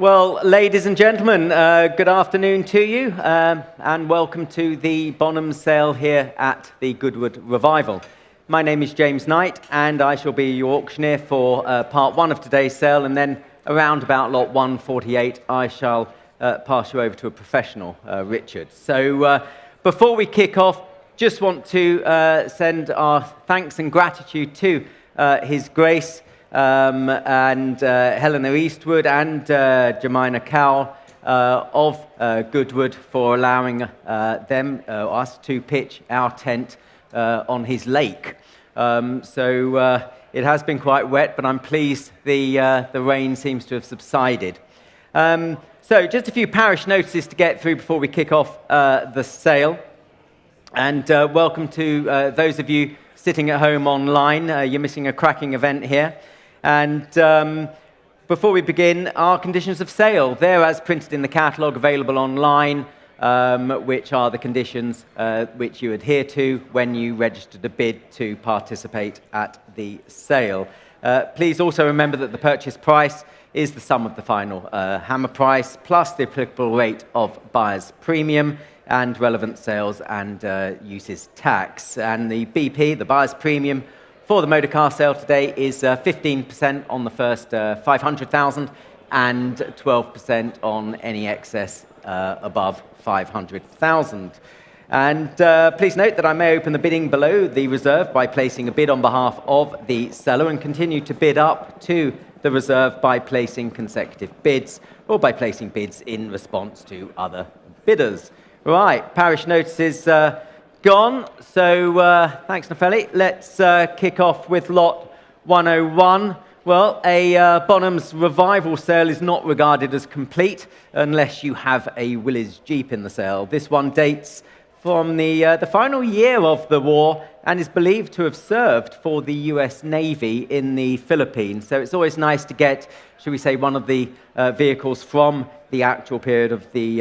Well, ladies and gentlemen, good afternoon to you, and welcome to the Bonhams sale here at the Goodwood Revival. My name is James Knight, and I shall be your auctioneer for part one of today's sale, and then around about lot 148, I shall pass you over to a professional, Richard. So before we kick off, just want to send our thanks and gratitude to His Grace, and Helena Eastwood and Jemina Cowell of Goodwood for allowing us to pitch our tent on his lake. So it has been quite wet, but I'm pleased the rain seems to have subsided. So just a few parish notices to get through before we kick off the sale. And welcome to those of you sitting at home online. You're missing a cracking event here. And before we begin, our conditions of sale, they're as printed in the catalogue available online, which are the conditions which you adhere to when you registered a bid to participate at the sale. Please also remember that the purchase price is the sum of the final hammer price plus the applicable rate of buyer's premium and relevant sales and uses tax. And the BP, the buyer's premium, for the motor car sale today is 15% on the first 500,000 and 12% on any excess above 500,000. And please note that I may open the bidding below the reserve by placing a bid on behalf of the seller and continue to bid up to the reserve by placing consecutive bids or by placing bids in response to other bidders. Right, parish notices gone, so thanks Nefeli. Let's kick off with lot 101. Well, a Bonhams Revival sale is not regarded as complete unless you have a Willys Jeep in the sale. This one dates from the final year of the war and is believed to have served for the US Navy in the Philippines. So it's always nice to get, should we say, one of the vehicles from the actual period of the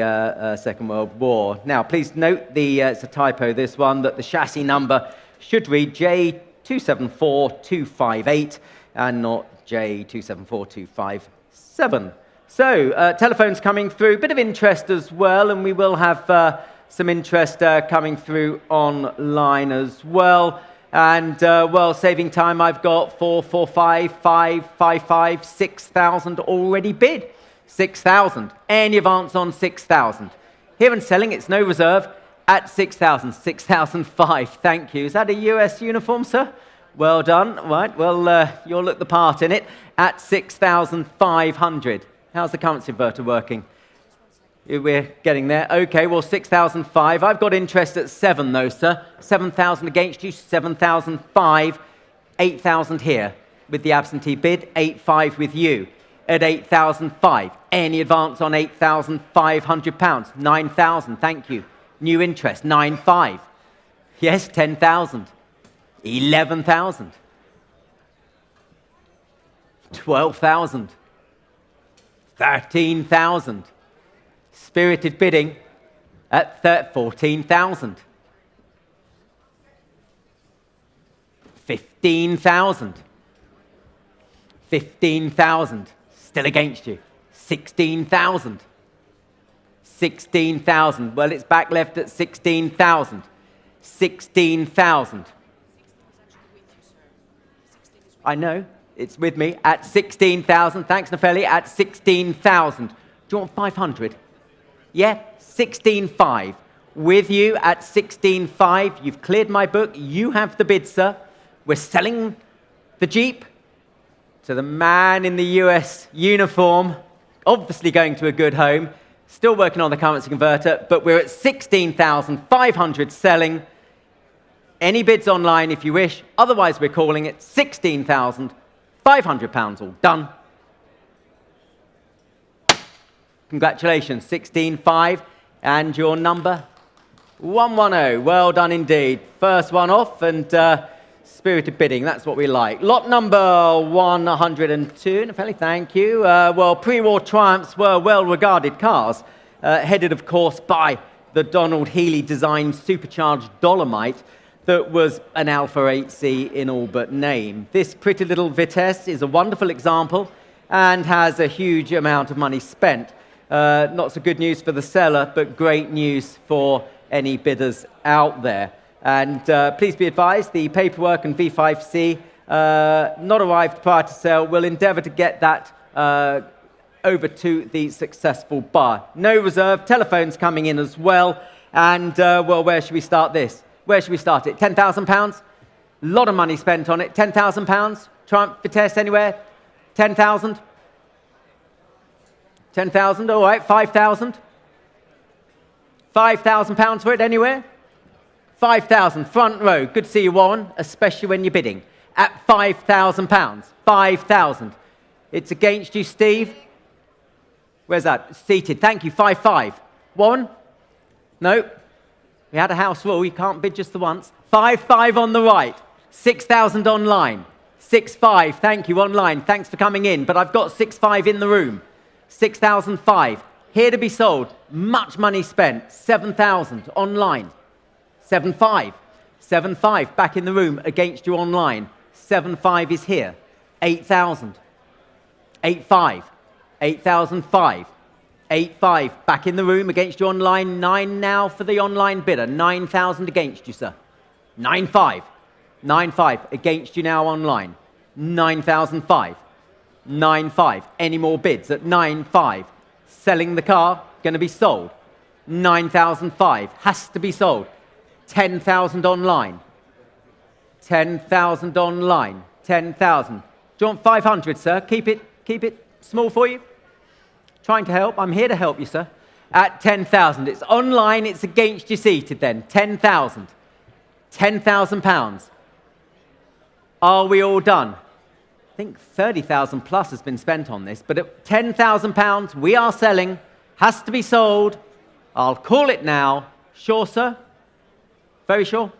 Second World War. Now, please note, it's a typo, this one, that the chassis number should read J274258 and not J274257. So, telephones coming through, bit of interest as well, and we will have some interest coming through online as well. And, well, saving time, I've got 445,555, 6,000 already bid. 6,000. Any advance on 6,000? Here and selling, it's no reserve at 6,000. 6,005. Thank you. Is that a US uniform, sir? Well done. Right. Well, you'll look the part in it at 6,500. How's the currency converter working? We're getting there. Okay, well, 6,005. I've got interest at 7, though, sir. 7,000 against you, 7,005. 8,000 here with the absentee bid, 8,500 with you. At 8,005. Any advance on £8,500? 9,000, thank you. New interest, 9,500. Yes, 10,000. 11,000. 12,000. 13,000. Spirited bidding at 14,000. 15,000. 15,000. Still against you. 16,000. 16,000. Well, it's back left at 16,000. 16,000. I know. It's with me at 16,000. Thanks, Nefeli. At 16,000. Do you want 500? Yeah? 16,500. With you at 16,500. You've cleared my book. You have the bid, sir. We're selling the Jeep to the man in the US uniform, obviously going to a good home, still working on the currency converter, but we're at 16,500 selling. Any bids online if you wish, otherwise we're calling it £16,500 all done. Congratulations, 16,500, and your number? 110, well done indeed. First one off, and spirited bidding, that's what we like. Lot number 102, Nefeli, thank you. Well, pre-war triumphs were well-regarded cars, headed, of course, by the Donald Healey-designed supercharged Dolomite that was an Alpha 8C in all but name. This pretty little Vitesse is a wonderful example and has a huge amount of money spent. Not so good news for the seller, but great news for any bidders out there. And please be advised, the paperwork and V5C not arrived prior to sale. We'll endeavour to get that over to the successful buyer. No reserve, telephones coming in as well. And, well, where should we start this? Where should we start it? £10,000? A lot of money spent on it. £10,000? Triumph Vitesse anywhere? 10,000? 10,000, all right. 5,000? £5,000 for it anywhere? 5,000, front row. Good to see you, Warren, especially when you're bidding. At £5,000. 5,000. It's against you, Steve. Where's that? Seated. Thank you. 5,500. Warren? No. We had a house rule. You can't bid just the once. 5,500 on the right. 6,000 online. 6,500. Thank you, online. Thanks for coming in. But I've got 6,500 in the room. 6,500. Here to be sold. Much money spent. 7,000 online. 7,500. 7,500 back in the room against you online. 7,500 is here. 8,000. 8,500. 8,500. 8,500 back in the room against you online. 9 now for the online bidder. 9,000 against you, sir. 9,500. 9,500 against you now online. 9,500. 9,500. Any more bids at 9,500? Selling the car, going to be sold. 9,500 has to be sold. 10,000 online. 10,000 online. 10,000. Do you want 500, sir? Keep it small for you. Trying to help. I'm here to help you, sir. At 10,000. It's online. It's against you seated then. 10,000. £10,000. Are we all done? I think 30,000 plus has been spent on this, but at £10,000, we are selling. Has to be sold. I'll call it now. Sure, sir? Very sure?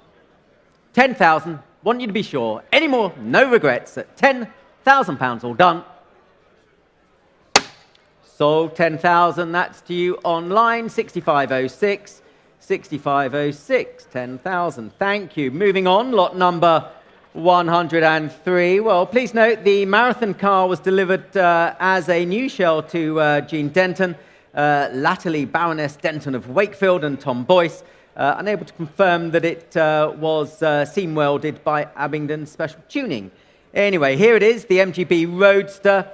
10,000. Want you to be sure. Any more? No regrets. At £10,000, all done. Sold 10,000. That's to you online. 6506. 6506. 10,000. Thank you. Moving on. Lot number 103. Well, please note the marathon car was delivered as a new shell to Jean Denton, latterly Baroness Denton of Wakefield, and Tom Boyce. Unable to confirm that it was seam welded by Abingdon Special Tuning. Anyway, here it is, the MGB Roadster.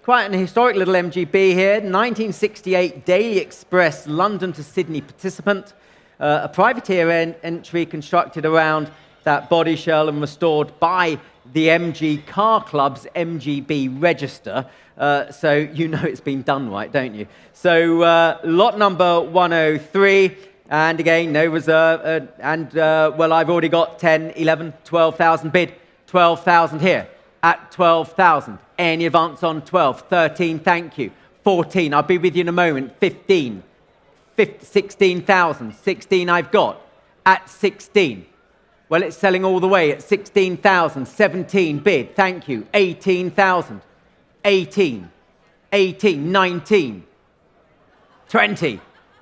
Quite an historic little MGB here. 1968 Daily Express London to Sydney participant. A privateer entry constructed around that body shell and restored by the MG Car Club's MGB register. So you know it's been done right, don't you? So lot number 103. And again, no reserve. Well, I've already got 10, 11, 12,000 bid. 12,000 here at 12,000. Any advance on 12? 13, thank you. 14, I'll be with you in a moment. 15, 16,000. 16 I've got at 16. Well, it's selling all the way at 16,000. 17 bid, thank you. 18,000. 18, 18, 19, 20,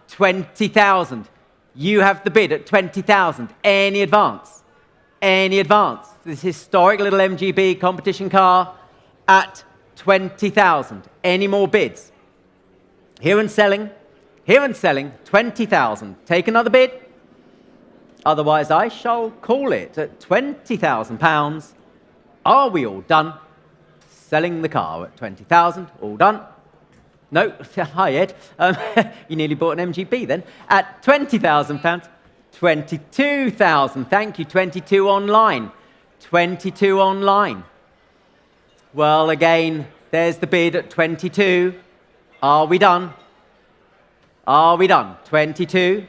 20,000. You have the bid at 20,000. Any advance? Any advance? This historic little MGB competition car at 20,000. Any more bids? Here and selling, 20,000. Take another bid. Otherwise, I shall call it at £20,000. Are we all done? Selling the car at 20,000. All done. No, hi Ed. You nearly bought an MGB then. At £20,000. 22,000. Thank you. 22 online. 22 online. Well, again, there's the bid at 22. Are we done? Are we done? 22.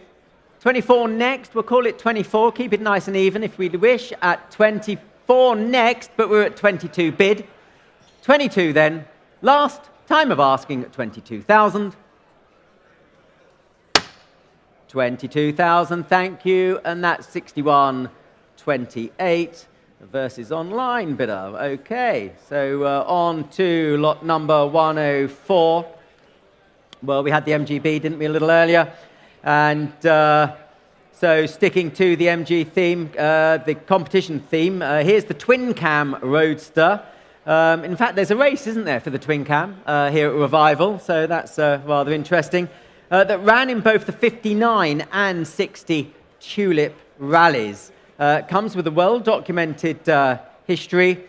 24 next. We'll call it 24. Keep it nice and even if we wish. At 24 next, but we're at 22 bid. 22 then. Last time of asking at 22,000. 22,000, thank you. And that's 61.28 versus online bidder. Okay, so on to lot number 104. Well, we had the MGB, didn't we, a little earlier? And so sticking to the MG theme, the competition theme, here's the twin cam Roadster. In fact, there's a race, isn't there, for the twin cam here at Revival, so that's rather interesting. That ran in both the 59 and 60 Tulip rallies. Comes with a well-documented history,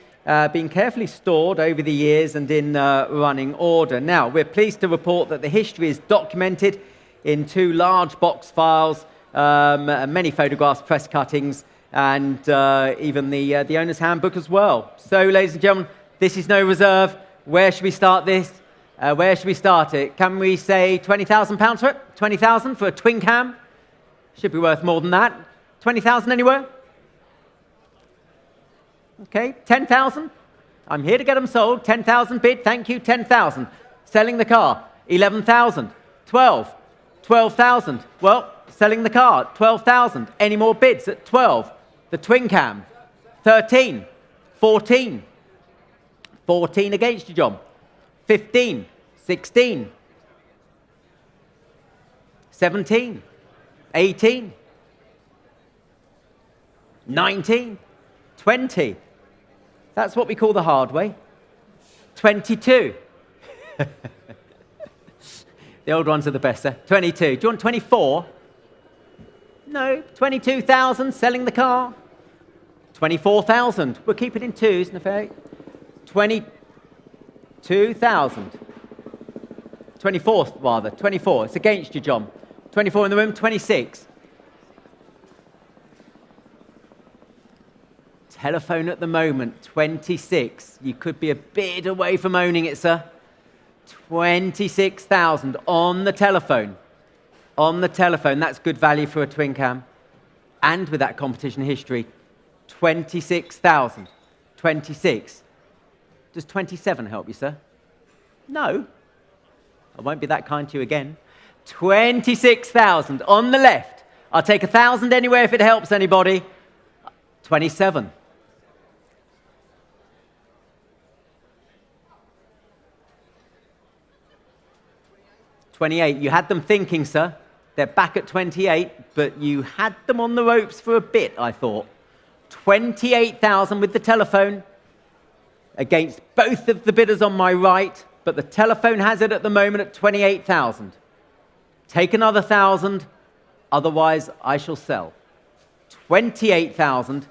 being carefully stored over the years and in running order. Now, we're pleased to report that the history is documented in 2 large box files, many photographs, press cuttings, and even the owner's handbook as well. So, ladies and gentlemen, this is no reserve. Where should we start this? Where should we start it? Can we say £20,000 for it? 20,000 for a twin cam? Should be worth more than that. 20,000 anywhere? Okay, 10,000. I'm here to get them sold. 10,000 bid, thank you, 10,000. Selling the car, 11,000. 12, 12,000. Well, selling the car, 12,000. Any more bids at 12? The twin cam, 13, 14. 14 against you, John. 15, 16, 17, 18, 19, 20. That's what we call the hard way. 22. The old ones are the best, sir. 22. Do you want 24? No. 22,000 selling the car. 24,000. We'll keep it in twos, Nafay. 22,000. 24th, rather. 24. It's against you, John. 24 in the room. 26. Telephone at the moment. 26. You could be a bit away from owning it, sir. 26,000 on the telephone. On the telephone. That's good value for a twin cam. And with that competition history, 26,000. 26. Does 27 help you, sir? No. I won't be that kind to you again. 26,000 on the left. I'll take 1,000 anywhere if it helps anybody. 27. 28. You had them thinking, sir. They're back at 28, but you had them on the ropes for a bit, I thought. 28,000 with the telephone against both of the bidders on my right, but the telephone has it at the moment at 28,000. Take another 1,000, otherwise I shall sell. 28,000.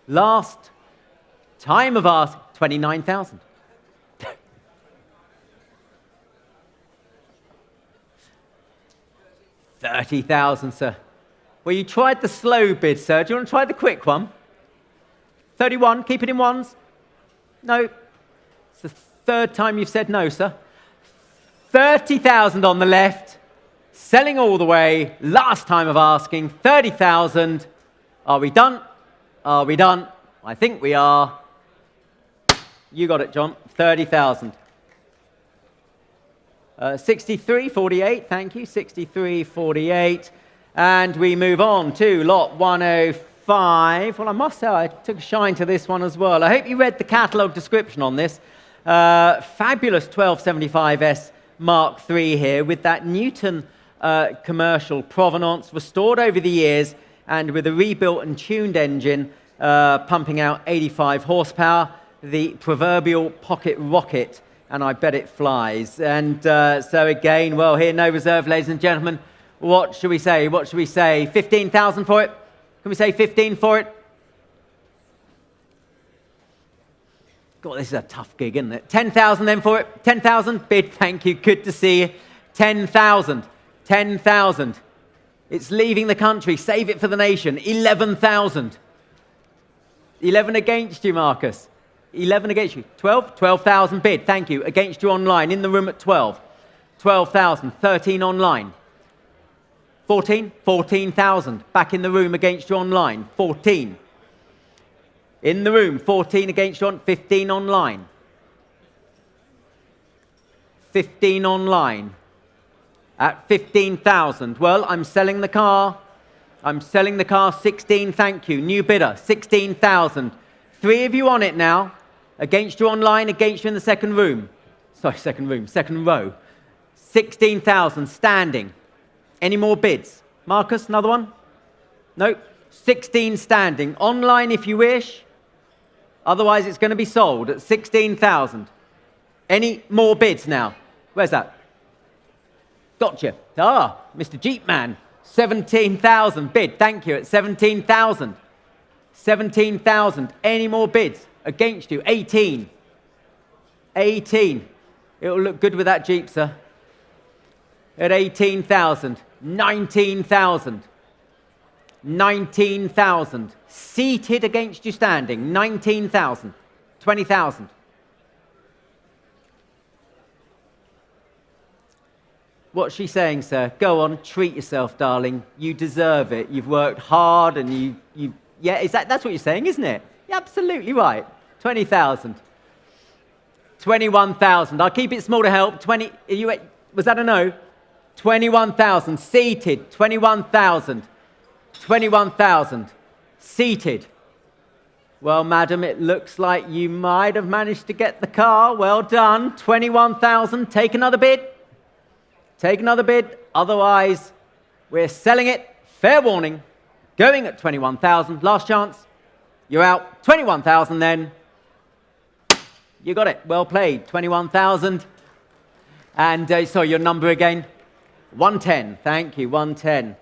Last time of ask, 29,000. 30,000, sir. Well, you tried the slow bid, sir. Do you want to try the quick one? 31, keep it in ones. No. It's the third time you've said no, sir. 30,000 on the left. Selling all the way. Last time of asking. 30,000. Are we done? Are we done? I think we are. You got it, John. 30,000. 63.48, thank you. 63.48. And we move on to lot 105. Well, I must say I took a shine to this one as well. I hope you read the catalogue description on this. Fabulous 1275S Mark III here with that Newton commercial provenance restored over the years and with a rebuilt and tuned engine pumping out 85 horsepower, the proverbial pocket rocket, and I bet it flies. And so again, well, here, no reserve, ladies and gentlemen. What should we say? What should we say? 15,000 for it? Can we say 15 for it? God, this is a tough gig, isn't it? 10,000 then for it? 10,000? Bid, thank you. Good to see you. 10,000. 10,000. It's leaving the country. Save it for the nation. 11,000. 11 against you, Marcus. 11 against you. 12? 12,000 bid. Thank you. Against you online. In the room at 12. 12,000. 13 online. 14? 14,000. Back in the room against you online. 14. In the room. 14 against you on. 15 online. 15 online. At 15,000. Well, I'm selling the car. I'm selling the car. 16, thank you. New bidder. 16,000. 3 of you on it now. Against you online, against you in the second room. Sorry, second room, second row. 16,000 standing. Any more bids? Marcus, another one? Nope. 16 standing. Online if you wish. Otherwise, it's going to be sold at 16,000. Any more bids now? Where's that? Gotcha. Ah, Mr. Jeep Man. 17,000 bid. Thank you. At 17,000. 17,000. Any more bids? Against you. 18. 18. It'll look good with that Jeep, sir. At 18,000. 19,000. 19,000. Seated against you standing. 19,000. 20,000. What's she saying, sir? Go on, treat yourself, darling. You deserve it. You've worked hard and you yeah, that's what you're saying, isn't it? You're absolutely right. 20,000. 21,000. I'll keep it small to help. 20, was that a no? 21,000. Seated. 21,000. 21,000. Seated. Well, madam, it looks like you might have managed to get the car. Well done. 21,000. Take another bid. Take another bid. Otherwise, we're selling it. Fair warning. Going at 21,000. Last chance. You're out. 21,000 then. You got it. Well played. 21,000. And sorry, your number again. 110. Thank you. 110.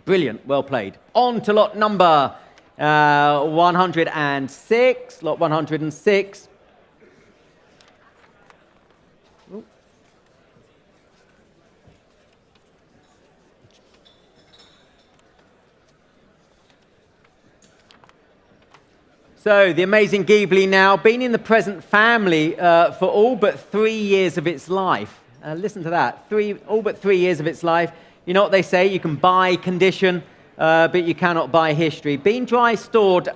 Brilliant. Well played. On to lot number 106. Lot 106. So, the amazing Ghibli now, been in the present family for all but 3 years of its life. Listen to that, all but 3 years of its life. You know what they say, you can buy condition, but you cannot buy history. Been dry stored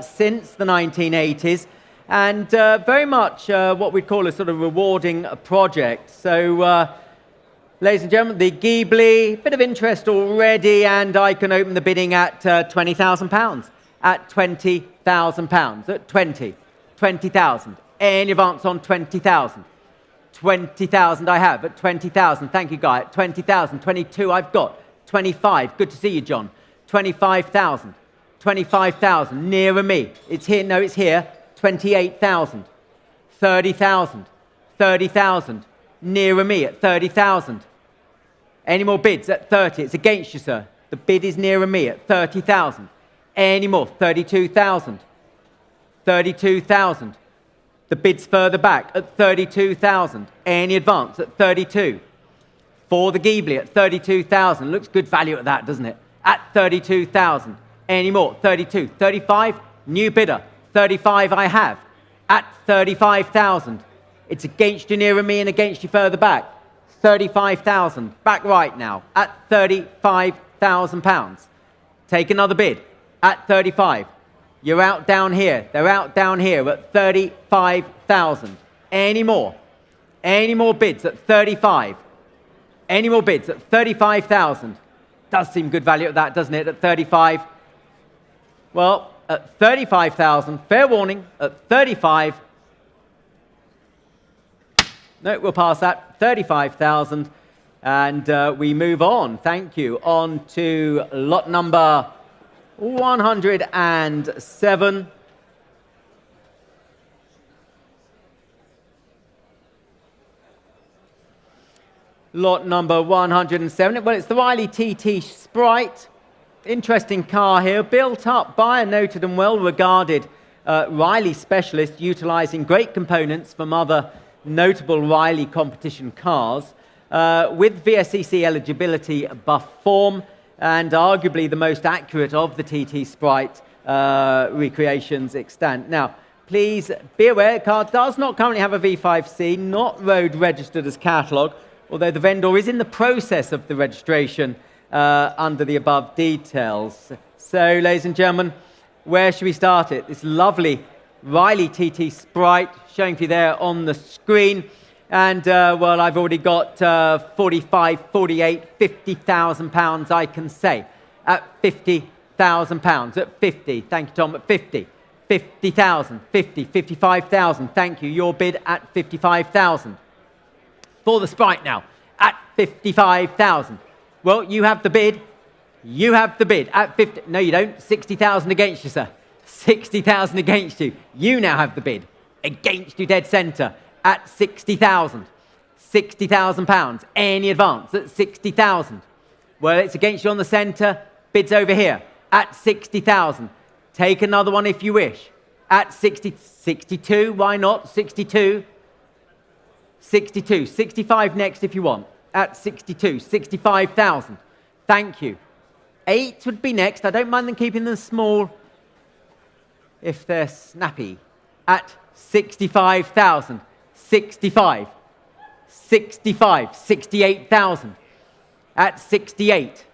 since the 1980s, and very much what we'd call a sort of rewarding project. So, ladies and gentlemen, the Ghibli, bit of interest already, and I can open the bidding at £20,000. At £20,000. At 20,000. Any advance on 20,000? 20,000 I have at 20,000. Thank you, Guy. At 20,000. 22 I've got. 25. Good to see you, John. 25,000. 25,000. Nearer me. It's here. No, it's here. 28,000. 30,000. 30,000. Nearer me at 30,000. Any more bids at 30? It's against you, sir. The bid is nearer me at 30,000. Any more? 32,000. 32,000. The bid's further back at 32,000. Any advance at 32. For the Ghibli at 32,000. Looks good value at that, doesn't it? At 32,000. Any more? 32. 35. New bidder. 35 I have. At 35,000. It's against you nearer me and against you further back. 35,000. Back right now. At £35,000. Take another bid. At 35. You're out down here. They're out down here at 35,000. Any more? Any more bids at 35? Any more bids at 35,000? Does seem good value at that, doesn't it? At 35. Well, at 35,000, fair warning, at 35. No, we'll pass that. 35,000. And we move on. Thank you. On to lot number 107. Lot number 107. Well, it's the Riley TT Sprite. Interesting car here, built up by a noted and well-regarded Riley specialist, utilising great components from other notable Riley competition cars, with VSCC eligibility buff form, and arguably the most accurate of the TT Sprite recreations extant. Now, please be aware, the car does not currently have a V5C, not road registered as catalogue, although the vendor is in the process of the registration under the above details. So, ladies and gentlemen, where should we start it? This lovely Riley TT Sprite showing for you there on the screen. And, well, I've already got 45, 48, 50,000 pounds, I can say. At 50,000 pounds. At 50. Thank you, Tom. At 50. 50,000. 50. 55,000. Thank you. Your bid at 55,000. For the Sprite now. At 55,000. Well, you have the bid. You have the bid. At 50. No, you don't. 60,000 against you, sir. 60,000 against you. You now have the bid. Against you dead centre at 60,000. 60,000 pounds. Any advance at 60,000. Well, it's against you on the centre. Bids over here at 60,000. Take another one if you wish. At 62, why not? 62. 62. 65 next if you want. At 62. 65,000. Thank you. 8 would be next. I don't mind them keeping them small if they're snappy. At 65,000. 65. 65. 68,000. At 68.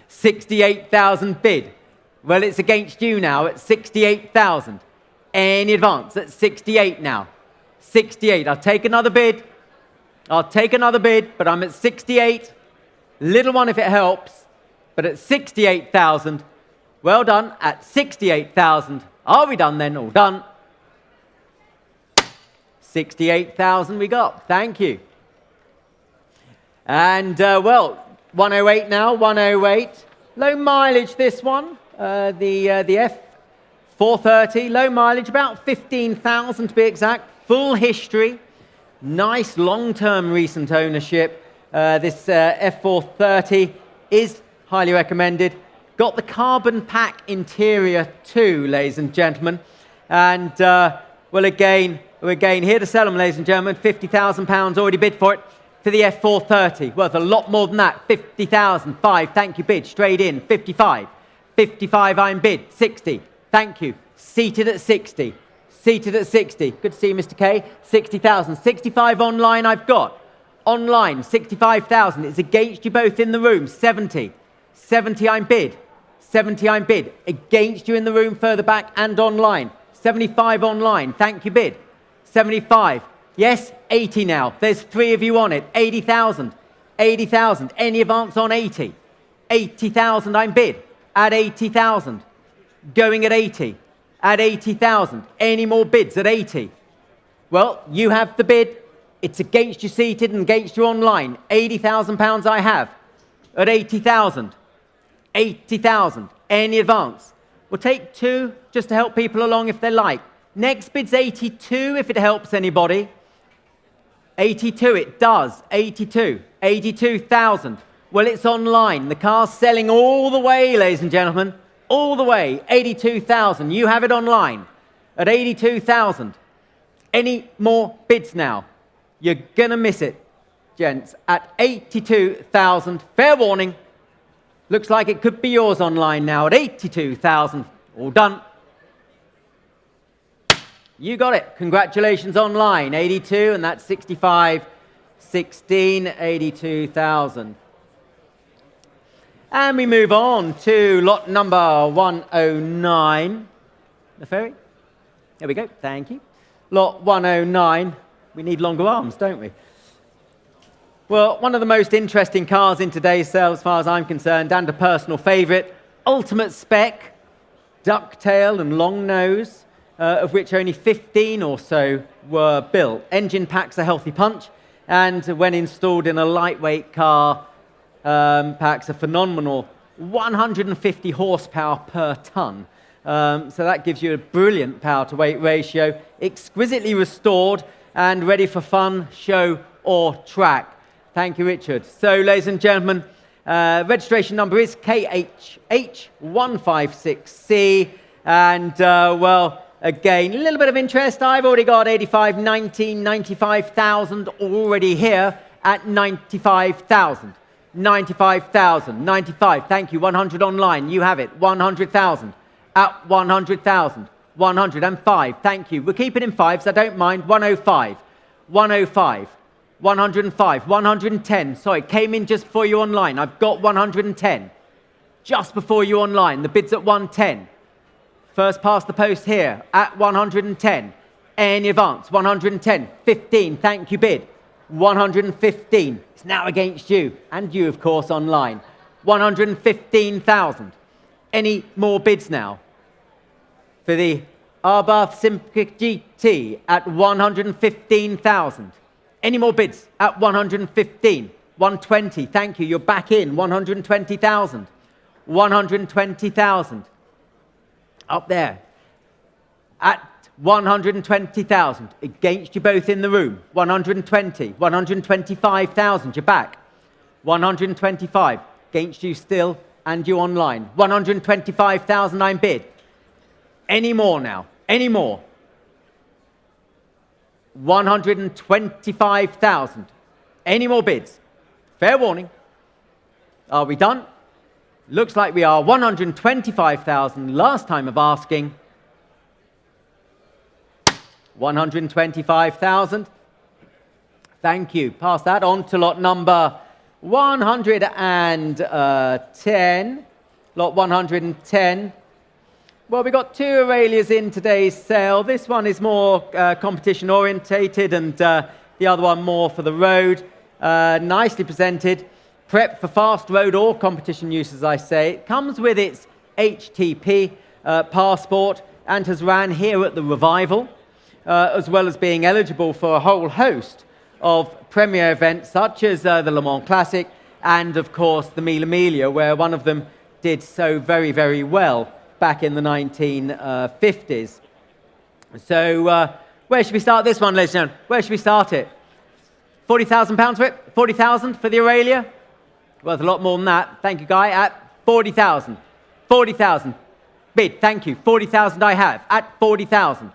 68,000 bid. Well, it's against you now at 68,000. Any advance at 68 now. 68. I'll take another bid. I'll take another bid, but I'm at 68. Little one if it helps, but at 68,000. Well done. At 68,000. Are we done then? All done. 68,000 we got. Thank you. And, well, 108 now. 108. Low mileage, this one. The F430. Low mileage, about 15,000 to be exact. Full history. Nice long-term recent ownership. This F430 is highly recommended. Got the carbon pack interior too, ladies and gentlemen. And, well, again, we're again here to sell them, ladies and gentlemen. £50,000 already bid for it. For the F430, worth a lot more than that. 50,000, 5, thank you, bid, straight in, 55. 55, I'm bid, 60, thank you. Seated at 60, seated at 60. Good to see you, Mr. K. 60,000, 65 online I've got. Online, 65,000, it's against you both in the room, 70. 70, I'm bid, 70, I'm bid. Against you in the room further back and online. 75 online, thank you, bid. 75. Yes, 80 now. There's 3 of you on it. 80,000. 80,000. Any advance on 80? 80,000, I'm bid. At 80,000. Going at 80. At 80,000. Any more bids at 80? Well, you have the bid. It's against you seated and against you online. £80,000 I have. At 80,000. 80,000. Any advance? We'll take 2 just to help people along if they like. Next bid's 82 if it helps anybody. 82, it does. 82. 82,000. Well, it's online. The car's selling all the way, ladies and gentlemen. All the way. 82,000. You have it online at 82,000. Any more bids now? You're going to miss it, gents. At 82,000. Fair warning. Looks like it could be yours online now at 82,000. All done. You got it. Congratulations online. 82, and that's 65, 16, 82,000. And we move on to lot number 109. The ferry. There we go. Thank you. Lot 109. We need longer arms, don't we? Well, one of the most interesting cars in today's sale, as far as I'm concerned, and a personal favourite. Ultimate spec, ducktail and long nose. Of which only 15 or so were built. Engine packs a healthy punch, and when installed in a lightweight car, packs a phenomenal 150 horsepower per tonne. So that gives you a brilliant power-to-weight ratio, exquisitely restored and ready for fun, show or track. Thank you, Richard. So, ladies and gentlemen, registration number is KHH156C, and, well, again, a little bit of interest. I've already got 85, 19, 95,000 already here at 95,000. 95,000. 95. Thank you. 100 online. You have it. 100,000. At 100,000. 105. Thank you. We'll keep it in fives. I don't mind. 105. 105. 105. 110. Sorry, came in just before you online. I've got 110. Just before you online. The bid's at 110. First past the post here at 110. Any advance? 110. 15. Thank you, bid. 115. It's now against you. And you, of course, online. 115,000. Any more bids now? For the Arbath Simca GT at 115,000. Any more bids at 115? 120. Thank you. You're back in. 120,000. 120,000. Up there. At 120,000. Against you both in the room. 120. 125,000. You're back. 125. Against you still and you online. 125,000 I'm bid. Any more now? Any more? 125,000. Any more bids? Fair warning. Are we done? Looks like we are. 125,000 last time of asking. 125,000. Thank you. Pass that on to lot number 110. Lot 110. Well, we got two Aurelias in today's sale. This one is more competition orientated and the other one more for the road. Nicely presented. Prep for fast road or competition use, as I say. It comes with its HTP passport and has ran here at the Revival, as well as being eligible for a whole host of premier events such as the Le Mans Classic and, of course, the Mille Miglia, where one of them did so very, very well back in the 1950s. So where should we start this one, ladies and gentlemen? Where should we start it? £40,000 for it? 40,000 for the Aurelia? Worth a lot more than that. Thank you, Guy. At 40,000. 40,000. Bid, thank you. 40,000 I have. At 40,000.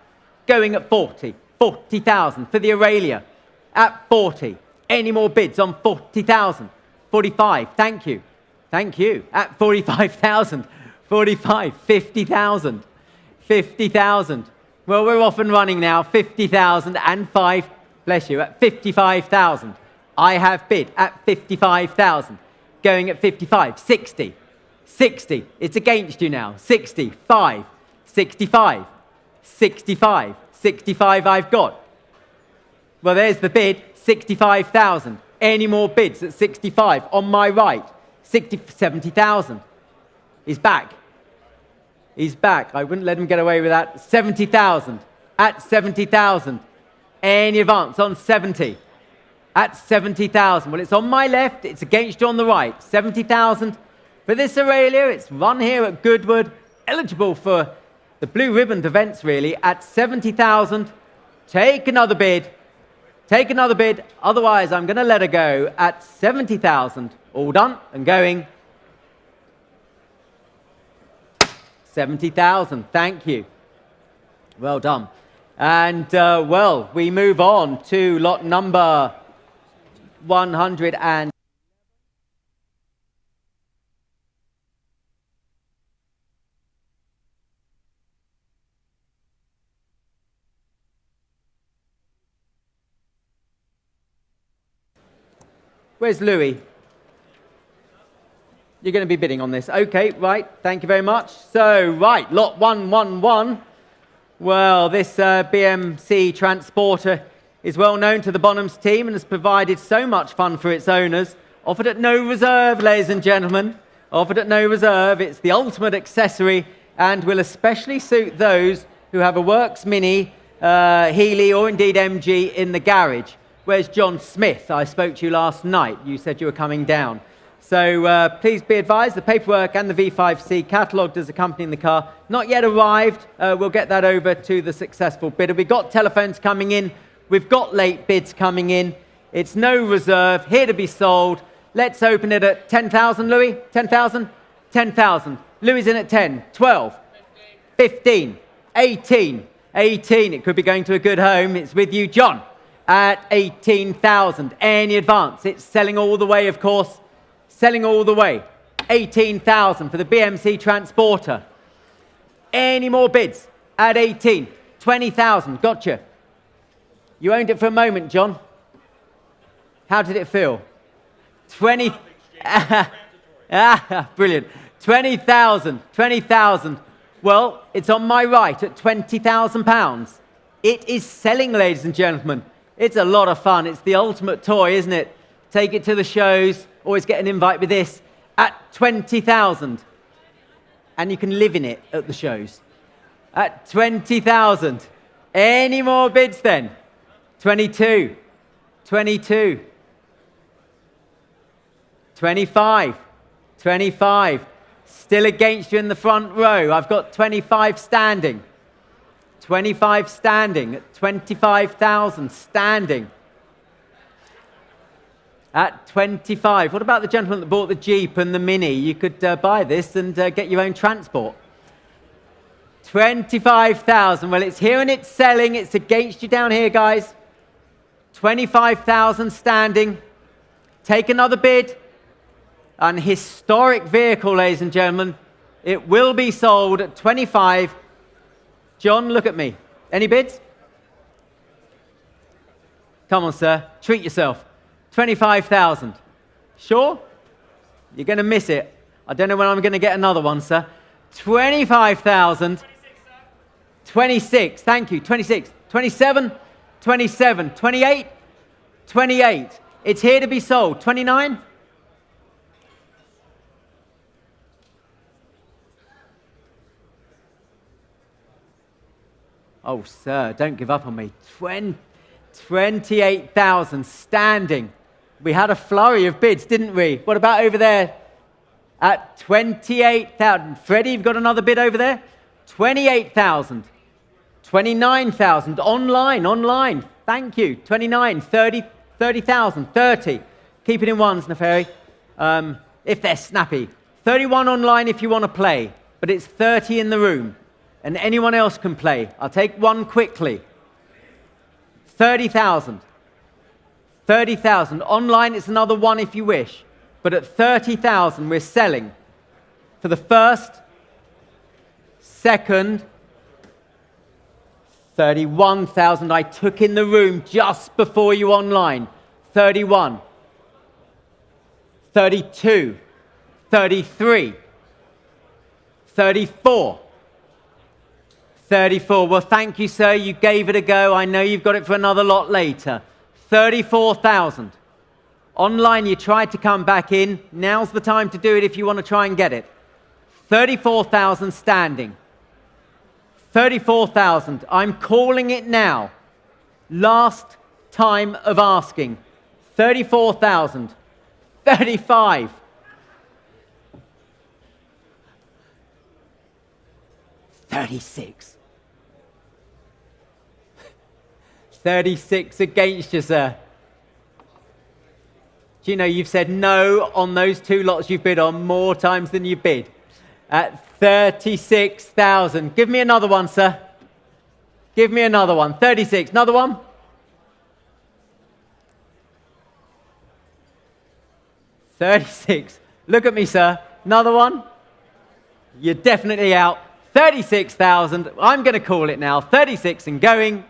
Going at 40. 40,000 for the Aurelia. At 40. Any more bids on 40,000? 45. Thank you. Thank you. At 45,000. 45. 50,000. 50,000. Well, we're off and running now. 50,000 and 5. Bless you. At 55,000. I have bid at 55,000. Going at 55. 60. 60. It's against you now. 65. 65. 65. 65 I've got. Well, there's the bid. 65,000. Any more bids at 65? On my right. 70,000. He's back. He's back. I wouldn't let him get away with that. 70,000. At 70,000. Any advance on 70? At 70,000. Well, it's on my left. It's against you on the right. 70,000 for this Aurelia. It's run here at Goodwood. Eligible for the blue ribbon events, really. At 70,000. Take another bid. Take another bid. Otherwise, I'm going to let her go at 70,000. All done and going. 70,000. Thank you. Well done. And, well, we move on to lot number 100 and... Where's Louis? You're going to be bidding on this. Okay, right. Thank you very much. So, right, lot 111. Well, this BMC Transporter is well known to the Bonhams team and has provided so much fun for its owners. Offered at no reserve, ladies and gentlemen. Offered at no reserve. It's the ultimate accessory and will especially suit those who have a Works Mini, Healy or indeed MG in the garage. Where's John Smith? I spoke to you last night. You said you were coming down. So please be advised, the paperwork and the V5C catalogued as accompanying the car, not yet arrived. We'll get that over to the successful bidder. We've got telephones coming in. We've got late bids coming in. It's no reserve, here to be sold. Let's open it at 10,000, Louis? 10,000? 10,000. Louis in at 10, 12, 15, 18, 18. It could be going to a good home. It's with you, John, at 18,000. Any advance? It's selling all the way, of course. Selling all the way. 18,000 for the BMC Transporter. Any more bids? At 18. 20,000. Gotcha. You owned it for a moment, John. How did it feel? 20. Brilliant. 20,000. 20,000. Well, it's on my right at £20,000. It is selling, ladies and gentlemen. It's a lot of fun. It's the ultimate toy, isn't it? Take it to the shows. Always get an invite with this at 20,000. And you can live in it at the shows. At 20,000. Any more bids then? 22. 22. 25. 25. Still against you in the front row. I've got 25 standing. 25 standing at 25,000 standing. At 25. What about the gentleman that bought the Jeep and the Mini? You could buy this and get your own transport. 25,000. Well, it's here and it's selling. It's against you down here, guys. 25,000 standing. Take another bid. An historic vehicle, ladies and gentlemen. It will be sold at 25. John, look at me. Any bids? Come on, sir. Treat yourself. 25,000. Sure? You're going to miss it. I don't know when I'm going to get another one, sir. 25,000. 26. Thank you. 26. 27. 27. 28. 28. It's here to be sold. 29. Oh, sir, don't give up on me. 28,000 standing. We had a flurry of bids, didn't we? What about over there? At 28,000. Freddie, you've got another bid over there? 28,000. 29,000. Online. Thank you. 29, 30, 30,000. 30. Keep it in ones, Neferi. If they're snappy. 31 online if you want to play. But it's 30 in the room. And anyone else can play. I'll take one quickly. 30,000. 30,000. Online, it's another one if you wish. But at 30,000, we're selling for the first, second, 31,000 I took in the room just before you online. 31. 32. 33. 34. 34. Well, thank you, sir. You gave it a go. I know you've got it for another lot later. 34,000. Online, you tried to come back in. Now's the time to do it if you want to try and get it. 34,000 standing. 34,000. I'm calling it now. Last time of asking. 34,000. 35. 36. 36 against you, sir. Do you know you've said no on those two lots you've bid on more times than you bid? At 36,000. Give me another one, sir. Give me another one. 36. Another one? $36. Look at me, sir. Another one? You're definitely out. 36,000. I'm going to call it now. 36 and going.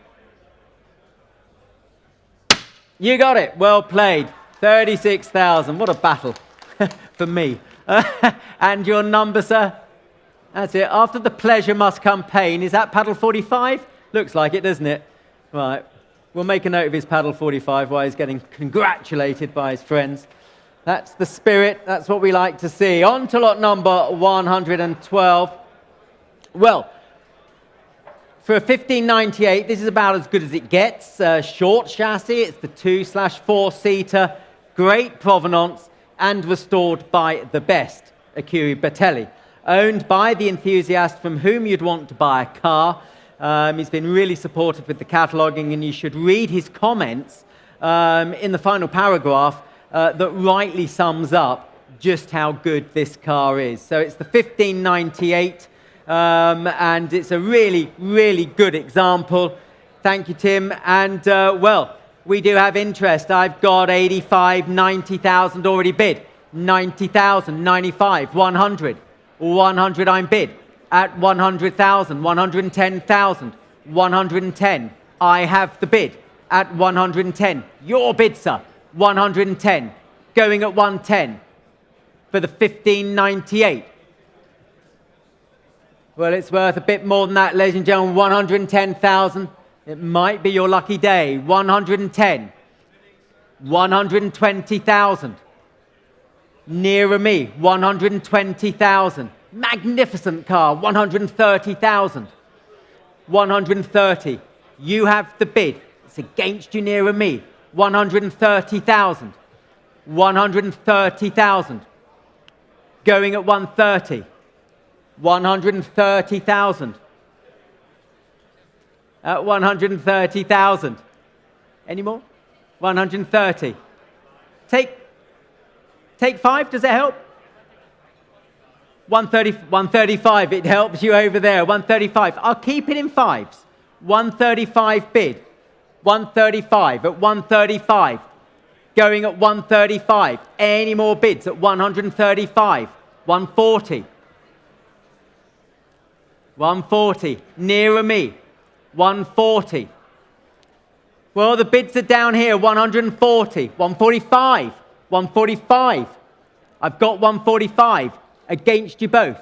You got it. Well played. 36,000. What a battle for me. And your number, sir? That's it. After the pleasure must come pain. Is that paddle 45? Looks like it, doesn't it? Right. We'll make a note of his paddle 45 while he's getting congratulated by his friends. That's the spirit. That's what we like to see. On to lot number 112. Well, for a 1598, this is about as good as it gets. Short chassis. It's the 2/4-seater. Great provenance and restored by the best, Acuri Bertelli. Owned by the enthusiast from whom you'd want to buy a car. He's been really supportive with the cataloguing, and you should read his comments in the final paragraph that rightly sums up just how good this car is. So it's the 1598, and it's a really, really good example. Thank you, Tim. And, well, we do have interest. I've got 85, 90,000 already bid. 90,000, 95, 100. 100 I'm bid. At 100,000, 110,000, 110. I have the bid at 110. Your bid, sir, 110. Going at 110 for the 1598. Well, it's worth a bit more than that, ladies and gentlemen. 110,000. It might be your lucky day. 110. 120,000. Nearer me. 120,000. Magnificent car. 130,000. 130. You have the bid. It's against you, nearer me. 130,000. 130,000. Going at 130. 130,000. At 130,000. Any more? 130. Take 5, does it help? 135, it helps you over there. 135. I'll keep it in fives. 135 bid. 135 at 135. Going at 135. Any more bids at 135? 140. 140. Nearer me. 140. Well, the bids are down here. 140. 145. 145. I've got 145 against you both.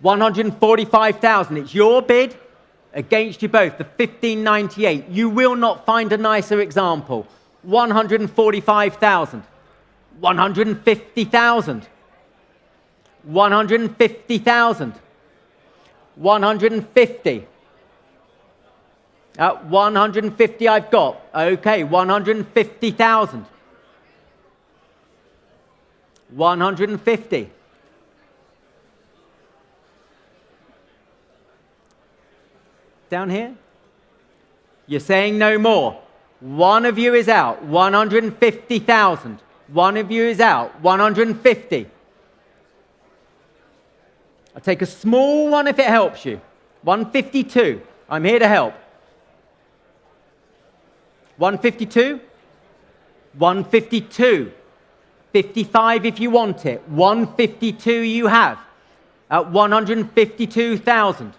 145,000. It's your bid against you both. The 1598. You will not find a nicer example. 145,000. 150,000. 150,000. 150. At 150 I've got. Okay, 150,000. 150. Down here? You're saying no more. One of you is out. 150,000. One of you is out. 150. I'll take a small one if it helps you. 152. I'm here to help. 152. 152. 55 if you want it. 152 you have. At 152,000.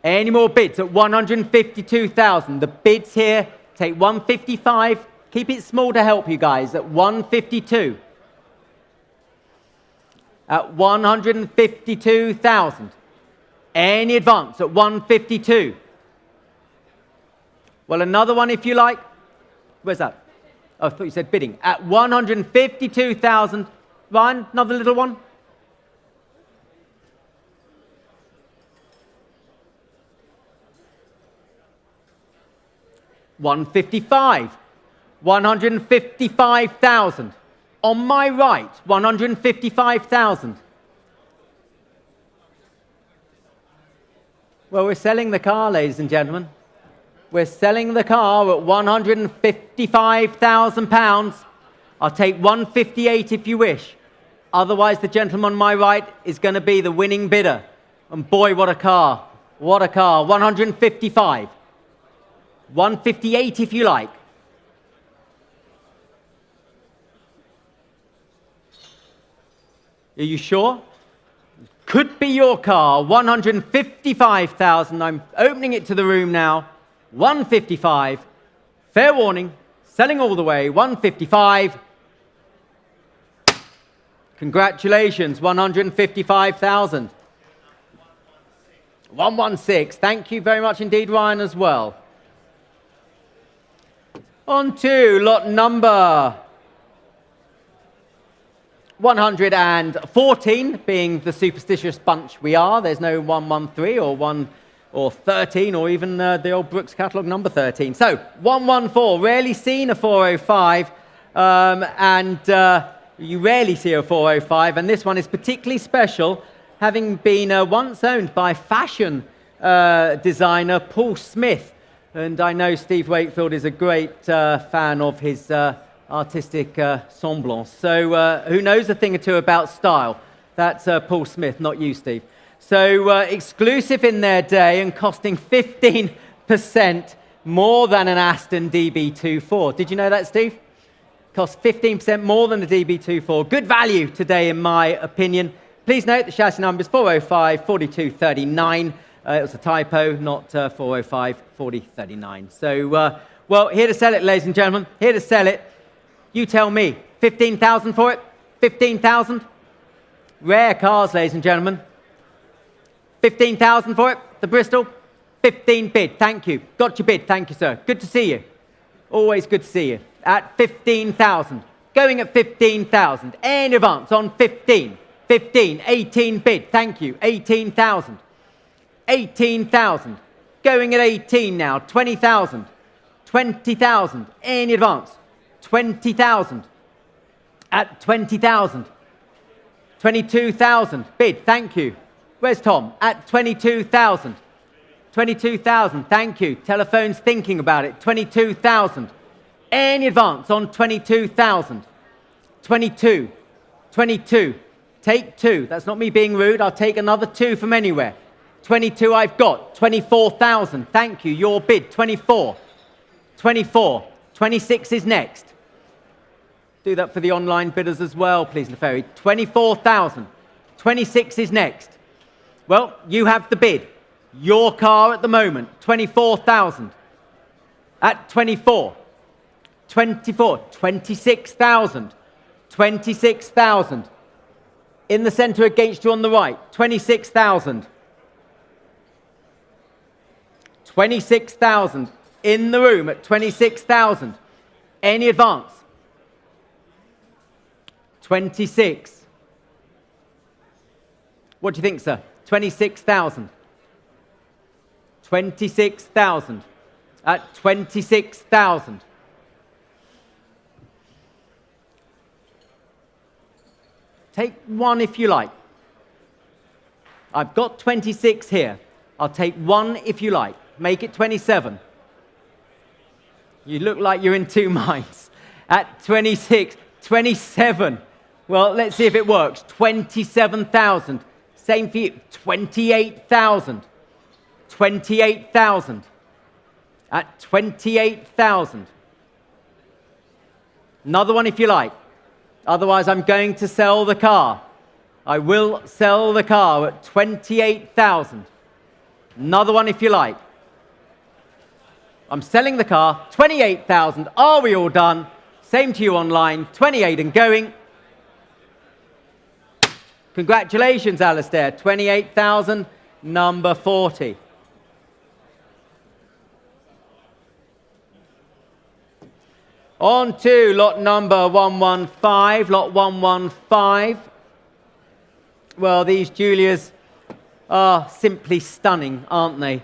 Any more bids at 152,000? The bids here, take 155. Keep it small to help you guys. At 152. At 152,000. Any advance at 152? Well, another one if you like. Where's that? Oh, I thought you said bidding. At 152,000. Ryan, another little one. $155. 155,000. On my right, 155,000. Well, we're selling the car, ladies and gentlemen. We're selling the car at £155,000. I'll take 158 if you wish. Otherwise, the gentleman on my right is going to be the winning bidder. And boy, what a car. What a car. 155. 158 if you like. Are you sure? Could be your car. 155,000. I'm opening it to the room now. 155. Fair warning. Selling all the way. 155. Congratulations. 155,000. 116. Thank you very much indeed, Ryan, as well. On to lot number 114, being the superstitious bunch we are. There's no 113 or 1 or 13 or even the old Brooks catalogue number 13. So 114, rarely seen a 405, and you rarely see a 405, and this one is particularly special, having been once owned by fashion designer Paul Smith. And I know Steve Wakefield is a great fan of his artistic semblance. So who knows a thing or two about style? That's Paul Smith, not you, Steve. So exclusive in their day and costing 15% more than an Aston DB24. Did you know that, Steve? Costs 15% more than the DB24. Good value today, in my opinion. Please note the chassis number is 405 4239. It was a typo, not 405 4039. So, well, here to sell it, ladies and gentlemen. Here to sell it. You tell me. 15,000 for it? 15,000? Rare cars, ladies and gentlemen. 15,000 for it? The Bristol? 15 bid. Thank you. Got your bid. Thank you, sir. Good to see you. Always good to see you. At 15,000. Going at 15,000. Any advance on 15. 15. 18 bid. Thank you. 18,000. 18,000. Going at 18 now. 20,000. 20,000. Any advance? 20,000. At 20,000. 22,000. Bid, thank you. Where's Tom? At 22,000. 22,000, thank you. Telephone's thinking about it. 22,000. Any advance on 22,000? 22. 22. Take 2. That's not me being rude. I'll take another 2 from anywhere. 22 I've got. 24,000. Thank you. Your bid. 24. 24. 26 is next. Do that for the online bidders as well, please, Neferi. 24,000. 26 is next. Well, you have the bid. Your car at the moment. 24,000. At 24. 24. 26,000. 26,000. In the centre against you on the right. 26,000. 26,000. In the room at 26,000. Any advance? 26. What do you think, sir? 26,000. 26,000. At 26,000. Take 1 if you like. I've got 26 here. I'll take 1 if you like. Make it 27. You look like you're in 2 minds. At 26, 27. Well, let's see if it works. 27,000. Same for you. 28,000. 28,000. At 28,000. Another one if you like. Otherwise, I'm going to sell the car. I will sell the car at 28,000. Another one if you like. I'm selling the car, 28,000. Are we all done? Same to you online, 28 and going. Congratulations, Alistair. 28,000, number 40. On to lot number 115, lot 115. Well, these Julias are simply stunning, aren't they?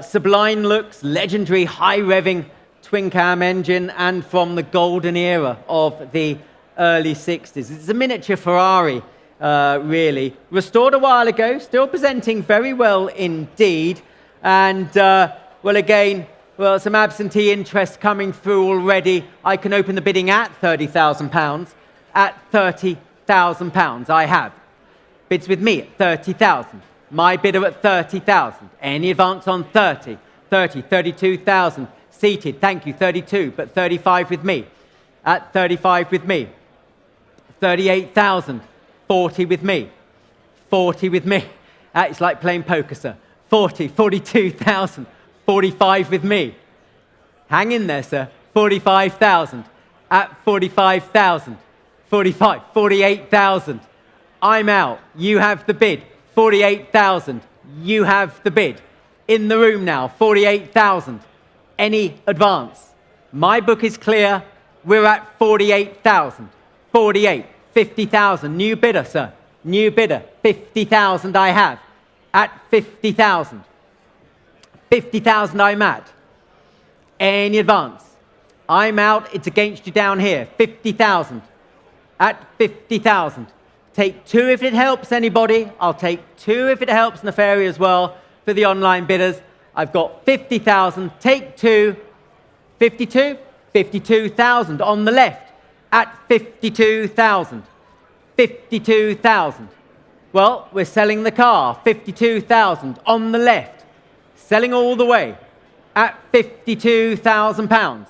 Sublime looks, legendary high-revving twin-cam engine, and from the golden era of the early 60s. It's a miniature Ferrari, really. Restored a while ago, still presenting very well indeed. And, well, again, well, some absentee interest coming through already. I can open the bidding at £30,000. At £30,000, I have. Bids with me at 30,000. My bidder at 30,000. Any advance on 30? 30, 32,000. Seated, thank you, 32, but 35 with me. At 35 with me. 38,000. 40 with me. 40 with me. It's like playing poker, sir. 40, 42,000. 45 with me. Hang in there, sir. 45,000. At 45,000. 45, 48,000. I'm out. You have the bid. 48,000. You have the bid. In the room now, 48,000. Any advance? My book is clear. We're at 48,000. 48, 50,000. New bidder, sir. New bidder. 50,000 I have. At 50,000. 50,000 I'm at. Any advance? I'm out. It's against you down here. 50,000. At 50,000. Take 2 if it helps anybody. I'll take 2 if it helps Neferi as well for the online bidders. I've got 50,000. Take 2. 52. 52,000 on the left. At 52,000. 52,000. Well, we're selling the car. 52,000 on the left. Selling all the way at £52,000.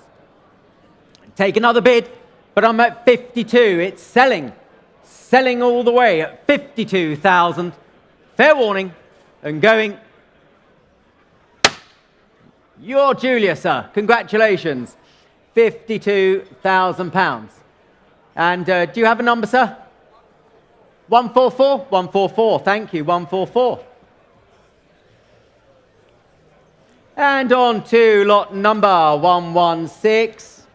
Take another bid, but I'm at 52. It's selling. Selling all the way at 52,000. Fair warning. And going. You're Julia, sir. Congratulations. £52,000. And do you have a number, sir? 144? 144. Thank you. 144. And on to lot number 116.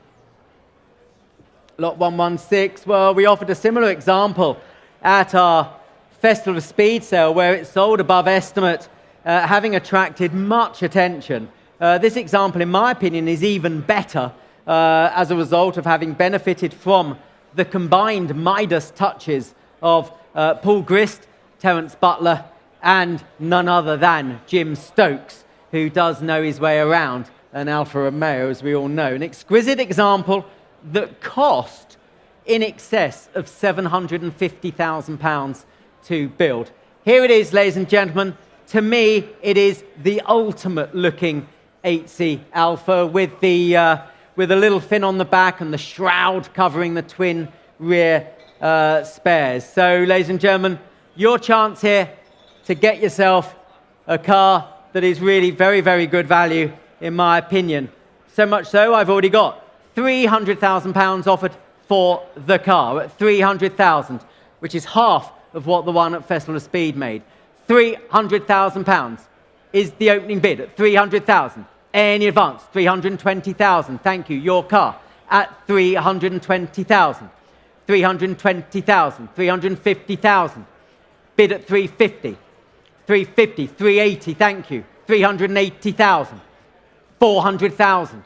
Lot 116, well, we offered a similar example at our Festival of Speed sale where it sold above estimate, having attracted much attention. This example, in my opinion, is even better as a result of having benefited from the combined Midas touches of Paul Grist, Terence Butler, and none other than Jim Stokes, who does know his way around an Alfa Romeo, as we all know. An exquisite example that cost in excess of £750,000 to build. Here it is, ladies and gentlemen. To me, it is the ultimate looking 8C Alfa with a little fin on the back and the shroud covering the twin rear spares. So, ladies and gentlemen, your chance here to get yourself a car that is really very, very good value, in my opinion. So much so, I've already got £300,000 offered for the car at £300,000, which is half of what the one at Festival of Speed made. £300,000 is the opening bid at £300,000. Any advance? £320,000. Thank you. Your car at £320,000. £320,000. £350,000. Bid at £350,000. £350,000. £380,000. Thank you. £380,000. £400,000.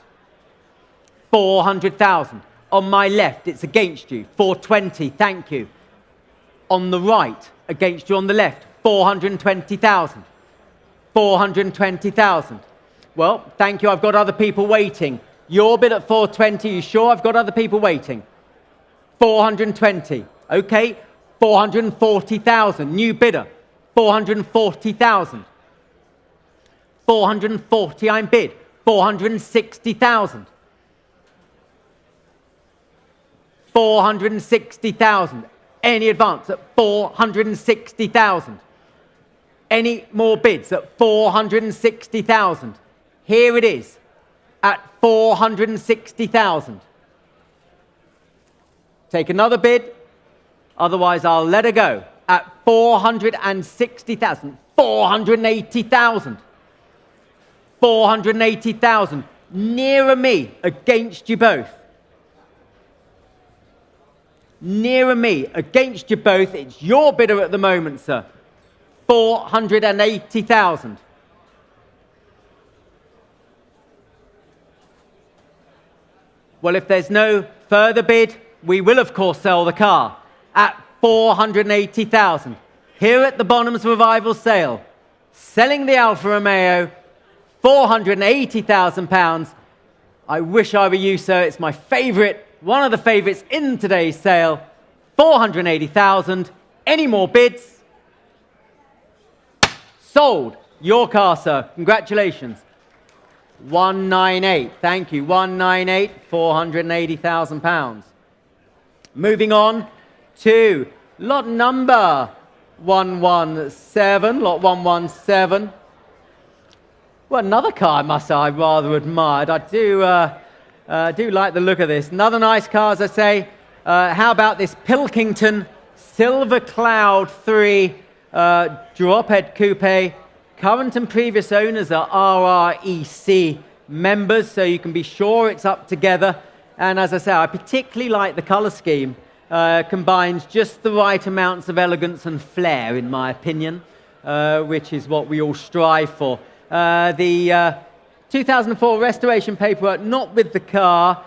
£400,000. On my left, it's against you. £420,000. Thank you. On the right, against you on the left, £420,000. £420,000. Well, thank you. I've got other people waiting. Your bid at £420,000. You sure? I've got other people waiting. £420,000. Okay. £440,000. New bidder. £440,000. £440,000. I'm bid. £460,000. £460,000. Any advance at £460,000. Any more bids at £460,000. Here it is at £460,000. Take another bid, otherwise I'll let her go at £460,000. £480,000. £480,000. Nearer me, against you both. Nearer me, against you both. It's your bidder at the moment, sir. £480,000. Well, if there's no further bid, we will, of course, sell the car at £480,000. Here at the Bonhams Revival sale, selling the Alfa Romeo, £480,000. I wish I were you, sir. It's my favourite, one of the favourites in today's sale. £480,000. Any more bids? Sold. Your car, sir. Congratulations. 198. Thank you. 198. £480,000. Moving on to lot number 117. Lot 117. Well, another car, I must say, I rather admired. I do like the look of this. Another nice car, as I say. How about this Pilkington Silver Cloud 3 drop-head coupe? Current and previous owners are RREC members, so you can be sure it's up together. And as I say, I particularly like the colour scheme. Combines just the right amounts of elegance and flair, in my opinion, which is what we all strive for. The 2004 restoration paperwork, not with the car.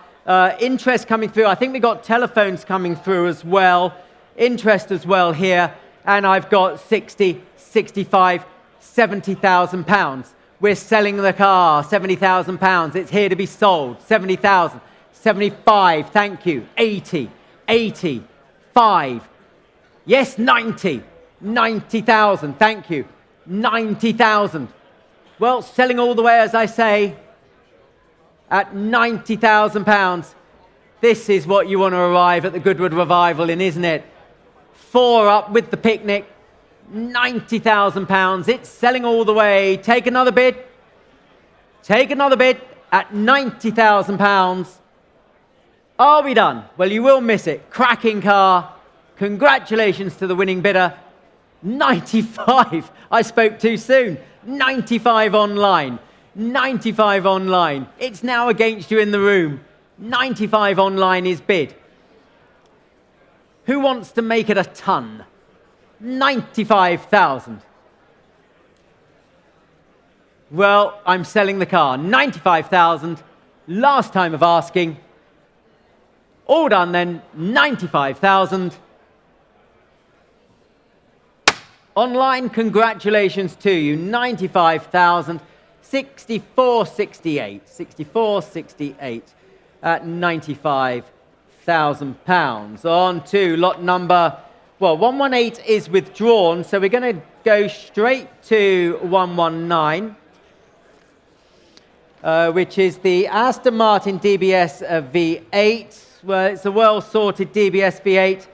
Interest coming through. I think we got telephones coming through as well. Interest as well here. And I've got 60, 65, £70,000. We're selling the car, £70,000. It's here to be sold. 70,000, 75, thank you. 80, 85. Yes, 90, 90,000, thank you. 90,000. Well, selling all the way, as I say, at £90,000. This is what you want to arrive at the Goodwood Revival in, isn't it? 4 up with the picnic. £90,000. It's selling all the way. Take another bid. Take another bid at £90,000. Are we done? Well, you will miss it. Cracking car. Congratulations to the winning bidder. 95. I spoke too soon. 95 online. 95 online. It's now against you in the room. 95 online is bid. Who wants to make it a ton? 95,000. Well, I'm selling the car. 95,000. Last time of asking. All done then. 95,000. Online, congratulations to you. 95,000, 64.68, 64.68 at £95,000. On to lot number, well, 118 is withdrawn, so we're going to go straight to 119, which is the Aston Martin DBS V8. Well, it's a well-sorted DBS V8,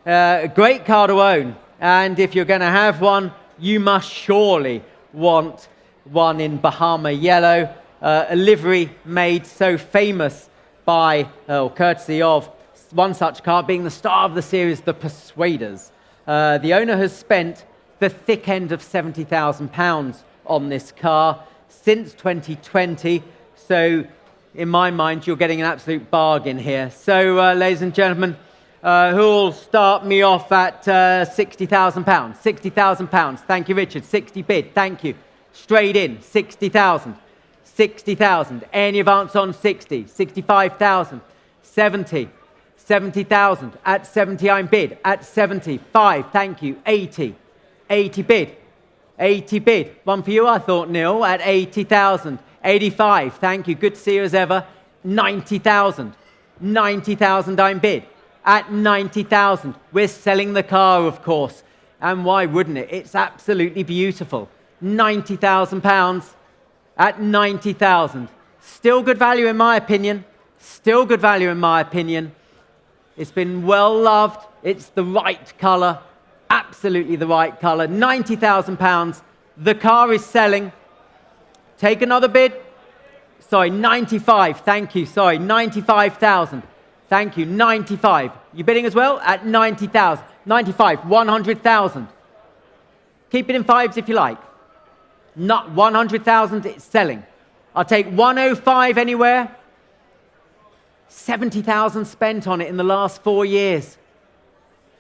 a great car to own. And if you're going to have one, you must surely want one in Bahama yellow, a livery made so famous by, courtesy of one such car being the star of the series, the Persuaders. The owner has spent the thick end of £70,000 on this car since 2020. So in my mind, you're getting an absolute bargain here. So, ladies and gentlemen, who'll start me off at £60,000? £60,000. Thank you, Richard. 60 bid. Thank you. Straight in. 60,000. 60,000. Any advance on 60? 65,000. 70. 70,000. At 70, I'm bid. At 75. Thank you. 80. 80 bid. 80 bid. One for you, I thought, Neil. At 80,000. 85. Thank you. Good to see you as ever. 90,000. 90,000, I'm bid. At 90,000. We're selling the car, of course. And why wouldn't it? It's absolutely beautiful. £90,000 at 90,000. Still good value in my opinion. Still good value in my opinion. It's been well loved. It's the right colour. Absolutely the right colour. £90,000. The car is selling. Take another bid. Sorry, 95. Thank you. Sorry, 95,000. Thank you. 95. You bidding as well? At 90,000. 95. 100,000. Keep it in fives if you like. Not 100,000. It's selling. I'll take 105 anywhere. 70,000 spent on it in the last 4 years.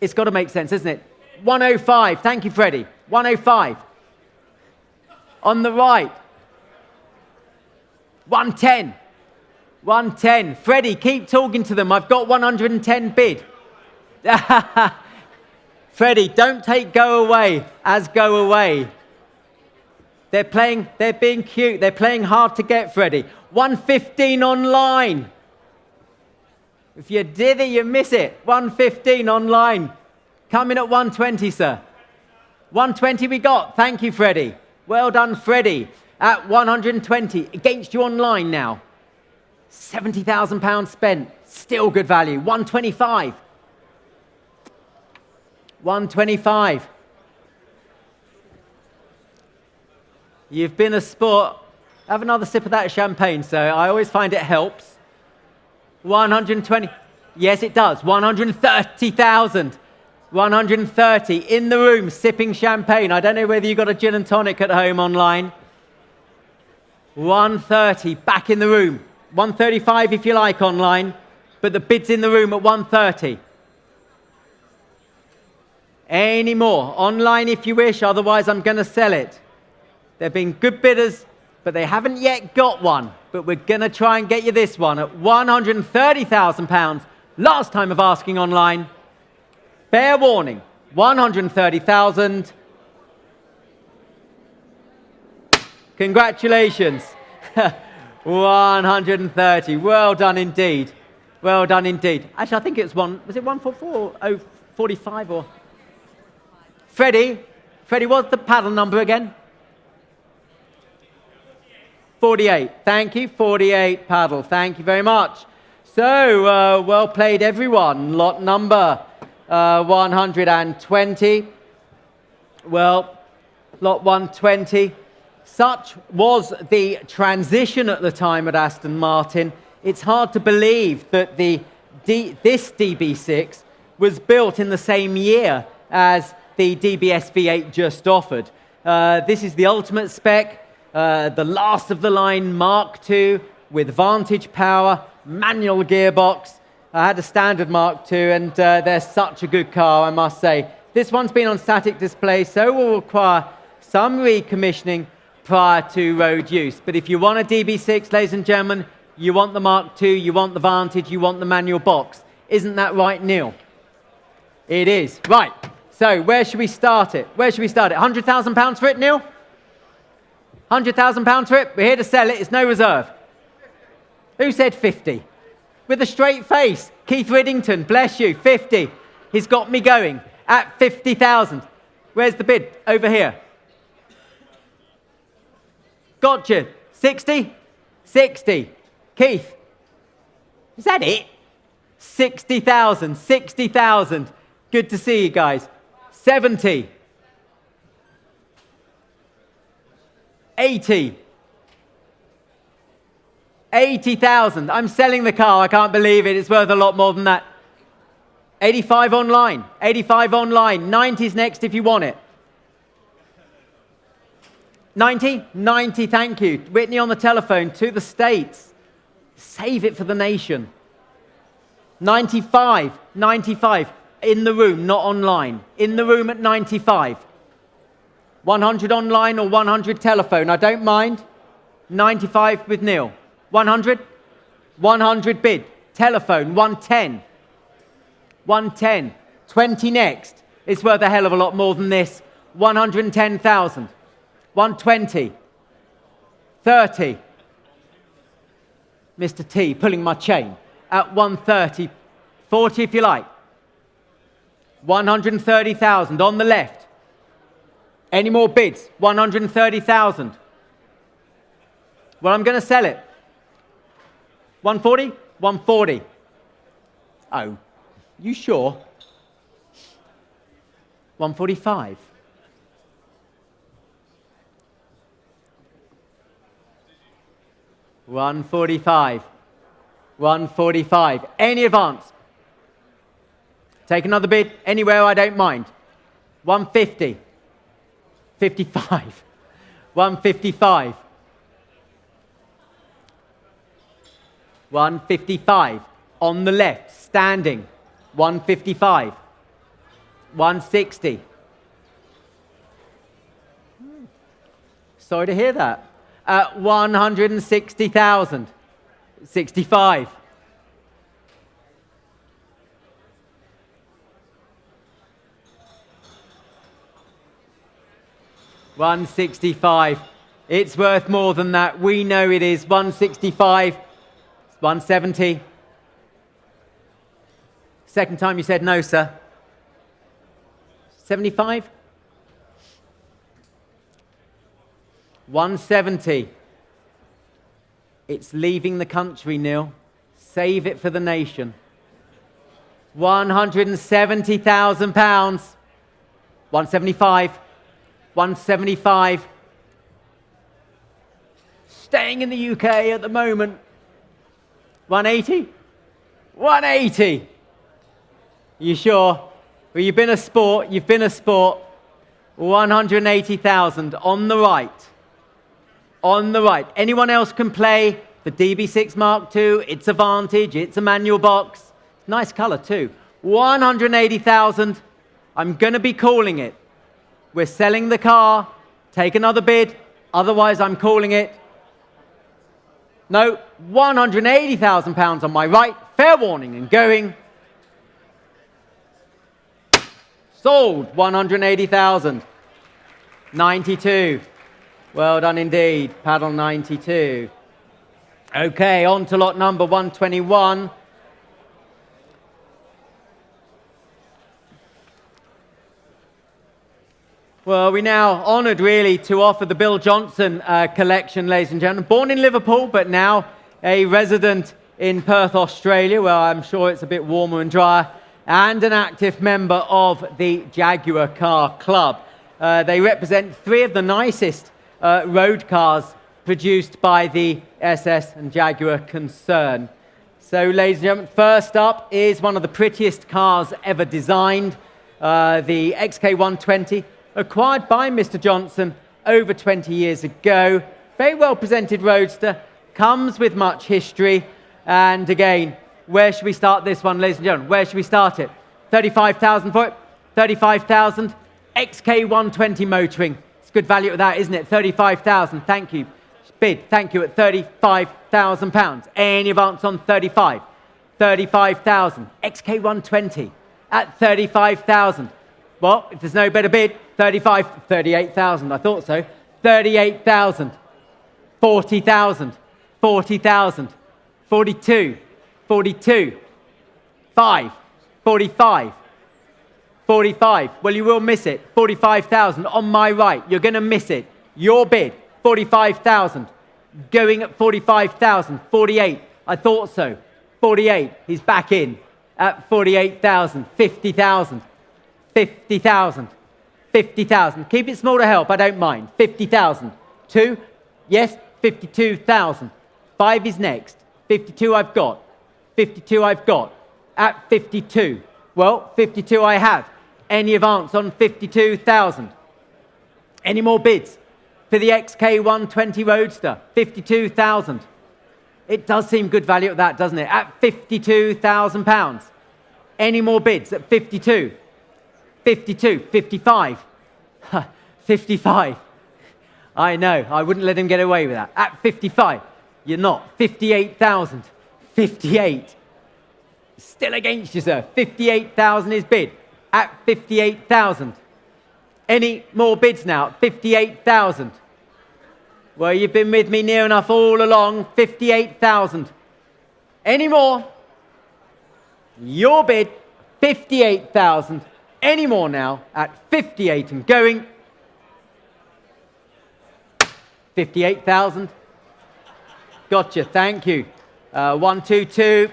It's got to make sense, isn't it? 105. Thank you, Freddie. 105. On the right. 110. 110. Freddie, keep talking to them. I've got 110 bid. Freddie, don't take go away as go away. They're being cute. They're playing hard to get, Freddie. 115 online. If you did it, you miss it. 115 online. Coming at 120, sir. 120 we got. Thank you, Freddie. Well done, Freddie. At 120. Against you online now. £70,000 spent. Still good value. 125. 125. You've been a sport. Have another sip of that champagne, sir. I always find it helps. 120. Yes, it does. 130,000. 130 in the room sipping champagne. I don't know whether you got a gin and tonic at home online. 130 back in the room. 135 if you like online, but the bid's in the room at 130. Any more? Online if you wish, otherwise I'm going to sell it. They've been good bidders, but they haven't yet got one. But we're going to try and get you this one at £130,000. Last time of asking online. Fair warning, 130,000. Congratulations. 130. Well done indeed. Well done indeed. Actually, I think it's was it 144 or 045 or? Freddie, what's the paddle number again? 48. Thank you. 48 paddle. Thank you very much. So, well played everyone. Lot number 120. Well, lot 120. Such was the transition at the time at Aston Martin. It's hard to believe that this DB6 was built in the same year as the DBS V8 just offered. This is the ultimate spec, the last of the line Mark II with Vantage power, manual gearbox. I had a standard Mark II, and they're such a good car, I must say. This one's been on static display, so will require some recommissioning prior to road use. But if you want a DB6, ladies and gentlemen, you want the Mark II, you want the Vantage, you want the manual box. Isn't that right, Neil? It is. Right. So where should we start it? Where should we start it? £100,000 for it, Neil? £100,000 for it? We're here to sell it. It's no reserve. Who said 50? With a straight face. Keith Riddington, bless you, 50. He's got me going at 50,000. Where's the bid? Over here. Gotcha. 60? 60. Keith. Is that it? 60,000. 60,000. Good to see you guys. 70. 80. 80,000. I'm selling the car. I can't believe it. It's worth a lot more than that. 85 online. 85 online. 90's next if you want it. 90? 90, thank you. Whitney on the telephone to the States. Save it for the nation. 95. 95. In the room, not online. In the room at 95. 100 online or 100 telephone. I don't mind. 95 with Neil. 100? 100 bid. Telephone, 110. 110. 20 next. It's worth a hell of a lot more than this. 110,000. 120. 30. Mr. T pulling my chain at 130. 40 if you like. 130,000 on the left. Any more bids? 130,000. Well, I'm going to sell it. 140? 140. Oh, you sure? 145. $145. 145. Any advance? Take another bid anywhere, I don't mind. 150. 55. 155. 155. On the left, standing. 155. 160. Sorry to hear that. 160,000. 65. 165. It's worth more than that. We know it is. 165. 170. Second time you said no, sir. 75. 170. It's leaving the country, Neil. Save it for the nation. £170,000. 175. 175. Staying in the UK at the moment. 180. 180. You sure? Well, you've been a sport. You've been a sport. 180,000 on the right. On the right. Anyone else can play the DB6 Mark II. It's a Vantage. It's a manual box. Nice colour too. 180,000. I'm going to be calling it. We're selling the car. Take another bid. Otherwise, I'm calling it. No, £180,000 on my right. Fair warning and going. Sold. 180,000. 92. Well done indeed. Paddle 92. Okay, on to lot number 121. Well, we're now honoured, really, to offer the Bill Johnson collection, ladies and gentlemen. Born in Liverpool, but now a resident in Perth, Australia, where I'm sure it's a bit warmer and drier, and an active member of the Jaguar Car Club. They represent three of the nicest road cars produced by the SS and Jaguar concern. So, ladies and gentlemen, first up is one of the prettiest cars ever designed, the XK120. Acquired by Mr. Johnson over 20 years ago. Very well presented roadster, comes with much history. And again, where should we start this one, ladies and gentlemen? Where should we start it? 35,000 for it? 35,000. XK120 motoring. It's good value at that, isn't it? 35,000. Thank you. Bid, thank you, at £35,000. Any advance on 35? 35,000. XK120 at 35,000. Well, if there's no better bid, 38,000. I thought so. 38,000. 40,000. 40,000. 42. 42. 5. 45. 45. Well, you will miss it. 45,000 on my right. You're going to miss it. Your bid, 45,000. Going at 45,000. 48. I thought so. 48. He's back in at 48,000. 50,000. 50,000. 50,000. Keep it small to help. I don't mind. 50,000. 2. Yes. 52,000. 5 is next. 52 I've got. 52 I've got. At 52. Well, 52 I have. Any advance on 52,000? Any more bids for the XK120 Roadster? 52,000. It does seem good value at that, doesn't it? At £52,000. Any more bids at 52? 52, 55. 55. I know, I wouldn't let him get away with that. At 55, you're not. 58,000. 58. Still against you, sir. 58,000 is bid. At 58,000. Any more bids now? 58,000. Well, you've been with me near enough all along. 58,000. Any more? Your bid, 58,000. Any more now at 58 and going. 58,000. Gotcha, thank you. 122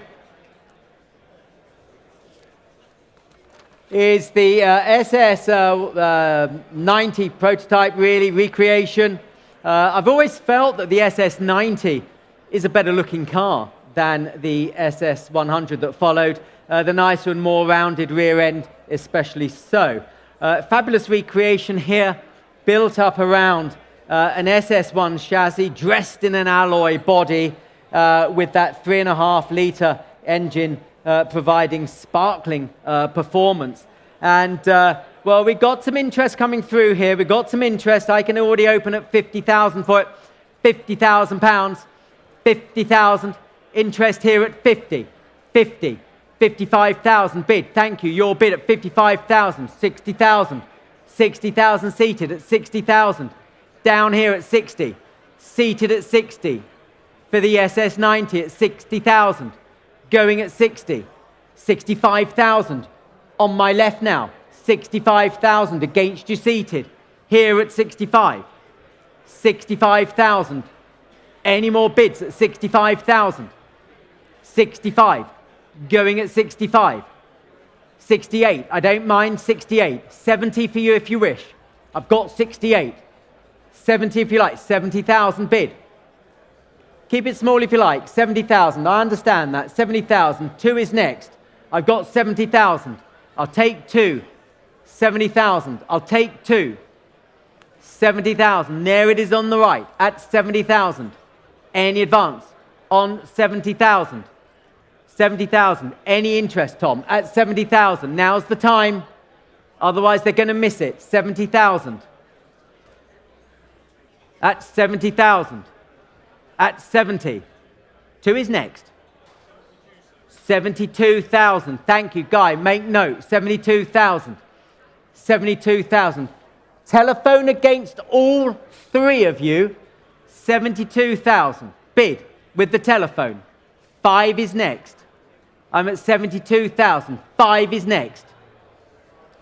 is the SS90 prototype, really, recreation. I've always felt that the SS90 is a better looking car than the SS100 that followed. The nicer and more rounded rear end, especially so. Fabulous recreation here, built up around an SS1 chassis, dressed in an alloy body with that 3.5 litre engine providing sparkling performance. And, well, we got some interest coming through here. We got some interest. I can already open at 50,000 for it. £50,000. 50,000. Interest here at 50. 50. 55,000 bid. Thank you. Your bid at 55,000. 60,000. 60,000 seated at 60,000. Down here at 60. Seated at 60. For the SS90 at 60,000. Going at 60. 65,000. On my left now. 65,000 against you seated. Here at 65. 65,000. Any more bids at 65,000? 65. Going at 65. 68. I don't mind 68. 70 for you if you wish. I've got 68. 70 if you like. 70,000 bid. Keep it small if you like. 70,000. I understand that. 70,000. 2 is next. I've got 70,000. I'll take 2. 70,000. I'll take 2. 70,000. There it is on the right at 70,000. Any advance on 70,000? 70,000. Any interest, Tom? At 70,000. Now's the time. Otherwise, they're going to miss it. 70,000. At 70,000. At 70. 2 is next. 72,000. Thank you, Guy. Make note. 72,000. 72,000. Telephone against all 3 of you. 72,000. Bid with the telephone. 5 is next. I'm at 72,000. 5 is next.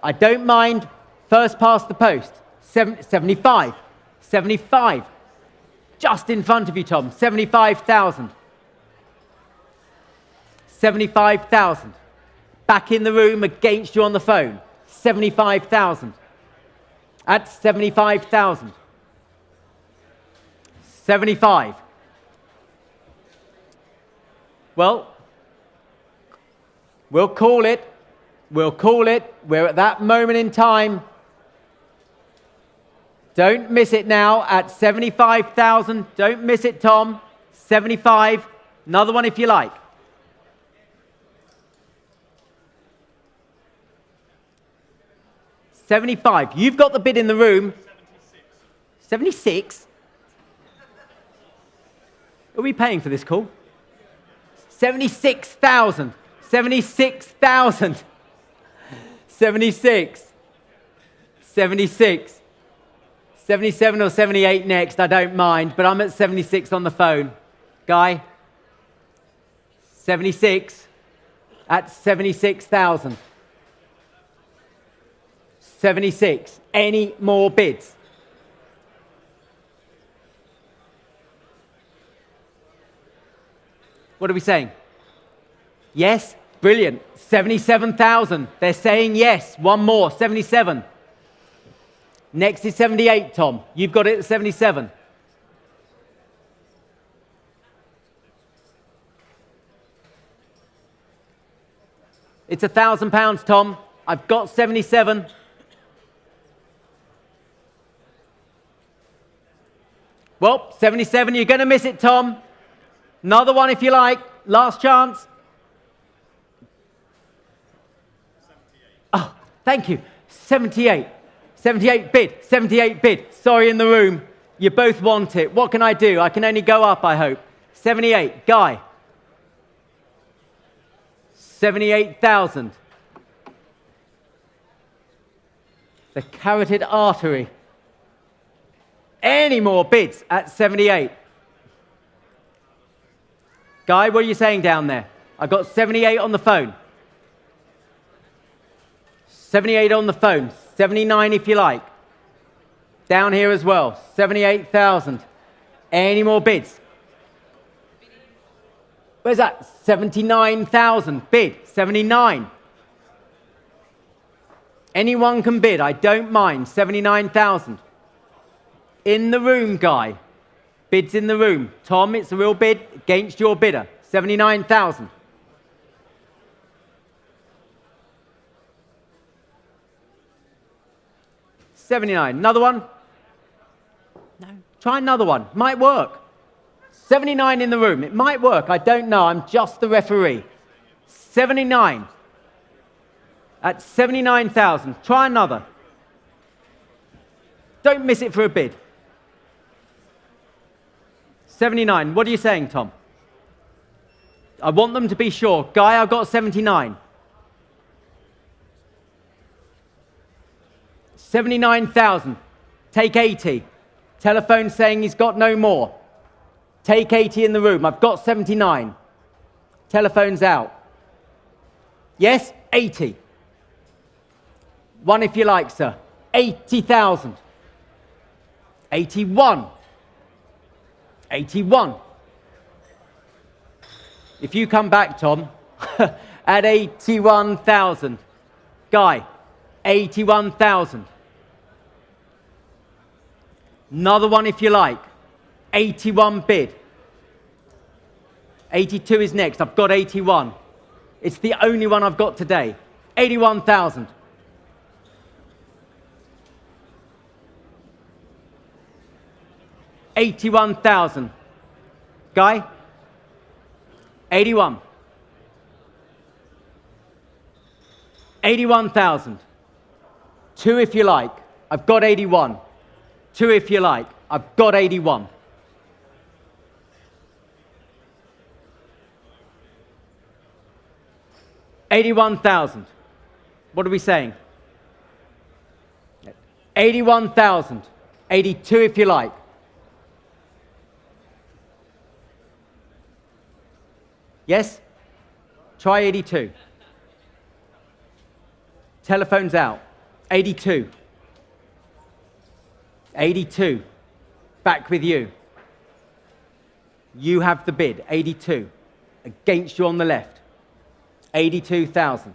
I don't mind. First past the post. 75. 75. Just in front of you, Tom. 75,000. 75,000. Back in the room against you on the phone. 75,000. At 75,000. 75. Well, we'll call it. We'll call it. We're at that moment in time. Don't miss it now at 75,000. Don't miss it, Tom. 75. Another one if you like. 75. You've got the bid in the room. 76. Are we paying for this call? 76,000. 76,000. 76. 76. 77 or 78 next, I don't mind, but I'm at 76 on the phone. Guy? 76 at 76,000. 76. Any more bids? What are we saying? Yes? Brilliant. 77,000. They're saying yes. One more. 77. Next is 78, Tom. You've got it at 77. It's £1,000, Tom. I've got 77. Well, 77, you're going to miss it, Tom. Another one if you like. Last chance. 78. Oh, thank you. 78. 78 bid. 78 bid. Sorry, in the room. You both want it. What can I do? I can only go up, I hope. 78. Guy. 78,000. The carotid artery. Any more bids at 78? Guy, what are you saying down there? I've got 78 on the phone. 78 on the phone. 79 if you like. Down here as well. 78,000. Any more bids? Where's that? 79,000. Bid. 79. Anyone can bid. I don't mind. 79,000. In the room, Guy. Bids in the room. Tom, it's a real bid against your bidder. 79,000. $79. Another one? No. Try another one. Might work. 79 in the room. It might work. I don't know. I'm just the referee. 79. At 79,000. Try another. Don't miss it for a bid. 79. What are you saying, Tom? I want them to be sure. Guy, I've got 79. 79,000. Take 80. Telephone saying he's got no more. Take 80 in the room. I've got 79. Telephone's out. Yes? 80. One if you like, sir. 80,000. 81. 81. If you come back, Tom, at 81,000. Guy, 81,000. Another one if you like. 81 bid. 82 is next. I've got 81. It's the only one I've got today. 81,000. 81,000. Guy? 81. 81,000. Two if you like. I've got 81. Two if you like. I've got 81. $81,000. What are we saying? 81,000. 82 if you like. Yes? Try 82. Telephone's out. 82. 82. Back with you. You have the bid. 82. Against you on the left. 82,000.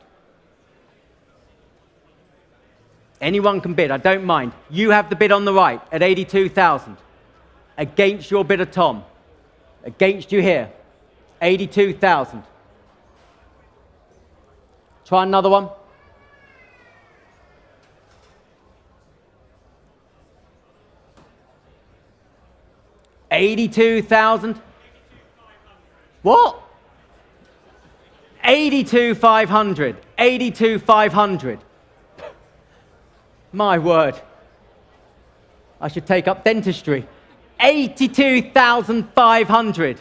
Anyone can bid. I don't mind. You have the bid on the right at 82,000. Against your bidder, Tom. Against you here. 82,000. Try another one. $82,000. What? 82,500. 82,500. My word. I should take up dentistry. 82,500.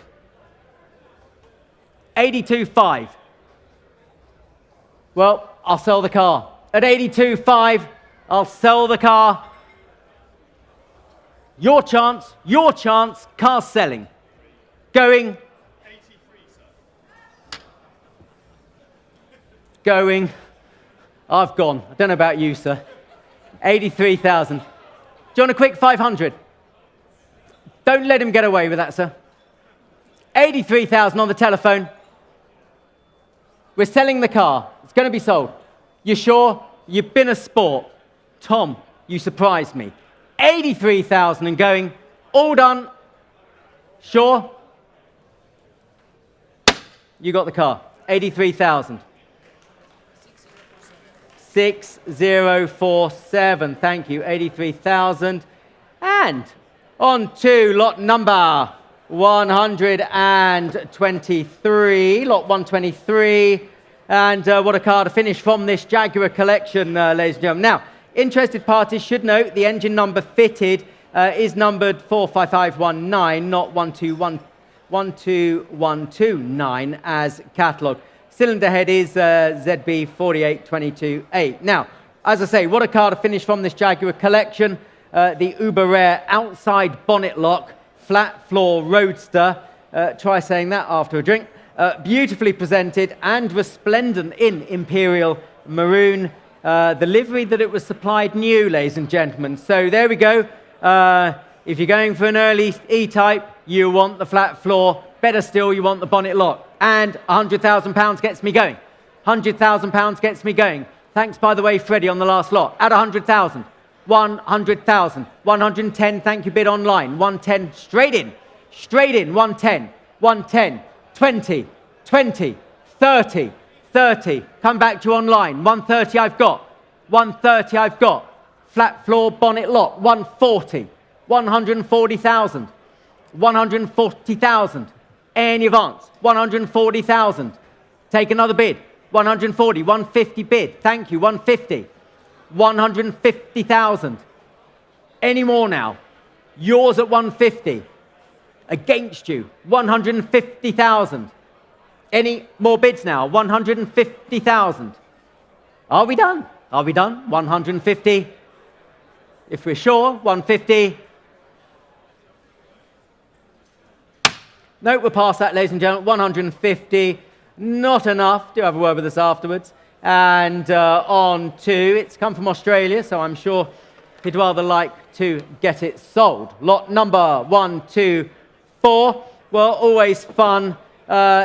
82.5. Well, I'll sell the car. At 82.5, I'll sell the car. Your chance, car selling. Going. 83, sir. Going. I've gone. I don't know about you, sir. 83,000. Do you want a quick 500? Don't let him get away with that, sir. 83,000 on the telephone. We're selling the car. It's going to be sold. You sure? You've been a sport. Tom, you surprised me. 83,000 and going. All done. Sure? You got the car. 83,000. 6047. Thank you. 83,000. And on to lot number 123. Lot 123. And what a car to finish from this Jaguar collection, ladies and gentlemen. Now, interested parties should note the engine number fitted is numbered 45519, not 12129 as catalogue. Cylinder head is ZB 48228. Now, as I say, what a car to finish from this Jaguar collection. The uber rare outside bonnet lock, flat floor roadster. Try saying that after a drink. Beautifully presented and resplendent in imperial maroon. The livery that it was supplied new, ladies and gentlemen. So there we go. If you're going for an early E-Type, you want the flat floor. Better still, you want the bonnet lock. And £100,000 gets me going. £100,000 gets me going. Thanks, by the way, Freddie, on the last lot. At 100,000. 100,000. 110, thank you, bid online. 110, straight in. Straight in, 110. 110. 20. 20. 30. 30. Come back to you online. 130 I've got. 130 I've got. Flat floor bonnet lock. 140. 140,000. 140,000. Any advance. 140,000. Take another bid. 140. 150 bid. Thank you. 150. 150,000. Any more now? Yours at 150. Against you. 150,000. Any more bids now? 150,000. Are we done? Are we done? 150. If we're sure, 150. No, we're past that, ladies and gentlemen. 150. Not enough. Do have a word with us afterwards. And on to, it's come from Australia, so I'm sure he'd rather like to get it sold. Lot number 124. Well, always fun,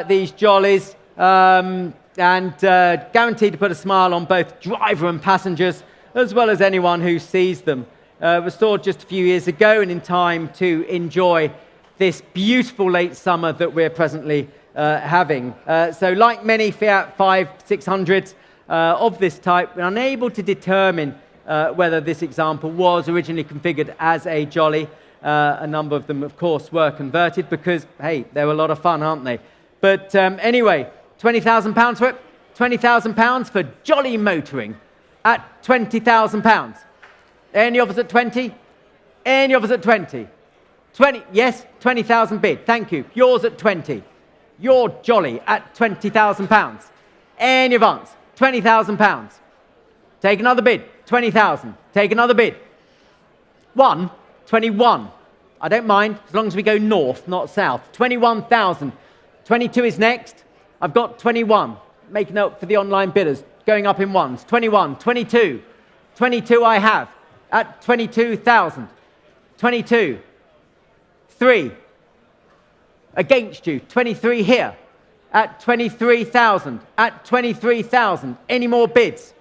these jollies, and guaranteed to put a smile on both driver and passengers, as well as anyone who sees them. Restored just a few years ago and in time to enjoy this beautiful late summer that we're presently having. So like many Fiat 600s of this type, we're unable to determine whether this example was originally configured as a jolly. A number of them, of course, were converted because, hey, they were a lot of fun, aren't they? But anyway, £20,000 for it. £20,000 for jolly motoring at £20,000. Any offers at 20? Any offers at 20? 20, yes, 20,000 bid. Thank you. Yours at 20. Your jolly at £20,000. Any advance? £20,000. Take another bid. 20,000. Take another bid. 21. I don't mind, as long as we go north, not south. 21,000. 22 is next. I've got 21. Make a note for the online bidders. Going up in ones. 21. 22. 22 I have. At 22,000. 22. 3. Against you. 23 here. At 23,000. At 23,000. Any more bids?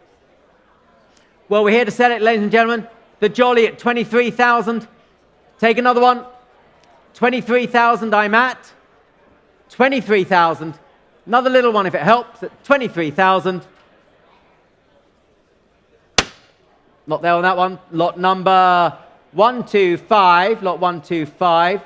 Well, we're here to sell it, ladies and gentlemen. The jolly at 23,000. Take another one. 23,000 I'm at. 23,000. Another little one if it helps at 23,000. Not there on that one. Lot number 125. Lot 125.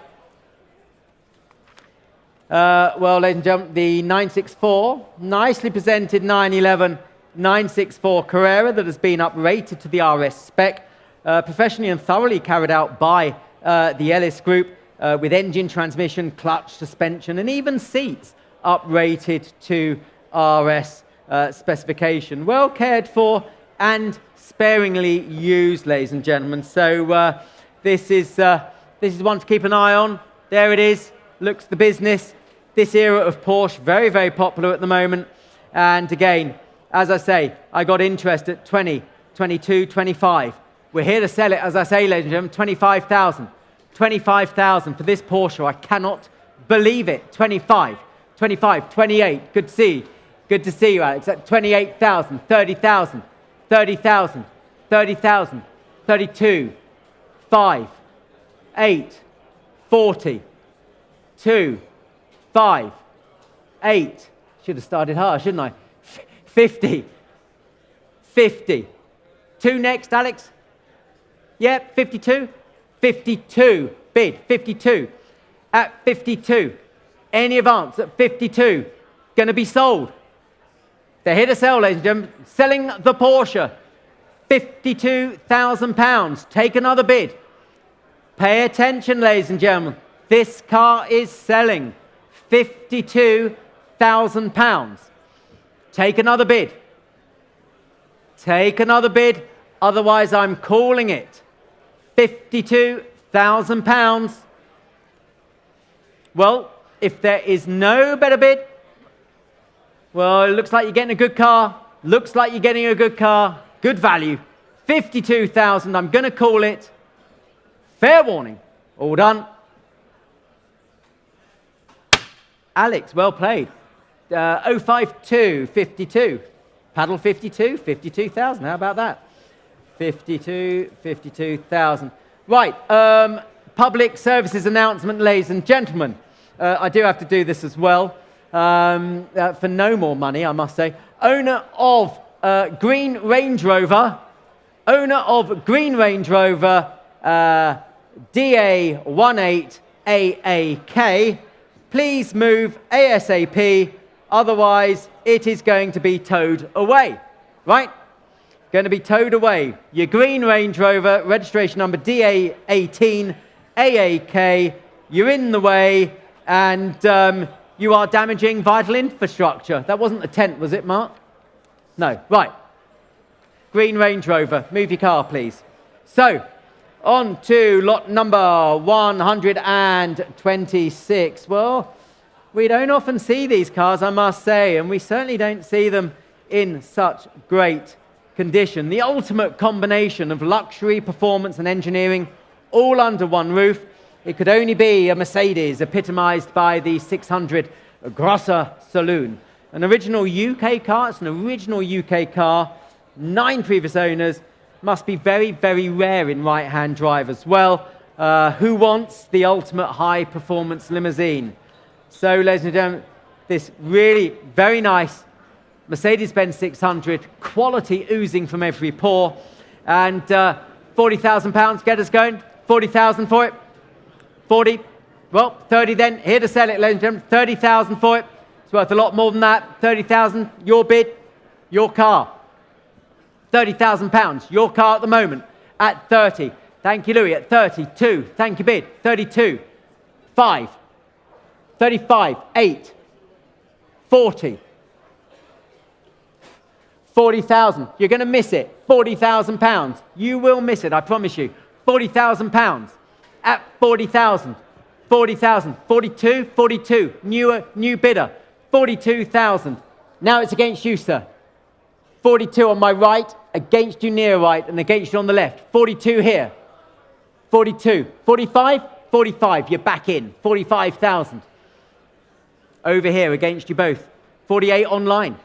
Well, ladies and gentlemen, the 964. Nicely presented 911 964 Carrera that has been uprated to the RS spec. Professionally and thoroughly carried out by the Ellis Group with engine, transmission, clutch, suspension, and even seats uprated to RS specification. Well cared for and sparingly used, ladies and gentlemen. So this is one to keep an eye on. There it is. Looks the business. This era of Porsche, very, very popular at the moment. And again, as I say, I got interest at 20, 22, 25. We're here to sell it, as I say, ladies and gentlemen, 25,000. 25,000 for this Porsche. I cannot believe it. 25, 25, 28. Good to see you. Good to see you, Alex. At 28,000, 30,000, 30,000, 30,000, 32, 5, 8, 40, 2, 5, 8. Should have started hard, shouldn't I? 50, 50. 2 next, Alex? Yep, 52. 52. Bid, 52. At 52. Any advance at 52. Going to be sold. They're here to sell, ladies and gentlemen. Selling the Porsche. £52,000. Take another bid. Pay attention, ladies and gentlemen. This car is selling £52,000. Take another bid. Take another bid. Otherwise, I'm calling it £52,000. Well, if there is no better bid, well, it looks like you're getting a good car. Looks like you're getting a good car. Good value. 52,000. I'm going to call it. Fair warning. All done. Alex, well played. 052, 52. Paddle 52, 52,000. How about that? 52,000. Right. Public services announcement, ladies and gentlemen. I do have to do this as well. For no more money, I must say. Owner of Green Range Rover, DA18AAK, please move ASAP, otherwise it is going to be towed away. Right? Going to be towed away. Your Green Range Rover, registration number DA18AAK, you're in the way, and you are damaging vital infrastructure. That wasn't a tent, was it, Mark? No. Right. Green Range Rover. Move your car, please. So, on to lot number 126. Well, we don't often see these cars, I must say, and we certainly don't see them in such great condition. The ultimate combination of luxury, performance, and engineering, all under one roof. It could only be a Mercedes, epitomized by the 600 Grosser Saloon. An original UK car. It's an original UK car. 9 previous owners. Must be very, very rare in right-hand drive as well. Who wants the ultimate high-performance limousine? So, ladies and gentlemen, this really very nice Mercedes-Benz 600, quality oozing from every pore. And £40,000, get us going. 40,000 for it. 40, well, 30 then. Here to sell it, ladies and gentlemen. 30,000 for it. It's worth a lot more than that. 30,000, your bid, your car. £30,000, your car at the moment at 30. Thank you, Louis. At 32, thank you, bid. 32, 5, 35, 8, 40. 40,000. You're going to miss it. £40,000. You will miss it, I promise you. £40,000. At 40,000, 40,000, 42, 42, new bidder, 42,000. Now it's against you, sir. 42 on my right, against you near right, and against you on the left. 42 here, 42, 45, 45, you're back in, 45,000. Over here, against you both, 48 online.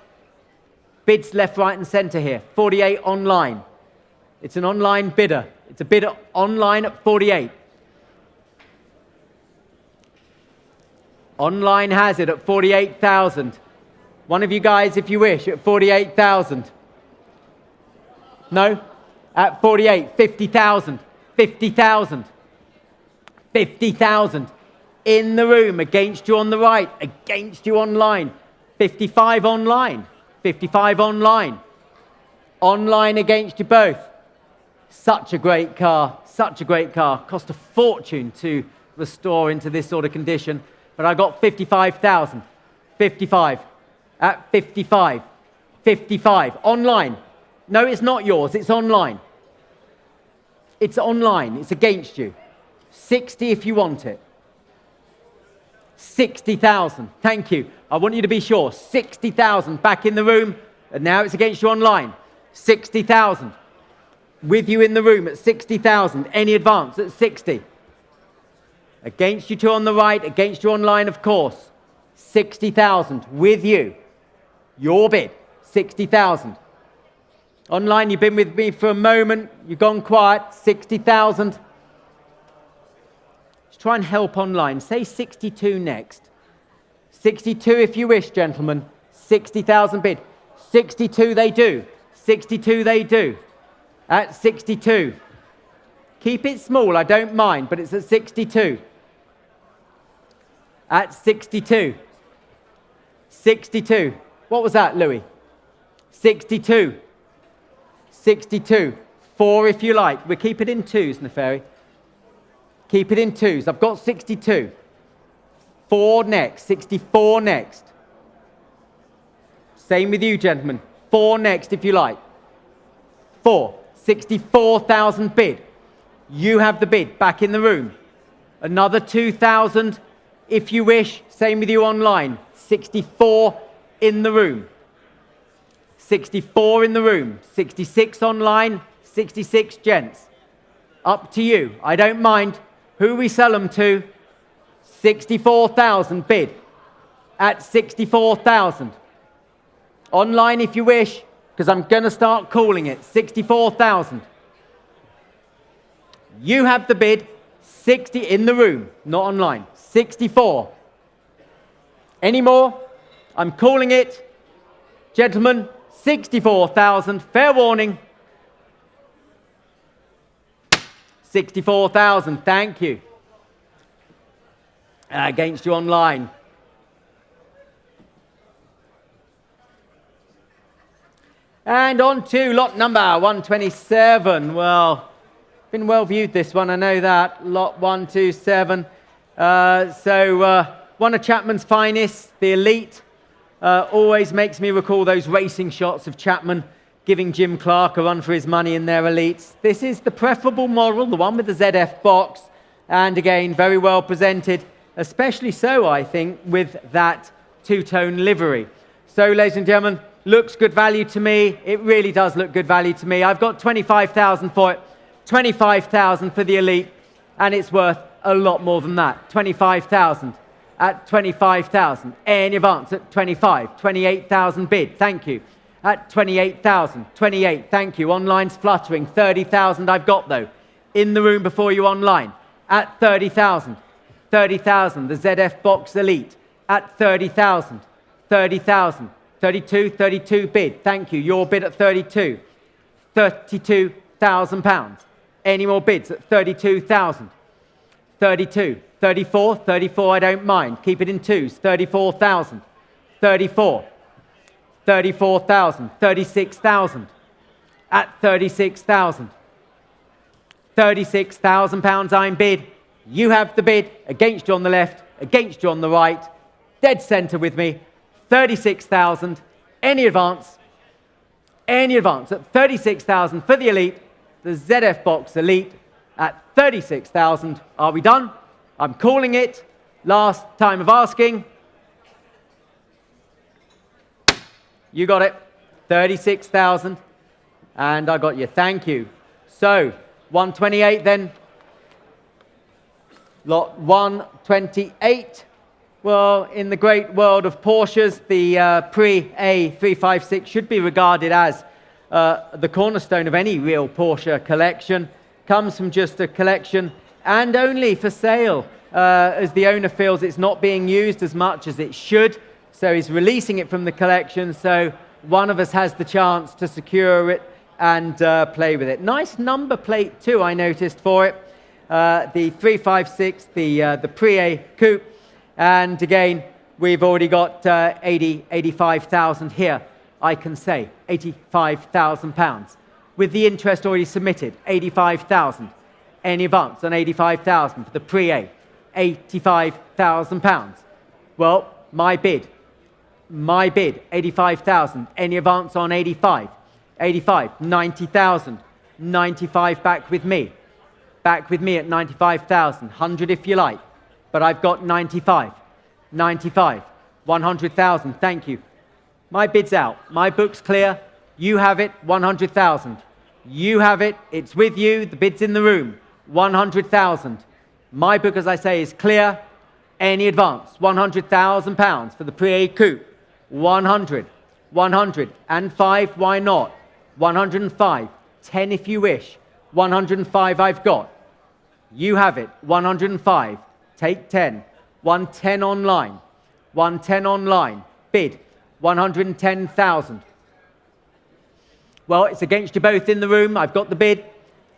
Bids left, right, and centre here, 48 online. It's an online bidder. It's a bidder online at 48. Online has it at 48,000. One of you guys, if you wish, at 48,000. No? At 48, 50,000. 50,000. 50,000. In the room, against you on the right, against you online. 55 online. 55 online. Online against you both. Such a great car. Such a great car. Cost a fortune to restore into this sort of condition. But I got 55,000. 55. At 55. 55. Online. No, it's not yours. It's online. It's online. It's against you. 60 if you want it. 60,000. Thank you. I want you to be sure. 60,000 back in the room. And now it's against you online. 60,000. With you in the room at 60,000. Any advance at 60. Against you two on the right. Against you online, of course. 60,000. With you. Your bid. 60,000. Online, you've been with me for a moment. You've gone quiet. 60,000. Let's try and help online. Say 62 next. 62 if you wish, gentlemen. 60,000 bid. 62 they do. 62 they do. At 62. Keep it small, I don't mind, but it's at 62. At 62. 62. What was that, Louis? 62. 62. 4 if you like. We'll keep it in twos, Neferi. Keep it in twos. I've got 62. 4 next. 64 next. Same with you, gentlemen. 4 next if you like. 4. 64,000 bid. You have the bid back in the room. Another 2,000 if you wish. Same with you online. 64 in the room. 64 in the room. 66 online. 66 gents. Up to you. I don't mind who we sell them to. 64,000 bid. At 64,000. Online if you wish, because I'm going to start calling it. 64,000. You have the bid. 60 in the room, not online. 64. Any more? I'm calling it. Gentlemen, 64,000. Fair warning. 64,000. Thank you. Against you online. And on to lot number 127. Well, been well viewed this one, I know that. Lot 127. One of Chapman's finest, the Elite. Always makes me recall those racing shots of Chapman giving Jim Clark a run for his money in their Elites. This is the preferable model, the one with the ZF box. And again, very well presented, especially so, I think, with that two-tone livery. So, ladies and gentlemen, looks good value to me. It really does look good value to me. I've got 25,000 for it, 25,000 for the Elite, and it's worth a lot more than that. 25,000 at 25,000. Any advance at 25, 28,000 bid. Thank you. At 28,000, 28. Thank you. Online's fluttering. 30,000 I've got though. In the room before you online. At 30,000, 30,000. The ZF box Elite. At 30,000, 30,000. 32, 32 bid. Thank you. Your bid at 32. 32,000 pounds. Any more bids at 32,000? 32. 34, 34 I don't mind. Keep it in twos. 34,000. 34. 34,000. 36,000. At 36,000. 36,000 pounds I'm bid. You have the bid. Against you on the left. Against you on the right. Dead centre with me. 36,000. Any advance? Any advance at 36,000 for the Elite. The ZF box Elite at 36,000. Are we done? I'm calling it. Last time of asking. You got it. 36,000. And I got you. Thank you. So, 128 then. Lot 128. Well, in the great world of Porsches, the pre-A356 should be regarded as the cornerstone of any real Porsche collection. Comes from just a collection and only for sale, as the owner feels it's not being used as much as it should. So he's releasing it from the collection, so one of us has the chance to secure it and play with it. Nice number plate too, I noticed, for it. The 356, the pre-A coupe. And again, we've already got 85,000 here, I can say. 85,000 pounds. With the interest already submitted, 85,000. Any advance on 85,000 for the pre-A? 85,000 pounds. Well, my bid, 85,000. Any advance on 85? 85, 90,000, 95 back with me. Back with me at 95,000, 100 if you like. But I've got 95, 95, 100,000, thank you. My bid's out, my book's clear, you have it, 100,000. You have it, it's with you, the bid's in the room, 100,000. My book, as I say, is clear. Any advance, £100,000 for the Pre-A Coupe, 100, 105, why not? 105, 10 if you wish, 105 I've got. You have it, 105, take 10, 110 online, 110 online, bid, 110,000. Well, it's against you both in the room. I've got the bid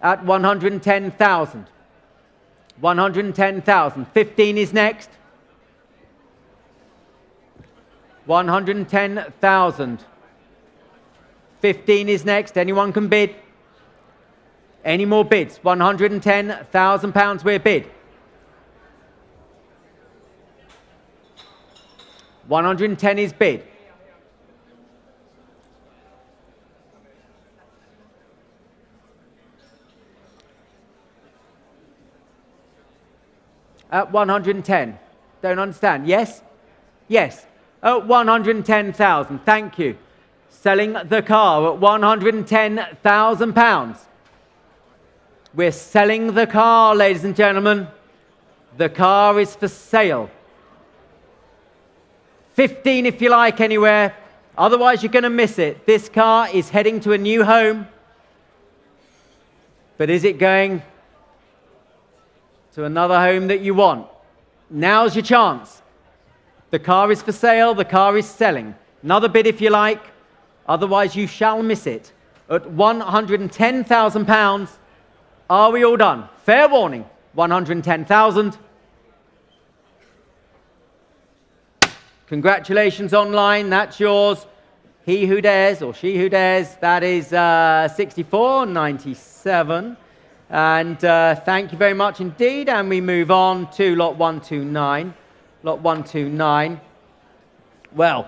at 110,000. 110,000. 15 is next. 110,000. 15 is next. Anyone can bid. Any more bids? £110,000 we're bid. 110 is bid. At 110. Don't understand. Yes? Yes. At 110,000. Thank you. Selling the car at £110,000. We're selling the car, ladies and gentlemen. The car is for sale. 15 if you like anywhere. Otherwise you're going to miss it. This car is heading to a new home. But is it going to another home that you want? Now's your chance. The car is for sale, the car is selling. Another bid if you like, otherwise you shall miss it. At £110,000, are we all done? Fair warning, 110,000. Congratulations online, that's yours. He who dares, or she who dares, that is 64.97. And thank you very much indeed. And we move on to lot 129. Lot 129. Well,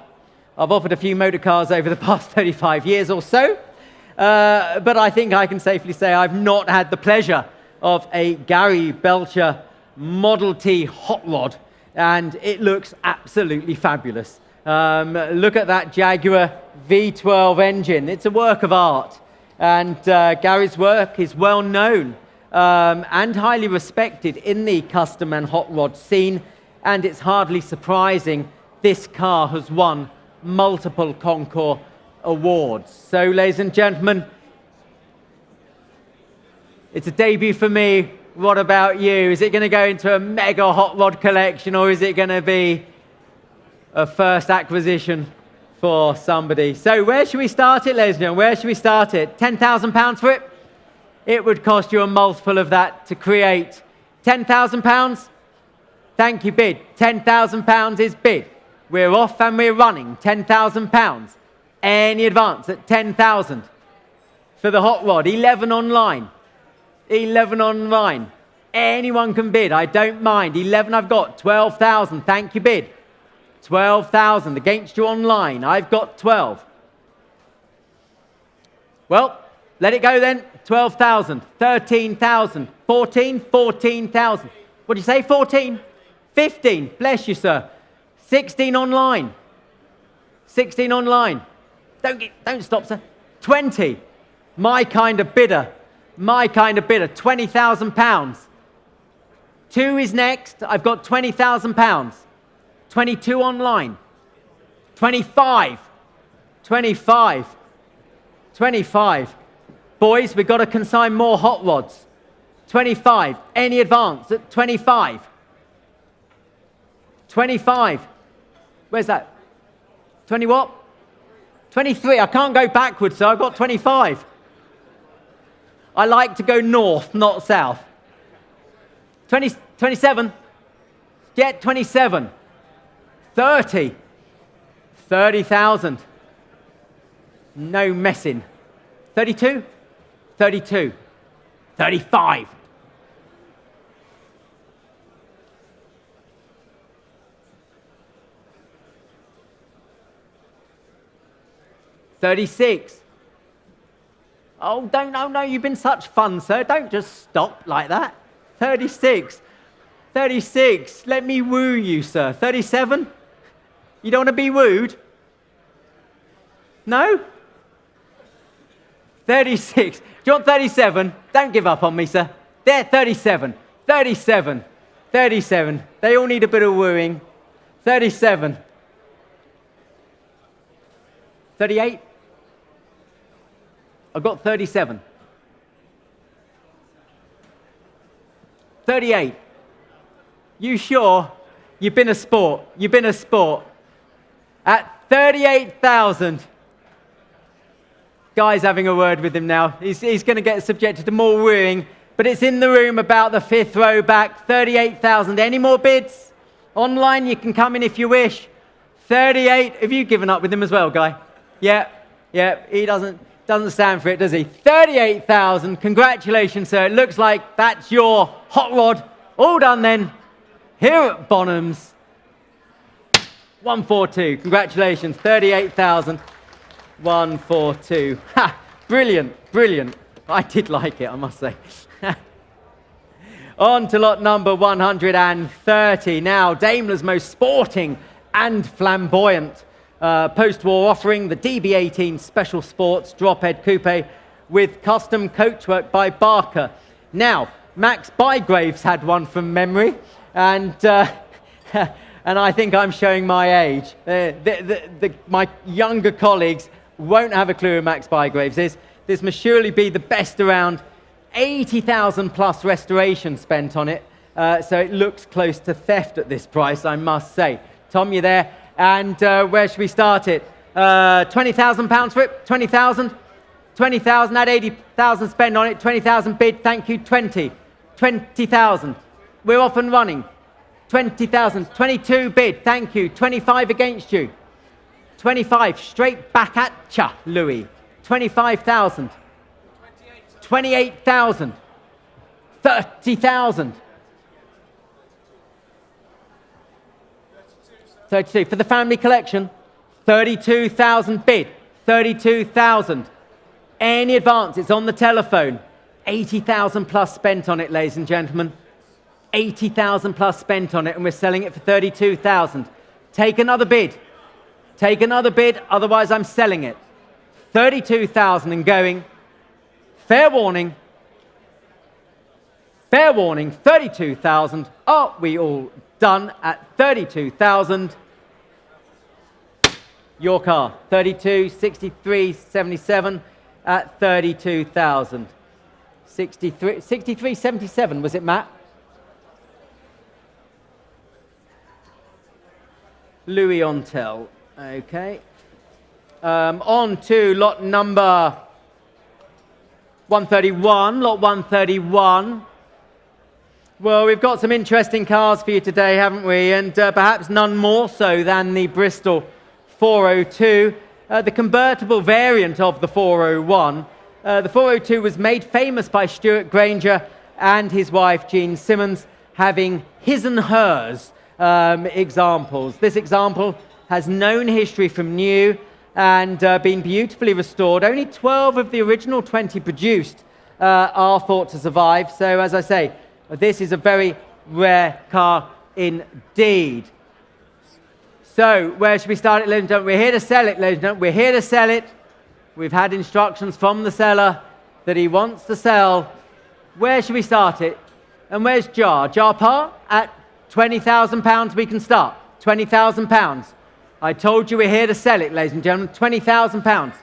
I've offered a few motor cars over the past 35 years or so. But I think I can safely say I've not had the pleasure of a Gary Belcher Model T hot rod. And it looks absolutely fabulous. Look at that Jaguar V12 engine. It's a work of art. And Gary's work is well known and highly respected in the custom and hot rod scene. And it's hardly surprising this car has won multiple Concours awards. So, ladies and gentlemen, it's a debut for me. What about you? Is it going to go into a mega hot rod collection, or is it going to be a first acquisition for somebody? So where should we start it, ladies and gentlemen? Where should we start it? £10,000 for it? It would cost you a multiple of that to create. £10,000? Thank you, bid. £10,000 is bid. We're off and we're running. £10,000. Any advance at 10,000 for the hot rod. 11 online. 11 online. Anyone can bid. I don't mind. 11 I've got. 12,000. Thank you, bid. 12,000 against you online. I've got 12. Well, let it go then. 12,000, 13,000, 14, 14,000. What did you say? 14? 15. Bless you, sir. 16 online. 16 online. Don't stop, sir. 20. My kind of bidder. My kind of bidder. £20,000. 2 is next. I've got £20,000. 22 online. 25. 25. 25. Boys, we've got to consign more hot rods. 25. Any advance at 25. 25. Where's that? 20 what? 23. I can't go backwards, so I've got 25. I like to go north, not south. 27. Get 27. 30. 30,000. No messing. 32. 32. 35. 36. Oh, no, you've been such fun, sir. Don't just stop like that. 36. 36. Let me woo you, sir. 37? You don't want to be wooed? No? 36. Do you want 37? Don't give up on me, sir. There, 37. 37. 37. They all need a bit of wooing. 37. 38? I've got 37. 38. You sure? You've been a sport. You've been a sport. At 38,000. Guy's having a word with him now. He's going to get subjected to more wooing, but it's in the room about the fifth row back. 38,000. Any more bids? Online, you can come in if you wish. 38. Have you given up with him as well, Guy? Yeah. He doesn't stand for it, does he? 38,000. Congratulations, sir. It looks like that's your hot rod. All done then. Here at Bonhams. 142. Congratulations. 38,000. 142. Ha! Brilliant. I did like it, I must say. On to lot number 130. Now, Daimler's most sporting and flamboyant post-war offering, the DB18 Special Sports Drop-Head Coupe with custom coachwork by Barker. Now, Max Bygraves had one from memory, and I think I'm showing my age. My younger colleagues won't have a clue who Max Bygraves is. This must surely be the best around. 80,000 plus restoration spent on it, so it looks close to theft at this price, I must say. Tom, you there? And where should we start it? £20,000 for it? 20,000? 20,000, add 80,000 spent on it, 20,000 bid, thank you, 20. 20,000. We're off and running. 20,000, 22 bid, thank you, 25 against you. 25, straight back at ya, Louis. 25,000. 28,000. 30,000. 32 for the family collection. 32,000 bid. 32,000. Any advance? It's on the telephone. 80,000 plus spent on it, ladies and gentlemen. 80,000 plus spent on it, and we're selling it for 32,000. Take another bid. Take another bid, otherwise I'm selling it. 32,000 and going. Fair warning. Fair warning, 32,000. Are we all done at 32,000? Your car, 32, 63, 77 at 32,000. 63, 77, was it, Matt? Louis Ontel, okay. On to lot number 131, lot 131. Well, we've got some interesting cars for you today, haven't we? And perhaps none more so than the Bristol 402, the convertible variant of the 401. The 402 was made famous by Stuart Granger and his wife Jean Simmons, having his and hers examples. This example has known history from new and been beautifully restored. Only 12 of the original 20 produced are thought to survive. So, as I say, this is a very rare car indeed. So, where should we start it, ladies and gentlemen? We're here to sell it, ladies and gentlemen. We're here to sell it. We've had instructions from the seller that he wants to sell. Where should we start it? And where's Jar? Jar Par? At £20,000 we can start. £20,000. I told you we're here to sell it, ladies and gentlemen. £20,000.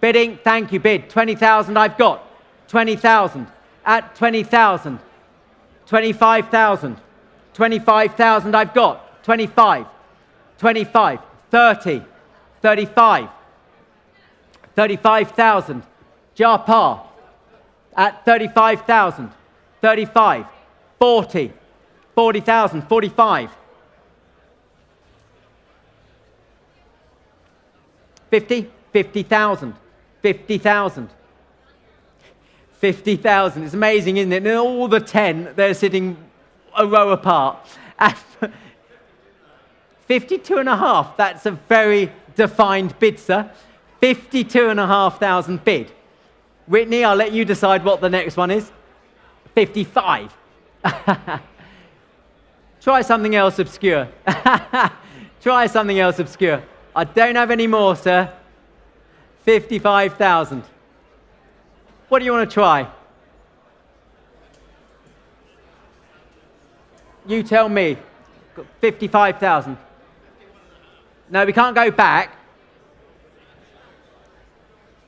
Bidding, thank you, bid. 20,000 I've got. 20,000. At 20,000. 25,000. 25,000 I've got. 25. 25. 30. 35. 35,000. Jar Par. At 35,000. 35. 40. 40,000. 45. 50. 50,000. 50,000. 50,000. It's amazing, isn't it? And all the 10, they're sitting a row apart. 52.5. That's a very defined bid, sir. 52,500 bid. Whitney, I'll let you decide what the next one is. 55. Try something else obscure. Try something else obscure. I don't have any more, sir. 55,000. What do you want to try? You tell me. 55,000. No, we can't go back.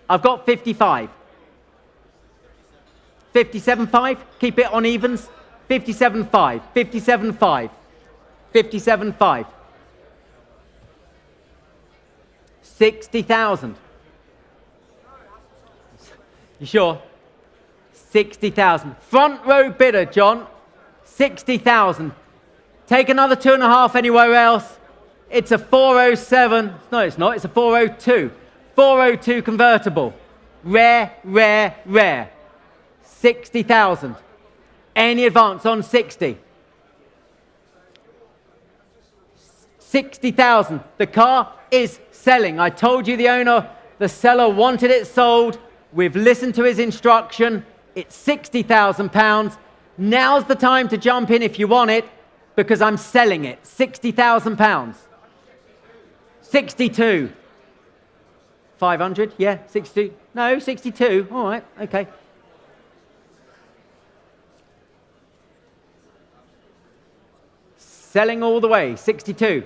I've got 55. 57.5. Keep it on evens. 57.5. 57.5. 57.5. 60,000. You sure? 60,000. Front row bidder, John. 60,000. Take another 2.5 anywhere else. It's a 407. No, it's not. It's a 402. 402 convertible. Rare, rare, rare. 60,000. Any advance on 60? 60,000. The car is selling. I told you the owner, the seller wanted it sold. We've listened to his instruction. It's £60,000. Now's the time to jump in if you want it, because I'm selling it. £60,000. 62. 500? Yeah, 62. No, 62. All right, okay. Selling all the way. 62.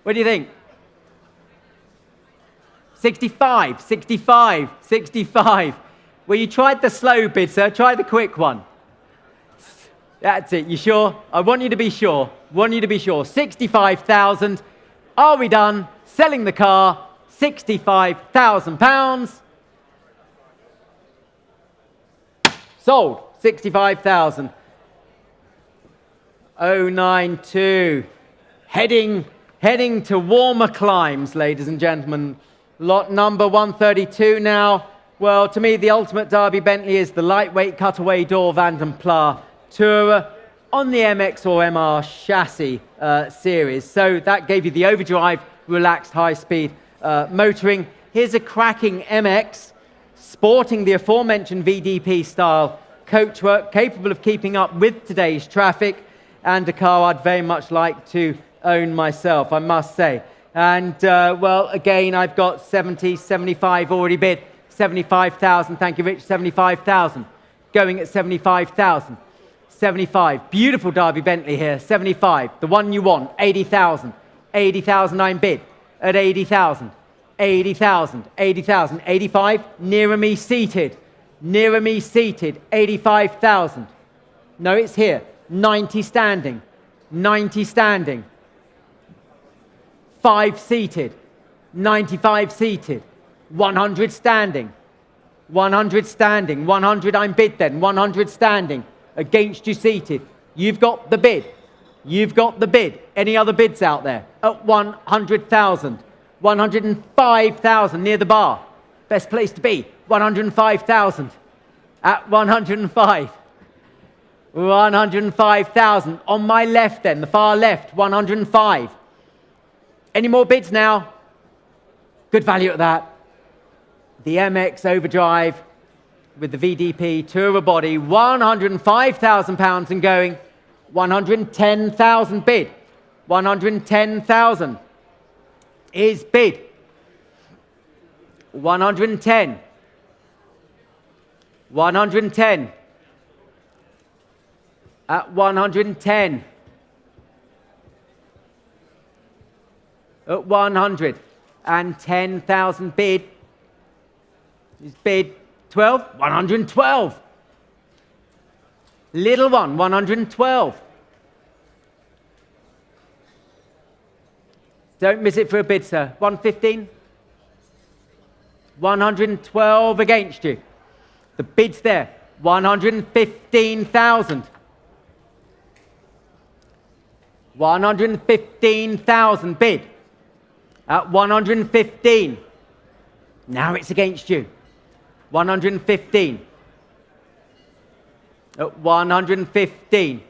What do you think? 65, 65, 65. Well, you tried the slow bid, sir. Try the quick one. That's it. You sure? I want you to be sure. 65,000. Are we done? Selling the car. £65,000. Sold. 65,000. 092. Heading to warmer climes, ladies and gentlemen. Lot number 132 now. Well, to me, the ultimate Derby Bentley is the lightweight cutaway door Vanden Plas Tourer on the MX or MR chassis series. So that gave you the overdrive, relaxed, high-speed motoring. Here's a cracking MX, sporting the aforementioned VDP-style coachwork, capable of keeping up with today's traffic, and a car I'd very much like to own myself, I must say. And, well, again, I've got 70, 75 already bid. 75,000, thank you, Rich. 75,000. Going at 75,000. 75. Beautiful Derby Bentley here. 75. The one you want. 80,000. 80,000 I'm bid. At 80,000. 80,000. 80,000. 85. Nearer me seated. Nearer me seated. 85,000. No, it's here. 90 standing. 90 standing. 5 seated. 95 seated. 100 standing. 100 standing. 100 I'm bid then. 100 standing. Against you seated. You've got the bid. You've got the bid. Any other bids out there? At 100,000. 105,000 near the bar. Best place to be. 105,000. At 105. 105,000. On my left then, the far left, 105. Any more bids now? Good value at that. The MX overdrive with the VDP Tourer body, £105,000 and going. 110,000 bid. 110,000 is bid. 110. 110. At 110. At 110,000 bid. Is bid 12? 112. Little one, 112. Don't miss it for a bid, sir. 115. 112 against you. The bid's there. 115,000. 115,000 bid. At 115. Now it's against you. 115. At 115.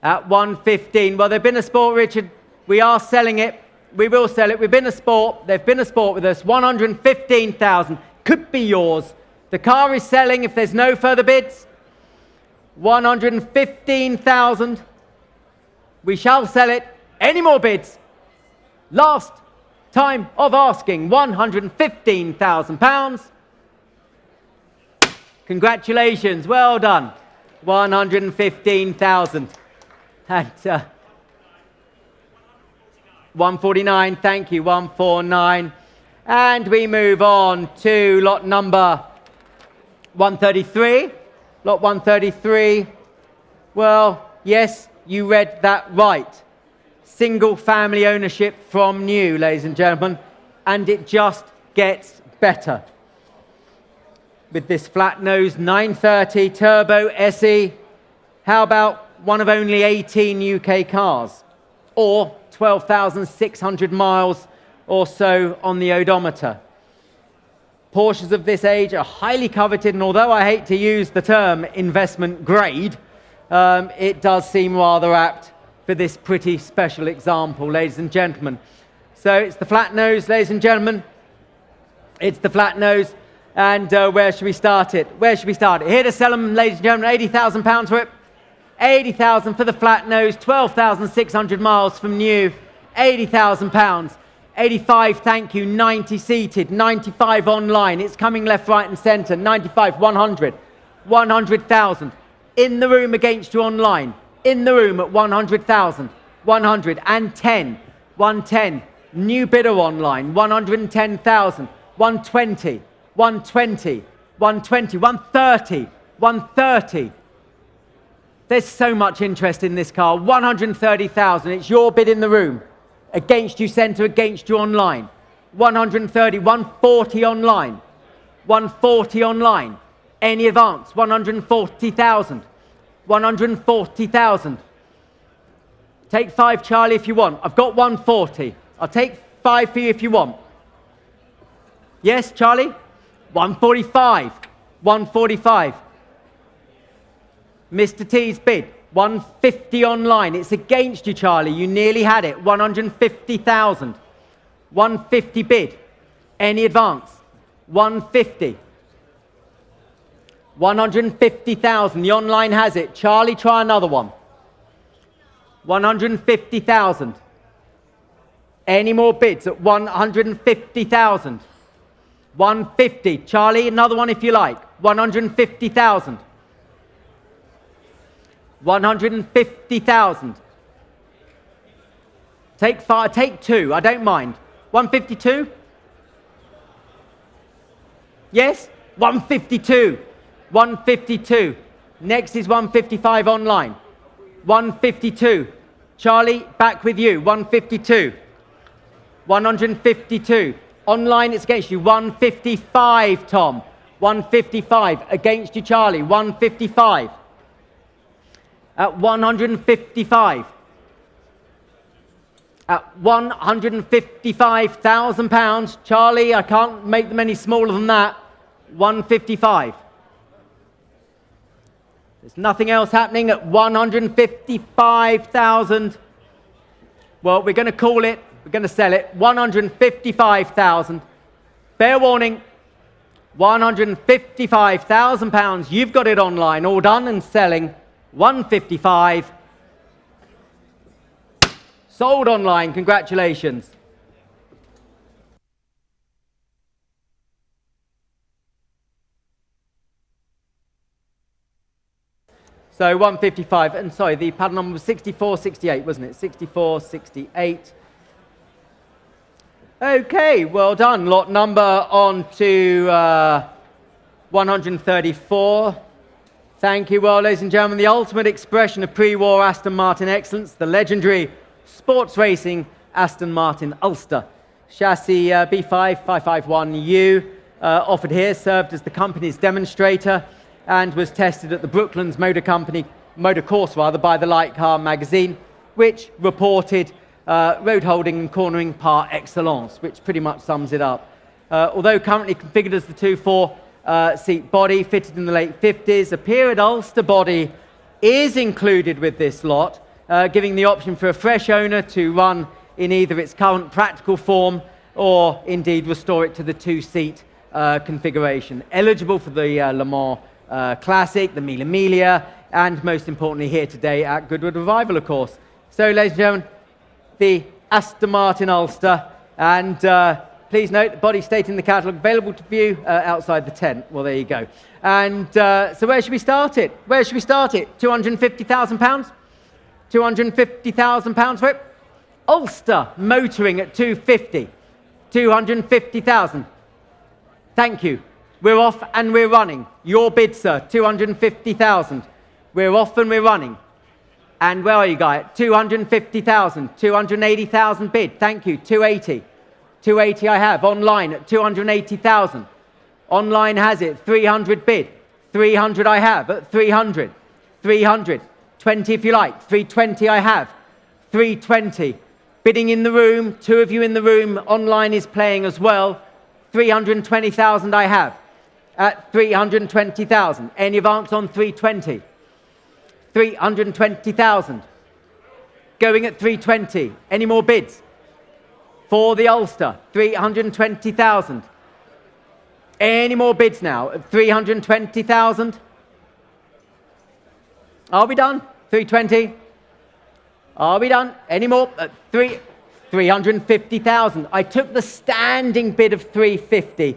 At 115. Well, they've been a sport, Richard. We are selling it. We will sell it. We've been a sport. They've been a sport with us. 115,000 could be yours. The car is selling if there's no further bids. 115,000. We shall sell it. Any more bids? Last time of asking. £115,000. Congratulations. Well done. 115,000. And 149. Thank you. 149. And we move on to lot number 133. Lot 133. Well, yes, you read that right. Single family ownership from new, ladies and gentlemen. And it just gets better. With this flat nose 930 Turbo SE. How about one of only 18 UK cars? Or 12,600 miles or so on the odometer. Porsches of this age are highly coveted, and although I hate to use the term investment grade, it does seem rather apt for this pretty special example, ladies and gentlemen. So it's the flat nose, ladies and gentlemen. It's the flat nose. And where should we start it? Where should we start it? Here to sell them, ladies and gentlemen, £80,000 for it. 80,000 for the flat nose, 12,600 miles from new, £80,000. 85, thank you, 90 seated, 95 online. It's coming left, right and centre. 95, 100, 100,000. In the room against you online. In the room at 100,000, 110, 110. New bidder online, 110,000, 120, 120, 120, 130, 130. There's so much interest in this car. 130,000. It's your bid in the room. Against you centre, against you online. 130, 140 online. 140 online. Any advance? 140,000. 140,000. Take 5, Charlie, if you want. I've got 140. I'll take 5 for you if you want. Yes, Charlie? 145. 145. Mr. T's bid, 150 online. It's against you, Charlie. You nearly had it. 150,000. 150 bid. Any advance? 150. 150,000. The online has it. Charlie, try another one. 150,000. Any more bids at 150,000? 150. Charlie, another one if you like. 150,000. 150,000. Take 5, take 2, I don't mind. 152? Yes? 152. 152. Next is 155 online. 152. Charlie, back with you. 152. 152. Online, it's against you. 155, Tom. 155. Against you, Charlie. 155. At 155. At £155,000. Charlie, I can't make them any smaller than that. 155. There's nothing else happening at 155,000. Well, we're going to call it, we're going to sell it, 155,000. Fair warning, £155,000. You've got it online, all done and selling. 155. Sold online. Congratulations. So 155, and sorry, the paddle number was 6468, wasn't it? 6468. Okay, well done. Lot number on to 134. Thank you. Well, ladies and gentlemen, the ultimate expression of pre-war Aston Martin excellence, the legendary sports racing Aston Martin Ulster. Chassis B5 551U, offered here, served as the company's demonstrator and was tested at the Brooklands Motor Course by the Light Car magazine, which reported road holding and cornering par excellence, which pretty much sums it up. Although currently configured as the 2-4 seat body, fitted in the late 50s, a period Ulster body is included with this lot, giving the option for a fresh owner to run in either its current practical form or indeed restore it to the two-seat configuration. Eligible for the Le Mans Classic, the Mille Miglia, and most importantly here today at Goodwood Revival, of course. So, ladies and gentlemen, the Aston Martin Ulster, and please note, the body stating the catalogue available to view outside the tent. Well, there you go. And so where should we start it? Where should we start it? £250,000? £250,000 for it? Ulster motoring at 250. 250,000. Thank you. We're off and we're running. Your bid, sir, 250,000. We're off and we're running. And where are you, guy? 250,000. 280,000 bid. Thank you. 280. 280 I have. Online at 280,000. Online has it. 300 bid. 300 I have at 300. 300. 20 if you like. 320 I have. 320. Bidding in the room. 2 of you in the room. Online is playing as well. 320,000 I have at 320,000. Any advance on 320? 320,000. Going at 320. Any more bids? For the Ulster, 320,000. Any more bids now at 320,000? Are we done? 320? Are we done? Any more? At 350,000. I took the standing bid of 350.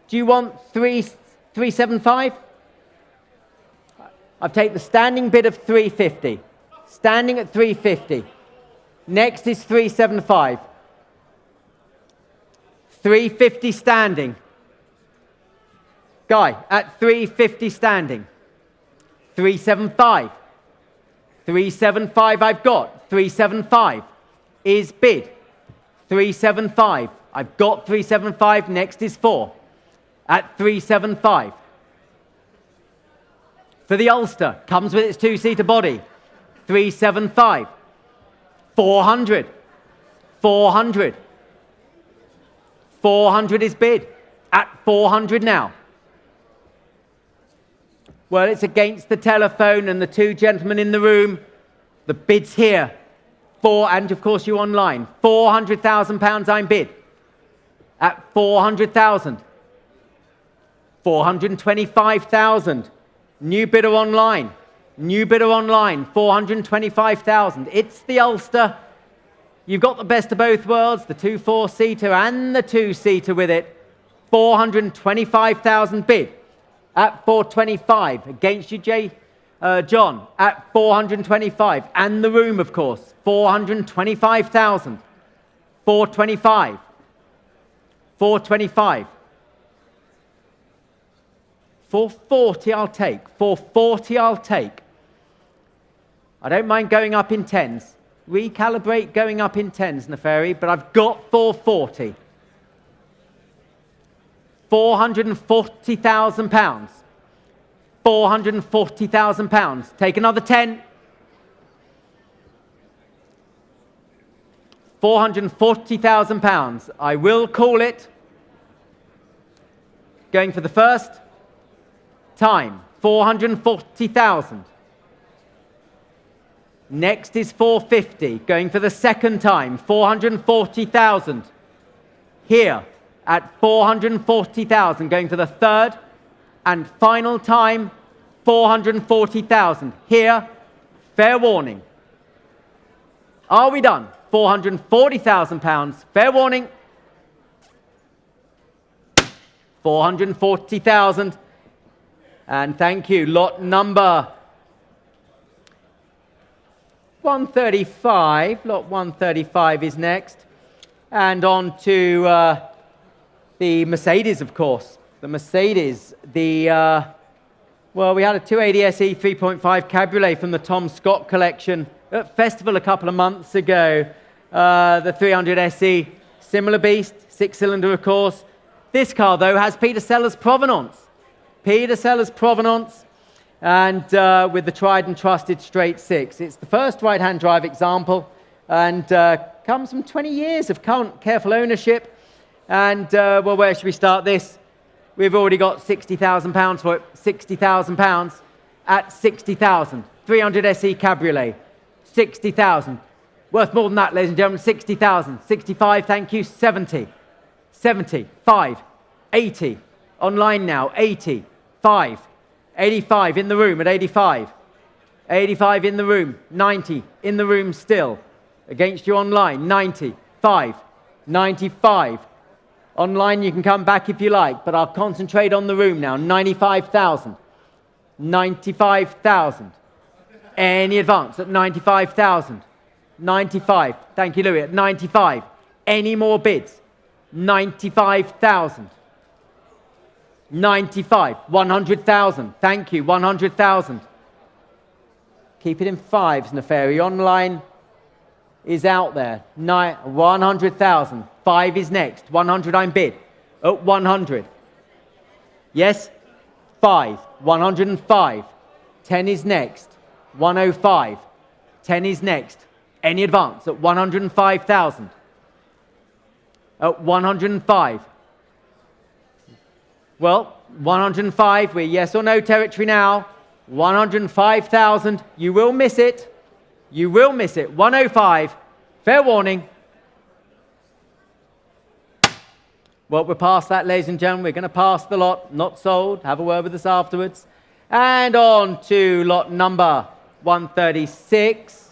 Do you want 375? I've taken the standing bid of 350. Standing at 350. Next is 375. 350 standing. Guy, at 350 standing. 375. 375 I've got. 375 is bid. 375. I've got 375. Next is 4. At 375. For the Ulster, comes with its two-seater body. 375. 400. 400. 400 is bid. At 400 now. Well, it's against the telephone and the 2 gentlemen in the room. The bid's here. And of course you online. £400,000 I'm bid. At 400,000. 425,000. New bidder online. New bidder online. 425,000. It's the Ulster. You've got the best of both worlds. The 2 4-seater and the 2-seater with it. 425,000 bid. At 425. Against you, John, at 425, and the room, of course, 425,000, 425, 425, 440 I'll take, 440 I'll take. I don't mind going up in tens. Recalibrate going up in tens, Neferi, but I've got 440. £440,000. £440,000. Take another 10. £440,000. I will call it. Going for the first time. 440,000. Next is 450. Going for the second time. 440,000. Here at 440,000. Going for the third and final time, 440,000. Here, fair warning. Are we done? £440,000. Fair warning. 440,000. And thank you. Lot number 135. Lot 135 is next. And on to the Mercedes, of course. The Mercedes, well, we had a 280 SE 3.5 Cabriolet from the Tom Scott collection at Festival a couple of months ago. The 300 SE, similar beast, 6-cylinder, of course. This car, though, has Peter Sellers provenance. Peter Sellers provenance, and with the tried and trusted straight 6. It's the first right-hand drive example, and comes from 20 years of careful ownership. And, well, where should we start this? We've already got £60,000 for it. £60,000 at 60,000. 300 SE Cabriolet, 60,000. Worth more than that, ladies and gentlemen. 60,000. 65, thank you. 70. 70. 5. 80. Online now. 80. 5. 85 in the room at 85. 85 in the room. 90 in the room still. Against you online. 90. 5. 95. Online you can come back if you like, but I'll concentrate on the room now. 95,000. 95,000. Any advance at 95,000. 95. Thank you, Louis. At 95. Any more bids? 95,000. 95. 100,000. Thank you. 100,000. Keep it in fives, Neferi. Online is out there. 100,000. 5 is next. 100 I'm bid. At 100. Yes? 5. 105. 10 is next. 105. 10 is next. Any advance at 105,000. At 105. Well, 105, we're yes or no territory now. 105,000, you will miss it. You will miss it. 105, fair warning. Well, we're past that, ladies and gentlemen. We're going to pass the lot, not sold. Have a word with us afterwards. And on to lot number 136.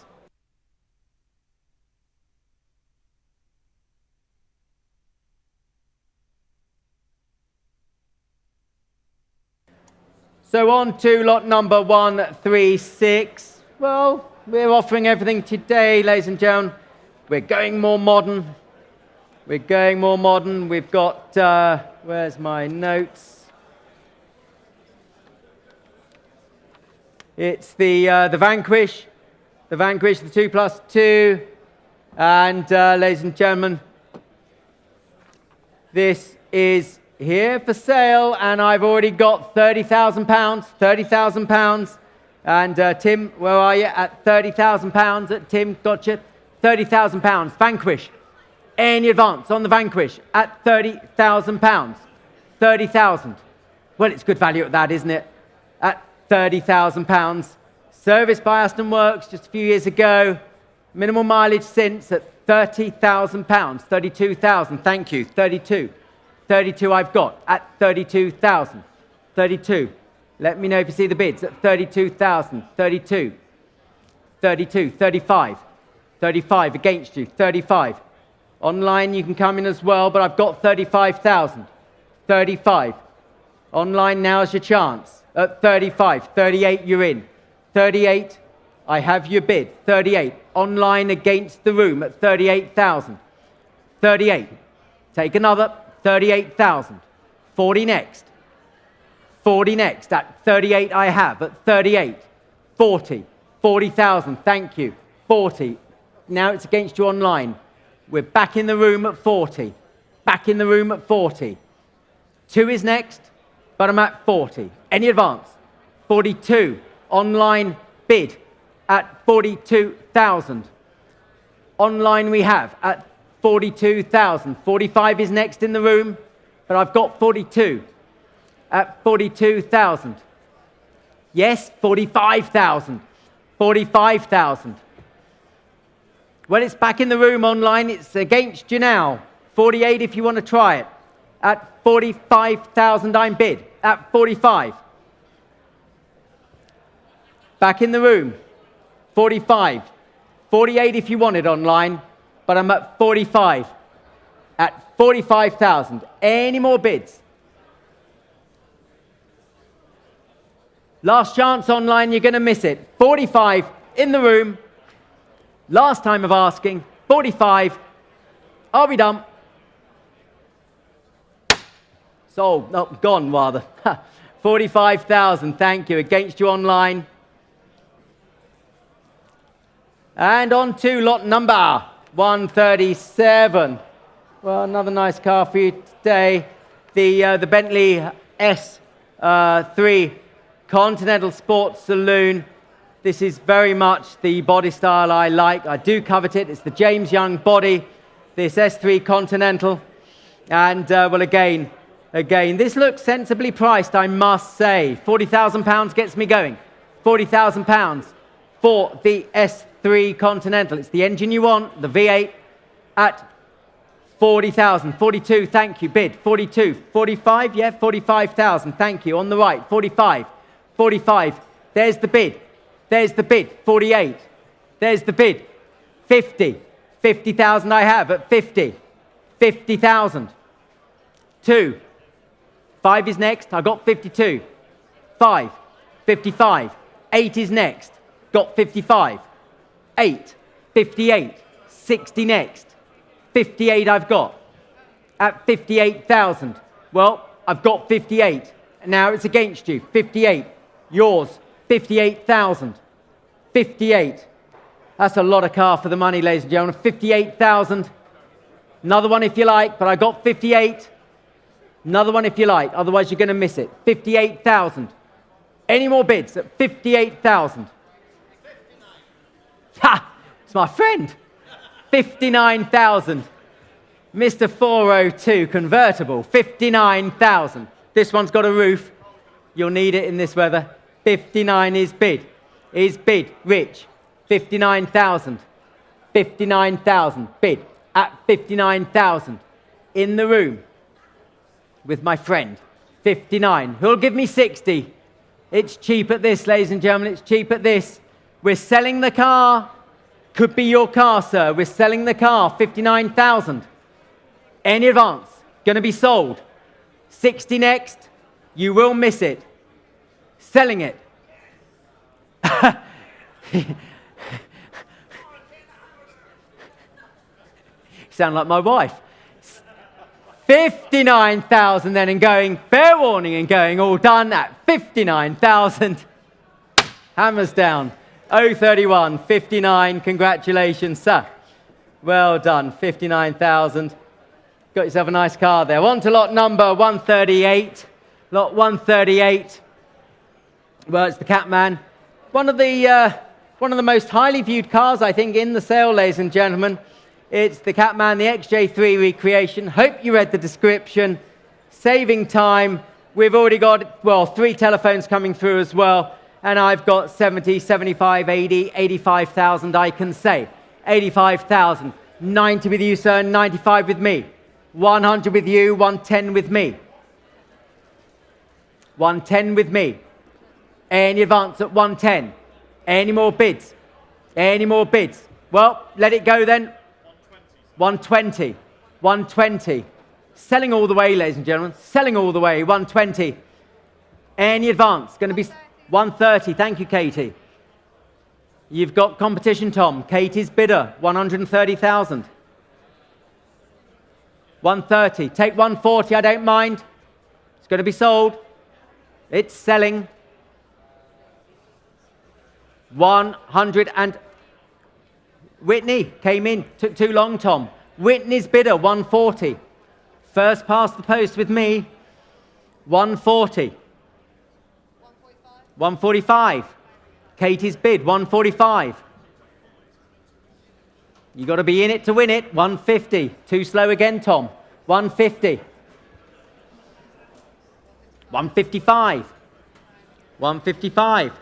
So on to lot number 136. Well, we're offering everything today, ladies and gentlemen. We're going more modern. We're going more modern. We've got, where's my notes? It's the Vanquish. The Vanquish, the 2+2. And, ladies and gentlemen, this is here for sale, and I've already got £30,000, £30,000. And Tim, where are you? At £30,000. Tim, gotcha. £30,000. Vanquish. Any advance on the Vanquish at £30,000. 30,000. Well, it's good value at that, isn't it? At £30,000. Serviced by Aston Works just a few years ago. Minimal mileage since at £30,000. 32,000. Thank you. 32. 32 I've got at 32,000. 32. Let me know if you see the bids at 32,000. 32. 32. 35. 35 against you. 35. Online you can come in as well, but I've got 35,000. 35. Online now's your chance. At 35. 38 you're in. 38. I have your bid. 38. Online against the room at 38,000. 38. Take another. 38,000. 40 next. 40 next. At 38 I have. At 38. 40. 40,000. Thank you. 40. Now it's against you online. We're back in the room at 40. Back in the room at 40. 2 is next, but I'm at 40. Any advance? 42. Online bid at 42,000. Online we have at 42,000. 45 is next in the room, but I've got 42 at 42,000. Yes, 45,000. 45,000. Well, it's back in the room online. It's against you now. 48 if you want to try it. At 45,000 I'm bid. At 45. Back in the room. 45. 48 if you want it online. But I'm at 45. At 45,000. Any more bids? Last chance online, you're going to miss it. 45 in the room. Last time of asking. 45. Are we done? Sold. No, gone rather. 45,000. Thank you. Against you online. And on to lot number 137. Well, another nice car for you today. The Bentley S3 Continental Sport Saloon. This is very much the body style I like. I do covet it. It's the James Young body, this S3 Continental. And, well, again, this looks sensibly priced, I must say. £40,000 gets me going. £40,000 for the S3 3 Continental. It's the engine you want, the V8, at 40,000. 42, thank you. Bid, 42. 45, yeah, 45,000. Thank you. On the right, 45. 45. There's the bid. There's the bid. 48. There's the bid. 50. 50,000 I have at 50. 50,000. 2. 5 is next. I got 52. 5. 55. 8 is next. Got 55. 8. 58. 60 next. 58 I've got. At 58,000. Well, I've got 58. Now it's against you. 58. Yours. 58,000. 58. That's a lot of car for the money, ladies and gentlemen. 58,000. Another one if you like, but I got 58. Another one if you like, otherwise you're going to miss it. 58,000. Any more bids at 58,000? 59. Ha! It's my friend. 59,000. Mr. 402 convertible. 59,000. This one's got a roof. You'll need it in this weather. 59 is bid. Is bid. Rich. 59,000. 59,000. Bid. At 59,000. In the room. With my friend. 59. Who'll give me 60? It's cheap at this, ladies and gentlemen. It's cheap at this. We're selling the car. Could be your car, sir. We're selling the car. 59,000. Any advance? Going to be sold. 60 next. You will miss it. Selling it. Sound like my wife. 59,000 then, and going, fair warning, and going all done at 59,000. Hammers down. 031, 59, congratulations, sir. Well done, 59,000. Got yourself a nice car there. On to lot number 138. Lot 138. Well, it's the Catman. One of the most highly viewed cars, I think, in the sale, ladies and gentlemen. It's the Catman, the XJ3 recreation. Hope you read the description. Saving time. We've already got, well, 3 telephones coming through as well. And I've got 70, 75, 80, 85,000, I can say. 85,000. 90 with you, sir, 95 with me. 100 with you, 110 with me. 110 with me. Any advance at 110? Any more bids? Any more bids? Well, let it go then. 120. 120. Selling all the way, ladies and gentlemen. Selling all the way. 120. Any advance? Going to be 130. Thank you, Katie. You've got competition, Tom. Katie's bidder. 130,000. 130. Take 140. I don't mind. It's going to be sold. It's selling. 100 and... Whitney came in. Took too long, Tom. Whitney's bidder, 140. First past the post with me. 140. 145. Katie's bid, 145. You got to be in it to win it. 150. Too slow again, Tom. 150. 155. 155.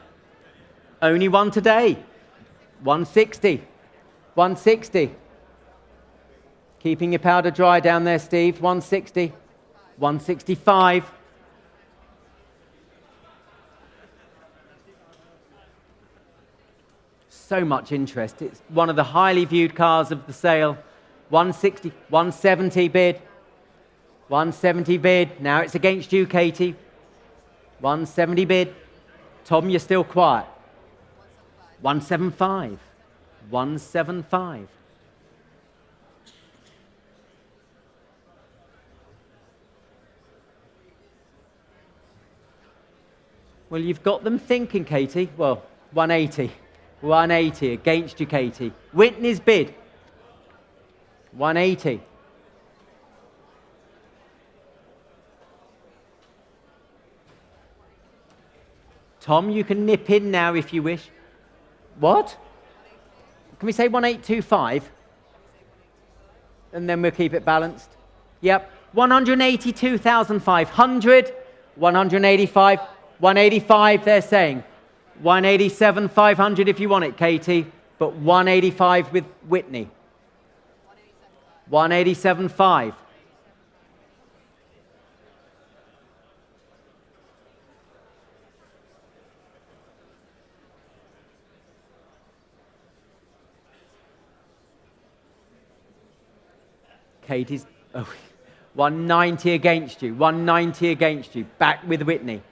Only one today. 160. 160. Keeping your powder dry down there, Steve. 160. 165. So much interest. It's one of the highly viewed cars of the sale. 160. 170 bid. 170 bid. Now it's against you, Katie. 170 bid. Tom, you're still quiet. 175. 175. Well, you've got them thinking, Katie. Well, 180. 180 against you, Katie. Whitney's bid. 180. Tom, you can nip in now if you wish. What? Can we say 1825? And then we'll keep it balanced. Yep. 182,500. 185. 185, they're saying. 187,500 if you want it, Katie. but 185 with Whitney. 187.5. Katie's 190 against you. 190 against you. Back with Whitney.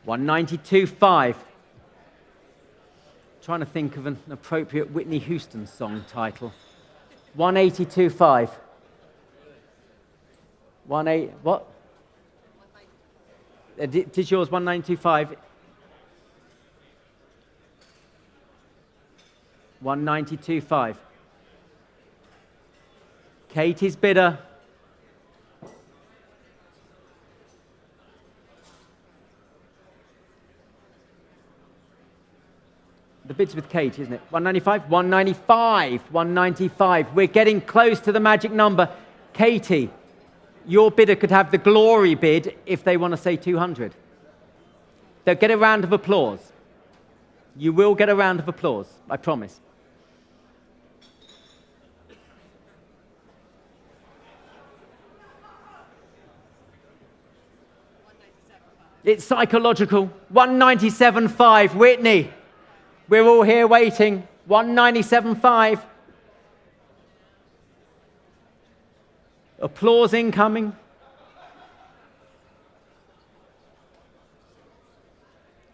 192.5. Trying to think of an appropriate Whitney Houston song title. 182.5. What? Did yours 192.5? 192.5. Katie's bidder. The bid's with Kate, isn't it? 195? 195. 195. We're getting close to the magic number. Katie, your bidder could have the glory bid if they want to say 200. They'll get a round of applause. You will get a round of applause, I promise. It's psychological. 197.5. Whitney. We're all here waiting. 197.5. Applause incoming.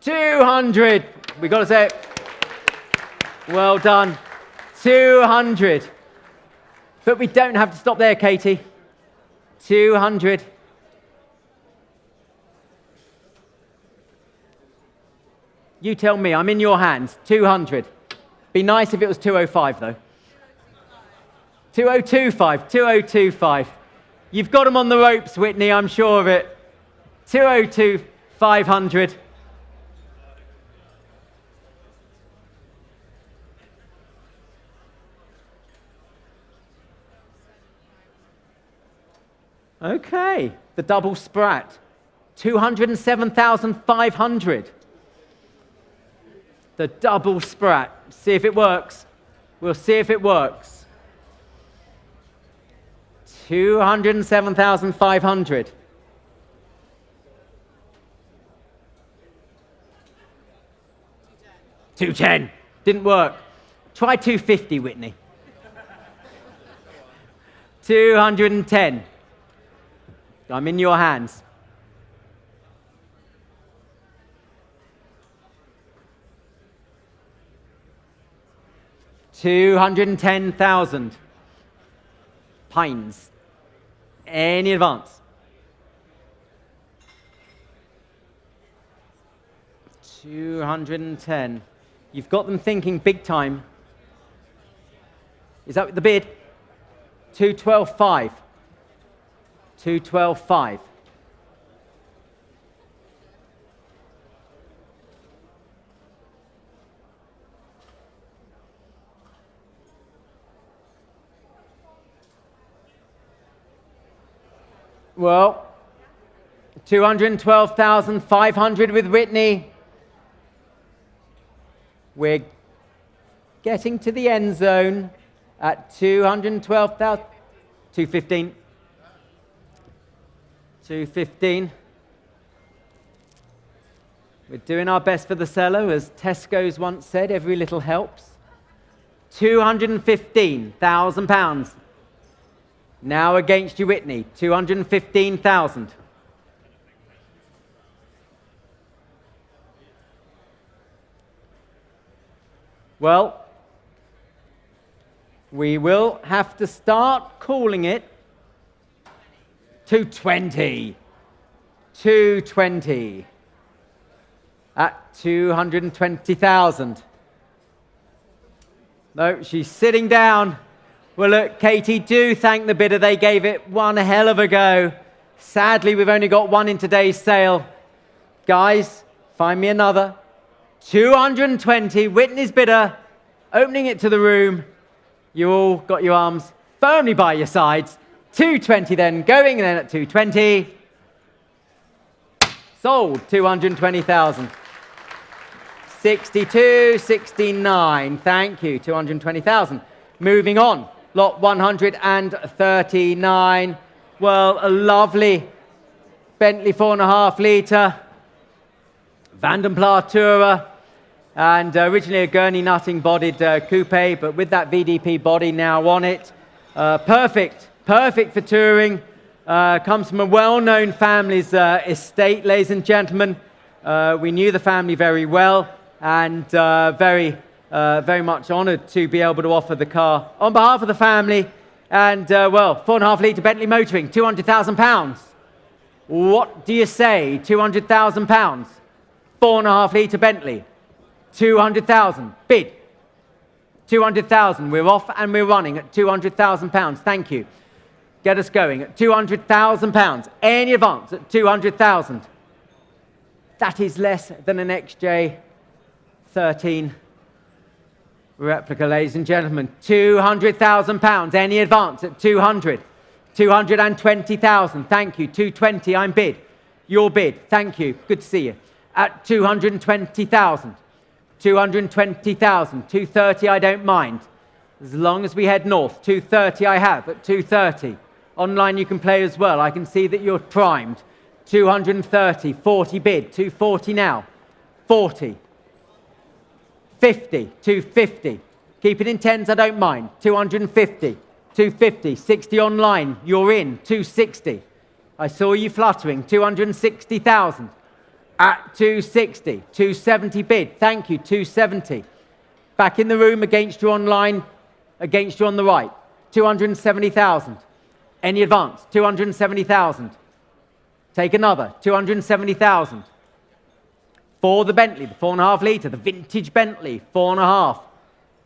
200. We've got to say it. Well done. 200. But we don't have to stop there, Katie. 200. You tell me, I'm in your hands. 200. Be nice if it was 205, though. 2025, 2025. You've got them on the ropes, Whitney, I'm sure of it. 202, 500. Okay, the double sprat. 207,500. The double sprat. See if it works. We'll see if it works. 207,500. 210. Didn't work. Try 250, Whitney. 210. I'm in your hands. 210,000. Pines. Any advance? 210. You've got them thinking big time. Is that the bid? 212.5. 212.5. Well, 212,500 with Whitney. We're getting to the end zone at 212,000. 215. 215. We're doing our best for the seller, as Tesco's once said, every little helps. £215,000. Now against you, Whitney, 215,000. Well, we will have to start calling it 220. 220 at 220,000. No, she's sitting down. Well, look, Katie, do thank the bidder. They gave it one hell of a go. Sadly, we've only got one in today's sale. Guys, find me another. 220, Whitney's bidder, opening it to the room. You all got your arms firmly by your sides. 220 then, going then at 220. Sold. 220,000. 62, 69. Thank you. 220,000. Moving on. Lot 139. Well, a lovely Bentley 4.5 litre. Vandenpla Tourer. And originally a gurney nutting bodied coupe, but with that VDP body now on it. Perfect for touring. Comes from a well-known family's estate, ladies and gentlemen. We knew the family very well, and very much honoured to be able to offer the car on behalf of the family. And well, 4.5 litre Bentley motoring, £200,000. What do you say? £200,000. 4.5 litre Bentley. 200,000. Bid. 200,000. We're off and we're running at £200,000. Thank you. Get us going at £200,000. Any advance at 200,000. That is less than an XJ13 replica, ladies and gentlemen. £200,000. Any advance at 200. 220,000. Thank you. 220. I'm bid. Your bid. Thank you. Good to see you. At 220,000. 220,000. 230, I don't mind. As long as we head north. 230 I have at 230. Online you can play as well. I can see that you're primed. 230. 40 bid. 240 now. 40. 50. 250. Keep it in tens, I don't mind. 250. 250. 60 online. You're in. 260. I saw you fluttering. 260,000. At 260, 270 bid. Thank you, 270. Back in the room against you online, against you on the right. 270,000. Any advance? 270,000. Take another, 270,000. For the Bentley, the 4.5 litre, the vintage Bentley, 4.5.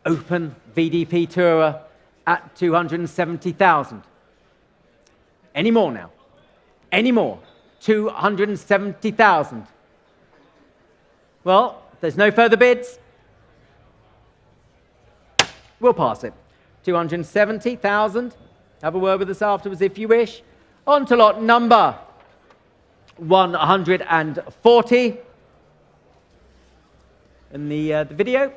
Open VDP Tourer at 270,000. Any more now? Any more? 270,000. Well, if there's no further bids, we'll pass it. 270,000. Have a word with us afterwards if you wish. On to lot number 140. And the video.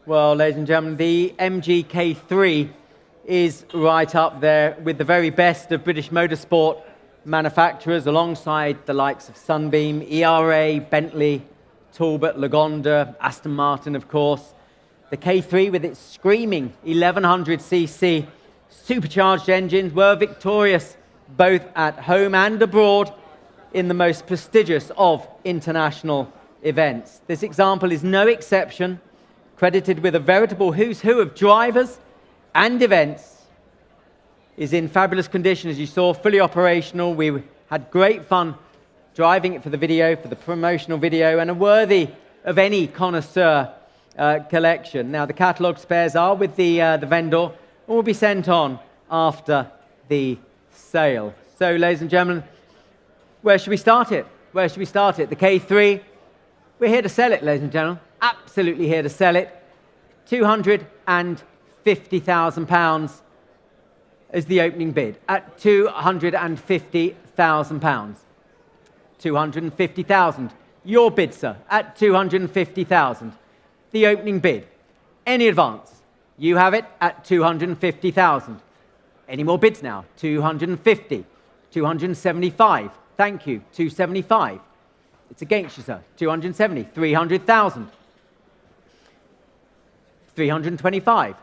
Well, ladies and gentlemen, the MGK3 is right up there with the very best of British motorsport manufacturers, alongside the likes of Sunbeam, ERA, Bentley, Talbot, Lagonda, Aston Martin, of course. The K3, with its screaming 1100cc supercharged engines, were victorious both at home and abroad in the most prestigious of international events. This example is no exception, credited with a veritable who's who of drivers and events, is in fabulous condition, as you saw, fully operational. We had great fun driving it for the video, for the promotional video, and are worthy of any connoisseur collection. Now, the catalogue spares are with the vendor and will be sent on after the sale. So, ladies and gentlemen, where should we start it? Where should we start it? The K3, we're here to sell it, ladies and gentlemen. Absolutely here to sell it. £250,000 is the opening bid at £250,000. 250,000. Your bid, sir, at 250,000. The opening bid. Any advance? You have it at 250,000. Any more bids now? 250. 275,000. Thank you. 275. It's against you, sir. 270. 300,000. 325.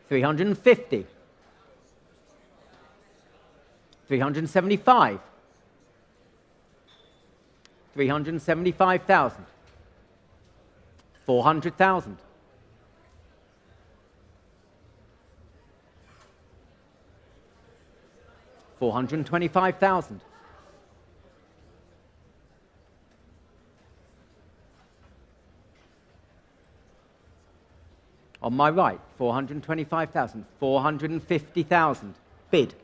350. 375. 375,000. 400,000. 425,000. On my right, 425,000. 450,000. Bid.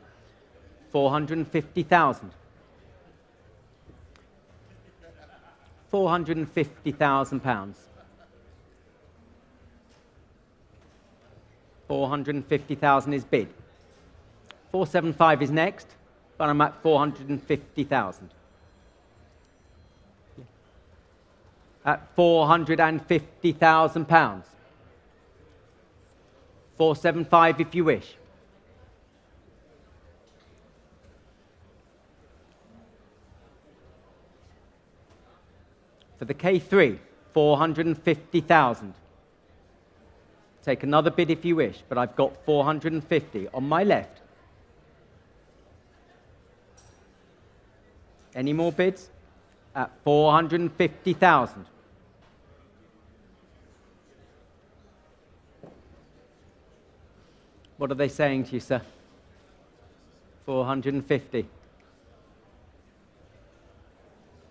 450,000. 450,000 pounds. 450,000 is bid. 475 is next, but I'm at 450,000. At 450,000 pounds. 475 if you wish. For the K3, 450,000. Take another bid if you wish, but I've got 450 on my left. Any more bids? At 450,000. What are they saying to you, sir? 450.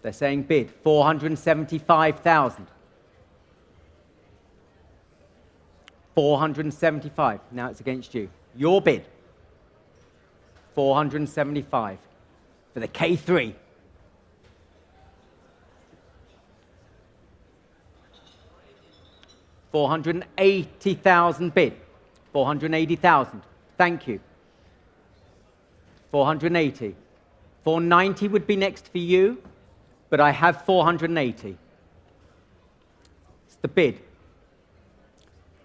They're saying bid. 475,000. 475. Now it's against you. Your bid. 475. For the K3. 480,000 bid. 480,000. Thank you. 480. 490 would be next for you, but I have 480. It's the bid.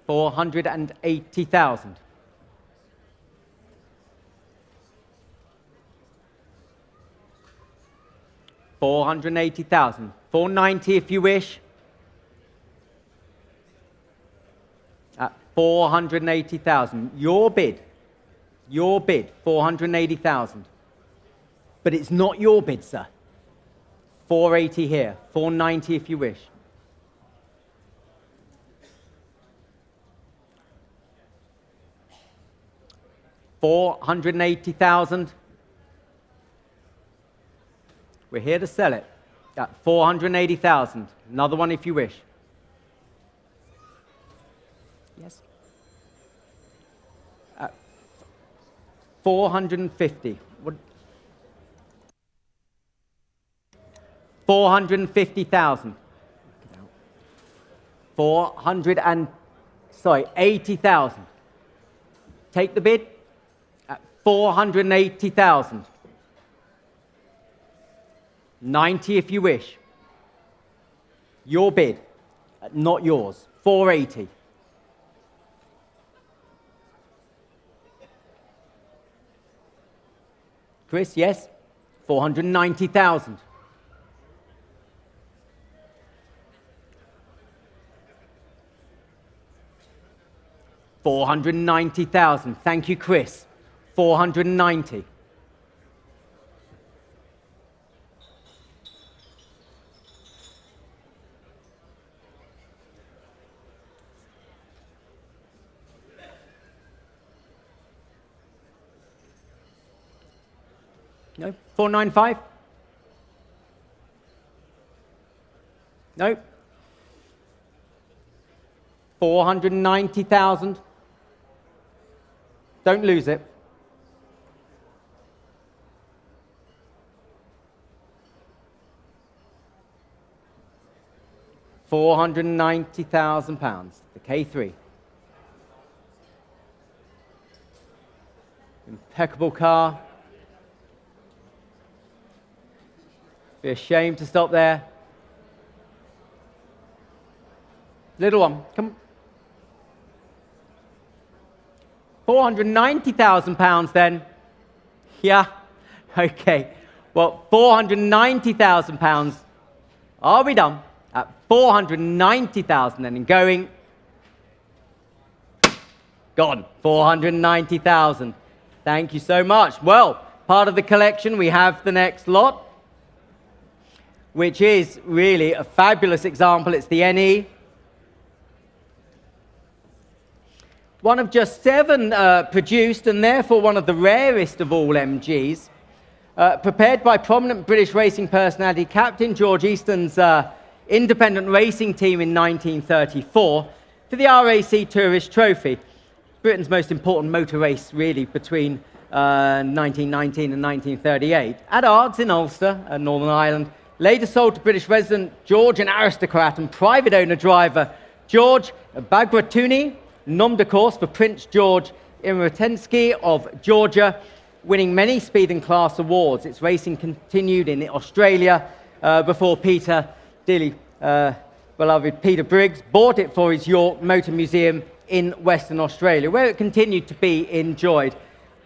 480,000. 480,000. 490 if you wish. At 480,000. Your bid. Your bid. 480,000. But it's not your bid, sir. 480 here. 490 if you wish. $480,000. We're here to sell it at 480,000. Another one if you wish. Yes. At 450. What? 450,000. 80,000. Take the bid at 480,000. 90 if you wish. Your bid, not yours. 480. Chris, yes? 490,000. $490,000. Thank you, Chris. 490. No? 495? No? 490,000? Don't lose it. £490,000, the K3. Impeccable car. Be ashamed to stop there. Little one, come. £490,000 then. Yeah, Okay, well, £490,000. Are we done? At 490,000 and going. Gone. 490,000. Thank you so much. Well, part of the collection, we have the next lot, which is really a fabulous example. It's the NE. One of just 7 produced, and therefore one of the rarest of all MGs. Prepared by prominent British racing personality Captain George Easton's independent racing team in 1934 for the RAC Tourist Trophy, Britain's most important motor race, really, between 1919 and 1938, at Ards in Ulster, Northern Ireland. Later sold to British resident Georgian aristocrat and private owner driver George Bagratuni, nom de course for Prince George Imretensky of Georgia, winning many speed and class awards. Its racing continued in Australia before Peter, dearly beloved Peter Briggs, bought it for his York Motor Museum in Western Australia, where it continued to be enjoyed.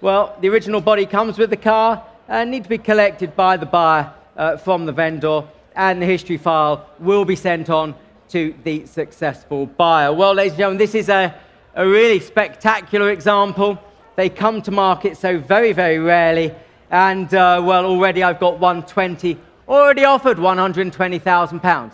Well, the original body comes with the car and need to be collected by the buyer from the vendor, and the history file will be sent on to the successful buyer. Well, ladies and gentlemen, this is a really spectacular example. They come to market so very, very rarely, and well, already I've got 120, already offered £120,000.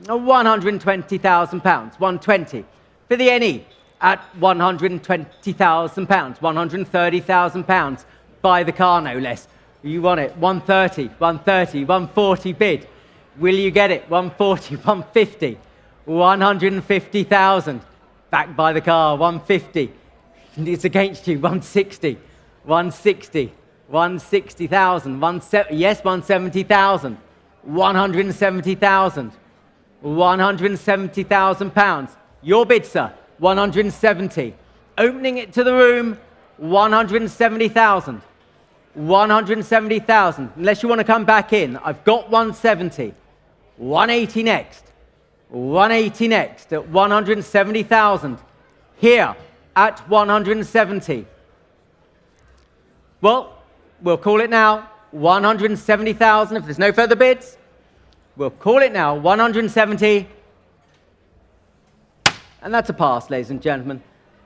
£120,000, 120 for the NE at £120,000, £130,000. Buy the car, no less. You want it, 130, 130, 140 bid. Will you get it? 140, 150, 150,000. Back by the car, 150. It's against you, 160, 160, 160,000, yes, 170,000, 170,000, £170,000. Your bid, sir, 170. Opening it to the room, 170,000. 170,000. Unless you want to come back in, I've got 170. 180 next. 180 next at 170,000. Here at 170. Well, we'll call it now 170,000. If there's no further bids, we'll call it now 170. And that's a pass, ladies and gentlemen.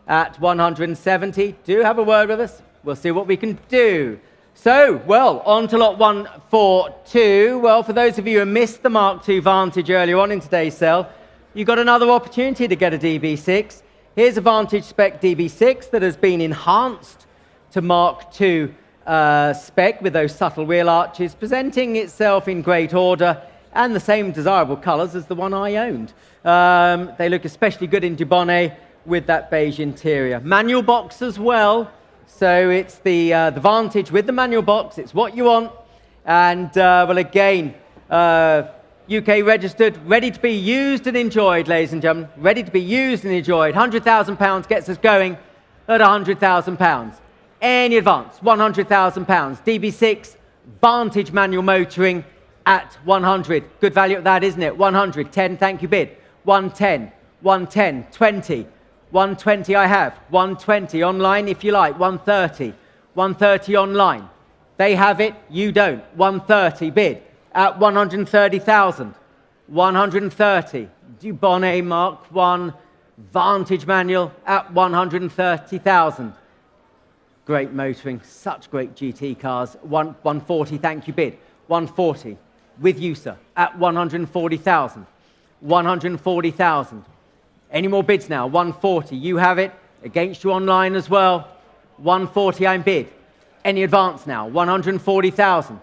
At 170, do have a word with us. We'll see what we can do. So, well, on to lot 142. Well, for those of you who missed the Mark II Vantage earlier on in today's sale, you've got another opportunity to get a DB6. Here's a Vantage spec DB6 that has been enhanced to Mark II spec with those subtle wheel arches, presenting itself in great order and the same desirable colours as the one I owned. They look especially good in Dubonnet with that beige interior. Manual box as well. So it's the Vantage with the manual box. It's what you want. And, well, again, UK registered, ready to be used and enjoyed, ladies and gentlemen. Ready to be used and enjoyed. £100,000 gets us going at £100,000. Any advance, £100,000. DB6, Vantage manual motoring at 100. Good value at that, isn't it? 100, 10, thank you bid. 110, 110, 20. 120 I have, 120 online if you like, 130, 130 online. They have it, you don't. 130 bid at 130,000, 130. Dubonnet Mark I Vantage manual at 130,000. Great motoring, such great GT cars. 140, thank you bid. 140 with you, sir, at 140,000, 140,000. Any more bids now? 140. You have it. Against you online as well. 140 I'm bid. Any advance now? 140,000.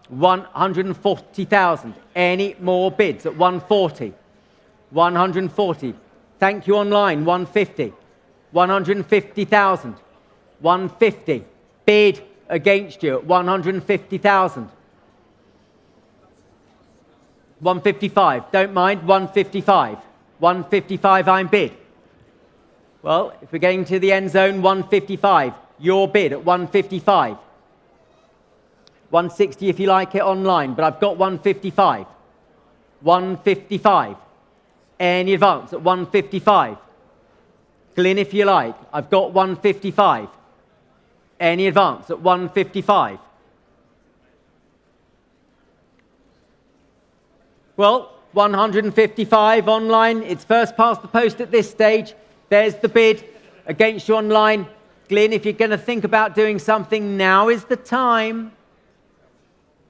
140,000. Any more bids at 140? 140. Thank you online. 150. 150,000. 150. Bid against you at 150,000. 155. Don't mind. 155. 155 I'm bid. Well, if we're getting to the end zone, 155. Your bid at 155. 160 if you like it online, but I've got 155. 155. Any advance at 155. Glyn if you like. I've got 155. Any advance at 155. Well, 155 online. It's first past the post at this stage. There's the bid against you online. Glyn, if you're going to think about doing something, now is the time.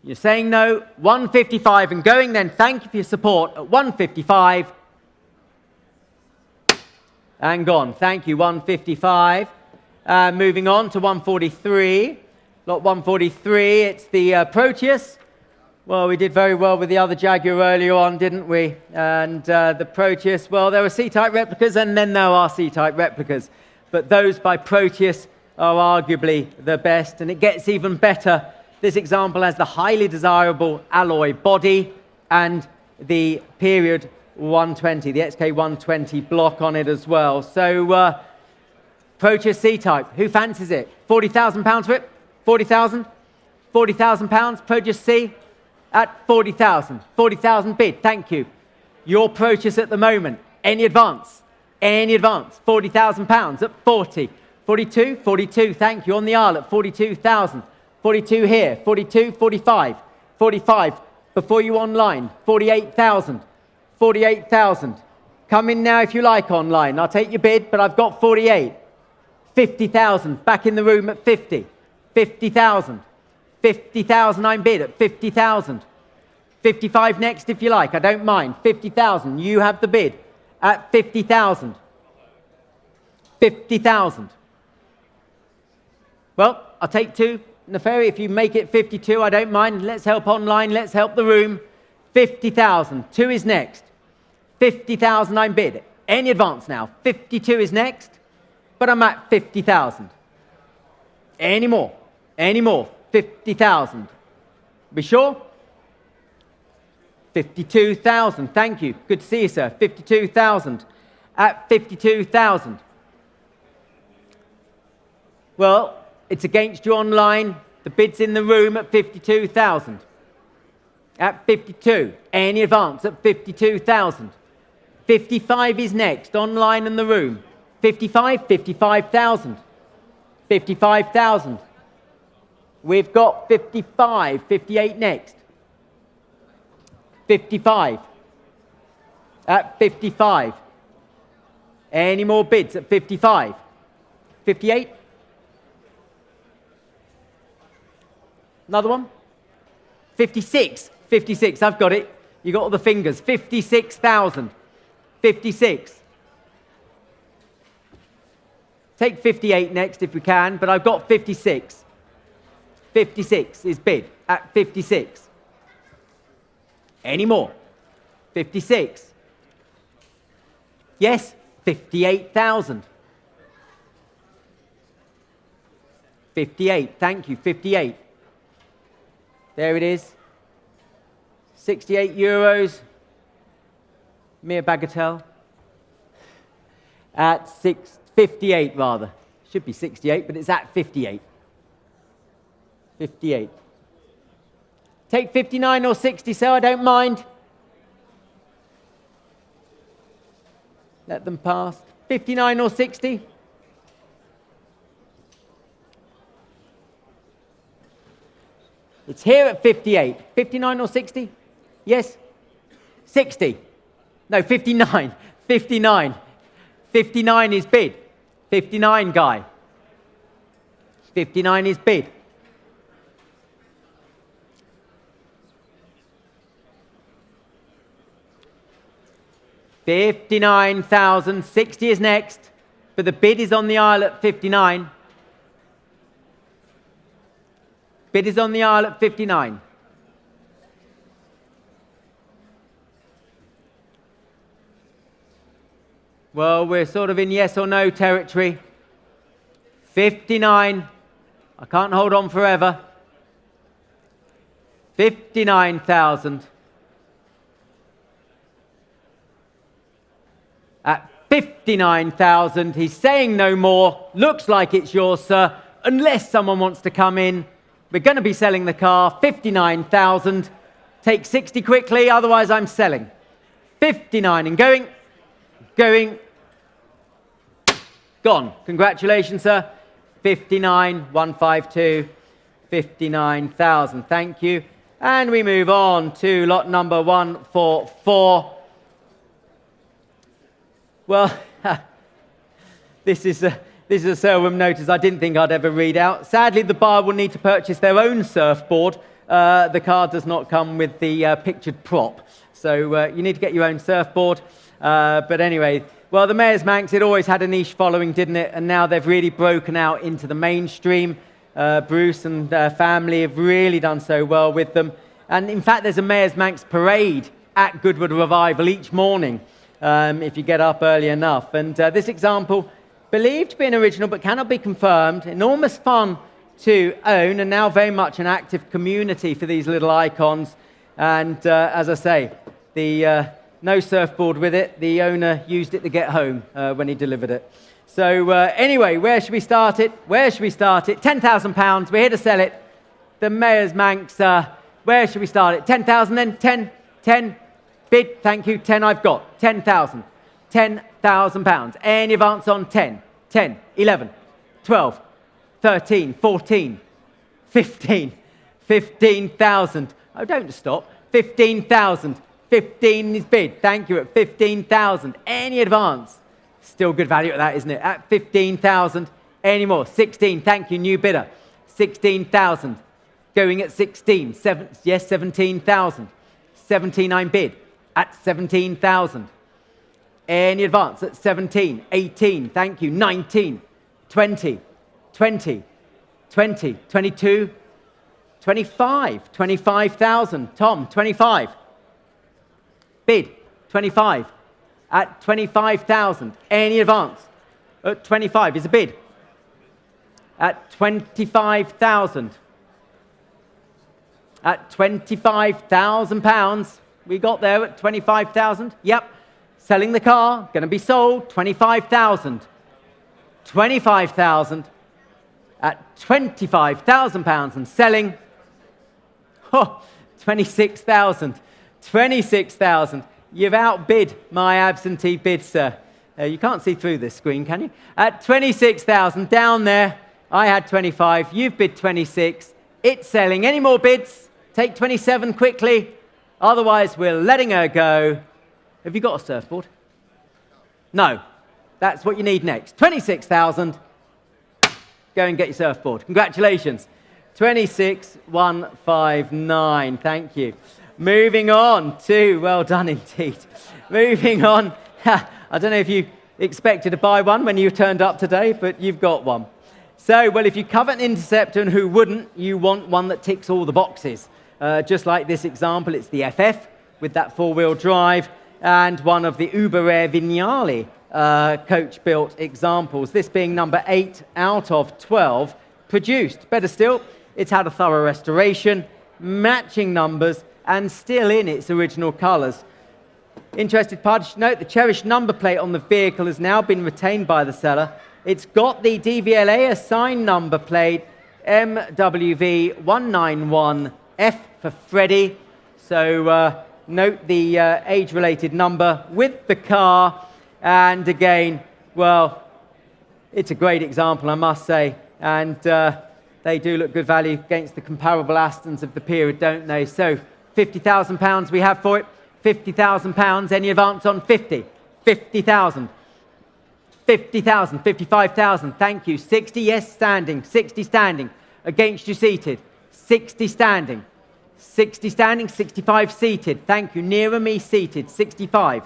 You're saying no. 155 and going then. Thank you for your support at 155. And gone. Thank you, 155. Moving on to 143. Lot 143, it's the Proteus. Well, we did very well with the other Jaguar earlier on, didn't we? And the Proteus, well, there were C-Type replicas and then there are C-Type replicas. But those by Proteus are arguably the best, and it gets even better. This example has the highly desirable alloy body and the period 120, the XK 120 block on it as well. So, Proteus C-Type, who fancies it? £40,000 for it? 40,000? £40,000, Proteus C at 40,000. 40,000 bid, thank you. Your Proteus at the moment, any advance? Any advance? £40,000 at 40. 42, 42, thank you, on the aisle at 42,000. 42 here, 42, 45. 45, before you online, 48,000. 48,000. Come in now if you like online. I'll take your bid, but I've got 48. 50,000, back in the room at 50. 50,000. 50,000, I'm bid at 50,000. 55 next if you like, I don't mind. 50,000, you have the bid at 50,000. 50,000. Well, I'll take two. Neferi, if you make it 52, I don't mind. Let's help online, let's help the room. 50,000, two is next. 50,000, I'm bid. Any advance now? 52 is next, but I'm at 50,000. Any more? Any more? 50,000. Be sure? 52,000. Thank you. Good to see you, sir. 52,000. At 52,000. Well, it's against you online. The bid's in the room at 52,000. At 52. Any advance at 52,000. 55 is next, online in the room. 55, 55,000. 55,000. We've got 55, 58 next. 55. At 55. Any more bids at 55? 58? Another one? 56. 56, I've got it. You got all the fingers. 56,000. 56. Take 58 next if we can, but I've got 56. 56 is bid at 56. Any more? 56. Yes, 58,000. 58, thank you, 58. There it is. 68 euros. Mere bagatelle. At 58 rather. Should be 68, but it's at 58. 58. Take 59 or 60, so I don't mind. Let them pass. 59 or 60. It's here at 58. 59 or 60? Yes? 60. No, 59. 59. 59 is bid. 59 guy. 59 is bid. $59,060 is next, but the bid is on the aisle at 59. Bid is on the aisle at 59. Well, we're sort of in yes or no territory. 59. I can't hold on forever. 59,000. At 59,000, he's saying no more. Looks like it's yours, sir. Unless someone wants to come in. We're going to be selling the car. 59,000. Take 60 quickly, otherwise I'm selling. 59 and going. Going. Gone. Congratulations, sir. 59, 152, 59,000. Thank you. And we move on to lot number 144. Well, this is a sale room notice I didn't think I'd ever read out. Sadly, the buyer will need to purchase their own surfboard. The car does not come with the pictured prop. So you need to get your own surfboard. But anyway, well, the Mayor's Manx, it always had a niche following, didn't it? And now they've really broken out into the mainstream. Bruce and family have really done so well with them. And in fact, there's a Mayor's Manx parade at Goodwood Revival each morning, if you get up early enough. And this example, believed to be an original but cannot be confirmed, enormous fun to own, and now very much an active community for these little icons. And as I say, no surfboard with it. The owner used it to get home when he delivered it. So anyway, where should we start it? Where should we start it? £10,000. We're here to sell it. The Mayor's Manx. Where should we start it? 10,000 then? 10? Bid, thank you. 10 I've got. 10,000. £10,000. Any advance on 10? 10, 11, 12, 13, 14, 15, 15,000. Oh, don't stop. 15,000. 15 is bid. Thank you. At 15,000. Any advance? Still good value at that, isn't it? At 15,000. Any more? 16. Thank you. New bidder. 16,000. Going at 16. Yes, 17,000. 17 I'm bid. At 17,000. Any advance? At 17. 18. Thank you. 19. 20. 20. 20. 22. 25. 25,000. Tom, 25. Bid, 25, at 25,000. Any advance? At 25 is a bid. At 25,000. At £25,000. We got there at 25,000. Yep. Selling the car, going to be sold, 25,000. 25,000 at £25,000 and selling, 26,000. 26,000. You've outbid my absentee bid, sir. You can't see through this screen, can you? At 26,000, down there, I had 25. You've bid 26. It's selling. Any more bids? Take 27 quickly. Otherwise, we're letting her go. Have you got a surfboard? No. That's what you need next. 26,000. Go and get your surfboard. Congratulations. 26,159. Thank you. Moving on to, well done indeed. Moving on, I don't know if you expected to buy one when you turned up today, but you've got one. So, well, if you covet an Interceptor, and who wouldn't, you want one that ticks all the boxes. Just like this example, it's the FF with that four-wheel drive, and one of the Uber Rare Vignale coach-built examples, this being number 8 out of 12 produced. Better still, it's had a thorough restoration, matching numbers, and still in its original colours. Interested parties should note the cherished number plate on the vehicle has now been retained by the seller. It's got the DVLA assigned number plate MWV191F for Freddie. So note the age-related number with the car. And again, well, it's a great example, I must say. And they do look good value against the comparable Astons of the period, don't they? So £50,000 we have for it. £50,000. Any advance on 50? 50,000. 50,000. 55,000. Thank you. 60, yes, standing. 60 standing. Against you seated. 60 standing. 60 standing. 65 seated. Thank you. Nearer me seated. 65.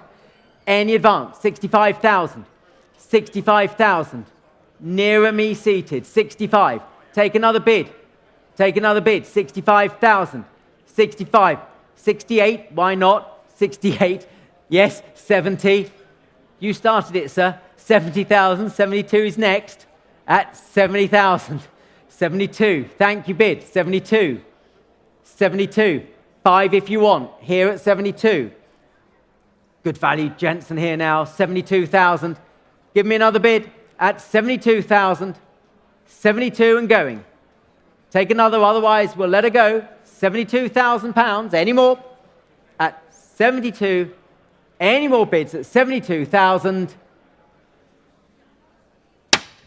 Any advance? 65,000. 65,000. Nearer me seated. 65. Take another bid. Take another bid. 65,000. 65. 68. Why not? 68. Yes. 70. You started it, sir. 70,000. 72 is next. At 70,000. 72. Thank you, bid. 72. 72. 5 if you want. Here at 72. Good value, Jensen here now. 72,000. Give me another bid at 72,000. 72 and going. Take another, otherwise we'll let her go. £72,000. Any more? At 72. Any more bids at 72,000?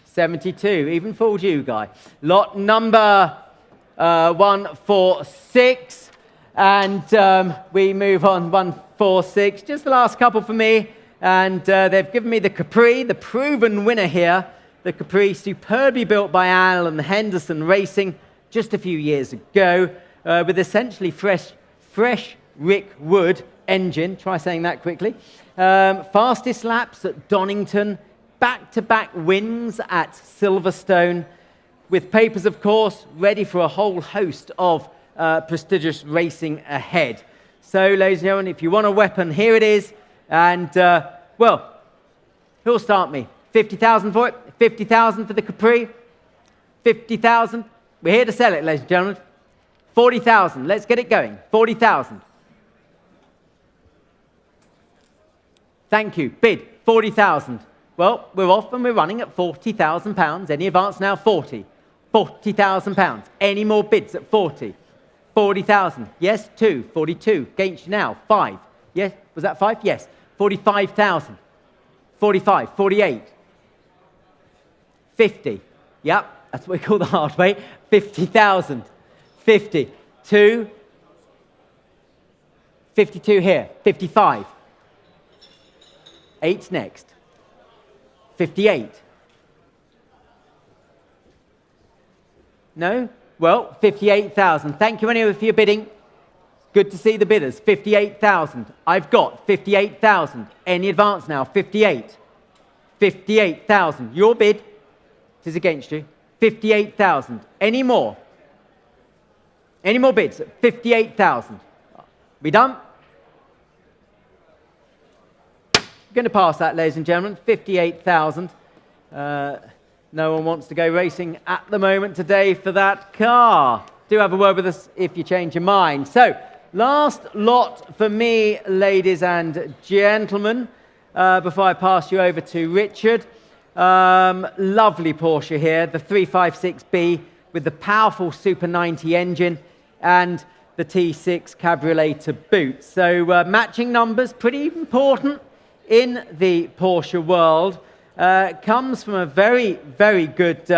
72. Even fooled you, guy. Lot number 146. And we move on, 146. Just the last couple for me. And they've given me the Capri, the proven winner here. The Capri, superbly built by Alan Henderson Racing just a few years ago, with essentially fresh Rick Wood engine. Try saying that quickly. Fastest laps at Donington, back-to-back wins at Silverstone, with papers, of course, ready for a whole host of prestigious racing ahead. So, ladies and gentlemen, if you want a weapon, here it is. And, well, who'll start me? 50,000 for it? 50,000 for the Capri? 50,000? We're here to sell it, ladies and gentlemen. 40,000. Let's get it going. 40,000. Thank you. Bid. 40,000. Well, we're off and we're running at £40,000. Any advance now? 40. £40,000. Any more bids at 40? 40,000. Yes, 2. 42. Against you now. 5. Yes. Was that 5? Yes. 45,000. 45. 48. 50. Yep. That's what we call the hard way. 50,000. 50. 2. 52 here. 55. 8's next. 58. No? Well, 58,000. Thank you anyway for your bidding. Good to see the bidders. 58,000. I've got 58,000. Any advance now? 58. 58,000. Your bid. It is against you. 58,000. Any more? Any more bids? 58,000. We done? Going to pass that, ladies and gentlemen. 58,000. No one wants to go racing at the moment today for that car. Do have a word with us if you change your mind. So, last lot for me, ladies and gentlemen, before I pass you over to Richard. Lovely Porsche here, the 356B with the powerful Super 90 engine and the T6 Cabriolet to boot. So, matching numbers, pretty important in the Porsche world. Comes from a very, very good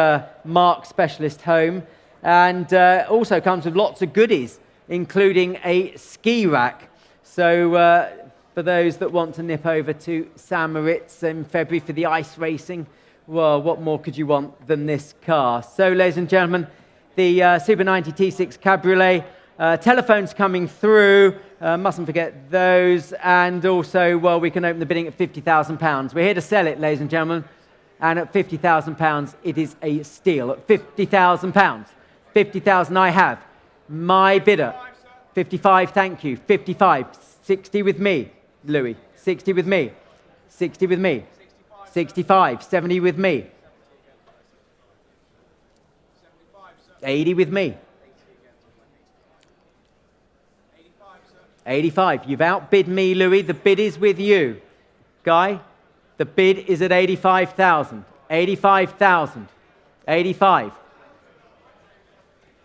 marque specialist home, and also comes with lots of goodies, including a ski rack. So for those that want to nip over to St. Moritz in February for the ice racing, well, what more could you want than this car? So, ladies and gentlemen, the Super 90 T6 Cabriolet. Telephones coming through, mustn't forget those, and also, well, we can open the bidding at £50,000. We're here to sell it, ladies and gentlemen, and at £50,000, it is a steal. At £50,000, 50,000 I have. My bidder, 55, thank you, 55, 60 with me, Louis, 60 with me, 60 with me, 65, 70 with me, 80 with me. 85. You've outbid me, Louis. The bid is with you. Guy, the bid is at 85,000. 85,000. 85.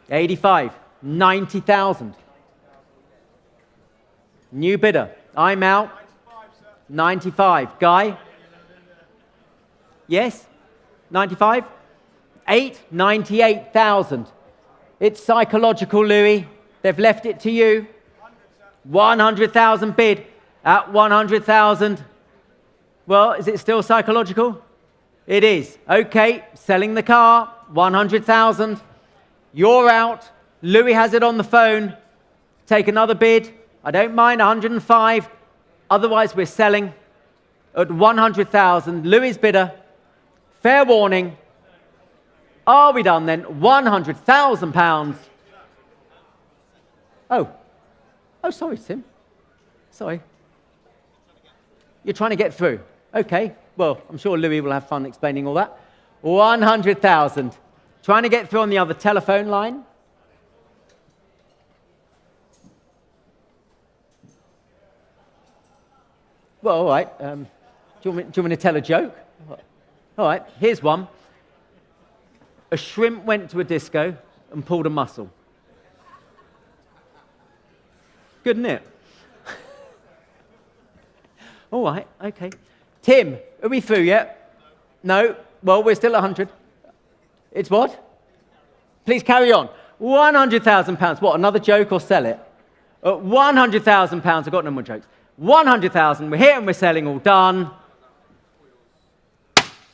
85. 90,000. New bidder. I'm out. 95. Guy? Yes? 95? 8? 98,000. It's psychological, Louis. They've left it to you. 100,000 bid at 100,000. Well, is it still psychological? It is. Okay, selling the car, 100,000. You're out. Louis has it on the phone. Take another bid. I don't mind, 105. Otherwise, we're selling at 100,000. Louis' bidder. Fair warning. Are we done then? £100,000. Oh, sorry, Tim. Sorry. You're trying to get through. Okay. Well, I'm sure Louis will have fun explaining all that. 100,000. Trying to get through on the other telephone line. Well, all right. Do you want me to tell a joke? All right. Here's one. A shrimp went to a disco and pulled a muscle. Good, isn't it? All right, okay. Tim, are we through yet? No? Well, we're still at 100. It's what? Please carry on. £100,000. What, another joke or sell it? £100,000. I've got no more jokes. 100,000. We're here and we're selling, all done.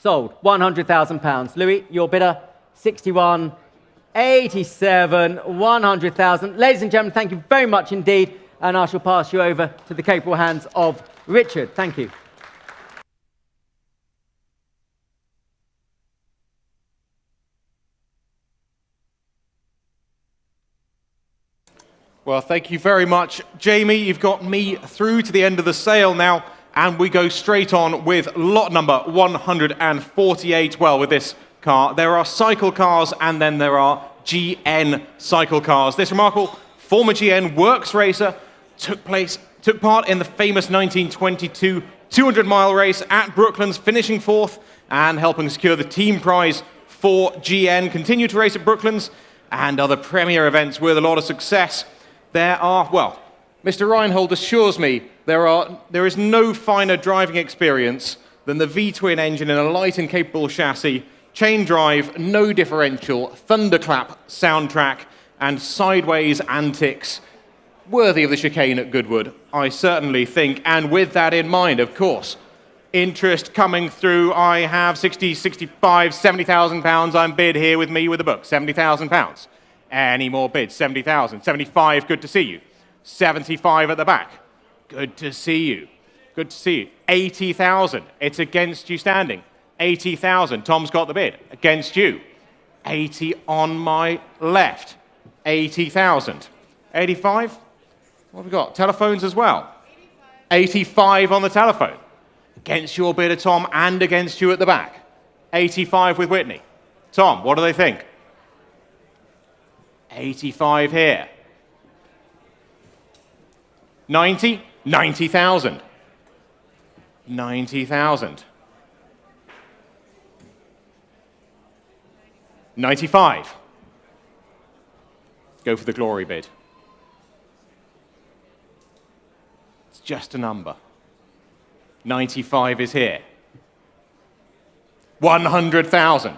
Sold. £100,000. Louis, your bidder, 61, 87, 100,000. Ladies and gentlemen, thank you very much indeed. And I shall pass you over to the capable hands of Richard. Thank you. Well, thank you very much, Jamie. You've got me through to the end of the sale now, and we go straight on with lot number 148. Well, with this car, there are cycle cars and then there are GN cycle cars. This remarkable former GN works racer took part in the famous 1922 200-mile race at Brooklands, finishing fourth and helping secure the team prize for GN. Continued to race at Brooklands and other premier events with a lot of success. There are, well, Mr. Reinhold assures me there is no finer driving experience than the V-twin engine in a light and capable chassis, chain drive, no differential, thunderclap soundtrack, and sideways antics worthy of the chicane at Goodwood, I certainly think. And with that in mind, of course, interest coming through. I have 60, 65, 70,000 pounds. I'm bid here with me with the book, 70,000 pounds. Any more bids? 70,000. 75, good to see you. 75 at the back. Good to see you. Good to see you. 80,000. It's against you standing. 80,000. Tom's got the bid. Against you. 80 on my left. 80,000. 85? What have we got? Telephones as well. 85 on the telephone. Against your bidder, Tom, and against you at the back. 85 with Whitney. Tom, what do they think? 85 here. 90? 90,000. 90,000. 95. Go for the glory bid. It's just a number. 95 is here. 100,000.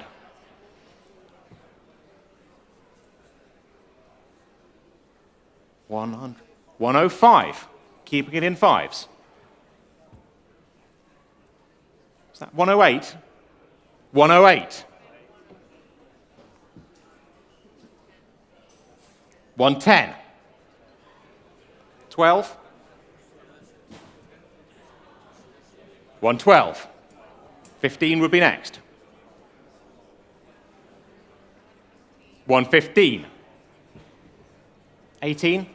100. 105. Keeping it in fives. Is that 108? 108. 110. 12. 112. 15 would be next. 115. 18.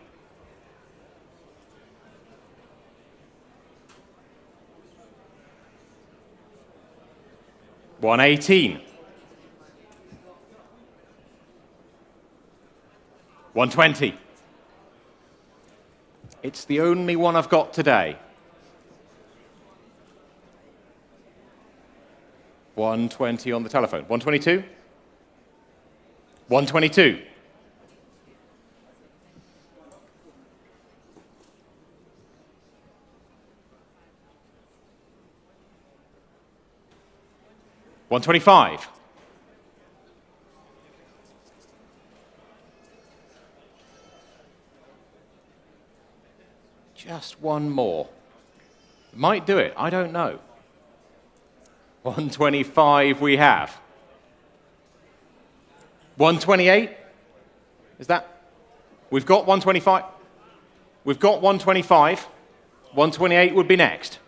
118. 120. It's the only one I've got today. 120 on the telephone. 122. 122. 125. 'Just one more. Might do it, I don't know. 125 we have. 128? Is that? We've got 125. We've got 125. 128 would be next.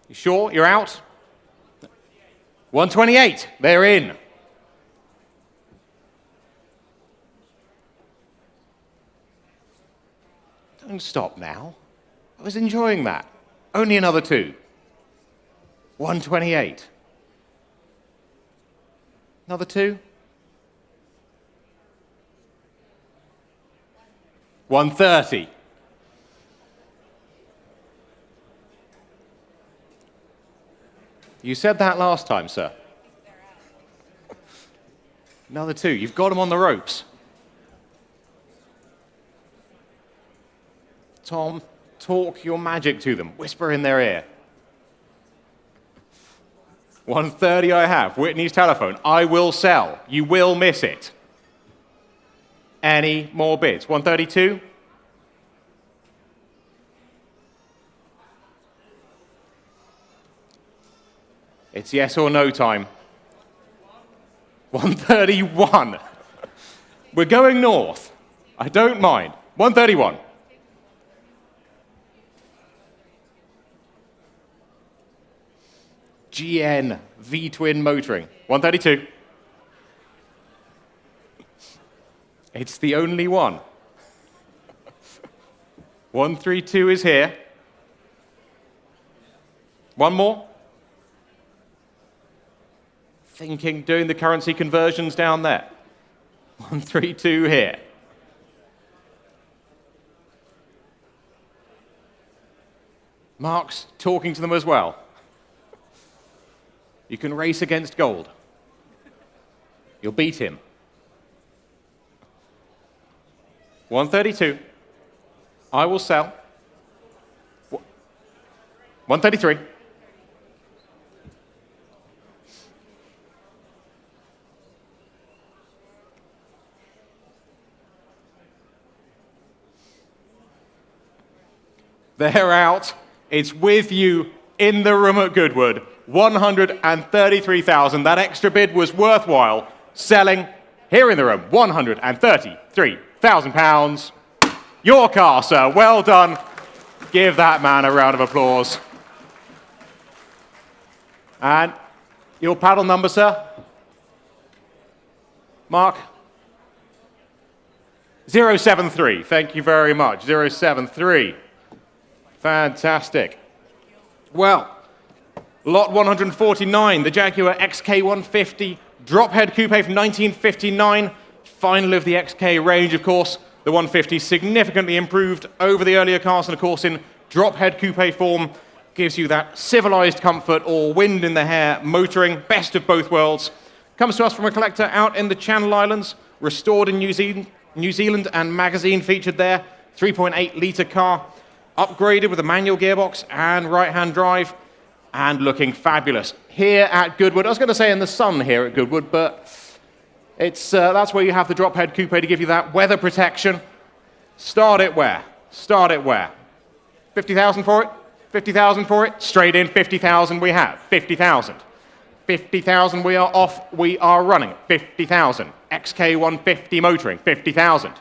You sure? You're out? 128. They're in. Don't stop now. I was enjoying that. Only another two. 128. Another two. 130. You said that last time, sir. Another two. You've got them on the ropes. Tom, talk your magic to them. Whisper in their ear. 130 I have. Whitney's telephone. I will sell. You will miss it. Any more bids? 132? It's yes or no time. 131. We're going north. I don't mind. 131. GN V-twin motoring. 132. It's the only one. 132 is here. One more. Thinking, doing the currency conversions down there. 132 here. Mark's talking to them as well. You can race against gold. You'll beat him. 132. I will sell. 133. They're out. It's with you in the room at Goodwood. 133,000. That extra bid was worthwhile. Selling here in the room. 133,000 pounds. Your car, sir. Well done. Give that man a round of applause. And your paddle number, sir? Mark? 073. Thank you very much. 073. Fantastic. Well, lot 149, the Jaguar XK150 drop head coupe from 1959. Final of the XK range, of course. The 150 significantly improved over the earlier cars, and of course in drop head coupe form gives you that civilized comfort or wind in the hair motoring, best of both worlds. Comes to us from a collector out in the Channel Islands, restored in New Zealand and magazine featured there. 3.8 litre car, upgraded with a manual gearbox and right-hand drive, and looking fabulous. Here at Goodwood, I was going to say in the sun here at Goodwood, but it's that's where you have the drop head coupe to give you that weather protection. Start it where? Start it where? 50,000 for it? 50,000 for it? Straight in, 50,000 we have. 50,000. 50,000 we are off, we are running. 50,000. XK150 motoring, 50,000.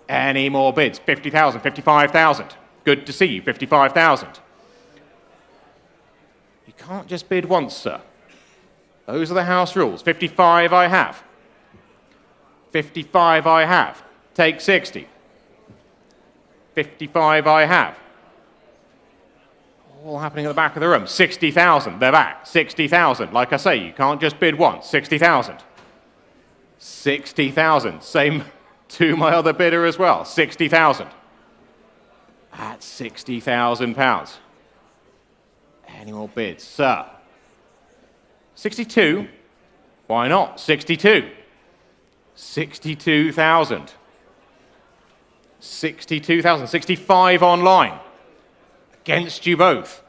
Any more bids? 50,000, 55,000. Good to see you, 55,000. You can't just bid once, sir. Those are the house rules. 55 I have. 55 I have. Take 60. 55 I have. All happening at the back of the room. 60,000, they're back. 60,000. Like I say, you can't just bid once. 60,000. 60,000. Same to my other bidder as well. 60,000. At 60,000 pounds. Any more bids, sir? 62? Why not? 62. 62,000. 62,000. 65 online. Against you both.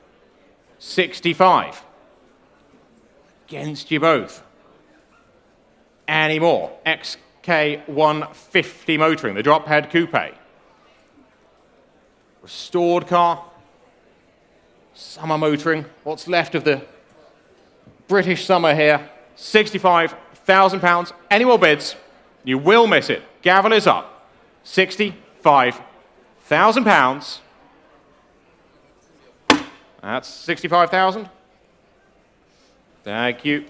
65. Against you both. Any more? XK150 motoring, the drop head coupe. Restored car. Summer motoring. What's left of the British summer here. 65,000 pounds. Any more bids? You will miss it. Gavel is up. 65,000 pounds. That's 65,000. Thank you.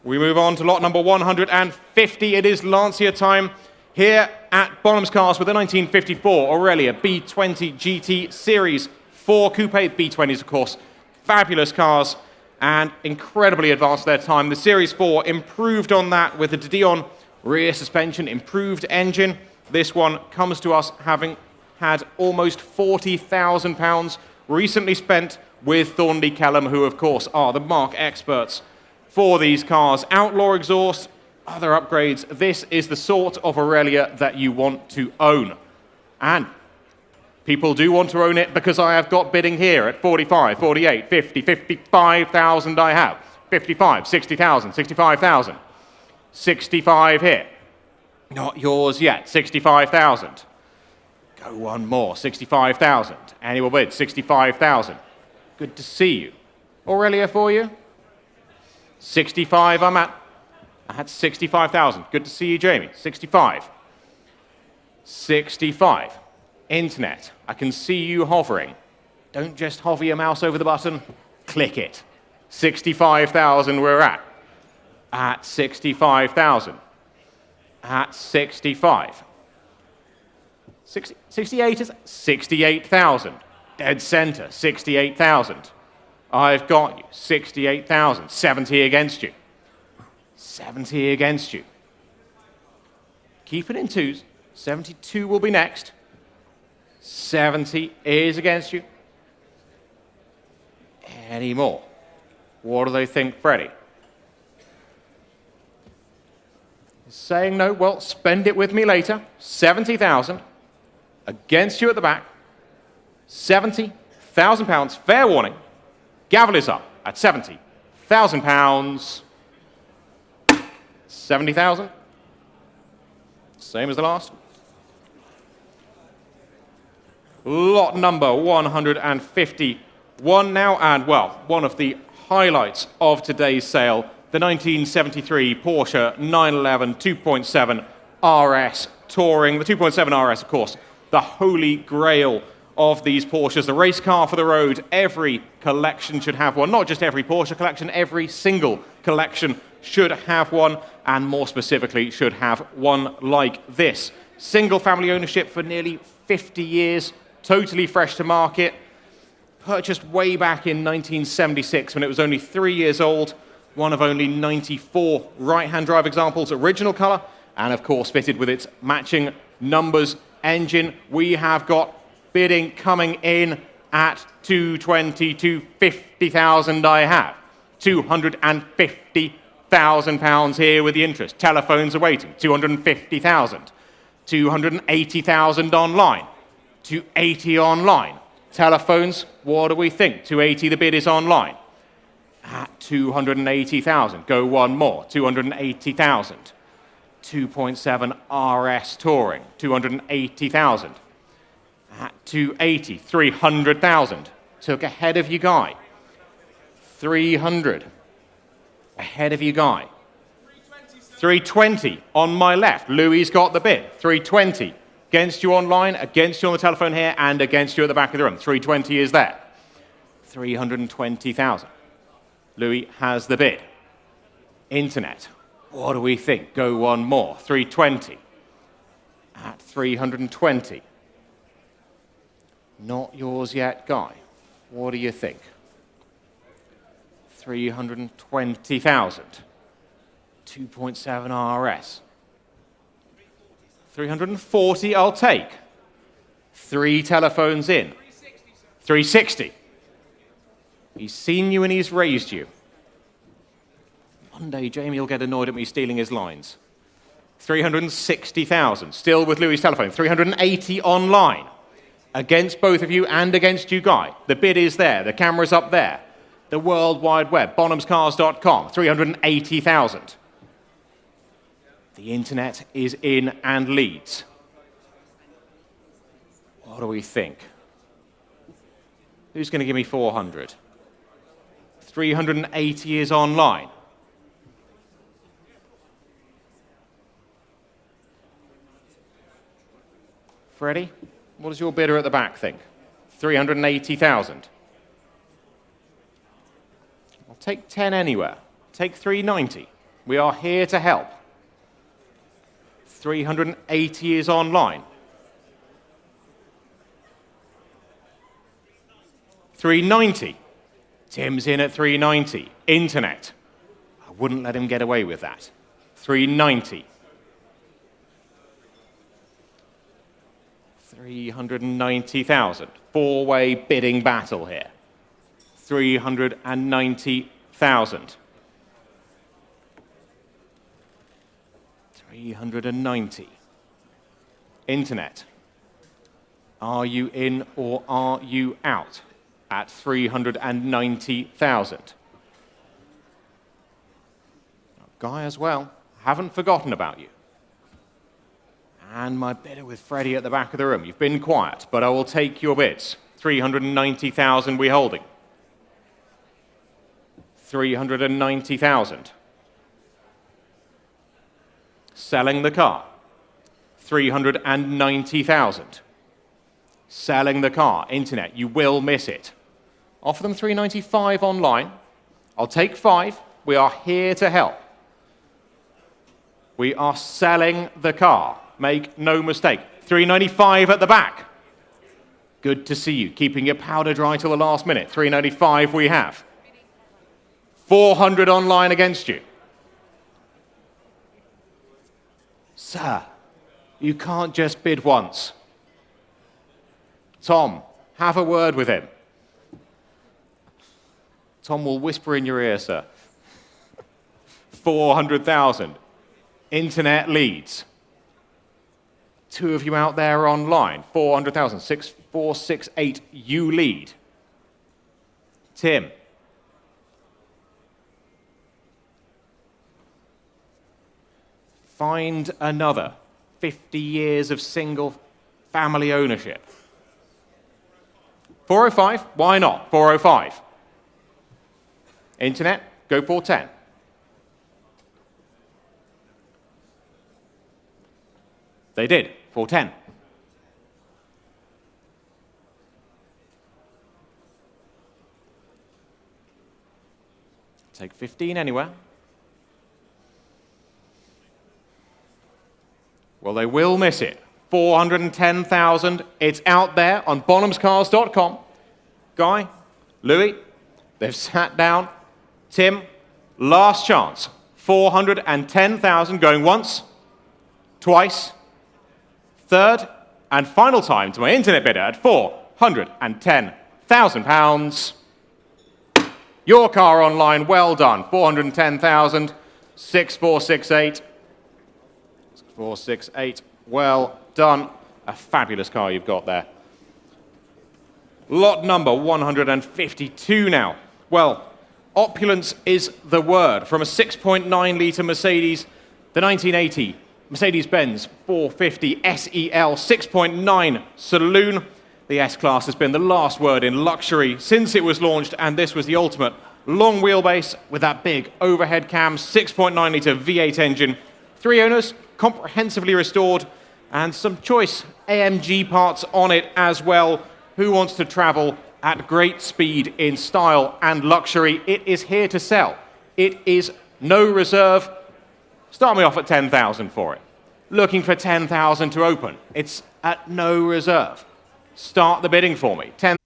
We move on to lot number 150. It is Lancia time here at Bonhams Cars with the 1954 Aurelia B20 GT Series 4 Coupe. B20s, of course, fabulous cars and incredibly advanced their time. The Series 4 improved on that with the De Dion rear suspension, improved engine. This one comes to us having had almost £40,000 recently spent with Thornley Kellam, who of course are the marque experts for these cars. Outlaw exhaust, other upgrades. This is the sort of Aurelia that you want to own. And people do want to own it because I have got bidding here at 45, 48, 50, 55,000 I have. 55, 60,000, 65,000. 65 here. Not yours yet. 65,000. Go one more. 65,000. Annual bid. 65,000. Good to see you. Aurelia for you. 65 I'm at 65,000. Good to see you, Jamie. 65. 65. Internet. I can see you hovering. Don't just hover your mouse over the button. Click it. 65,000 we're at. At 65,000. At 65. 68 is 68,000. Dead center. 68,000. I've got you. 68,000. 70 against you. 70 against you. Keep it in twos. 72 will be next. 70 is against you. Any more? What do they think, Freddie? Saying no, well, spend it with me later. 70,000 against you at the back. 70,000 pounds. Fair warning. Gavel is up at 70,000 pounds. 70,000. Same as the last. Lot number 151 now, and well, one of the highlights of today's sale, the 1973 Porsche 911 2.7 RS Touring. The 2.7 RS, of course, the holy grail of these Porsches, the race car for the road. Every collection should have one. Not just every Porsche collection, every single collection should have one, and more specifically, should have one like this. Single family ownership for nearly 50 years, totally fresh to market. Purchased way back in 1976 when it was only 3 years old. One of only 94 right-hand drive examples, original color, and of course fitted with its matching numbers engine. We have got bidding coming in at 220, 250,000 I have. 250,000 pounds here with the interest. Telephones are waiting. 250,000. 280,000 online. 280 online. Telephones, what do we think? 280, the bid is online. At 280,000. Go one more. 280,000. 2.7 RS Touring. 280,000. At 280, 300,000. Took ahead of you, Guy. 300. Ahead of you, Guy. 320 on my left. Louis got the bid. 320. Against you online, against you on the telephone here, and against you at the back of the room. 320 is there. 320,000. Louis has the bid. Internet. What do we think? Go one more. 320. At 320. Not yours yet, Guy. What do you think? 320,000. 2.7 RS. 340 I'll take. 3 telephones in. 360. He's seen you and he's raised you. One day Jamie will get annoyed at me stealing his lines. 360,000. Still with Louis' telephone. 380 online. Against both of you and against you, Guy. The bid is there. The camera's up there. The World Wide Web. Bonhamscars.com. 380,000. The internet is in and leads. What do we think? Who's going to give me 400? 380 is online. Freddie, what does your bidder at the back think? 380,000. I'll take 10 anywhere. Take 390. We are here to help. 380 is online. 390. Tim's in at 390. Internet. I wouldn't let him get away with that. 390. 390,000. Four-way bidding battle here. 390,000. 390. Internet. Are you in or are you out? At 390,000. Guy as well Haven't forgotten about you. And my bidder with Freddie at the back of the room. You've been quiet, but I will take your bids. 390,000 we holding. 390,000. Selling the car. 390,000. Selling the car. Internet, you will miss it. Offer them 395 online. I'll take 5. We are here to help. We are selling the car. Make no mistake. 395 at the back. Good to see you. Keeping your powder dry till the last minute. 395 we have. 400 online against you. Sir, you can't just bid once. Tom, have a word with him. Tom will whisper in your ear, sir. 400,000. Internet leads. 2 of you out there online. 400,000. 6468, you lead. Tim. Find another. 50 years of single family ownership. 405, why not? 405. Internet, go 410. They did, 410. Take 15 anywhere. Well, they will miss it. 410,000. It's out there on bonhamscars.com. Guy, Louis, they've sat down. Tim, last chance. 410,000 going once, twice, third, and final time to my internet bidder at £410,000. Your car online, well done. 410,000, 6468. 468, well done. A fabulous car you've got there. Lot number 152 now. Well, opulence is the word. From a 6.9-litre Mercedes, the 1980 Mercedes-Benz 450 SEL 6.9 saloon. The S-Class has been the last word in luxury since it was launched, and this was the ultimate long wheelbase with that big overhead cam, 6.9-litre V8 engine. 3 owners, comprehensively restored, and some choice AMG parts on it as well. Who wants to travel at great speed in style and luxury? It is here to sell. It is no reserve. Start me off at 10,000 for it. Looking for 10,000 to open. It's at no reserve. Start the bidding for me. 10.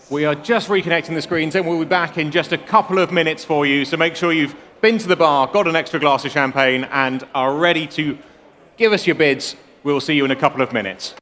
We are just reconnecting the screens and we'll be back in just a couple of minutes for you. So make sure you've been to the bar, got an extra glass of champagne, and are ready to give us your bids. We'll see you in a couple of minutes.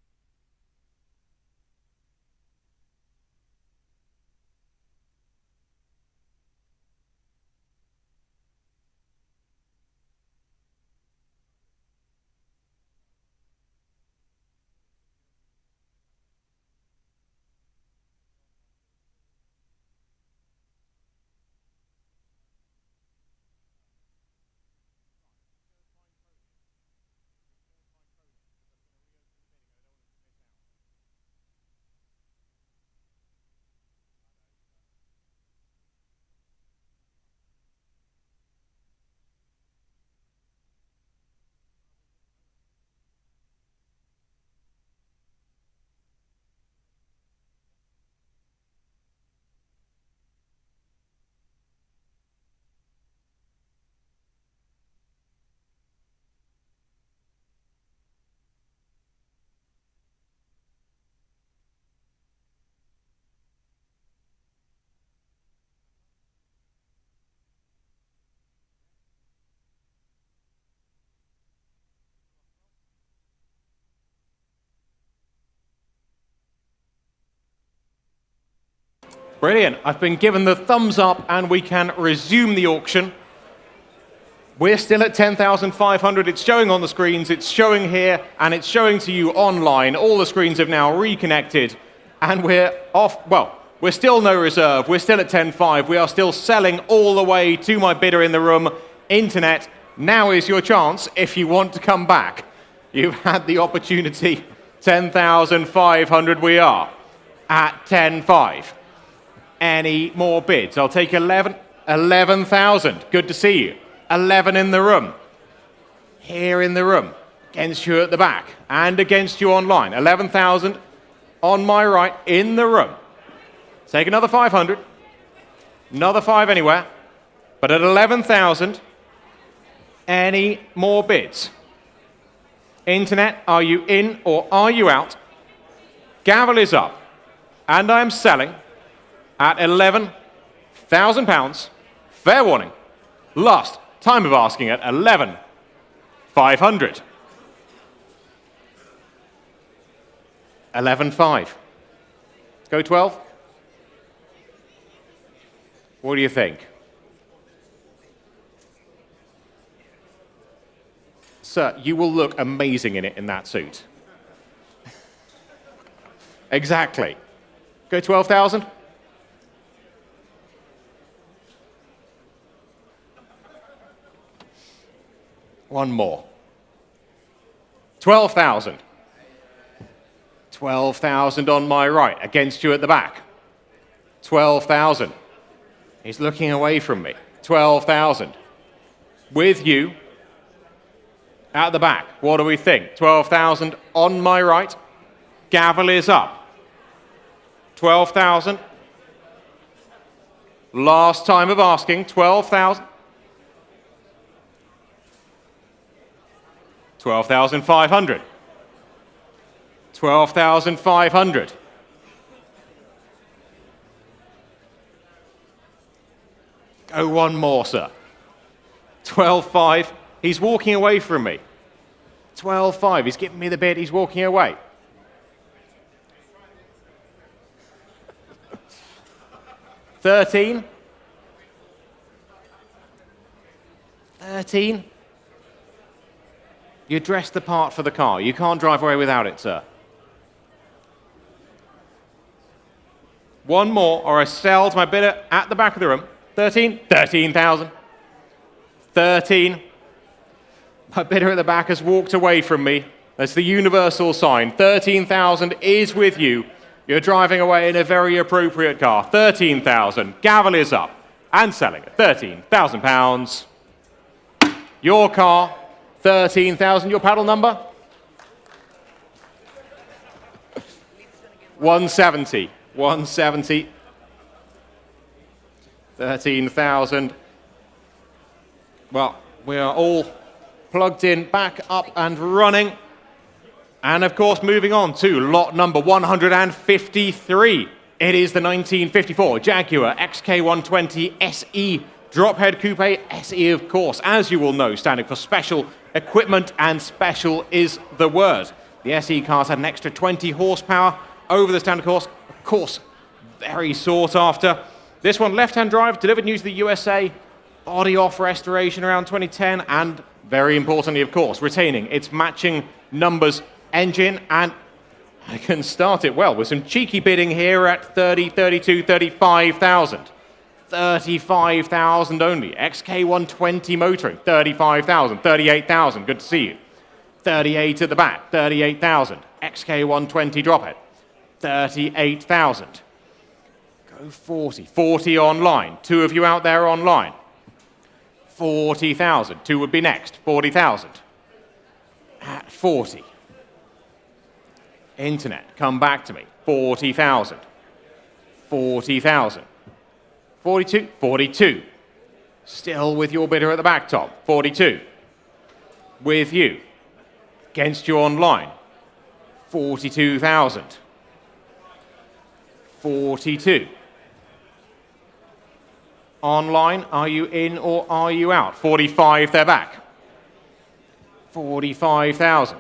Brilliant. I've been given the thumbs up and we can resume the auction. We're still at 10,500. It's showing on the screens, it's showing here, and it's showing to you online. All the screens have now reconnected, and we're off. Well, we're still no reserve. We're still at 10.5. We are still selling all the way to my bidder in the room. Internet, now is your chance if you want to come back. You've had the opportunity. 10,500 we are at 10.5. Any more bids? I'll take 11. 11,000. Good to see you. 11 in the room. Here in the room. Against you at the back. And against you online. 11,000 on my right in the room. Take another 500. Another 5 anywhere. But at 11,000, any more bids? Internet, are you in or are you out? Gavel is up. And I am selling at £11,000. Fair warning. Last time of asking at 11,500. 11.5. Go 12. What do you think? Sir, you will look amazing in it in that suit. Exactly. Go 12,000. One more. 12,000. 12,000 on my right, against you at the back. 12,000. He's looking away from me. 12,000. With you at the back. What do we think? 12,000 on my right. Gavel is up. 12,000. Last time of asking, 12,000. 12,500. 12,500. Go one more, sir. 12.5. He's walking away from me. 12.5. He's giving me the bid. He's walking away. $13. 13. You dressed the part for the car. You can't drive away without it, sir. One more, or I sell to my bidder at the back of the room. 13. 13,000. 13. My bidder at the back has walked away from me. That's the universal sign. 13,000 is with you. You're driving away in a very appropriate car. 13,000. Gavel is up and selling at £13,000. Your car, 13,000. Your paddle number? 170. 170. 13,000. Well, we are all plugged in, back up and running. And of course, moving on to lot number 153. It is the 1954 Jaguar XK120 SE Drophead Coupe. SE, of course, as you will know, standing for special equipment, and special is the word. The SE cars had an extra 20 horsepower over the standard course. Of course, very sought after. This one, left-hand drive, delivered new to the USA. Body off restoration around 2010, and very importantly, of course, retaining its matching numbers engine. And I can start it well with some cheeky bidding here at 30, 32, 35,000. 35,000 only. XK120 motoring, 35,000, 38,000. Good to see you. 38 at the back, 38,000. XK120 drophead, 38,000. Go 40. 40 online. Two of you out there online. 40,000. Two would be next. 40,000. At 40. Internet, come back to me. 40,000. 40,000. 42. 42. Still with your bidder at the back top. 42. With you. Against you online. 42,000. 42. Online, are you in or are you out? 45, they're back. 45,000.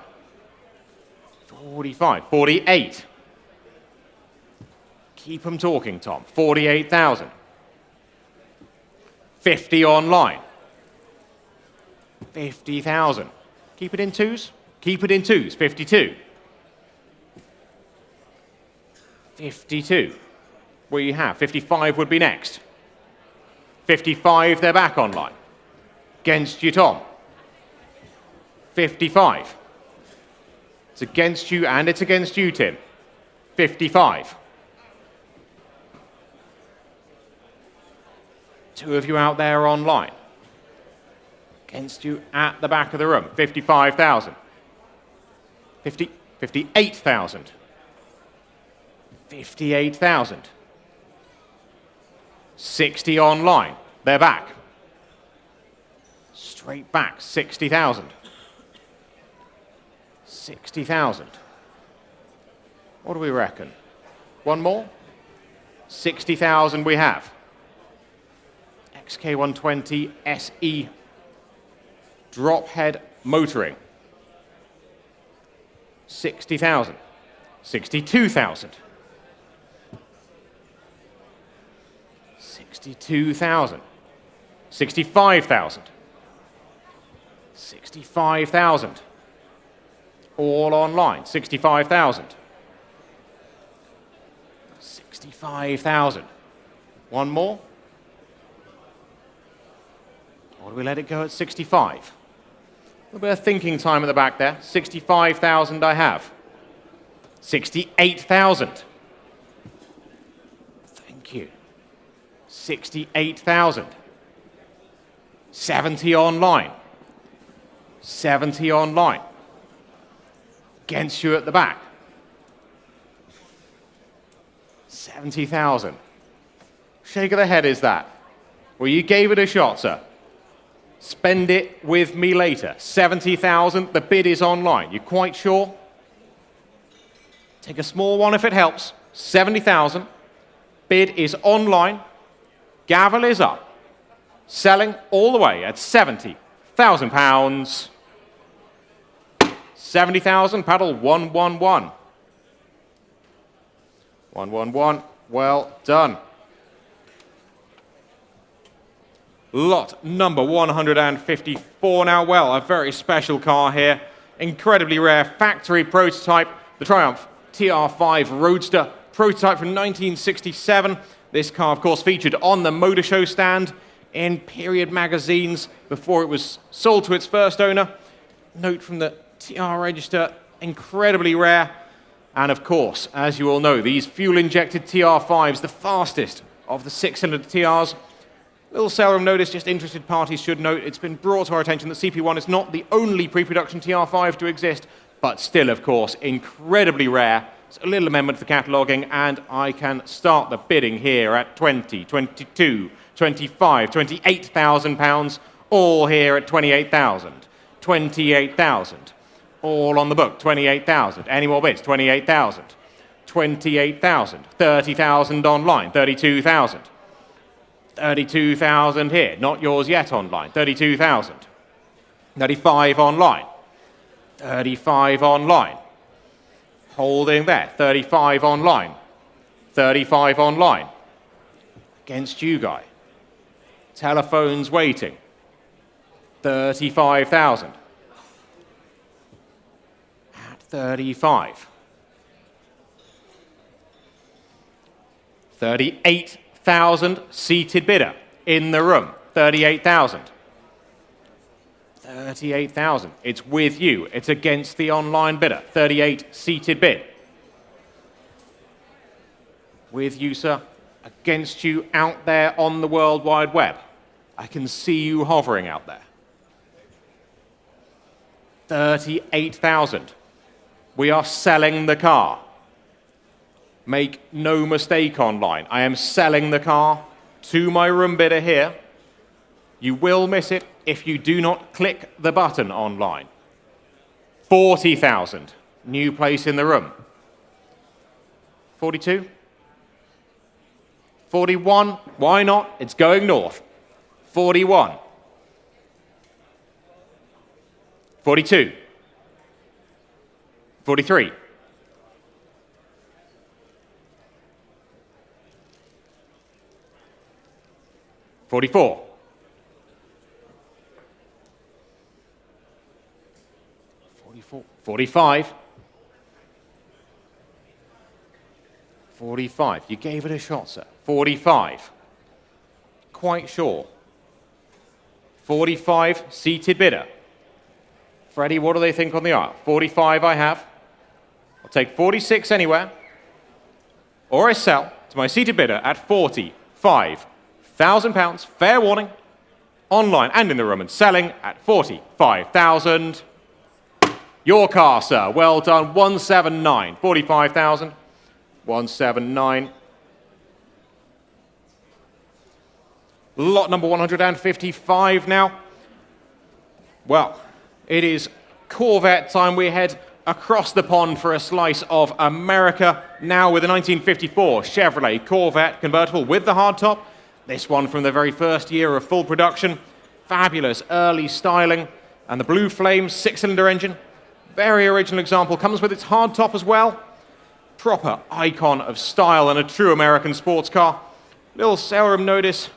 45. 48. Keep them talking, Tom. 48,000. 50 online. 50,000. Keep it in twos. Keep it in twos. 52. 52. What do you have? 55 would be next. 55, they're back online. Against you, Tom. 55. It's against you and it's against you, Tim. 55. Two of you out there online. Against you at the back of the room. 55,000. 58,000. 58,000. 60 online. They're back. Straight back. 60,000. 60,000. What do we reckon? One more? 60,000 we have. XK120 SE drop head motoring. 60,000. 62,000. 62,000. 65,000. 65,000. All online. 65,000. 65,000. One more. Or do we let it go at 65? A little bit of thinking time at the back there. 65,000 I have. 68,000. Thank you. 68,000. 70 online. 70 online. Against you at the back. 70,000. Shake of the head is that. Well, you gave it a shot, sir. Spend it with me later. 70,000, the bid is online. You quite sure? Take a small one if it helps. 70,000. Bid is online. Gavel is up. Selling all the way at £70,000. 70,000, paddle 111. 111, well done. Lot number 154 now. Well, a very special car here. Incredibly rare factory prototype. The Triumph TR5 Roadster, prototype from 1967. This car, of course, featured on the Motor Show stand in period magazines before it was sold to its first owner. Note from the TR register, incredibly rare. And of course, as you all know, these fuel-injected TR5s, the fastest of the six-cylinder TRs. Little sale room notice, just interested parties should note, it's been brought to our attention that CP1 is not the only pre-production TR5 to exist, but still, of course, incredibly rare. It's a little amendment to the cataloguing, and I can start the bidding here at 20, 22, 25, 28,000 pounds, all here at 28,000. 28,000. All on the book, 28,000. Any more bids? 28,000. 28,000. 30,000 online, 32,000. 32,000 here, not yours yet online, 32,000. 35 online. 35 online. Holding there, 35 online. 35 online. Against you, guy. Telephones waiting. 35,000. At 35. 38,000 seated bidder in the room. 38,000. 38,000. It's with you. It's against the online bidder. 38 seated bid. With you, sir. Against you out there on the World Wide Web. I can see you hovering out there. 38,000. We are selling the car. Make no mistake online. I am selling the car to my room bidder here. You will miss it if you do not click the button online. 40,000. New place in the room. 42? 41? Why not? It's going north. 41. 42. 43. 44. 44. 45. 45. You gave it a shot, sir. 45. Quite sure. 45, seated bidder. Freddie, what do they think on the aisle? 45 I have. I'll take 46 anywhere. Or I sell to my seated bidder at £45,000. Fair warning. Online and in the room and selling at 45,000. Your car, sir. Well done. 179. 45,000. 179. Lot number 155 now. Well, it is Corvette time. We head across the pond for a slice of America, now with a 1954 Chevrolet Corvette convertible with the hardtop. This one from the very first year of full production. Fabulous early styling. And the Blue Flame 6-cylinder engine. Very original example. Comes with its hardtop as well. Proper icon of style and a true American sports car. Little sale room notice.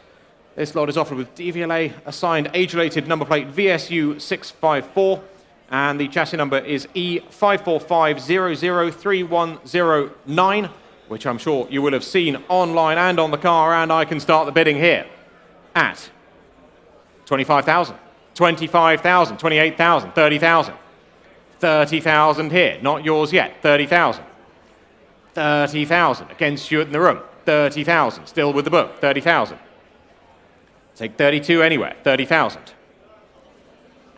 This lot is offered with DVLA assigned age-related number plate VSU 654, and the chassis number is E545003109, which I'm sure you will have seen online and on the car, and I can start the bidding here at 25,000, 25,000, 28,000, 30,000, 30,000 here, not yours yet, 30,000, 30,000 against you in the room, 30,000, still with the book, 30,000. Take 32 anywhere, 30,000.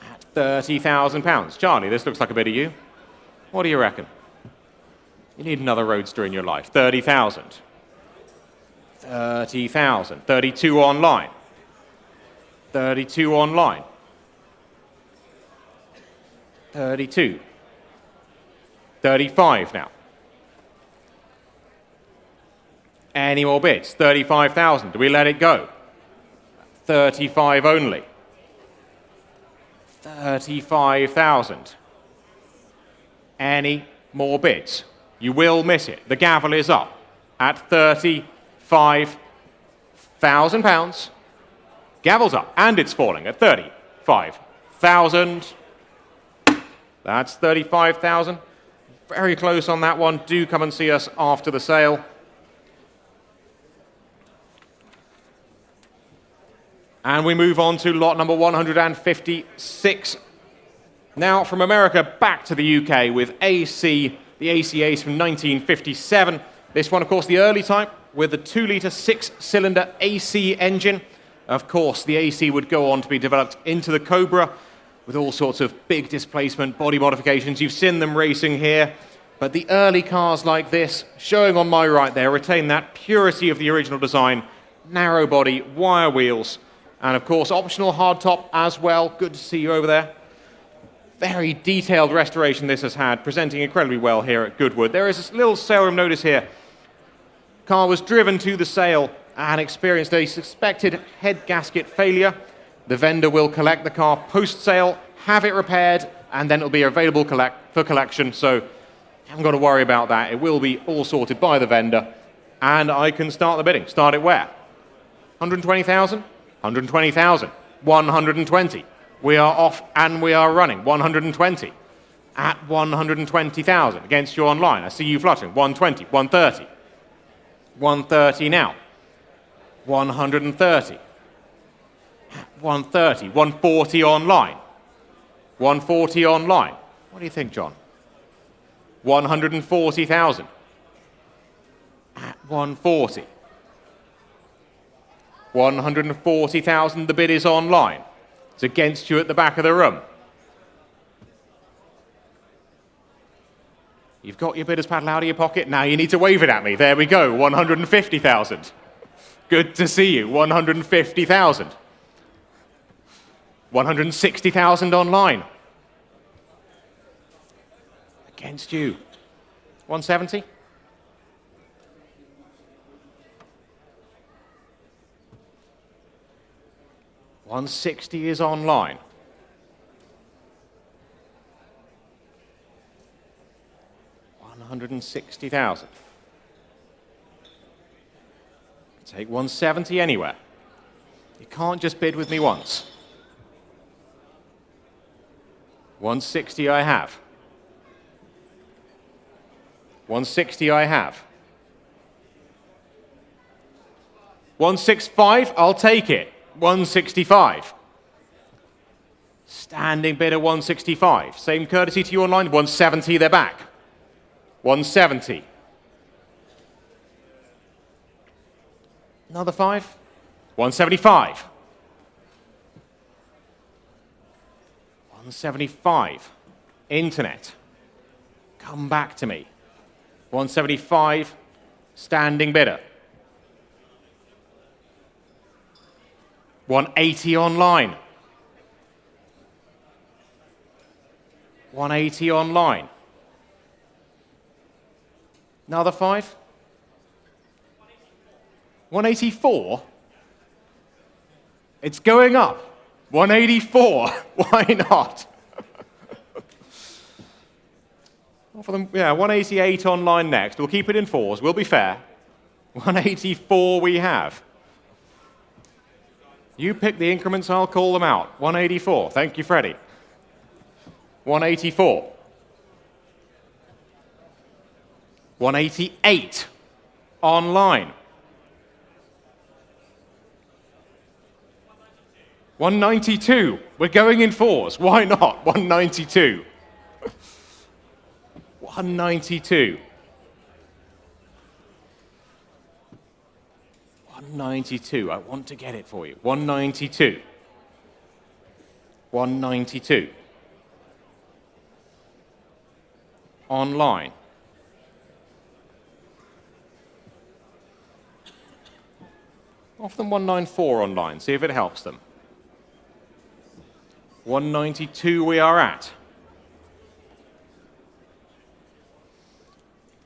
At £30,000. Charlie, this looks like a bit of you. What do you reckon? You need another roadster in your life. 30,000. 30,000. 32 online. 32 online. 32. 35 now. Any more bids? 35,000. Do we let it go? 35 only. 35,000. Any more bids? You will miss it. The gavel is up at £35,000. Gavel's up, and it's falling at 35,000. That's 35,000. Very close on that one. Do come and see us after the sale. And we move on to lot number 156. Now from America back to the UK with AC, the AC Ace from 1957. This one, of course, the early type with the 2-litre 6-cylinder AC engine. Of course, the AC would go on to be developed into the Cobra with all sorts of big displacement, body modifications. You've seen them racing here. But the early cars like this, showing on my right there, retain that purity of the original design. Narrow body, wire wheels. And of course, optional hardtop as well. Good to see you over there. Very detailed restoration this has had, presenting incredibly well here at Goodwood. There is a little sale room notice here. Car was driven to the sale and experienced a suspected head gasket failure. The vendor will collect the car post-sale, have it repaired, and then it'll be available for collection. So you haven't got to worry about that. It will be all sorted by the vendor. And I can start the bidding. Start it where? 120,000? 120,000, 120. We are off and we are running. 120 at 120,000 against you online. I see you fluttering. 120, 130. 130 now. 130. 130, 140 online. 140 online. What do you think, John? 140,000 at 140. 140,000, the bid is online. It's against you at the back of the room. You've got your bidder's paddle out of your pocket. Now you need to wave it at me. There we go, 150,000. Good to see you, 150,000. 160,000 online. Against you. 170? 160 is online. $160,000. Take 170 anywhere. You can't just bid with me once. 160 I have. 160 I have. 165, I'll take it. 165. Standing bid at 165. Same courtesy to you online. 170, they're back. 170. Another 5. 175. 175. Internet. Come back to me. 175. Standing bidder. 180 online. 180 online. Another 5. 184. It's going up. 184. Why not? For them, yeah, 188 online next. We'll keep it in 4s. We'll be fair. 184 we have. You pick the increments, I'll call them out. 184. Thank you, Freddie. 184. 188 online. 192. We're going in 4s. Why not? 192. 192. 192. I want to get it for you. 192. 192. Online. Offer them 194 online. See if it helps them. 192 we are at.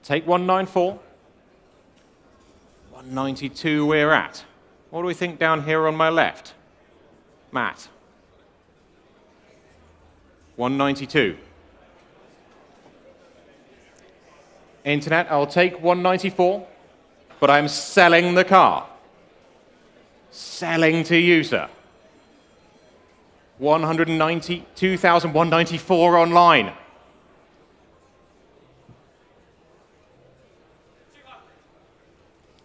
Take 194. 192 we're at. What do we think down here on my left? Matt. 192. Internet, I'll take 194, but I'm selling the car. Selling to you, sir. 192,194 online.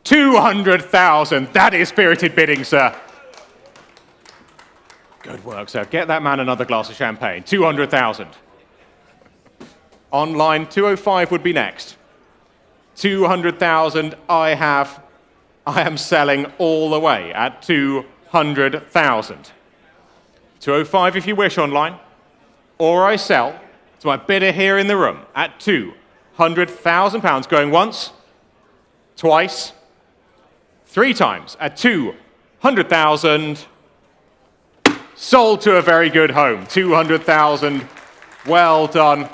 200,000. That is spirited bidding, sir. Good work, sir. Get that man another glass of champagne. 200,000. Online, 205 would be next. 200,000 I am selling all the way at 200,000. 205 if you wish online. Or I sell to my bidder here in the room at £200,000. Going once, twice, 3 times at 200,000. Sold to a very good home. 200,000. Well done.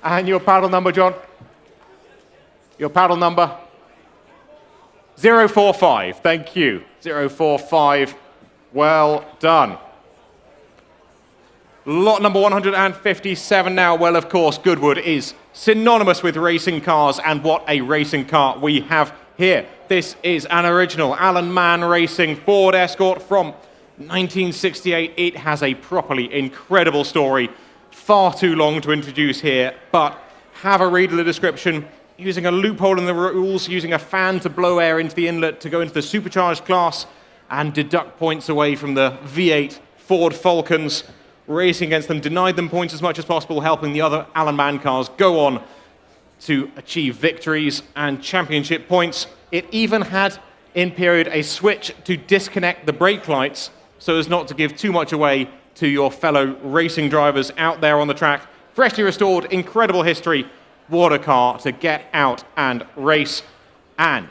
And your paddle number, John? Your paddle number? 045. Thank you. 045. Well done. Lot number 157 now. Well, of course, Goodwood is synonymous with racing cars, and what a racing car we have here. This is an original Alan Mann Racing Ford Escort from 1968. It has a properly incredible story. Far too long to introduce here, but have a read of the description. Using a loophole in the rules, using a fan to blow air into the inlet to go into the supercharged class and deduct points away from the V8 Ford Falcons. Racing against them, denied them points as much as possible, helping the other Alan Mann cars go on to achieve victories and championship points. It even had, in period, a switch to disconnect the brake lights so as not to give too much away to your fellow racing drivers out there on the track. Freshly restored, incredible history. What a car to get out and race. And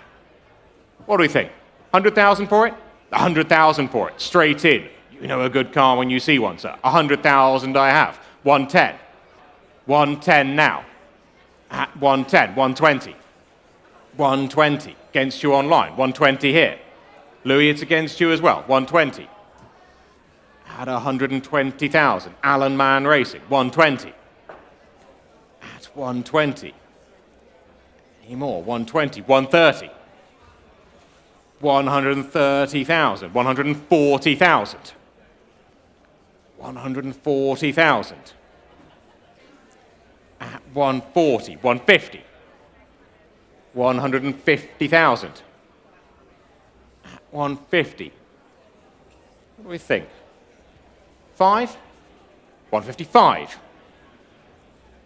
what do we think? 100,000 for it? 100,000 for it, straight in. You know a good car when you see one, sir. 100,000 I have. 110. 110 now. At 110, 120. 120 against you online. 120 here. Louis, it's against you as well. 120. At 120,000. Alan Mann Racing. 120. At 120. Any more? 120. 130. 130,000, 140,000, 140,000, at 140, 150, 150,000, at 150. What do we think? 5, 155,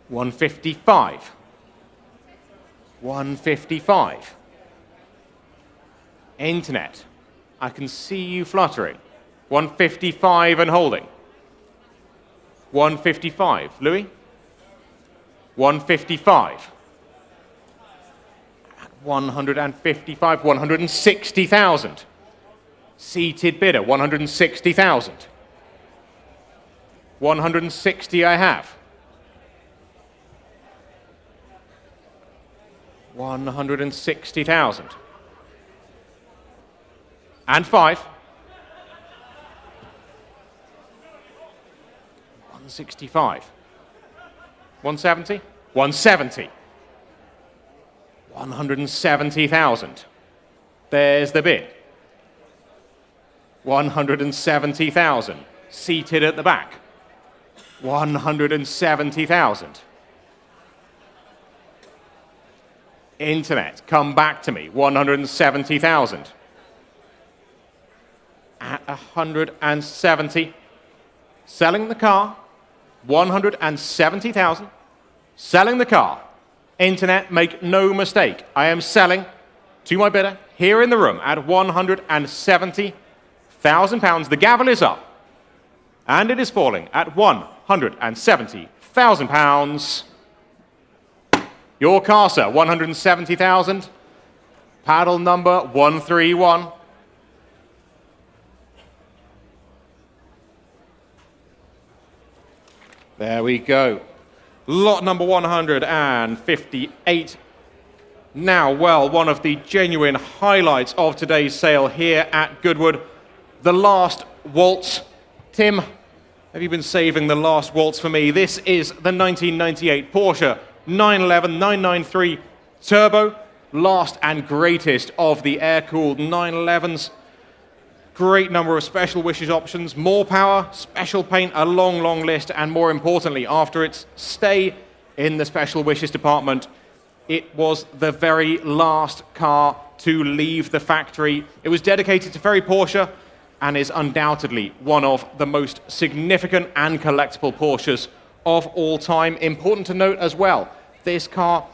155, 155. Internet, I can see you fluttering. 155 and holding. 155. Louis? 155. 155, 160,000. Seated bidder, 160,000. 160 I have. 160,000. And 5. 165. 170. 170. 170,000. There's the bid. 170,000. Seated at the back. 170,000. Internet, come back to me. 170,000. At 170. Selling the car. 170,000. Selling the car. Internet, make no mistake. I am selling to my bidder here in the room at £170,000. The gavel is up. And it is falling at £170,000. Your car, sir, 170,000. Paddle number 131. There we go. Lot number 158. Now, well, one of the genuine highlights of today's sale here at Goodwood, the last waltz. Tim, have you been saving the last waltz for me? This is the 1998 Porsche 911 993 Turbo, last and greatest of the air-cooled 911s. Great number of special wishes options, more power, special paint, a long, long list, and more importantly, after its stay in the special wishes department, it was the very last car to leave the factory. It was dedicated to Ferry Porsche and is undoubtedly one of the most significant and collectible Porsches of all time. Important to note as well, this car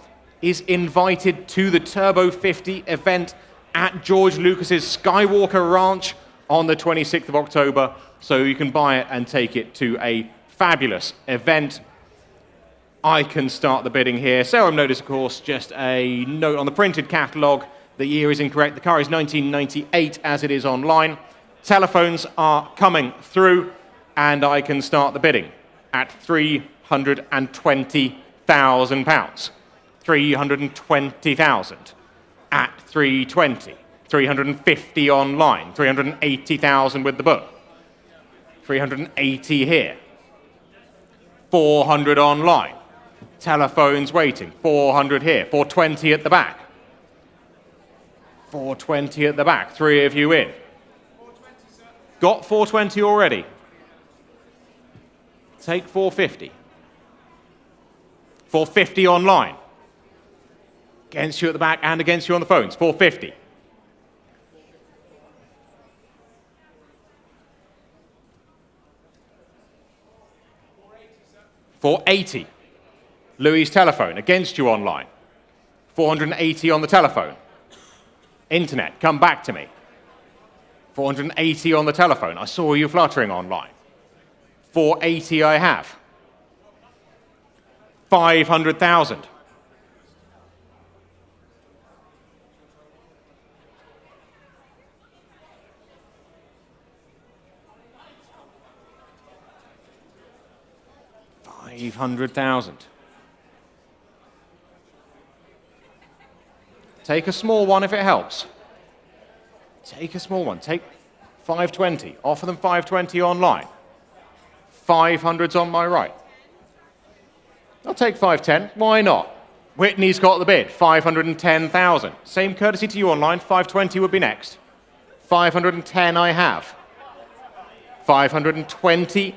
is invited to the Turbo 50 event at George Lucas's Skywalker Ranch on the 26th of October, so you can buy it and take it to a fabulous event. I can start the bidding here. Serum notice, of course, just a note on the printed catalogue. The year is incorrect. The car is 1998 as it is online. Telephones are coming through, and I can start the bidding at £320,000. 320,000 at 320. 350 online, 380,000 with the book. 380 here. 400 online. Telephones waiting. 400 here. 420 at the back. 420 at the back. 3 of you in. 420, sir. Got 420 already. Take 450. 450 online. Against you at the back and against you on the phones. 450. 480. Louis' telephone, against you online. 480 on the telephone. Internet, come back to me. 480 on the telephone. I saw you fluttering online. 480 I have. 500,000. $500,000. Take a small one if it helps. Take a small one. Take 520. Offer them 520 online. 500's on my right. I'll take 510. Why not? Whitney's got the bid. 510,000. Same courtesy to you online. 520 would be next. 510 I have. 520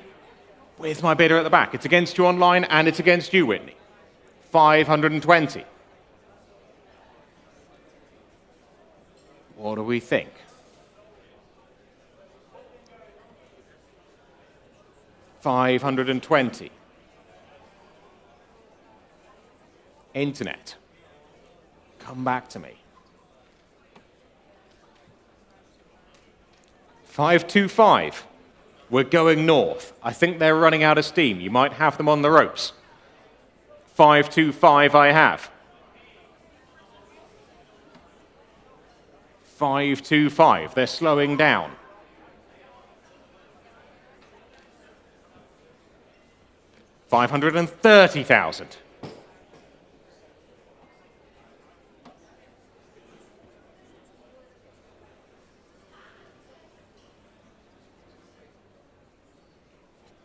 with my bidder at the back. It's against you online and it's against you, Whitney. 520. What do we think? 520. Internet. Come back to me. 525. We're going north. I think they're running out of steam. You might have them on the ropes. 525 I have. 525. They're slowing down. 530,000.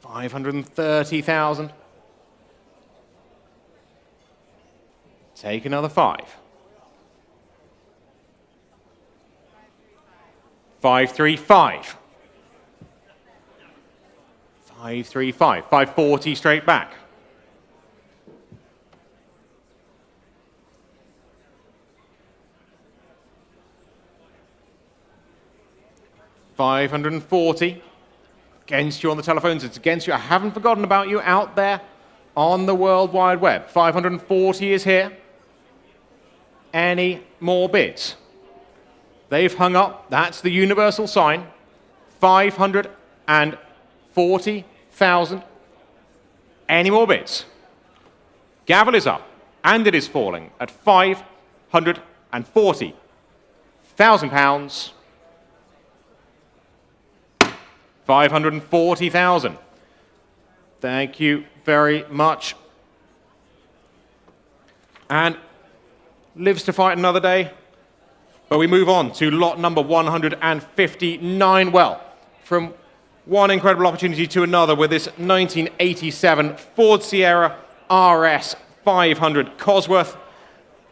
$530,000. Take another 5. 535. 535. 540 straight back. 540. Against you on the telephones. It's against you. I haven't forgotten about you out there on the World Wide Web. 540 is here. Any more bids? They've hung up. That's the universal sign. 540,000. Any more bids? Gavel is up, and it is falling at £540,000. 540,000. Thank you very much. And lives to fight another day. But we move on to lot number 159. Well, from one incredible opportunity to another with this 1987 Ford Sierra RS 500 Cosworth.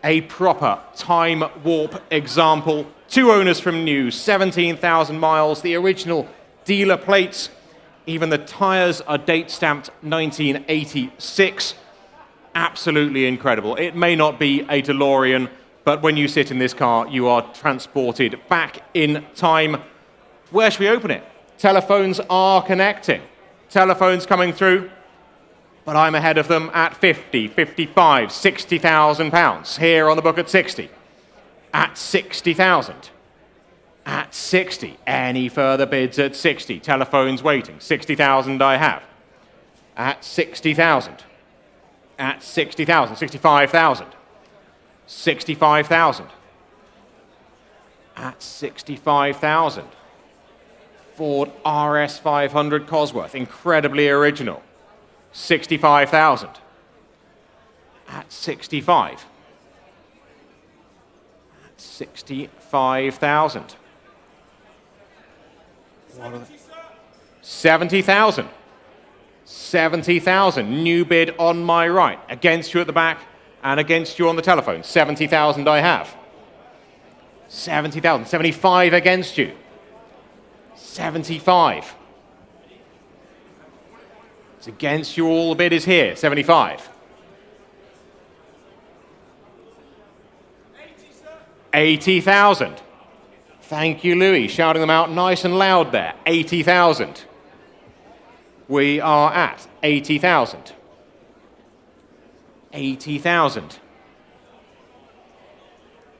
A proper time warp example. 2 owners from new, 17,000 miles. The original dealer plates. Even the tyres are date stamped 1986. Absolutely incredible. It may not be a DeLorean, but when you sit in this car, you are transported back in time. Where should we open it? Telephones are connecting. Telephones coming through, but I'm ahead of them at 50, 55, 60,000 pounds. Here on the book at 60. At 60,000. At 60. Any further bids at 60? Telephones waiting. 60,000 I have. At 60,000. At 60,000. 65,000. 65,000. At 65,000. Ford RS 500 Cosworth. Incredibly original. 65,000. At 65. At 65,000. 70,000. 70,000. New bid on my right. Against you at the back and against you on the telephone. 70,000 I have. 70,000. 75 against you. 75. It's against you. All the bid is here. 75. 80,000. Thank you, Louis. Shouting them out nice and loud there. 80,000. We are at 80,000. 80,000.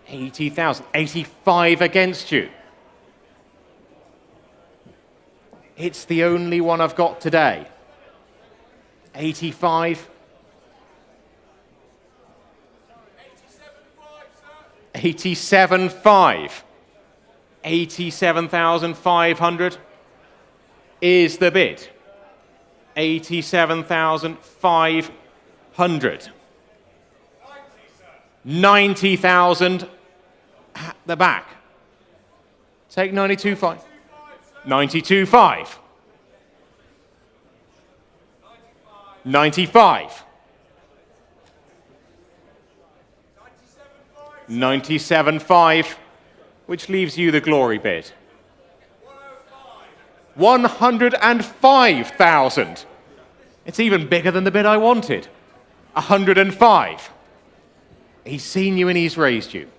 80,000. 85 against you. It's the only one I've got today. 85. 87.5. 87,500 is the bid. 87,500. 90,000 at the back. Take 92.5. 92.5. 95. 97.5, which leaves you the glory bid. 105,000. It's even bigger than the bid I wanted. 105. He's seen you and he's raised you.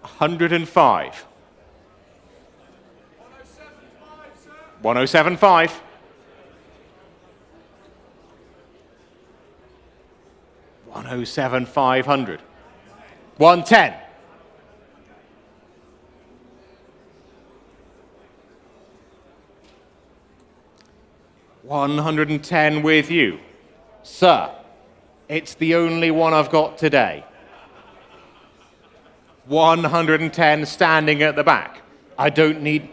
105. 107.5. 107,500. 110. 110 with you. Sir, it's the only one I've got today. 110 standing at the back. I don't need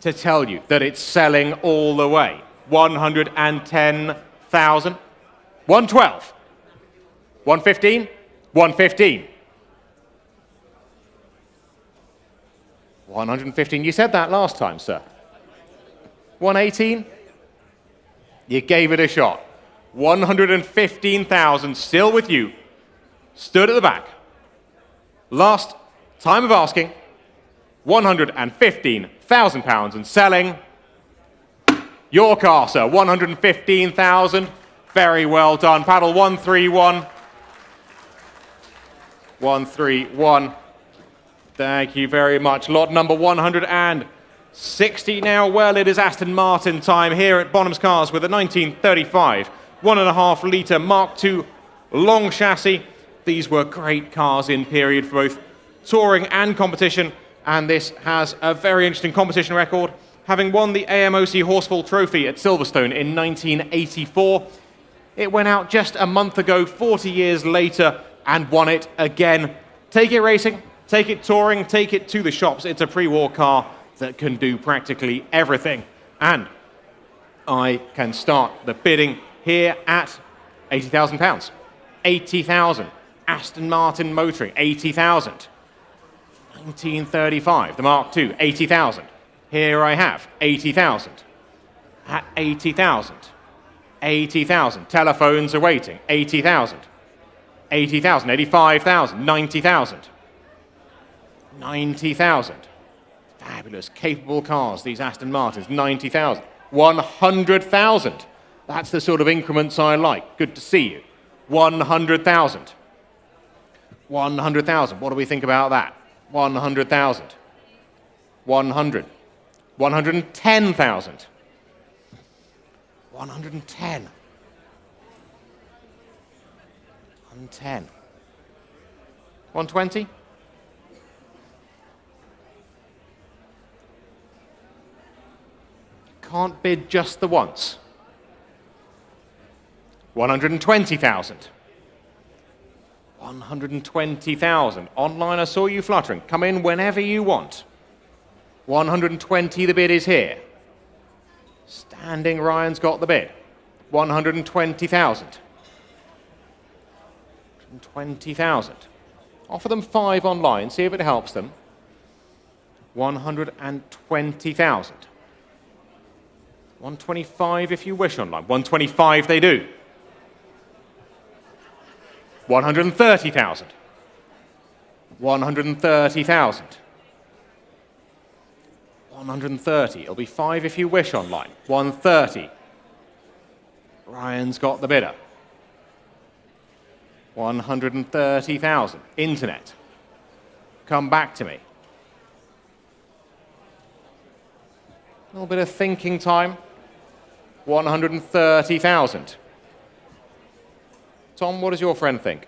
to tell you that it's selling all the way. 110,000. 112. 115. 115. 115. You said that last time, sir. 118. You gave it a shot. 115,000 still with you. Stood at the back. Last time of asking. £115,000 and selling. Your car, sir. 115,000. Very well done. Paddle 131. 131. Thank you very much. Lot number 160 now. Well, it is Aston Martin time here at Bonhams Cars with a 1935 1.5 litre Mark II long chassis. These were great cars in period for both touring and competition, and this has a very interesting competition record, having won the AMOC Horsefall Trophy at Silverstone in 1984. It went out just a month ago, 40 years later, and won it again. Take it racing, take it touring, take it to the shops. It's a pre-war car that can do practically everything. And I can start the bidding here at £80,000. 80,000. Aston Martin motoring, 80,000. 1935, the Mark II, 80,000. Here I have 80,000. At 80,000. 80,000. Telephones are waiting, 80,000. 80,000, 85,000, 90,000. 90,000. Fabulous, capable cars, these Aston Martins, 90,000. 100,000. That's the sort of increments I like. Good to see you. 100,000. 100,000. What do we think about that? 100,000. 100. 110,000. 110. 110. 120. Can't bid just the once. 120,000. 120,000. Online, I saw you fluttering. Come in whenever you want. 120, the bid is here. Standing, Ryan's got the bid. 120,000. 120,000. Offer them 5 online, see if it helps them. 120,000. 125 if you wish online. 125 they do. 130,000. 130,000. 130. It'll be 5 if you wish online. 130. Ryan's got the bidder. 130,000. Internet. Come back to me. A little bit of thinking time. 130,000. Tom, what does your friend think?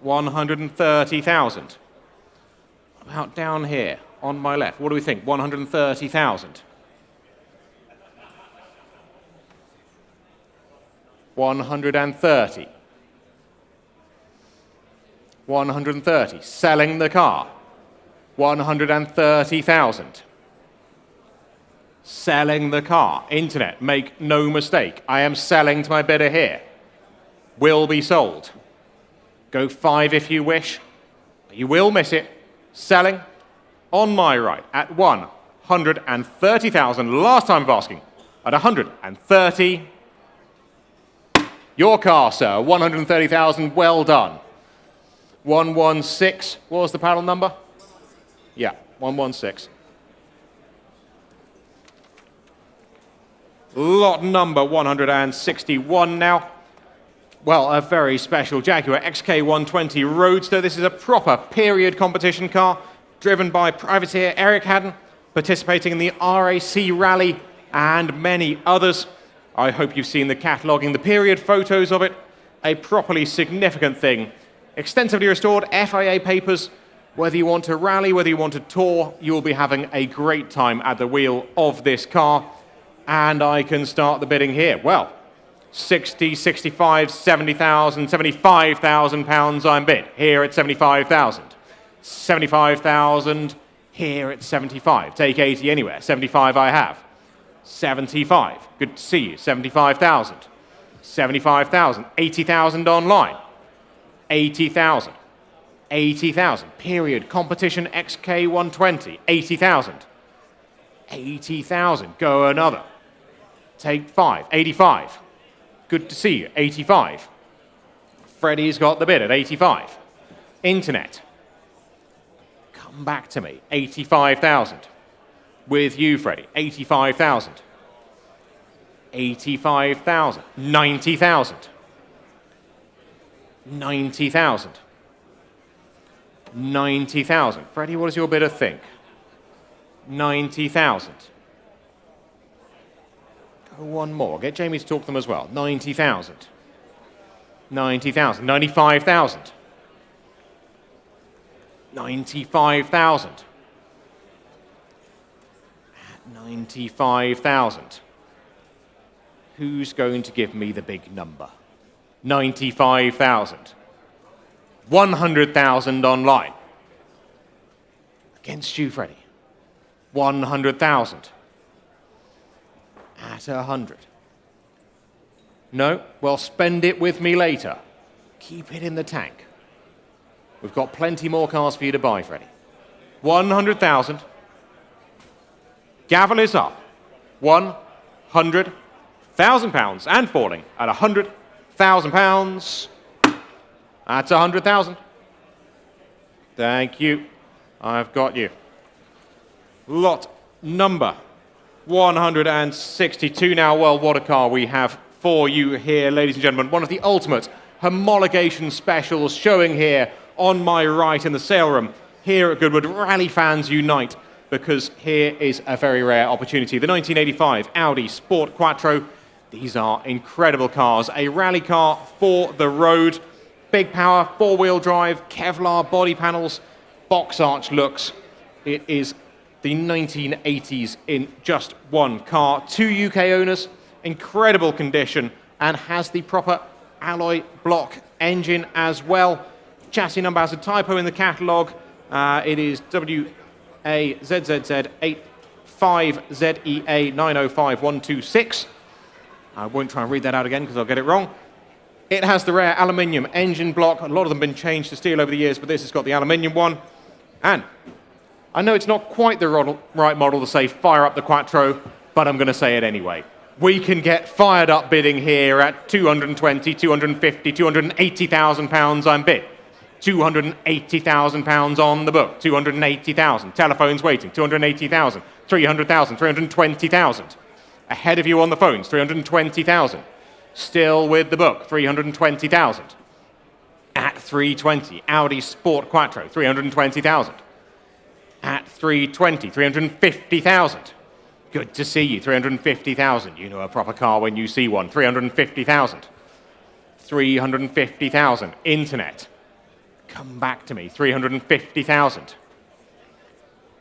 130,000. About down here, on my left. What do we think? 130,000. 130. 130. Selling the car. 130,000. Selling the car. Internet, make no mistake. I am selling to my bidder here. Will be sold. Go 5 if you wish. You will miss it. Selling on my right at 130,000. Last time of asking at 130. Your car, sir. 130,000. Well done. 116. What was the panel number? Yeah, 116. Lot number 161 now. Well, a very special Jaguar XK120 Roadster. This is a proper period competition car driven by privateer Eric Hadden, participating in the RAC Rally and many others. I hope you've seen the cataloguing, the period photos of it. A properly significant thing. Extensively restored FIA papers. Whether you want to rally, whether you want to tour, you will be having a great time at the wheel of this car. And I can start the bidding here. Well, 60, 65, 70,000, 75,000 pounds I'm bid. Here at 75,000. 75,000, here at 75. Take 80 anywhere. 75 I have. 75. Good to see you. 75,000. 75,000. 80,000 online. 80,000. 80,000. Period. Competition XK120. 80,000. 80,000. Go another. Take 5. 85. Good to see you. 85. Freddie's got the bid at 85. Internet. Come back to me. 85,000. With you, Freddie. 85,000. 85,000. 90,000. 90,000. 90,000. Freddie, what does your bidder think? 90,000. Go one more. Get Jamie to talk to them as well. 90,000. 90,000. 95,000. 95,000. 95,000. Who's going to give me the big number? 95,000. 100,000 online. Against you, Freddie. 100,000. At 100. No? Well, spend it with me later. Keep it in the tank. We've got plenty more cars for you to buy, Freddie. 100,000. Gavel is up. 100,000 pounds and falling at 100,000 pounds. That's 100,000. Thank you. I've got you. Lot number 162 now. Well, what a car we have for you here, ladies and gentlemen. One of the ultimate homologation specials showing here on my right in the sale room here at Goodwood. Rally fans unite, because here is a very rare opportunity. The 1985 Audi Sport Quattro. These are incredible cars. A rally car for the road. Big power, four-wheel drive, Kevlar body panels, box arch looks. It is the 1980s in just one car. 2 UK owners, incredible condition, and has the proper alloy block engine as well. Chassis number has a typo in the catalogue. It is WAZZ85ZEA905126. I won't try and read that out again because I'll get it wrong. It has the rare aluminium engine block. A lot of them have been changed to steel over the years, but this has got the aluminium one. And I know it's not quite the right model to say fire up the Quattro, but I'm going to say it anyway. We can get fired up bidding here at 220, 250, 280,000 pounds I'm bid. 280,000 pounds on the book. 280,000. Telephones waiting. 280,000. 300,000. 320,000. Ahead of you on the phones. 320,000. Still with the book. 320,000. At 320. Audi Sport Quattro. 320,000. At 320. 350,000. Good to see you. 350,000. You know a proper car when you see one. 350,000. 350,000. Internet. Come back to me. 350,000.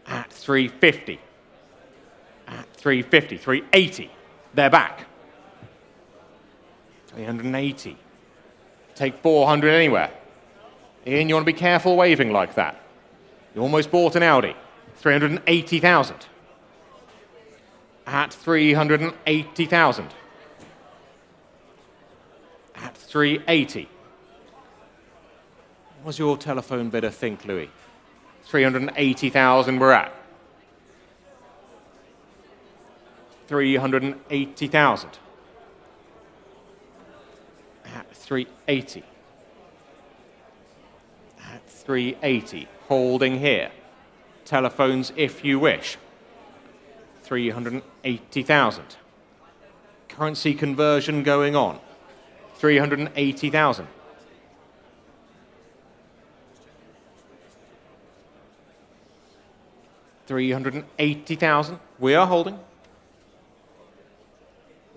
At 350. At 350. 380. They're back. 380. Take 400 anywhere. Ian, you want to be careful waving like that. You almost bought an Audi. 380,000. At 380,000. At 380. What does your telephone bidder think, Louis? 380,000 we're at. 380,000. At 380. At 380. Holding here. Telephones if you wish. 380,000. currency conversion going on. 380,000. $380,000. We are holding.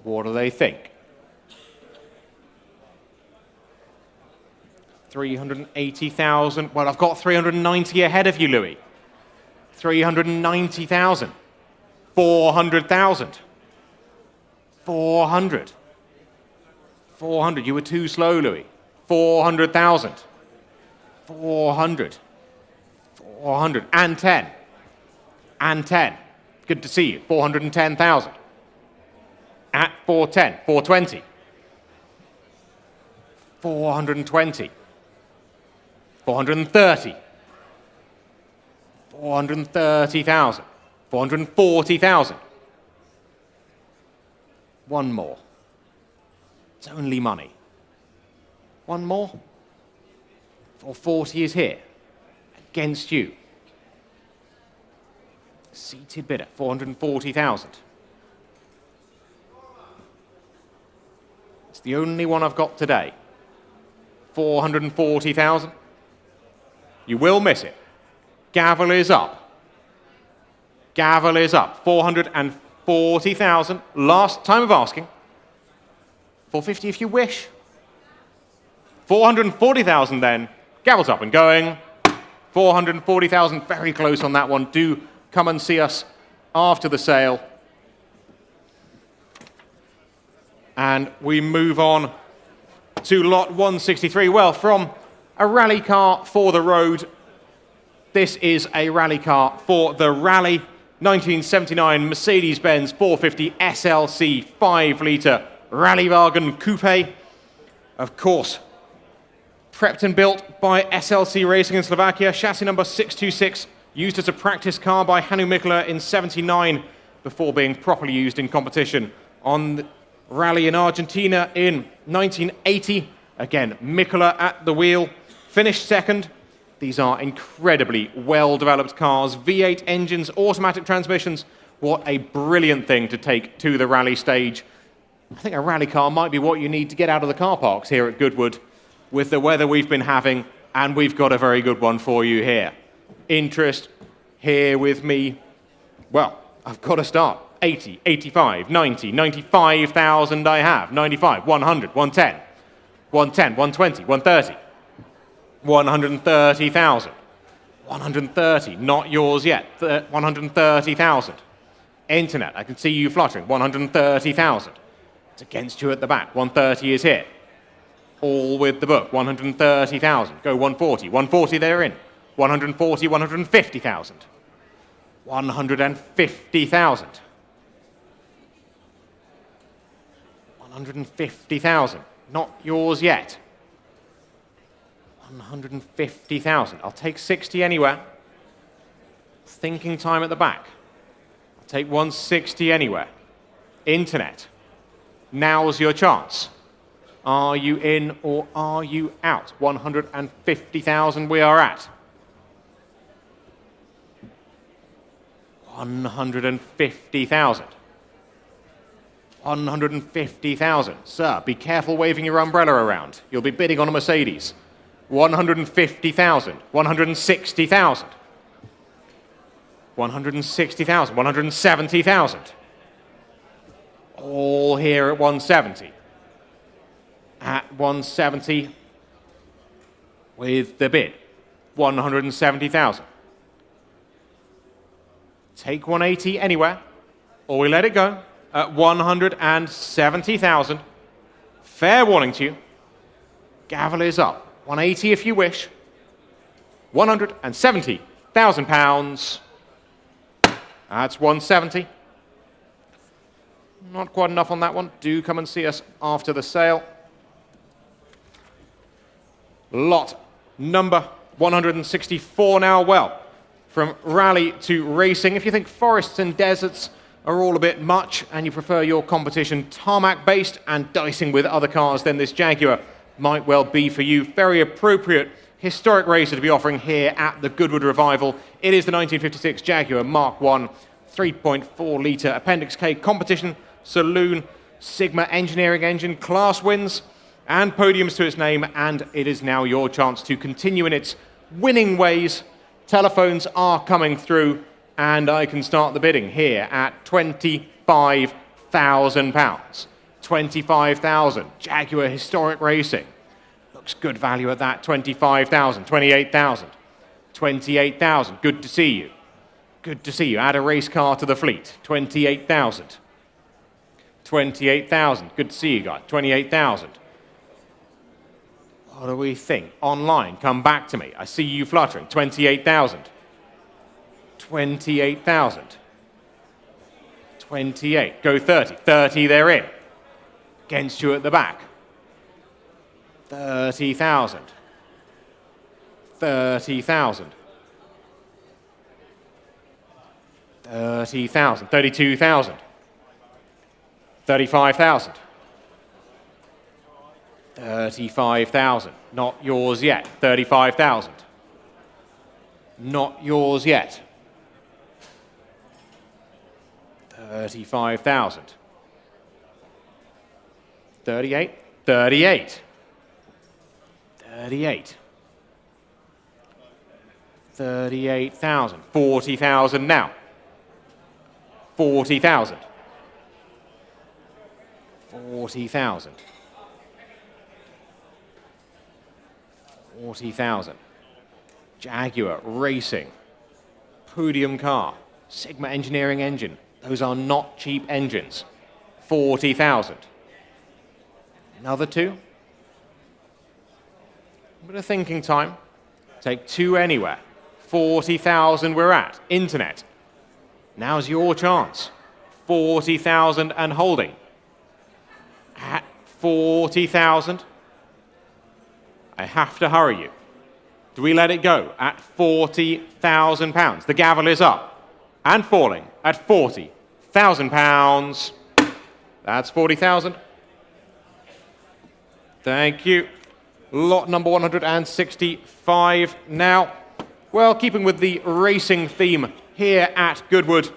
What do they think? 380,000. Well, I've got 390 ahead of you, Louis. 390,000. 400,000. 400. 400. You were too slow, Louis. 400,000. 400. 400. And 10. And 10. Good to see you. 410,000. At 410. 420. 420. 430. 430,000. 440,000. One more. It's only money. One more. 440 is here. Against you. Seated bidder. 440,000. It's the only one I've got today. 440,000. You will miss it. Gavel is up. Gavel is up. 440,000. Last time of asking. 450 if you wish. 440,000 then. Gavel's up and going. 440,000. Very close on that one. Do come and see us after the sale. And we move on to lot 163. Well, from a rally car for the road, this is a rally car for the rally. 1979 Mercedes-Benz 450 SLC 5-litre Rallyewagen Coupe. Of course, prepped and built by SLC Racing in Slovakia. Chassis number 626, used as a practice car by Hannu Mikkola in '79 before being properly used in competition on the rally in Argentina in 1980. Again, Mikkola at the wheel. Finished second. These are incredibly well-developed cars. V8 engines, automatic transmissions. What a brilliant thing to take to the rally stage. I think a rally car might be what you need to get out of the car parks here at Goodwood with the weather we've been having, and we've got a very good one for you here. Interest here with me. Well, I've got to start. 80, 85, 90, 95,000 I have. 95, 100, 110, 110, 120, 130. 130,000. 130, not yours yet. 130,000. Internet, I can see you fluttering. 130,000. It's against you at the back. 130 is here. All with the book. 130,000. Go 140. 140 they're in. 140, 150,000. 150,000. 150,000. Not yours yet. 150,000. I'll take 60 anywhere. Thinking time at the back. I'll take 160 anywhere. Internet. Now's your chance. Are you in or are you out? 150,000 we are at. 150,000. 150,000. Sir, be careful waving your umbrella around. You'll be bidding on a Mercedes. 150,000. 160,000. 160,000. 170,000. All here at 170. At 170 with the bid. 170,000. Take 180 anywhere, or we let it go at 170,000. Fair warning to you. Gavel is up. 180 if you wish. 170,000 pounds. That's 170. Not quite enough on that one. Do come and see us after the sale. Lot number 164 now. Well, from rally to racing. If you think forests and deserts are all a bit much and you prefer your competition tarmac-based and dicing with other cars, then this Jaguar might well be for you. Very appropriate historic racer to be offering here at the Goodwood Revival. It is the 1956 Jaguar Mark I 3.4 litre Appendix K competition saloon Sigma engineering engine, class wins, and podiums to its name, and it is now your chance to continue in its winning ways. Telephones are coming through, and I can start the bidding here at £25,000. 25,000, Jaguar Historic Racing. Looks good value at that, 25,000, 28,000, 28,000, good to see you. Good to see you, add a race car to the fleet, 28,000. 28,000, good to see you guys, 28,000. What do we think? Online, come back to me. I see you fluttering. 28,000. 28,000. 28. Go 30. 30, they're in. Against you at the back. 30,000. 30,000. 30,000. 32,000. 35,000. 35,000. Not yours yet. 35,000. Not yours yet. 35,000. 38. 38. 38. 38,000. 40,000 now. 40,000. 40,000. 40,000. Jaguar Racing. Podium car. Sigma engineering engine. Those are not cheap engines. 40,000. Another two. A bit of thinking time. Take two anywhere. 40,000 we're at. Internet. Now's your chance. 40,000 and holding. At 40,000. I have to hurry you. Do we let it go at £40,000? The gavel is up and falling at £40,000. That's 40,000. Thank you. Lot number 165 now. Well, keeping with the racing theme here at Goodwood,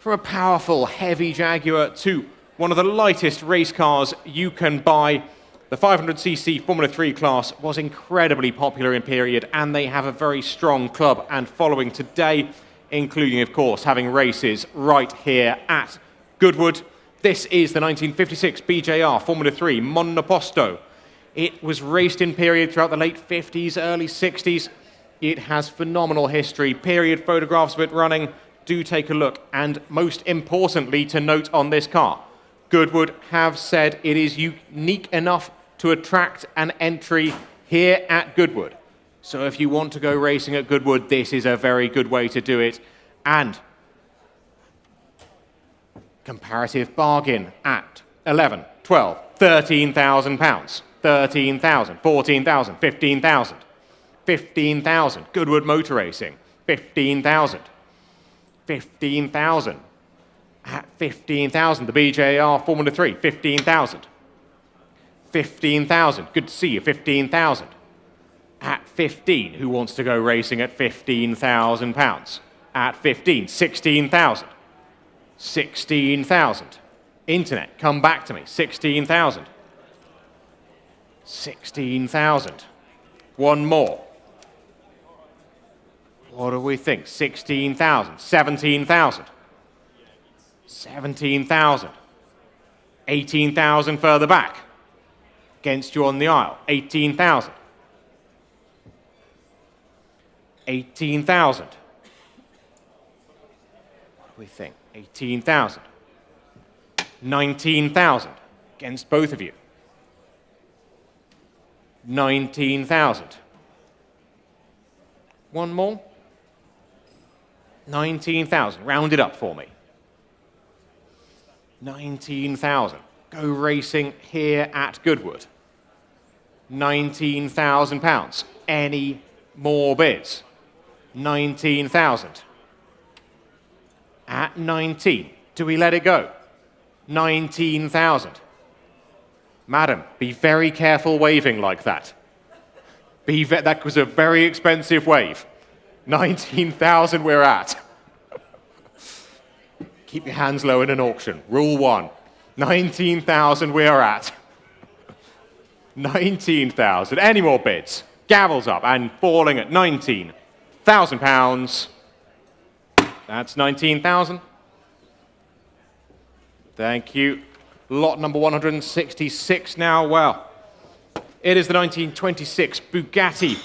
from a powerful, heavy Jaguar to one of the lightest race cars you can buy. The 500cc Formula 3 class was incredibly popular in period, and they have a very strong club and following today, including, of course, having races right here at Goodwood. This is the 1956 BJR Formula 3 Monoposto. It was raced in period throughout the late 50s, early 60s. It has phenomenal history, period photographs of it running. Do take a look. And most importantly to note on this car, Goodwood have said it is unique enough to attract an entry here at Goodwood. So if you want to go racing at Goodwood, this is a very good way to do it. And comparative bargain at 11, 12, 13,000 pounds. 13,000, 14,000, 15,000. 15,000. Goodwood Motor Racing. 15,000. 15,000. At 15,000, the BJR Formula 3. 15,000. 15,000. Good to see you. 15,000. At 15, who wants to go racing at 15,000 pounds? At 15, 16,000. 16,000. Internet, come back to me. 16,000. 16,000. One more. What do we think? 16,000. 17,000. 17,000. 18,000 further back. Against you on the aisle. 18,000. 18,000. What do we think? 18,000. 19,000. Against both of you. 19,000. One more. 19,000. Round it up for me. 19,000. Go racing here at Goodwood. 19,000 pounds. Any more bids? 19,000. At 19. Do we let it go? 19,000. Madam, be very careful waving like that. That was a very expensive wave. 19,000 we're at. Keep your hands low in an auction. Rule 1. 19,000 we are at. 19,000. Any more bids? Gavels up and falling at £19,000. That's 19,000. Thank you. Lot number 166 now. Well, it is the 1926 Bugatti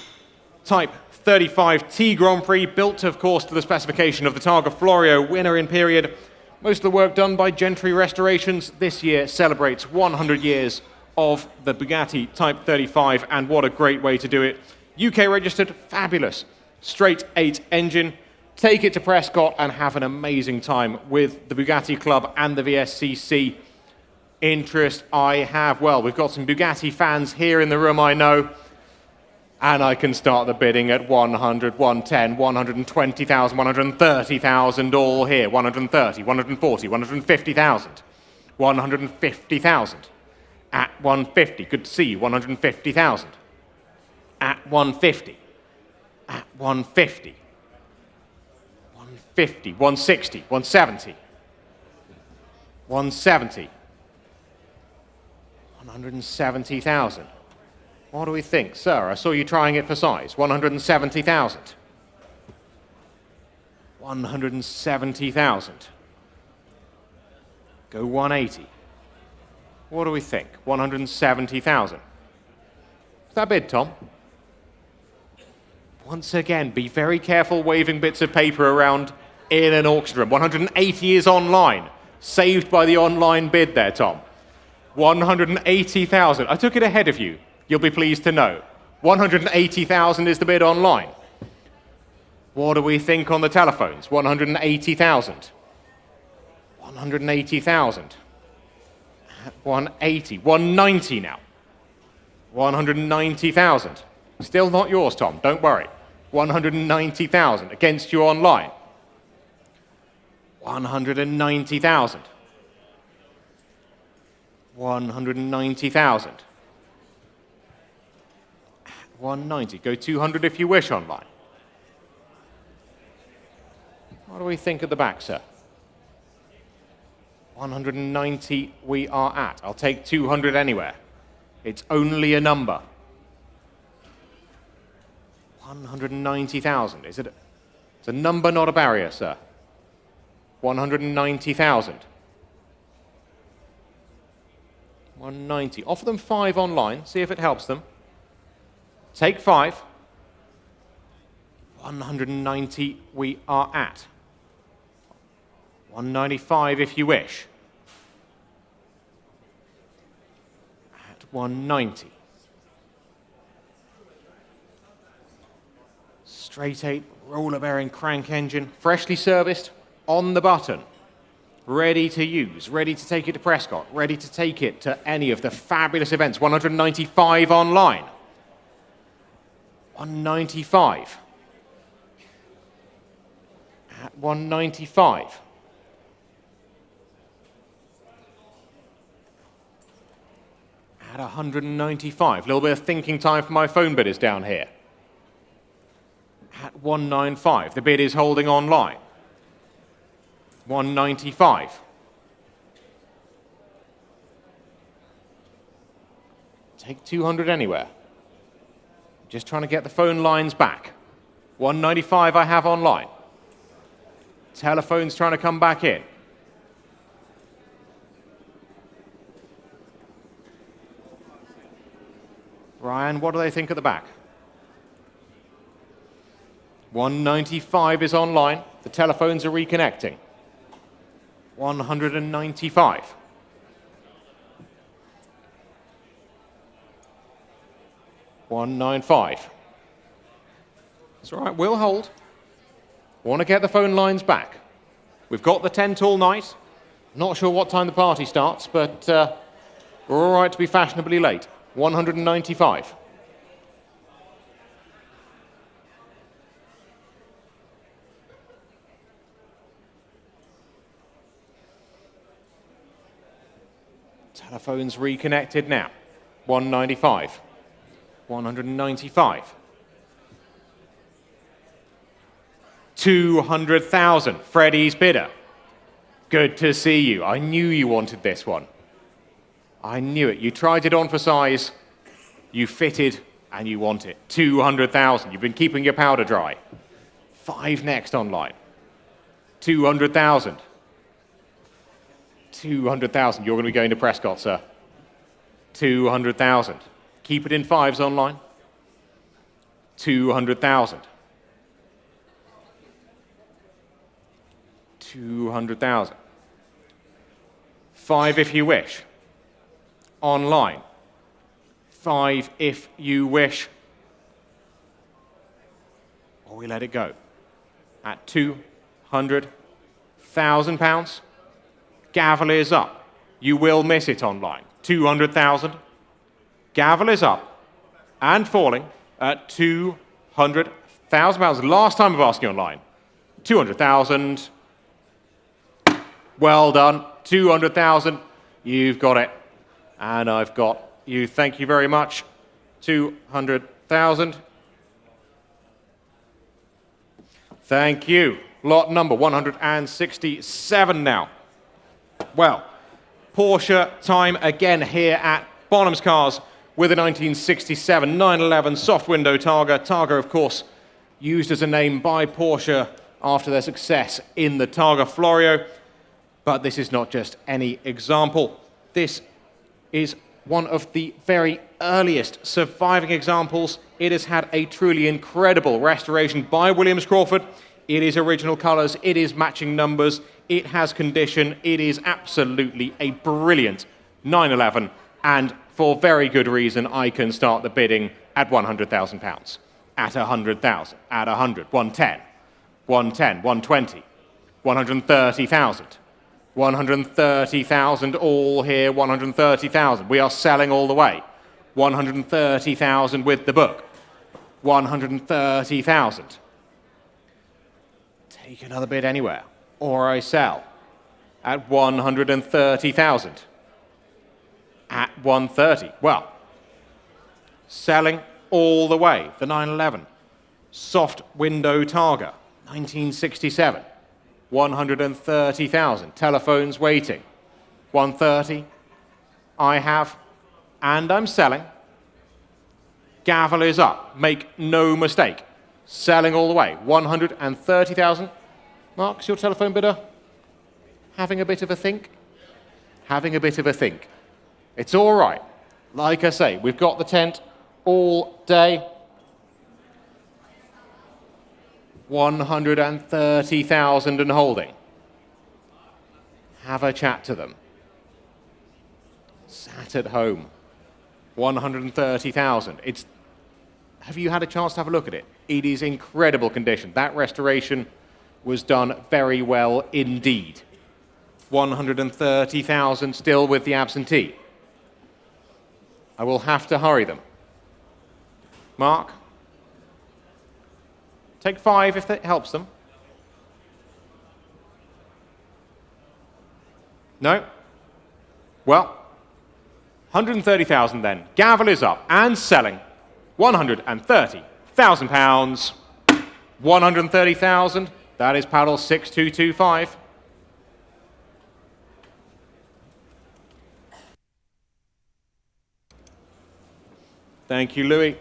Type 35T Grand Prix, built, of course, to the specification of the Targa Florio, winner in period. Most of the work done by Gentry Restorations. This year celebrates 100 years of the Bugatti Type 35, and what a great way to do it. UK registered, fabulous. Straight 8 engine. Take it to Prescott and have an amazing time with the Bugatti Club and the VSCC. Interest I have. Well, we've got some Bugatti fans here in the room, I know. And I can start the bidding at 100, 110, 120,000, 130,000, all here. 130, 140, 150,000. 150,000. At 150, good to see you, 150,000. At 150. At 150. 150, 160, 170. 170. 170,000. What do we think? Sir, I saw you trying it for size. 170,000. 170,000. Go 180. What do we think? 170,000. Is that bid, Tom? Once again, be very careful waving bits of paper around in an auction room. 180 is online. Saved by the online bid there, Tom. 180,000. I took it ahead of you. You'll be pleased to know. 180,000 is the bid online. What do we think on the telephones? 180,000. 180,000. 180. 190 now. 190,000. Still not yours, Tom. Don't worry. 190,000 against you online. 190,000. 190,000. 190. Go 200 if you wish online. What do we think at the back, sir? 190 we are at. I'll take 200 anywhere. It's only a number. 190,000. Is it? It's a number, not a barrier, sir. 190,000. 190. Offer them 5 online. See if it helps them. Take 5. 190 we are at. 195 if you wish. At 190. Straight 8 roller bearing crank engine, freshly serviced, on the button. Ready to use, ready to take it to Prescott, ready to take it to any of the fabulous events. 195 online. 195. At 195. At 195. A little bit of thinking time for my phone bidders down here. At 195. The bid is holding online. 195. Take 200 anywhere. Just trying to get the phone lines back. 195 I have online. Telephone's trying to come back in. Ryan, what do they think at the back? 195 is online. The telephones are reconnecting. 195. 195. That's all right, we'll hold. Want to get the phone lines back. We've got the 10 till night. Not sure what time the party starts, but we're all right to be fashionably late. 195. Telephone's reconnected now. 195. 195. 200,000. Freddie's bidder. Good to see you. I knew you wanted this one. I knew it. You tried it on for size, you fitted, and you want it. 200,000. You've been keeping your powder dry. 5 next online. 200,000. 200,000. You're going to be going to Prescott, sir. 200,000. Keep it in 5s online. 200,000. 200,000. 5 if you wish. Online. 5 if you wish. Or we let it go. At £200,000. Gavel is up. You will miss it online. 200,000. Gavel is up and falling at £200,000. Last time I've asked you online. 200,000. Well done. 200,000. You've got it. And I've got you. Thank you very much. 200,000. Thank you. Lot number 167 now. Well, Porsche time again here at Bonhams Cars with a 1967 911 soft window Targa. Targa, of course, used as a name by Porsche after their success in the Targa Florio. But this is not just any example. This is one of the very earliest surviving examples. It has had a truly incredible restoration by Williams Crawford. It is original colours, it is matching numbers, it has condition, it is absolutely a brilliant 911, and for very good reason I can start the bidding at £100,000, at 100,000, at 100, 110, 110, 120, 130,000, 130,000, all here, 130,000. We are selling all the way. 130,000 with the book. 130,000. Take another bid anywhere, or I sell at 130,000. At 130. Well, selling all the way. The 911. Soft window Targa, 1967. 130,000. Telephones waiting. 130. I have, and I'm selling. Gavel is up. Make no mistake. Selling all the way. 130,000. Mark's your telephone bidder? Having a bit of a think? Having a bit of a think. It's all right. Like I say, we've got the tent all day. 130,000 and holding. Have a chat to them. Sat at home. 130,000. Have you had a chance to have a look at it? It is incredible condition. That restoration was done very well indeed. 130,000 still with the absentee. I will have to hurry them. Mark? Take 5 if that helps them. No? Well, 130,000 then. Gavel is up and selling. £130,000. 130,000. That is paddle 6225. Thank you, Louis.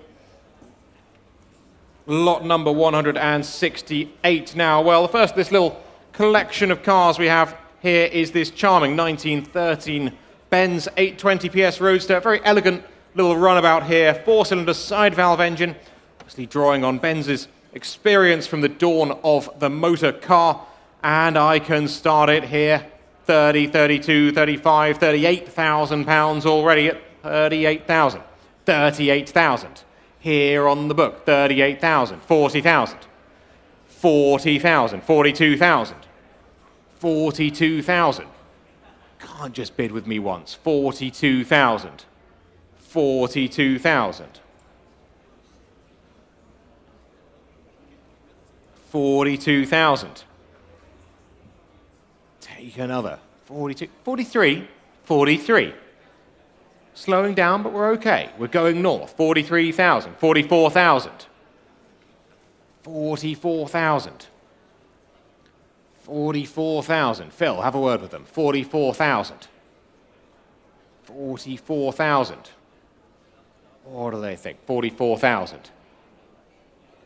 Lot number 168 now. Well, the first of this little collection of cars we have here is this charming 1913 Benz 820 PS Roadster. Very elegant little runabout here. 4-cylinder side valve engine. Obviously drawing on Benz's experience from the dawn of the motor car. And I can start it here. 30, 32, 35, 38,000 pounds already at 38,000. 38,000. Here on the book, 38,000, 40,000, 40,000, 42,000, 42,000. Can't just bid with me once. 42,000, 42,000, 42,000. Take another. 42, 43, 43. Slowing down, but we're okay. We're going north. 43,000, 44,000, 44,000, 44,000. Phil, have a word with them. 44,000, 44,000. What do they think? 44,000.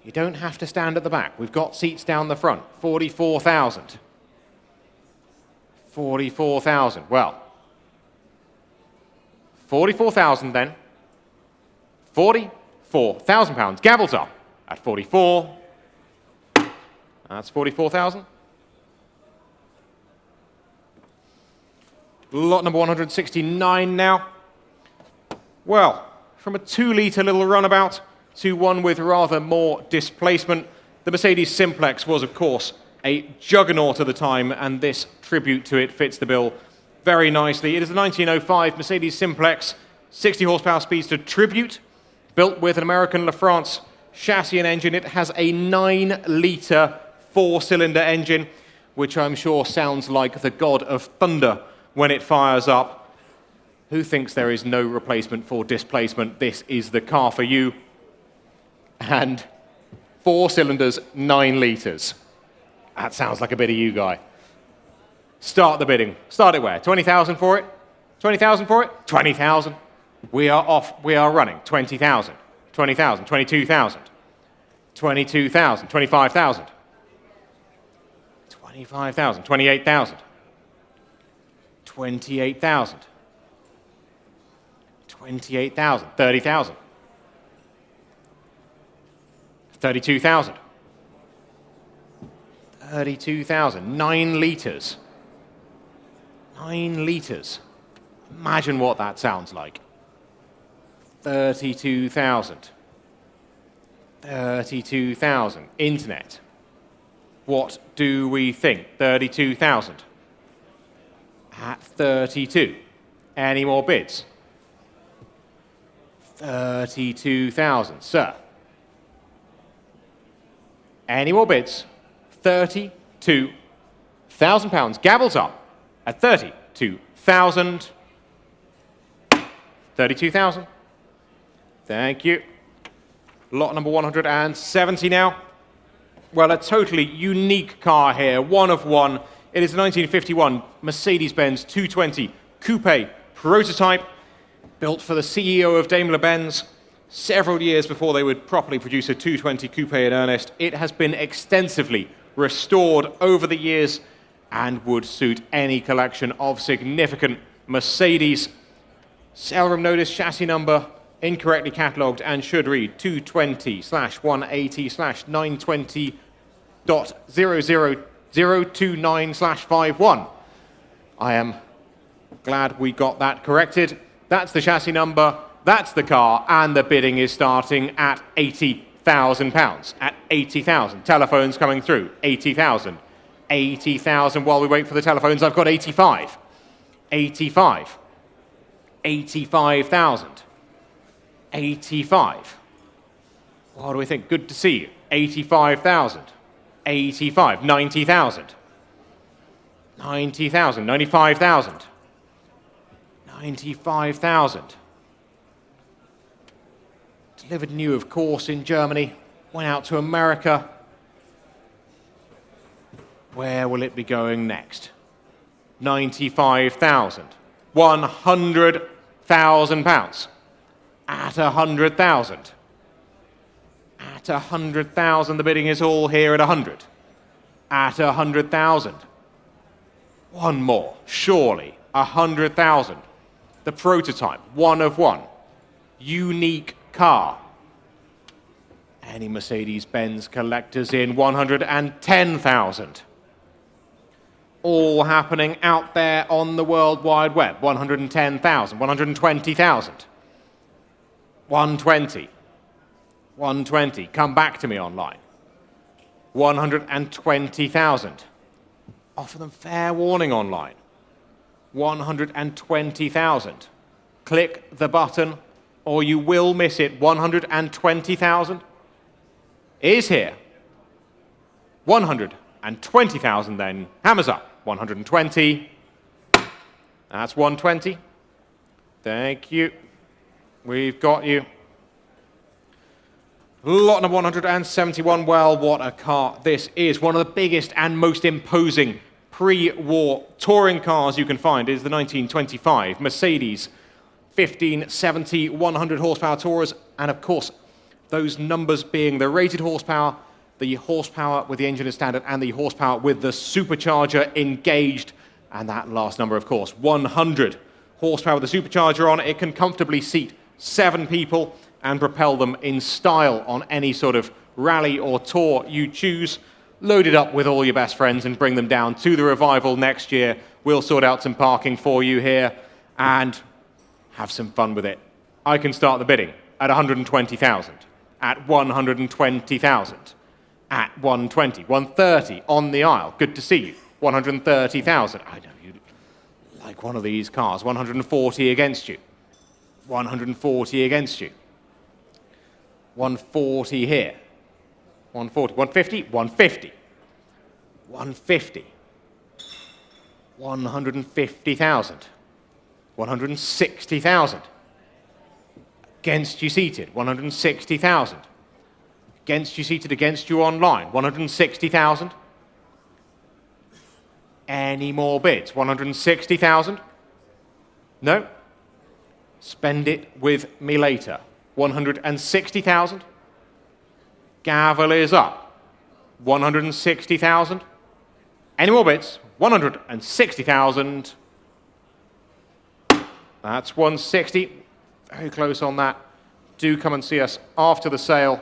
You don't have to stand at the back. We've got seats down the front. 44,000. 44,000. Well, 44,000 then. 44,000 pounds. Gavels up at 44. That's 44,000. Lot number 169 now. Well, from a 2-litre little runabout to one with rather more displacement, the Mercedes Simplex was, of course, a juggernaut at the time, and this tribute to it fits the bill very nicely. It is the 1905 Mercedes Simplex 60 horsepower Speedster Tribute, built with an American LaFrance chassis and engine. It has a 9-litre 4-cylinder engine, which I'm sure sounds like the god of thunder when it fires up. Who thinks there is no replacement for displacement? This is the car for you. And 4 cylinders, 9 litres. That sounds like a bit of you, guy. Start the bidding. Start it where? 20,000 for it? 20,000 for it? 20,000. We are off. We are running. 20,000. 20,000. 22,000. 22,000. 25,000. 25,000. 28,000. 28,000. 28,000. 30,000. 32,000. 32,000. 9 litres. 9 litres. Imagine what that sounds like. 32,000. 32,000. Internet. What do we think? 32,000. At 32. Any more bids? 32,000. Sir. Any more bids? 32,000 pounds. Gavels up at 32,000. 32,000. Thank you. Lot number 170 now. Well, a totally unique car here, one of one. It is a 1951 Mercedes-Benz 220 Coupe prototype, built for the CEO of Daimler-Benz several years before they would properly produce a 220 Coupe in earnest. It has been extensively restored over the years and would suit any collection of significant Mercedes. Sale room notice, chassis number incorrectly catalogued and should read 220/180/920.00029/51. I am glad we got that corrected. That's the chassis number, that's the car, and the bidding is starting at £80,000. At 80,000. Telephones coming through. 80,000. 80,000. While we wait for the telephones, I've got 85. 85. 85,000. 85. What do we think? Good to see you. 85,000. 85. 90,000. 90,000. 95,000. 95,000. Delivered new, of course, in Germany. Went out to America. Where will it be going next? 95,000. 100,000 pounds. At 100,000. At 100,000, the bidding is all here at 100. At 100,000. One more, surely. 100,000. The prototype, one of one. Unique car. Any Mercedes-Benz collectors in? 110,000. All happening out there on the World Wide Web. 110,000. 120,000. 120. 120. Come back to me online. 120,000. Offer them fair warning online. 120,000. Click the button or you will miss it. 120,000 is here. 120,000 then. Hammers up. 120. That's 120. Thank you. We've got you. Lot number 171. Well, what a car this is. One of the biggest and most imposing pre-war touring cars you can find is the 1925 Mercedes 15, 70, 100 horsepower Taurus, and of course, those numbers being the rated horsepower, the horsepower with the engine as standard, and the horsepower with the supercharger engaged. And that last number, of course, 100 horsepower with the supercharger on. It can comfortably seat 7 people and propel them in style on any sort of rally or tour you choose. Load it up with all your best friends and bring them down to the Revival next year. We'll sort out some parking for you here and have some fun with it. I can start the bidding at 120,000, at 120,000, at 120, 130 on the aisle. Good to see you. 130,000. I know you like one of these cars. 140 against you. 140 against you. 140 here. 140, 150, 150. 150. 150,000. 160,000. Against you seated, 160,000. Against you seated, against you online, 160,000. Any more bids? 160,000? No? Spend it with me later. 160,000? Gavel is up. 160,000? Any more bids? 160,000. That's 160. Very close on that. Do come and see us after the sale.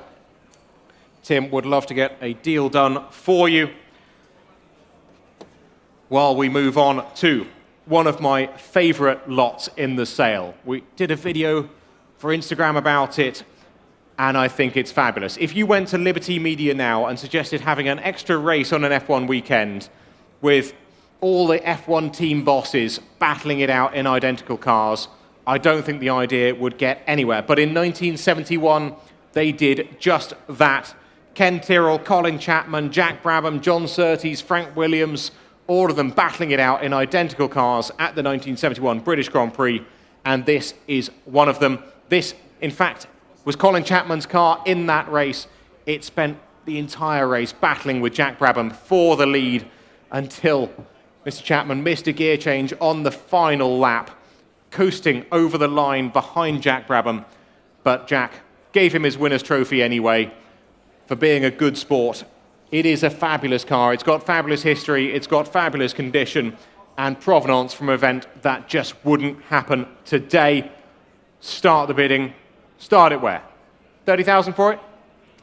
Tim would love to get a deal done for you. While we move on to one of my favorite lots in the sale. We did a video for Instagram about it, and I think it's fabulous. If you went to Liberty Media now and suggested having an extra race on an F1 weekend with all the F1 team bosses battling it out in identical cars, I don't think the idea would get anywhere. But in 1971, they did just that. Ken Tyrrell, Colin Chapman, Jack Brabham, John Surtees, Frank Williams, all of them battling it out in identical cars at the 1971 British Grand Prix, and this is one of them. This, in fact, was Colin Chapman's car in that race. It spent the entire race battling with Jack Brabham for the lead until Mr. Chapman missed a gear change on the final lap, coasting over the line behind Jack Brabham, but Jack gave him his winner's trophy anyway for being a good sport. It is a fabulous car. It's got fabulous history, it's got fabulous condition and provenance from an event that just wouldn't happen today. Start the bidding. Start it where? 30,000 for it?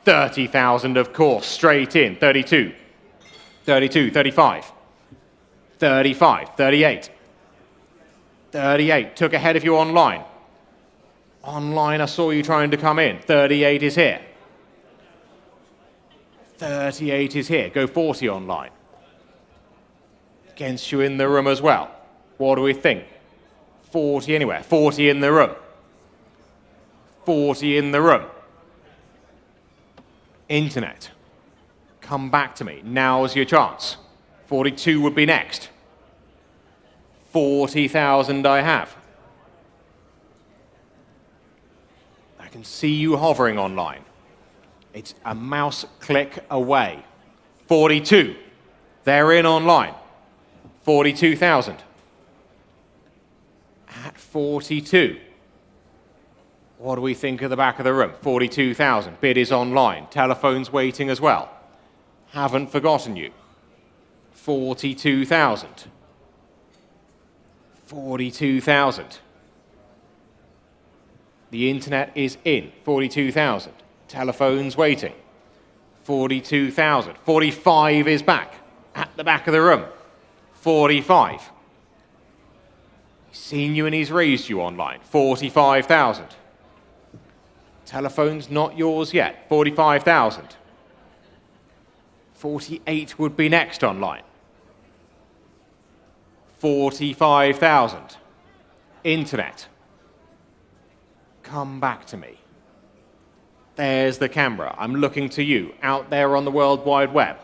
30,000, of course, straight in. 32, 32, 35, 35, 38, 38. Took ahead of you online. Online, I saw you trying to come in. 38 is here. 38 is here. Go 40 online. Against you in the room as well. What do we think? 40 anywhere. 40 in the room. 40 in the room. Internet. Come back to me. Now's your chance. 42 would be next. 40,000 I have. I can see you hovering online. It's a mouse click away. 42. They're in online. 42,000. At 42. What do we think of the back of the room? 42,000. Bid is online. Telephone's waiting as well. Haven't forgotten you. 42,000. 42,000. The internet is in. 42,000. Telephone's waiting. 42,000. 45 is back. At the back of the room. 45. He's seen you and he's raised you online. 45,000. Telephone's not yours yet. 45,000. 48 would be next online. 45,000. Internet. Come back to me. There's the camera. I'm looking to you out there on the World Wide Web.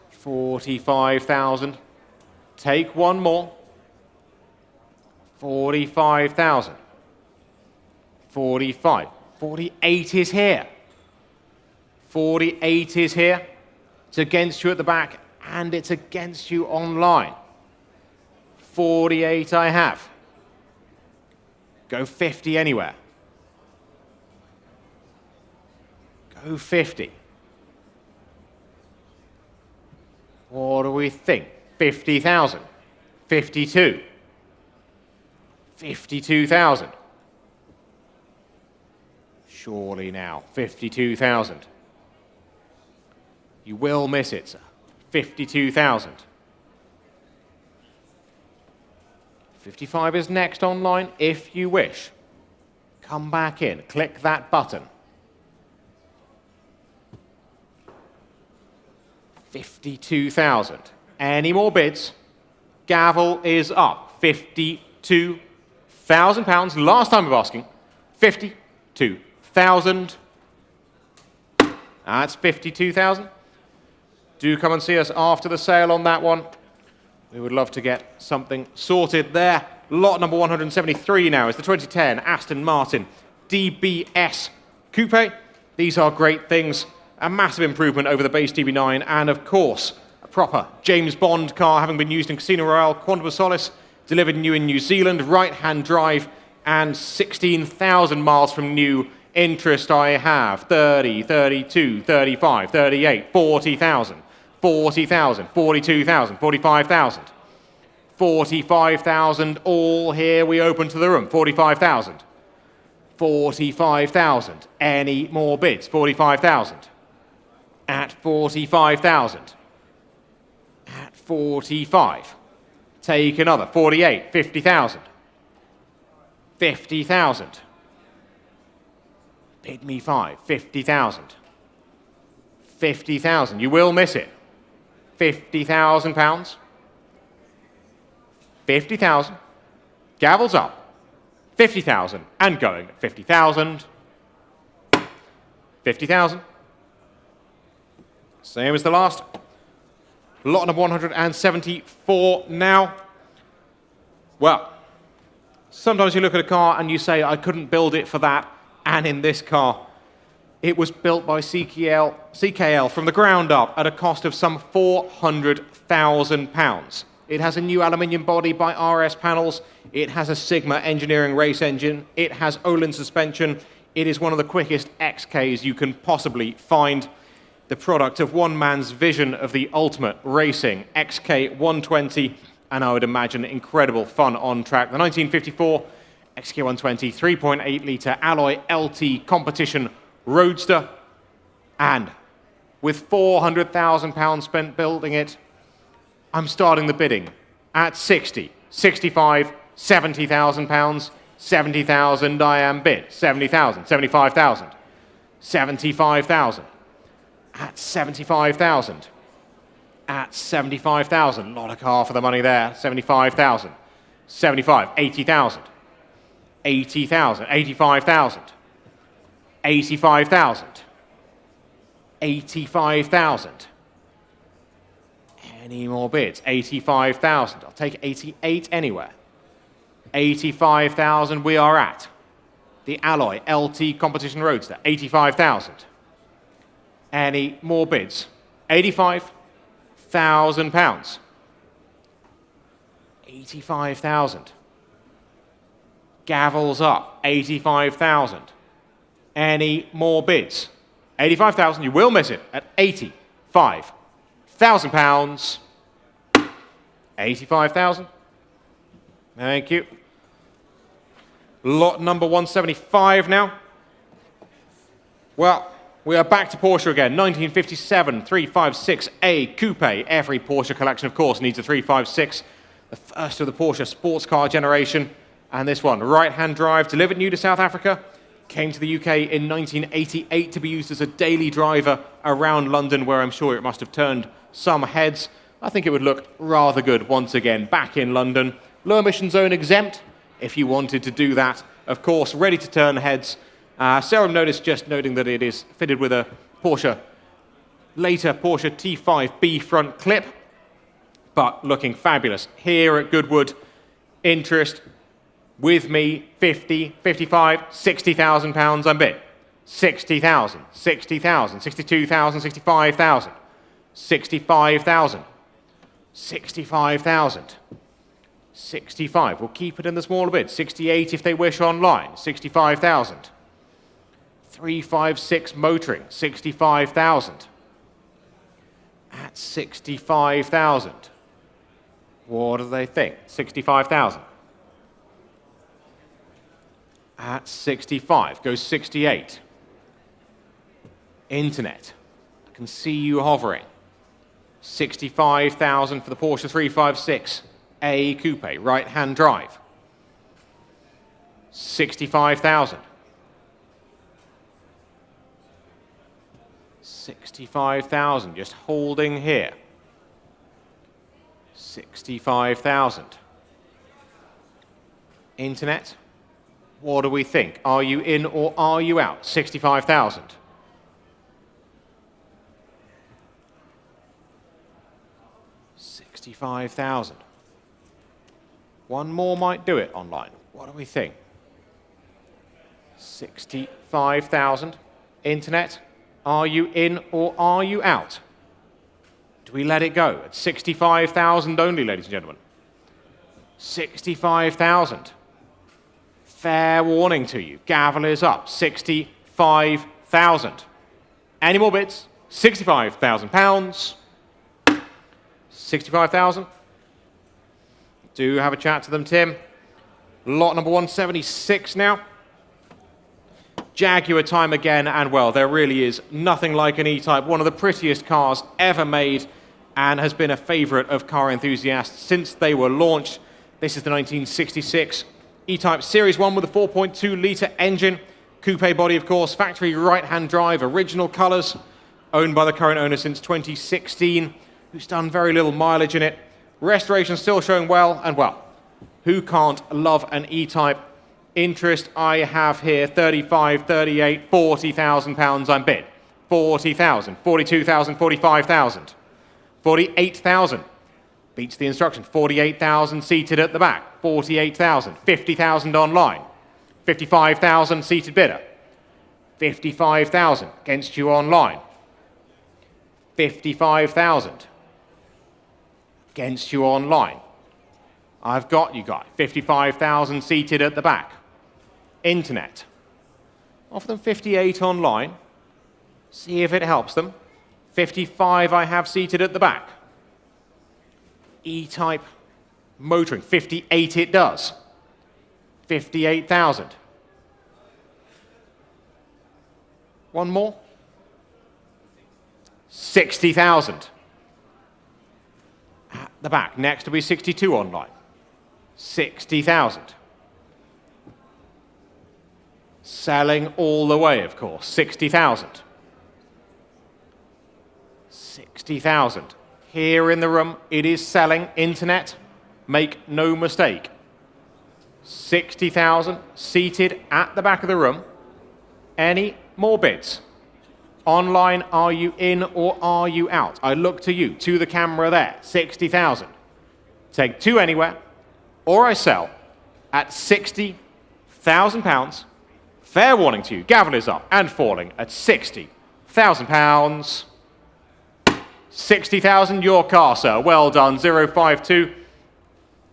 45,000. Take one more. 45,000. 45. 48 is here. 48 is here. It's against you at the back and it's against you online. 48 I have. Go 50 anywhere. Go 50. What do we think? 50,000. 52. 52,000. Surely now, 52,000. You will miss it, sir. 52,000. 55 is next online if you wish. Come back in, click that button. 52,000. Any more bids? Gavel is up. £52,000. Last time of asking. 52,000. That's 52,000. Do come and see us after the sale on that one. We would love to get something sorted there. Lot number 173 now is the 2010 Aston Martin DBS Coupe. These are great things. A massive improvement over the base DB9, and of course, a proper James Bond car, having been used in Casino Royale, Quantum of Solace, delivered new in New Zealand, right-hand drive, and 16,000 miles from new. Interest I have 30, 32, 35, 38, 40,000, 40,000, 42,000, 45,000, 45,000, all here we open to the room, 45,000, 45,000, any more bids, 45,000, at 45,000, at 45, take another, 48, 50,000, 50,000, bid me 5, 50,000, 50,000, you will miss it, 50,000 pounds, 50,000, gavels up, 50,000, and going, 50,000, 50,000, same as the last. Lot number 174 now. Well, sometimes you look at a car and you say, I couldn't build it for that, and in this car, it was built by CKL from the ground up at a cost of some £400,000. It has a new aluminium body by RS Panels. It has a Sigma engineering race engine. It has Olin suspension. It is one of the quickest XKs you can possibly find. The product of one man's vision of the ultimate racing XK 120, and I would imagine incredible fun on track. The 1954 XK 120 3.8 litre alloy LT competition roadster, and with £400,000 spent building it, I'm starting the bidding at 60, 65, 70,000 pounds, 70,000 I am bid, 70,000, 75,000, 75,000, at 75,000, at 75,000, not a car for the money there, 75,000, 75, 80,000, 80,000, 85,000, 85,000, 85,000. Any more bids? 85,000. I'll take 88 anywhere. 85,000 we are at. The Alloy LT Competition Roadster, 85,000. Any more bids? 85,000 pounds. 85,000. Gavels up, 85,000. Any more bids? 85,000, you will miss it at 85,000 pounds. 85,000. Thank you. Lot number 175 now. Well, we are back to Porsche again. 1957 356A Coupe. Every Porsche collection, of course, needs a 356. The first of the Porsche sports car generation. And this one, right-hand drive, delivered new to South Africa. Came to the UK in 1988 to be used as a daily driver around London, where I'm sure it must have turned some heads. I think it would look rather good once again back in London. Low emission zone exempt, if you wanted to do that. Of course, ready to turn heads. Serum notice just noting that it is fitted with a later Porsche T5B front clip, but looking fabulous. Here at Goodwood, interest with me, 50, 55, 60,000 pounds I'm bid. 60,000, 60,000, 62,000, 65,000, 65,000, 65,000, 65. We'll keep it in the smaller bid. 68 if they wish online. 65,000. 356 motoring. 65,000. At 65,000. What do they think? 65,000. At 65. Goes 68. Internet. I can see you hovering. 65,000 for the Porsche 356 A Coupe, right-hand drive. 65,000. 65,000, just holding here. 65,000. Internet, what do we think? Are you in or are you out? 65,000. 65,000. One more might do it online. What do we think? 65,000. Internet, are you in or are you out? Do we let it go at 65,000 only, ladies and gentlemen? 65,000. Fair warning to you. Gavel is up. 65,000. Any more bids? 65,000 pounds. 65,000. Do have a chat to them, Tim. Lot number 176 now. Jaguar time again, and well, there really is nothing like an E-Type. One of the prettiest cars ever made and has been a favourite of car enthusiasts since they were launched. This is the 1966 E-Type Series 1 with a 4.2-litre engine. Coupe body, of course, factory right-hand drive, original colours, owned by the current owner since 2016. Who's done very little mileage in it. Restoration still showing well, and well, who can't love an E-Type? Interest I have here, 35, 38, 40,000 pounds I'm bid. 40,000, 42,000, 45,000. 48,000, beats the instruction. 48,000 seated at the back. 48,000, 50,000 online. 55,000 seated bidder. 55,000 against you online. 55,000. Against you online. I've got you guys. 55,000 seated at the back. Internet. Offer them 58 online. See if it helps them. 55 I have seated at the back. E-Type motoring. 58 it does. 58,000. One more. 60,000. At the back. Next will be 62 online. 60,000. Selling all the way, of course. 60,000. 60,000. Here in the room, it is selling. Internet, make no mistake. 60,000 seated at the back of the room. Any more bids? Online, are you in or are you out? I look to you, to the camera there. 60,000. Take two anywhere, or I sell at 60,000 pounds. Fair warning to you, gavel is up and falling at 60,000 pounds. 60,000, your car, sir. Well done, 052.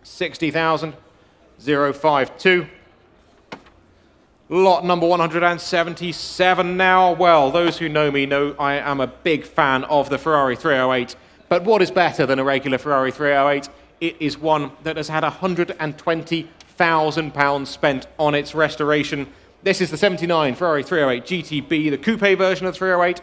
60,000, 052. Lot number 177 now. Well, those who know me know I am a big fan of the Ferrari 308. But what is better than a regular Ferrari 308? It is one that has had £120,000 spent on its restoration. This is the 79 Ferrari 308 GTB, the coupe version of the 308,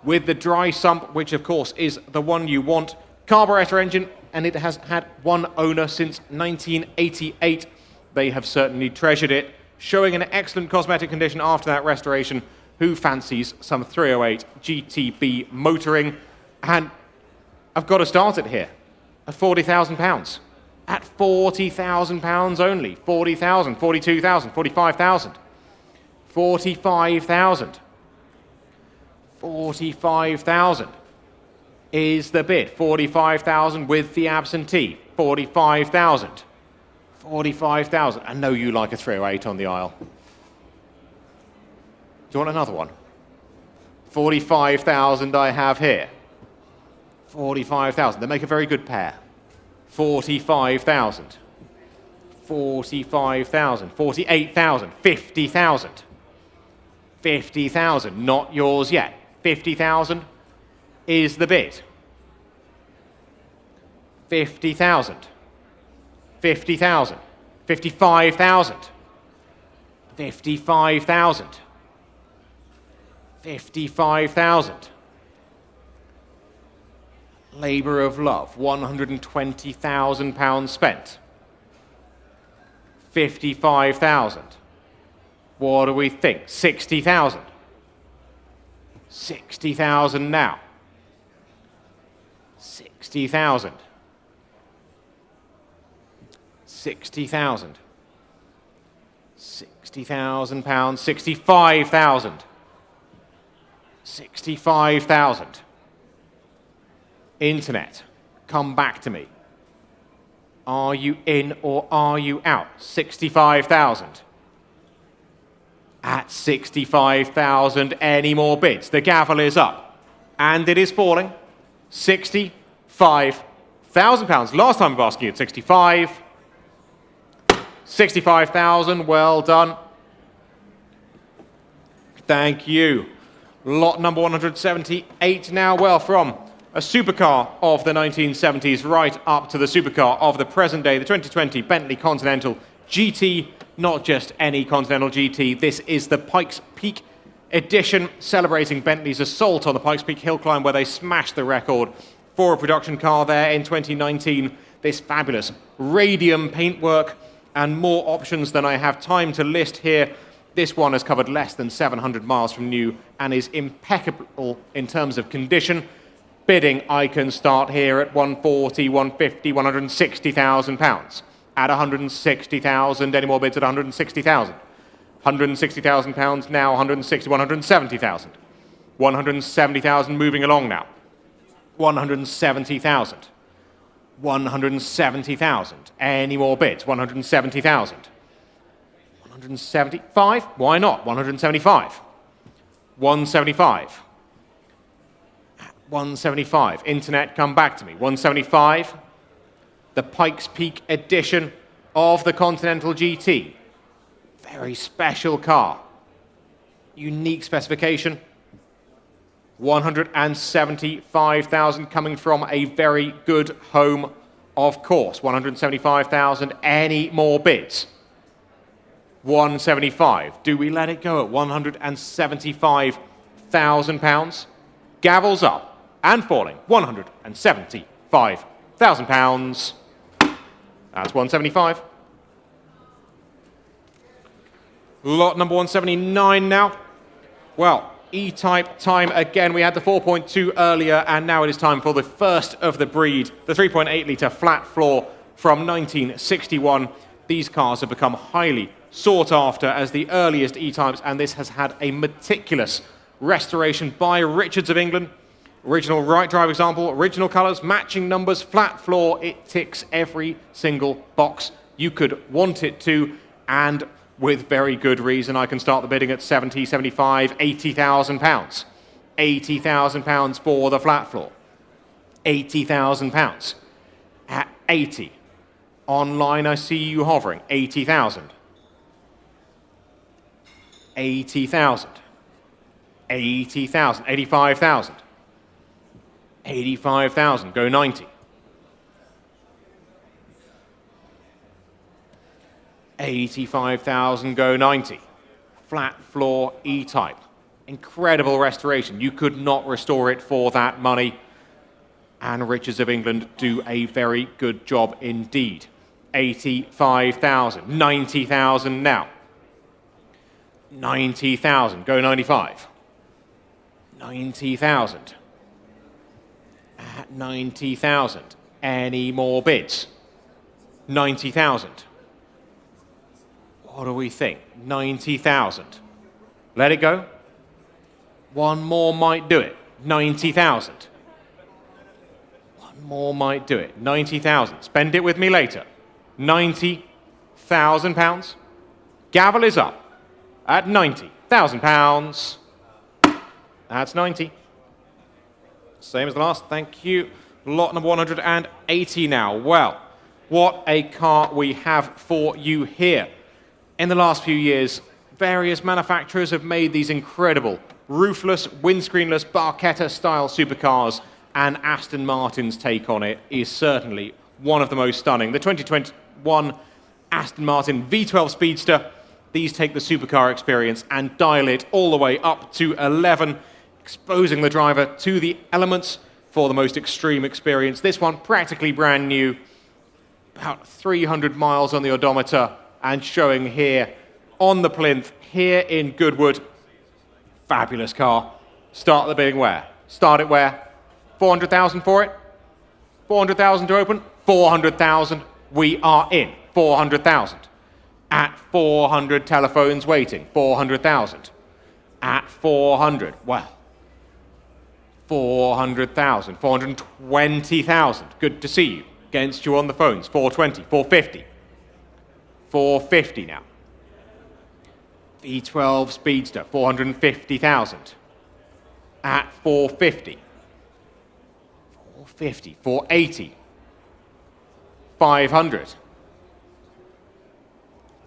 with the dry sump, which of course is the one you want. Carburetor engine, and it has had one owner since 1988. They have certainly treasured it, showing an excellent cosmetic condition after that restoration. Who fancies some 308 GTB motoring? And I've got to start it here at £40,000. At £40,000 only. 40,000, 42,000, 45,000. 45,000. 45,000 is the bid. 45,000 with the absentee. 45,000. 45,000. I know you like a 308 on the aisle. Do you want another one? 45,000 I have here. 45,000. They make a very good pair. 45,000. 45,000, 48,000, 50,000. 50,000, not yours yet. 50,000 is the bid. 50,000. 50,000. 55,000. 55,000. 55,000. Labour of love, £120,000 spent. 55,000. What do we think? 60,000. 60,000 now. 60,000. 60,000. 60,000 pounds. 65,000. 65,000. Internet, come back to me. Are you in or are you out? 65,000. At 65,000, any more bids? The gavel is up. And it is falling. £65,000. Last time I was asking you at 65. 65,000, well done. Thank you. Lot number 178 now, well, from a supercar of the 1970s right up to the supercar of the present day, the 2020 Bentley Continental GT. Not just any Continental GT, this is the Pikes Peak edition, celebrating Bentley's assault on the Pikes Peak hill climb where they smashed the record for a production car there in 2019. This fabulous radium paintwork and more options than I have time to list here. This one has covered less than 700 miles from new and is impeccable in terms of condition. Bidding, I can start here at 140, 150, 160,000 pounds. At 160,000, any more bids at 160,000? 160,000 pounds now, 160, 170,000. 170,000 moving along now. 170,000. 170,000. Any more bids? 170,000. 175? Why not? 175. 175. 175. Internet, come back to me. 175. The Pikes Peak edition of the Continental GT. Very special car. Unique specification. 175,000 coming from a very good home, of course. 175,000. Any more bids? 175. Do we let it go at 175,000 pounds? Gavel's up and falling. 175,000 pounds. That's 175. Lot number 179 now. Well, E-Type time again. We had the 4.2 earlier, and now it is time for the first of the breed, the 3.8 litre flat floor from 1961. These cars have become highly sought after as the earliest E-Types, and this has had a meticulous restoration by Richards of England. Original right drive example, original colours, matching numbers, flat floor. It ticks every single box you could want it to, and with very good reason. I can start the bidding at 70, 75, 80,000 pounds. 80,000 pounds for the flat floor. 80,000 pounds. At 80. Online, I see you hovering. 80,000. 80,000. 80,000. 85,000. 85,000. Go 90. 85,000. Go 90. Flat floor E-Type. Incredible restoration. You could not restore it for that money. And Richards of England do a very good job indeed. 85,000. 90,000 now. 90,000. Go 95. 90,000. At 90,000. Any more bids? 90,000. What do we think? 90,000. Let it go. One more might do it. 90,000. One more might do it. 90,000. Spend it with me later. 90,000 pounds. Gavel is up at 90,000 pounds. That's 90. Same as the last. Thank you. Lot number 180 now. Well, what a car we have for you here. In the last few years, various manufacturers have made these incredible roofless, windscreenless, Barchetta-style supercars, and Aston Martin's take on it is certainly one of the most stunning. The 2021 Aston Martin V12 Speedster, these take the supercar experience and dial it all the way up to 11, exposing the driver to the elements for the most extreme experience. This one practically brand new, about 300 miles on the odometer, and showing here on the plinth, here in Goodwood. Fabulous car. Start the bidding where? Start it where? 400,000 for it? 400,000 to open? 400,000. We are in. 400,000. At 400, telephones waiting. 400,000. At 400, well, 400,000, 420,000. Good to see you. Against you on the phones. 420, 450. 450 now. V12 Speedster, 450,000. At 450. 450, 480. 500.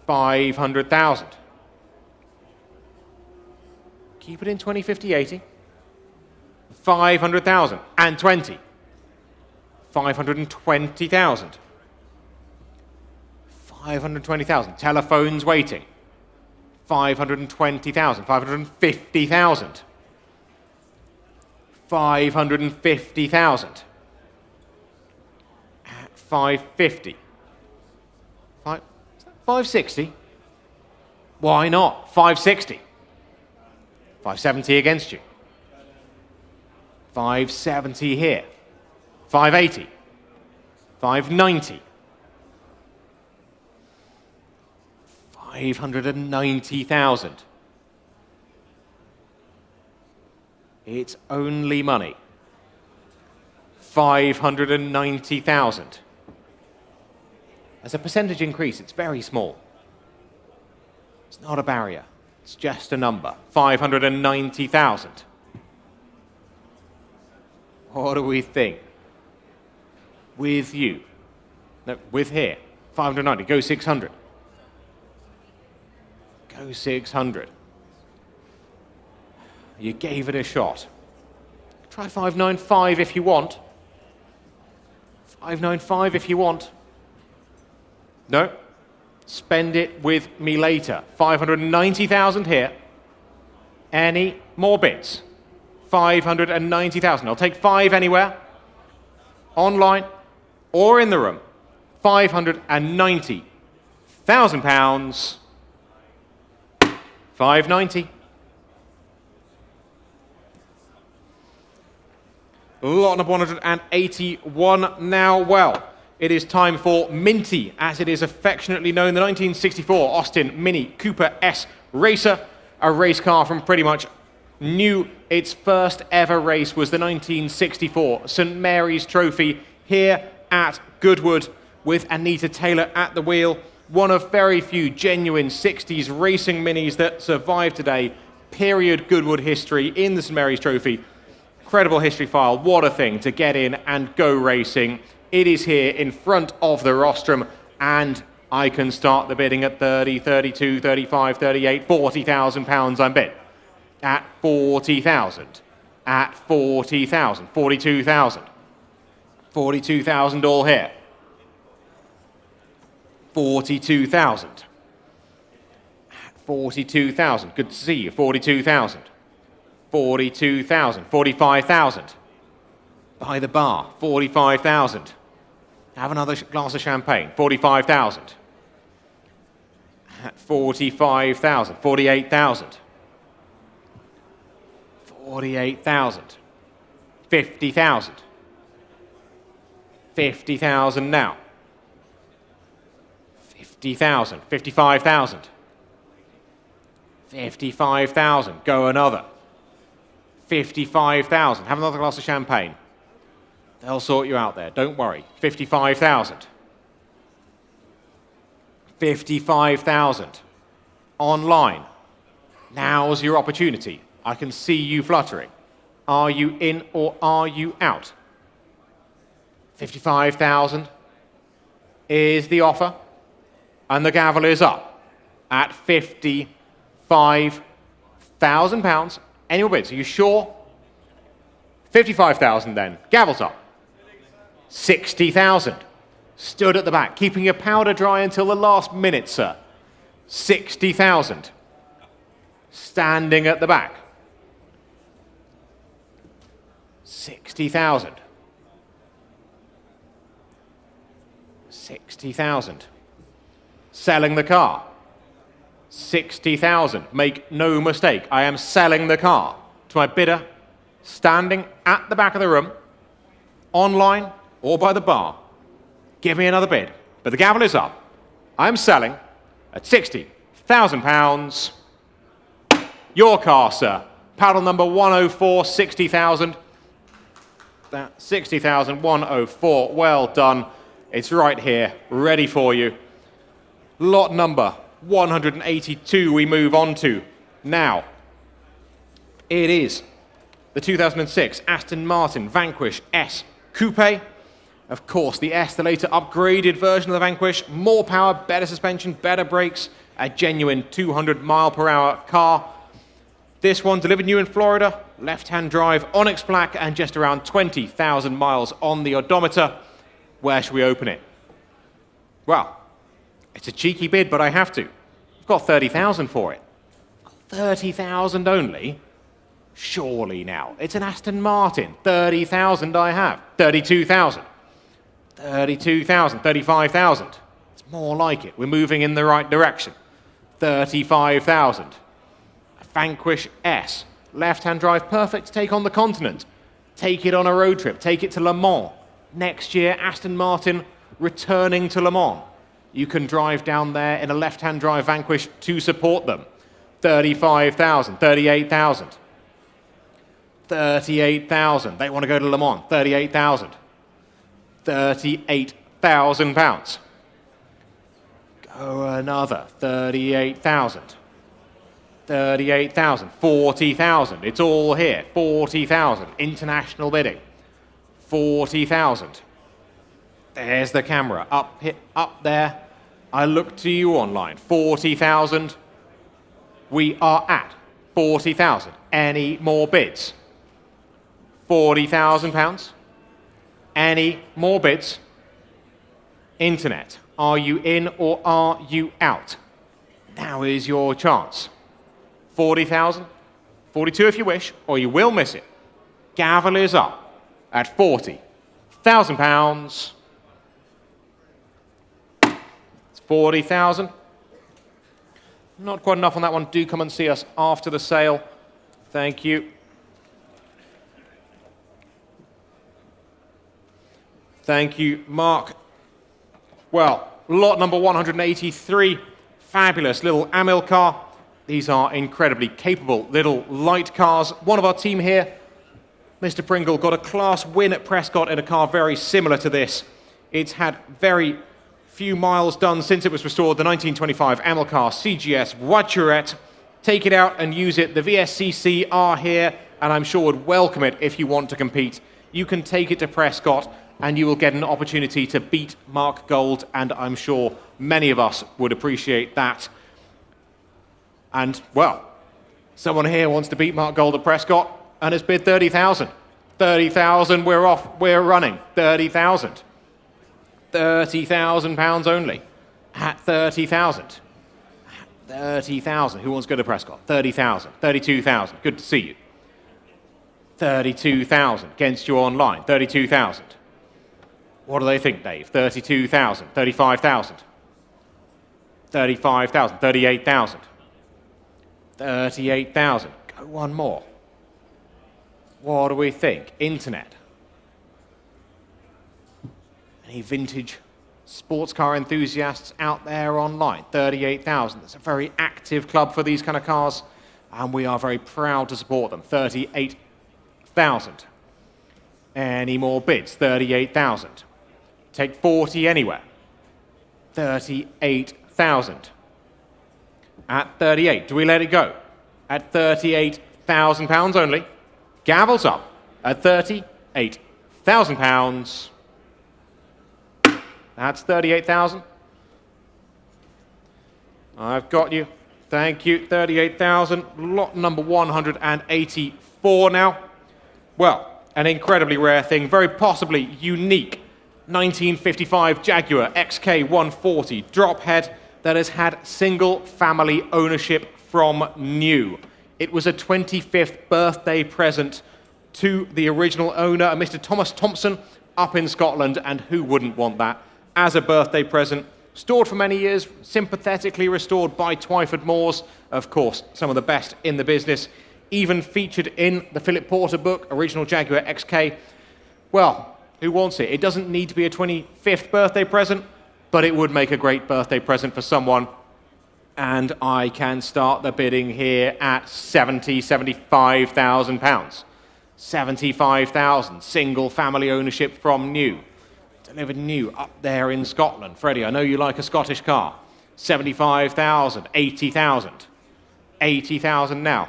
500,000. Keep it in 20, 50, 80. 500,000 and 20. 520,000. 520,000. Telephones waiting. 520,000. 550,000. 550,000. At 550. 560? Why not? 560. 570 against you. 570 here. 580. 590. 590,000. It's only money. 590,000. As a percentage increase, it's very small. It's not a barrier. It's just a number. 590,000. What do we think? With you. No, with here. 590. Go 600. Go 600. You gave it a shot. Try 595 if you want. 595 if you want. No. Spend it with me later. 590,000 here. Any more bids? 590,000. I'll take 5 anywhere. Online or in the room. 590,000 pounds. 590. Lot number 181 now. Well, it is time for Minty, as it is affectionately known, the 1964 Austin Mini Cooper S Racer, a race car from pretty much new. Its first ever race was the 1964 St Mary's Trophy here at Goodwood, with Anita Taylor at the wheel. One of very few genuine 60s racing minis that survive today. Period Goodwood history in the St Mary's Trophy. Incredible history file. What a thing to get in and go racing. It is here in front of the rostrum, and I can start the bidding at 30, 32, 35, 38, 40,000 pounds I'm bid. At 40,000. At 40,000. 42,000. 42,000 all here. 42,000. 42,000. Good to see you. 42,000. 42,000. 45,000. By the bar. 45,000. Have another glass of champagne. 45,000. 45,000. 48,000. 48,000. 50,000. 50,000 now. 50,000. 55,000. 55,000. Go another. 55,000. Have another glass of champagne. They'll sort you out there. Don't worry. 55,000. 55,000. Online. Now's your opportunity. I can see you fluttering. Are you in or are you out? 55,000. is the offer. And the gavel is up at £55,000. Any more bids? Are you sure? 55,000 then. Gavel's up. 60,000. Stood at the back, keeping your powder dry until the last minute, sir. 60,000. Standing at the back. 60,000. 60,000. Selling the car. 60,000. Make no mistake, I am selling the car to my bidder, standing at the back of the room, online or by the bar. Give me another bid. But the gavel is up. I'm selling at £60,000. Your car, sir. Paddle number 104, 60,000. That 60,000, 104. Well done. It's right here, ready for you. Lot number 182 we move on to now. It is the 2006 Aston Martin Vanquish S Coupe. Of course, the S, the later upgraded version of the Vanquish. More power, better suspension, better brakes. A genuine 200-mile-per-hour car. This one delivered new in Florida. Left-hand drive, Onyx black, and just around 20,000 miles on the odometer. Where should we open it? Well, it's a cheeky bid, but I have to. I've got 30,000 for it. 30,000 only? Surely now. It's an Aston Martin. 30,000 I have. 32,000. 32,000. 35,000. It's more like it. We're moving in the right direction. 35,000. A Vanquish S. Left-hand drive, perfect to take on the continent. Take it on a road trip. Take it to Le Mans. Next year, Aston Martin returning to Le Mans. You can drive down there in a left-hand drive Vanquish to support them. 35,000, 38,000. 38,000. They want to go to Le Mans. 38,000. 38,000 pounds. Go another. 38,000. 38,000. 40,000. It's all here. 40,000. International bidding. 40,000. There's the camera. Up there. I look to you online. 40,000. We are at 40,000. Any more bids? 40,000 pounds. Any more bids? Internet. Are you in or are you out? Now is your chance. 40,000. 42 if you wish, or you will miss it. Gavel is up at 40,000 pounds. It's 40,000. Not quite enough on that one. Do come and see us after the sale. Thank you. Thank you, Mark. Well, lot number 183. Fabulous little Amil car. These are incredibly capable little light cars. One of our team here, Mr. Pringle, got a class win at Prescott in a car very similar to this. It's had very few miles done since it was restored. The 1925 Amil car CGS Voiturette. Take it out and use it. The VSCC are here, and I'm sure would welcome it if you want to compete. You can take it to Prescott, and you will get an opportunity to beat Mark Gold, and I'm sure many of us would appreciate that. And, well, someone here wants to beat Mark Gold at Prescott, and has bid 30,000. 30,000, we're off, we're running. 30,000. 30,000 pounds only. At 30,000. 30,000. Who wants to go to Prescott? 30,000. 32,000. Good to see you. 32,000. Against you online. 32,000. What do they think, Dave? 32,000. 35,000. 35,000. 38,000. 38,000. Go one more. What do we think? Internet. Any vintage sports car enthusiasts out there online? 38,000. It's a very active club for these kind of cars, and we are very proud to support them. 38,000. Any more bids? 38,000. Take 40 anywhere. 38,000. At 38, do we let it go? At 38,000 pounds only. Gavel's up at 38,000 pounds. That's 38,000. I've got you. Thank you. 38,000. Lot number 184 now. Well, an incredibly rare thing, very possibly unique. 1955 Jaguar XK140 drop head that has had single family ownership from new. It was a 25th birthday present to the original owner, Mr. Thomas Thompson, up in Scotland, and who wouldn't want that as a birthday present? Stored for many years, sympathetically restored by Twyford Moors, of course, some of the best in the business, even featured in the Philip Porter book, Original Jaguar XK. Well, who wants it? It doesn't need to be a 25th birthday present, but it would make a great birthday present for someone. And I can start the bidding here at £75,000. 75,000, single family ownership from new. Delivered new up there in Scotland. Freddie, I know you like a Scottish car. 75,000, 80,000. 80,000 now.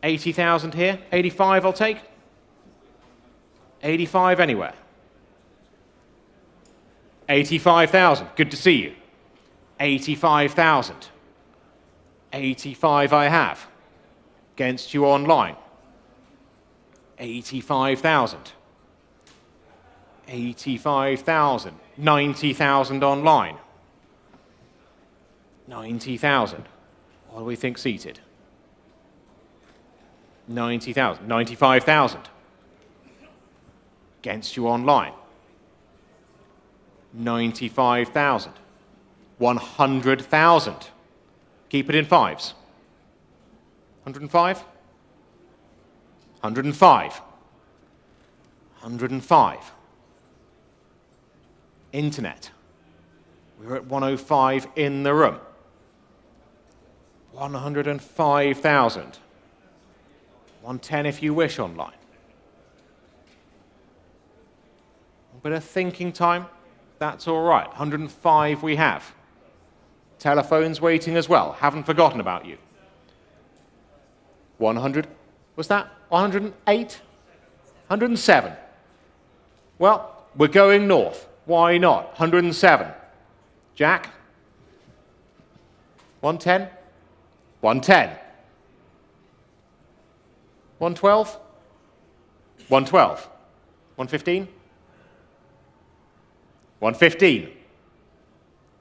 80,000 here, 85 I'll take. 85 anywhere. 85,000, good to see you. 85,000. 85 I have. Against you online. 85,000. 85,000. 90,000 online. 90,000. What do we think seated? 90,000. 95,000. Against you online. 95,000. 100,000. Keep it in fives. 105? 105. 105. Internet. We're at 105 in the room. 105,000. 110 if you wish online. A bit of thinking time. That's all right. 105 we have. Telephones waiting as well. Haven't forgotten about you. 100. Was that 108? 107. Well, we're going north. Why not? 107. Jack? 110? 110. 112? 112. 115? 115.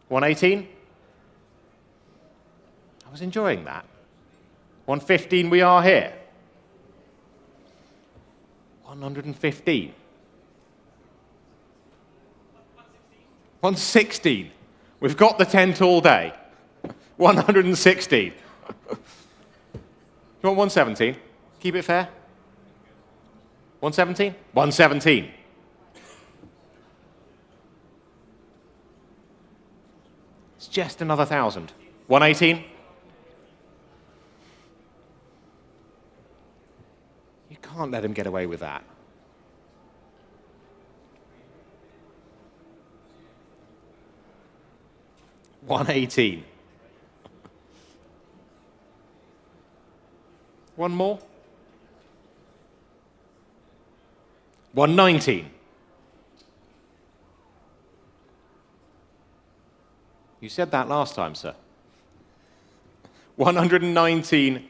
118? I was enjoying that. 115 we are here. 115. 116. We've got the tent all day. 116. You want 117? Keep it fair. 117? 117. It's just another 1,000. 118? You can't let him get away with that. 118. One more. 119. You said that last time, sir. 119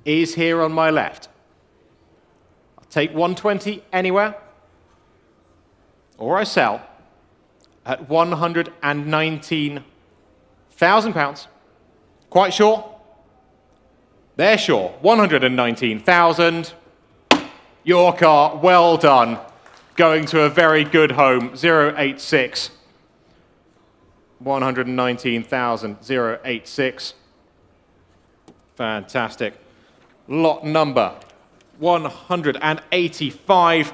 is here on my left. I'll take 120 anywhere, or I sell at £119,000. Quite sure? They're sure. 119,000. Your car, well done. Going to a very good home. 086. 119,086. Fantastic. Lot number 185.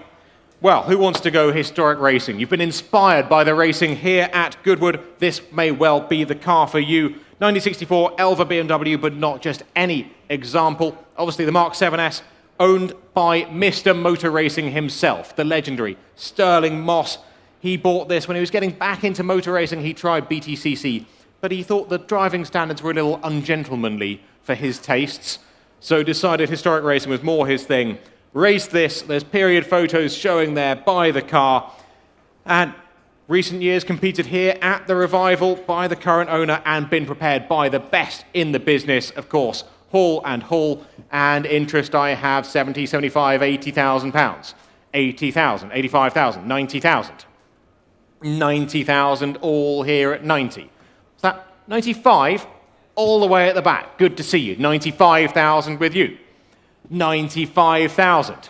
Well, who wants to go historic racing? You've been inspired by the racing here at Goodwood. This may well be the car for you. 1964 Elva BMW, but not just any example. Obviously, the Mark 7S, owned by Mr. Motor Racing himself, the legendary Sterling Moss. He bought this when he was getting back into motor racing. He tried BTCC, but he thought the driving standards were a little ungentlemanly for his tastes, so decided historic racing was more his thing. Raced this, there's period photos showing there by the car, and Recent years competed here at the Revival by the current owner and been prepared by the best in the business, of course. Hall and interest I have 70, 75, 80,000 pounds. 80,000, 85,000, 90,000. 90,000 all here at 90. Is that 95 all the way at the back? Good to see you. 95,000 with you. 95,000.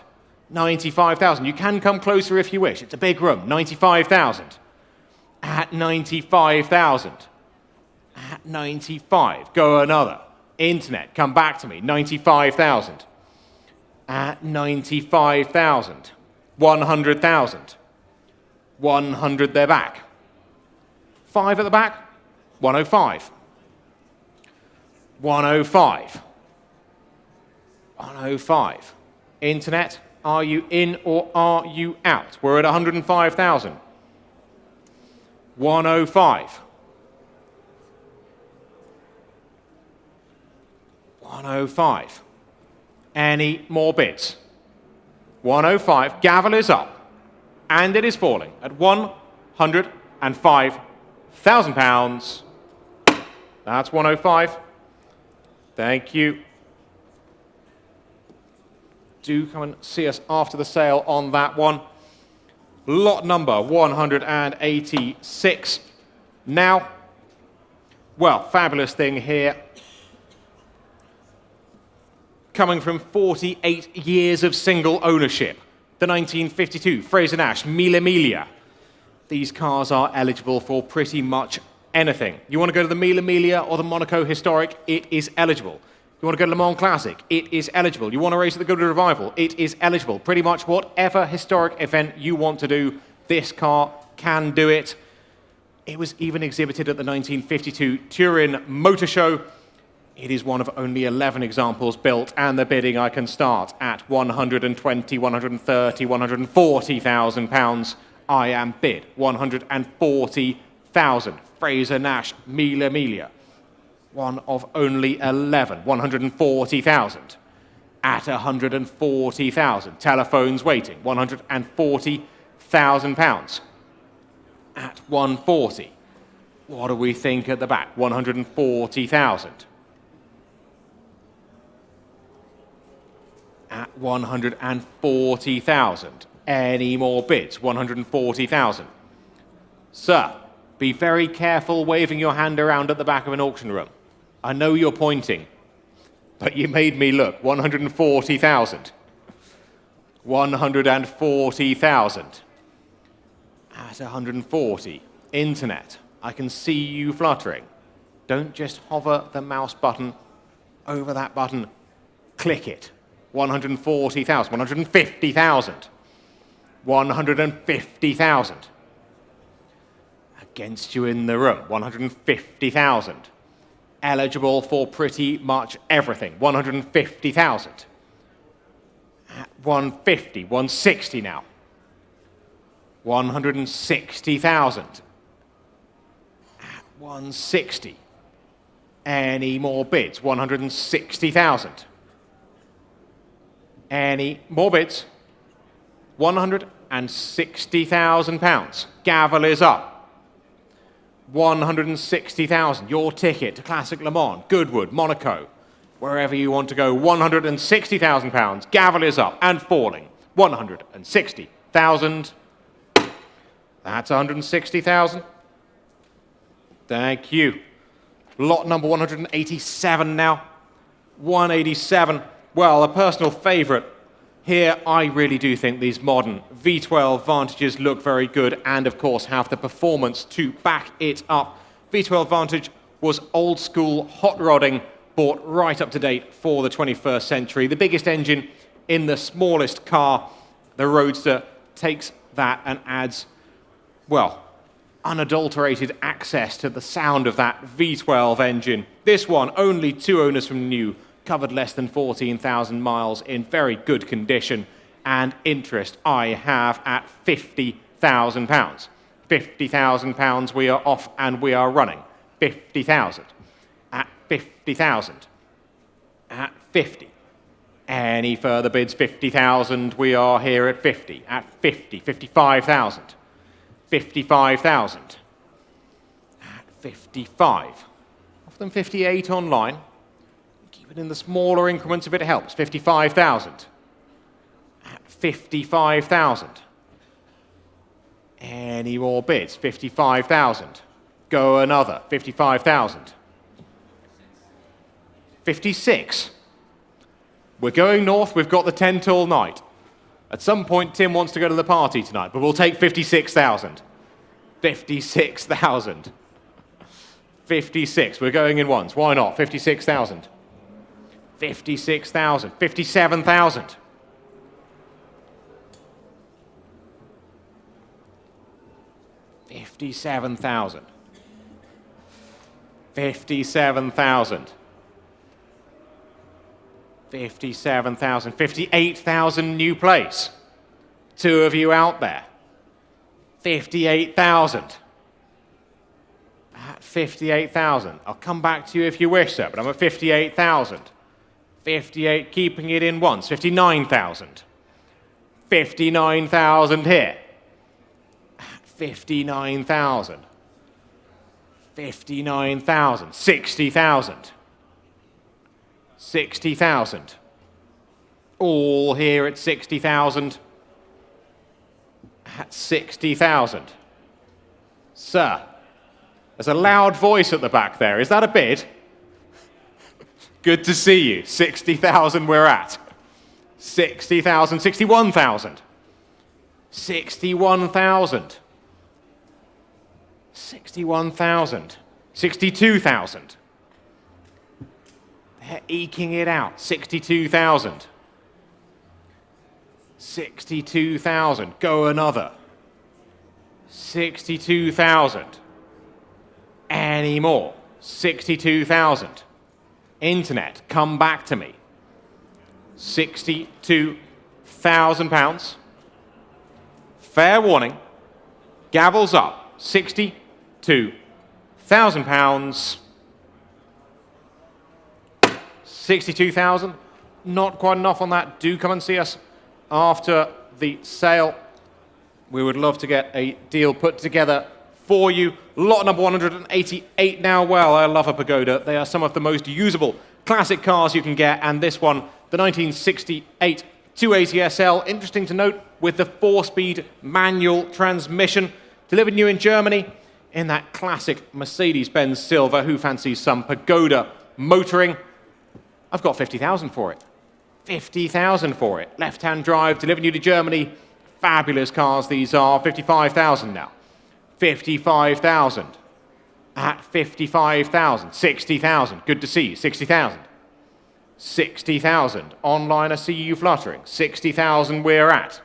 95,000. You can come closer if you wish. It's a big room. 95,000. At 95,000. At 95. Go another. Internet, come back to me. 95,000. At 95,000. 100,000. 100 they're back. 5 at the back. 105. 105. 105. Internet, are you in or are you out? We're at 105,000. 105. 105. Any more bids? 105. Gavel is up. And it is falling at £105,000. That's 105. Thank you. Do come and see us after the sale on that one. Lot number 186. Now, well, fabulous thing here. Coming from 48 years of single ownership. The 1952 Fraser-Nash Mille Miglia. These cars are eligible for pretty much anything. You want to go to the Mille Miglia or the Monaco Historic? It is eligible. You want to go to Le Mans Classic? It is eligible. You want to race at the Goodwood Revival? It is eligible. Pretty much whatever historic event you want to do, this car can do it. It was even exhibited at the 1952 Turin Motor Show. It is one of only 11 examples built, and the bidding I can start at 120, 130, 140,000 pounds. I am bid 140,000. Fraser-Nash Mille Miglia. One of only 11, 140,000. At 140,000. Telephones waiting, 140,000 pounds. At 140. What do we think at the back? 140,000. At 140,000. Any more bids? 140,000. Sir, be very careful waving your hand around at the back of an auction room. I know you're pointing, but you made me look. 140,000. 140,000. At 140. Internet. I can see you fluttering. Don't just hover the mouse button over that button. Click it. 140,000. 150,000. 150,000. Against you in the room. 150,000. Eligible for pretty much everything. 150,000. At 150, 160 now. 160,000. At 160. Any more bids? 160,000. Any more bids? 160,000 pounds. Gavel is up. 160,000. Your ticket to Classic Le Mans, Goodwood, Monaco, wherever you want to go. 160,000 pounds. Gavel is up and falling. 160,000. That's 160,000. Thank you. Lot number 187 now. 187. Well, a personal favourite. Here, I really do think these modern V12 Vantages look very good and, of course, have the performance to back it up. V12 Vantage was old school hot rodding, brought right up to date for the 21st century. The biggest engine in the smallest car. The Roadster takes that and adds, well, unadulterated access to the sound of that V12 engine. This one, only 2 owners from new. Covered less than 14,000 miles in very good condition, and interest I have at £50,000. £50,000 we are off and we are running. 50,000. At 50,000. At 50. Any further bids? 50,000 we are here at 50. At 50. 55,000. 55,000. At 55. Offer them 58 online. Keep it in the smaller increments if it helps. 55,000. At 55,000. Any more bids? 55,000. Go another. 55,000. 56. We're going north. We've got the 10 till night. At some point, Tim wants to go to the party tonight, but we'll take 56,000. 56,000. 56. We're going in once. Why not? 56,000. 56,000. 57,000. 57,000. 57,000. 57,000. 58,000 new place. Two of you out there. 58,000. At 58,000. I'll come back to you if you wish, sir, but I'm at 58,000. 58, keeping it in once. 59,000. 59,000 here. 59,000. 59,000. 60,000. 60,000. All here at 60,000. At 60,000. Sir, there's a loud voice at the back there. Is that a bid? Good to see you. 60,000 we're at. 60,000. 61,000. 61,000. 61,000. 62,000. They're eking it out. 62,000. 62,000. Go another. 62,000. Any more? 62,000. Internet, come back to me. 62,000 pounds. Fair warning. Gavels up. 62,000 pounds. 62,000. Not quite enough on that. Do come and see us after the sale. We would love to get a deal put together for you. Lot number 188 now. Well, I love a Pagoda. They are some of the most usable classic cars you can get. And this one, the 1968 280 SL, interesting to note, with the 4-speed manual transmission. Delivered new in Germany in that classic Mercedes-Benz silver. Who fancies some Pagoda motoring? I've got 50,000 for it. 50,000 for it. Left-hand drive, delivered new to Germany. Fabulous cars these are. 55,000 now. 55,000. At 55,000. 60,000. Good to see you. 60,000. 60,000. Online, I see you fluttering. 60,000 we're at.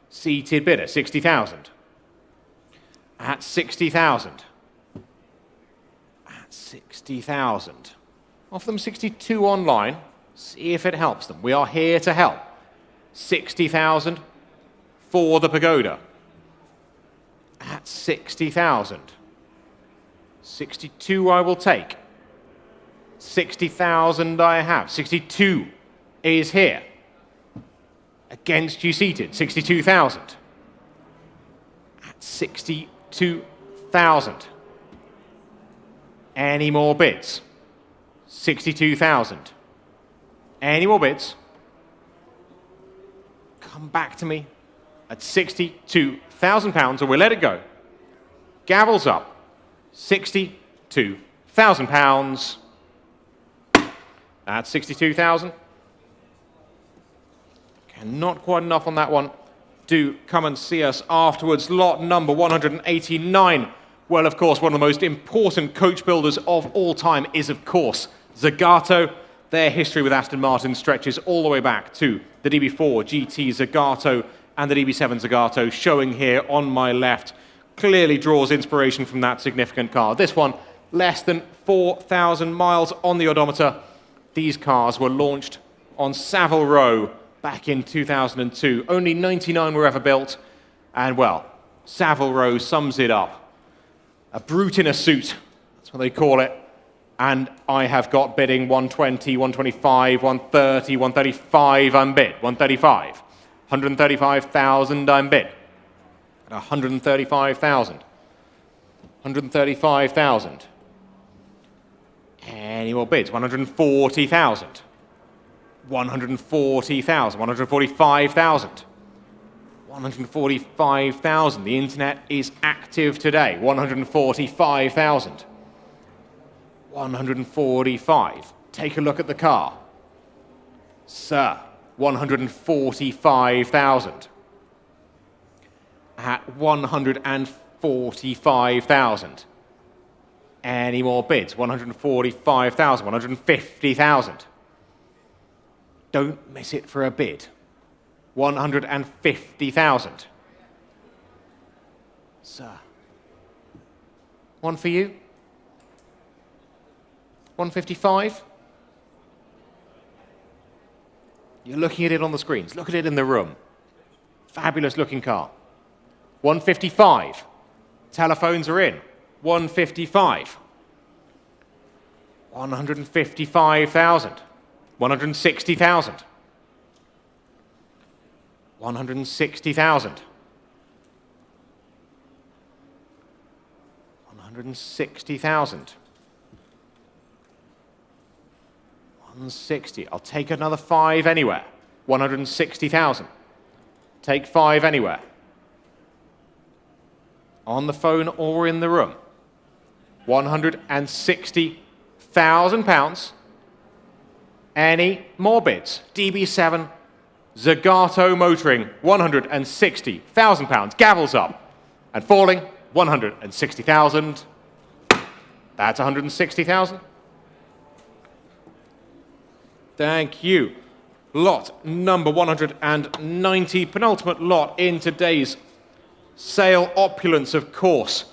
Seated bidder. 60,000. At 60,000. At 60,000. Offer them 62 online. See if it helps them. We are here to help. 60,000 for the Pagoda. At 60,000. 62 I will take. 60,000 I have. 62 is here. Against you seated. 62,000. At 62,000. Any more bids? 62,000. Any more bids? Come back to me at 62,000 pounds, or we'll let it go. Gavels up. 62,000 pounds. That's 62,000. Not quite enough on that one. Do come and see us afterwards. Lot number 189. Well, of course, one of the most important coach builders of all time is, of course, Zagato. Their history with Aston Martin stretches all the way back to the DB4 GT Zagato and the DB7 Zagato, showing here on my left. Clearly draws inspiration from that significant car. This one, less than 4,000 miles on the odometer. These cars were launched on Savile Row back in 2002. Only 99 were ever built. And, well, Savile Row sums it up. A brute in a suit, that's what they call it. And I have got bidding 120, 125, 130, 135, I'm bid. 135. 135,000, I'm bid. At 135,000. 135,000. Any more bids? 140,000. 140,000. 145,000. 145,000. The internet is active today. 145,000. 145. Take a look at the car. Sir, 145,000. At 145,000. Any more bids? 145,000. 150,000. Don't miss it for a bid. 150,000. Sir. One for you? 155? You're looking at it on the screens. Look at it in the room. Fabulous looking car. 155. Telephones are in. 155. 155,000. 160,000. 160,000. 160,000. 160. I'll take another 5 anywhere. 160,000. Take 5 anywhere. On the phone or in the room. £160,000. Any more bids? DB7 Zagato Motoring, £160,000. Gavels up and falling. 160,000. That's 160,000. Thank you. Lot number 190, penultimate lot in today's sale. Opulence, of course.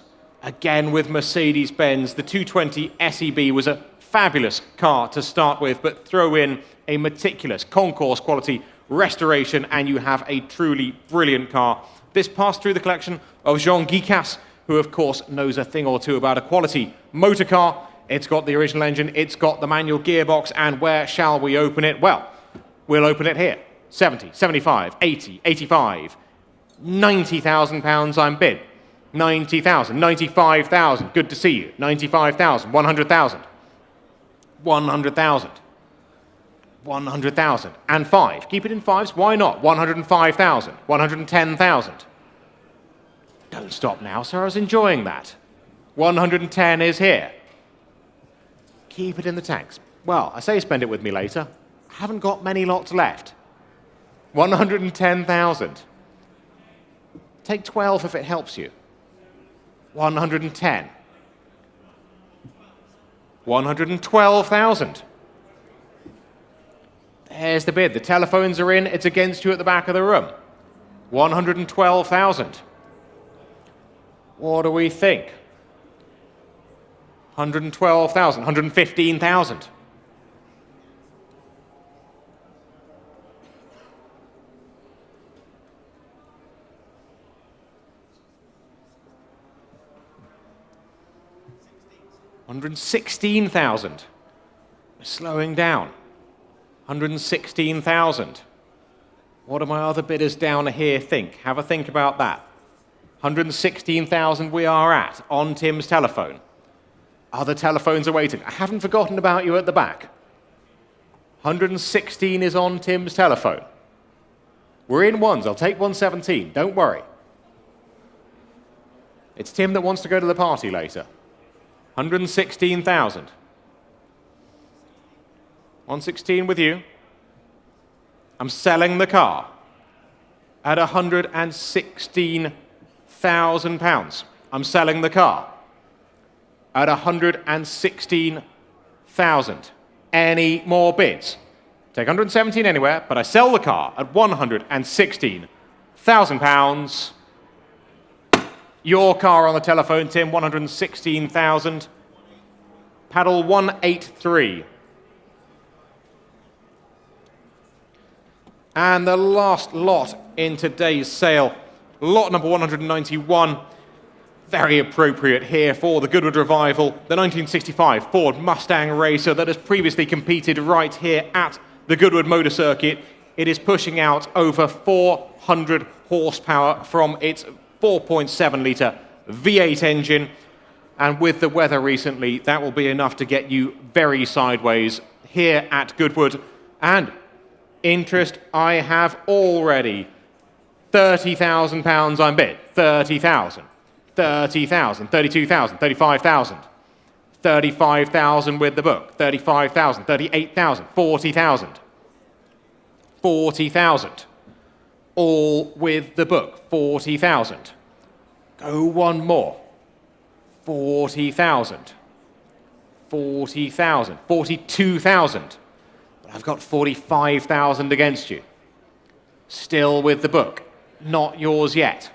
Again with Mercedes-Benz. The 220 SEB was a fabulous car to start with, but throw in a meticulous concourse quality restoration and you have a truly brilliant car. This passed through the collection of Jean Guicas, who of course knows a thing or two about a quality motor car. It's got the original engine, it's got the manual gearbox, and where shall we open it? Well, we'll open it here. 70, 75, 80, 85, £90,000 I'm bid. 90,000, 95,000, good to see you. 95,000, 100,000, 100,000, 100,000, and 5. Keep it in 5s, why not? 105,000, 110,000. Don't stop now, sir, I was enjoying that. 110 is here. Keep it in the tanks. Well, I say spend it with me later. I haven't got many lots left. 110,000. Take 12 if it helps you. 110. 112,000. There's the bid. The telephones are in. It's against you at the back of the room. 112,000. What do we think? 112,000. 115,000. $116,000. We're slowing down. 116,000. What do my other bidders down here think? Have a think about that. 116,000 we are at on Tim's telephone. Other telephones are waiting. I haven't forgotten about you at the back. 116 is on Tim's telephone. We're in ones. I'll take 117. Don't worry. It's Tim that wants to go to the party later. 116,000. 116 with you. I'm selling the car at £116,000. I'm selling the car at £116,000. Any more bids? Take 117 anywhere, but I sell the car at £116,000. Your car on the telephone, Tim, 116,000. Paddle 183. And the last lot in today's sale, lot number 191. Very appropriate here for the Goodwood Revival, the 1965 Ford Mustang Racer that has previously competed right here at the Goodwood Motor Circuit. It is pushing out over 400 horsepower from its 4.7 litre V8 engine. And with the weather recently, that will be enough to get you very sideways here at Goodwood. And interest I have already. £30,000 I'm bid. 30,000. 30,000. 32,000. 35,000. 35,000 with the book. 35,000. 38,000. 40,000. 40,000. All with the book. 40,000. Go one more. 40,000. 40,000. 42,000. But I've got 45,000 against you. Still with the book. Not yours yet.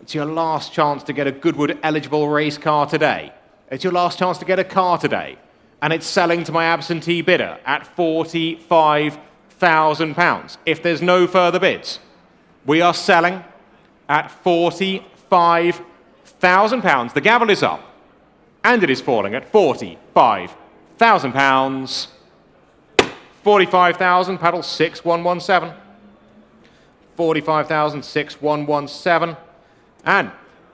It's your last chance to get a Goodwood eligible race car today. It's your last chance to get a car today. And it's selling to my absentee bidder at £45,000. If there's no further bids, we are selling at £45,000. The gavel is up, and it is falling at £45,000. 45,000, paddle 6117. 45,6117. And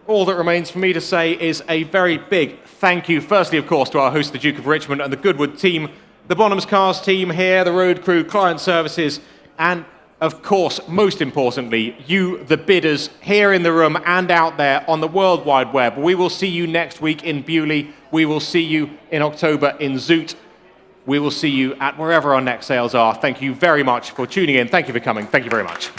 all that remains for me to say is a very big thank you, firstly, of course, to our host, the Duke of Richmond, and the Goodwood team, the Bonhams Cars team here, the road crew, client services, and, of course, most importantly, you, the bidders, here in the room and out there on the World Wide Web. We will see you next week in Bewley. We will see you in October in Zoot. We will see you at wherever our next sales are. Thank you very much for tuning in. Thank you for coming. Thank you very much.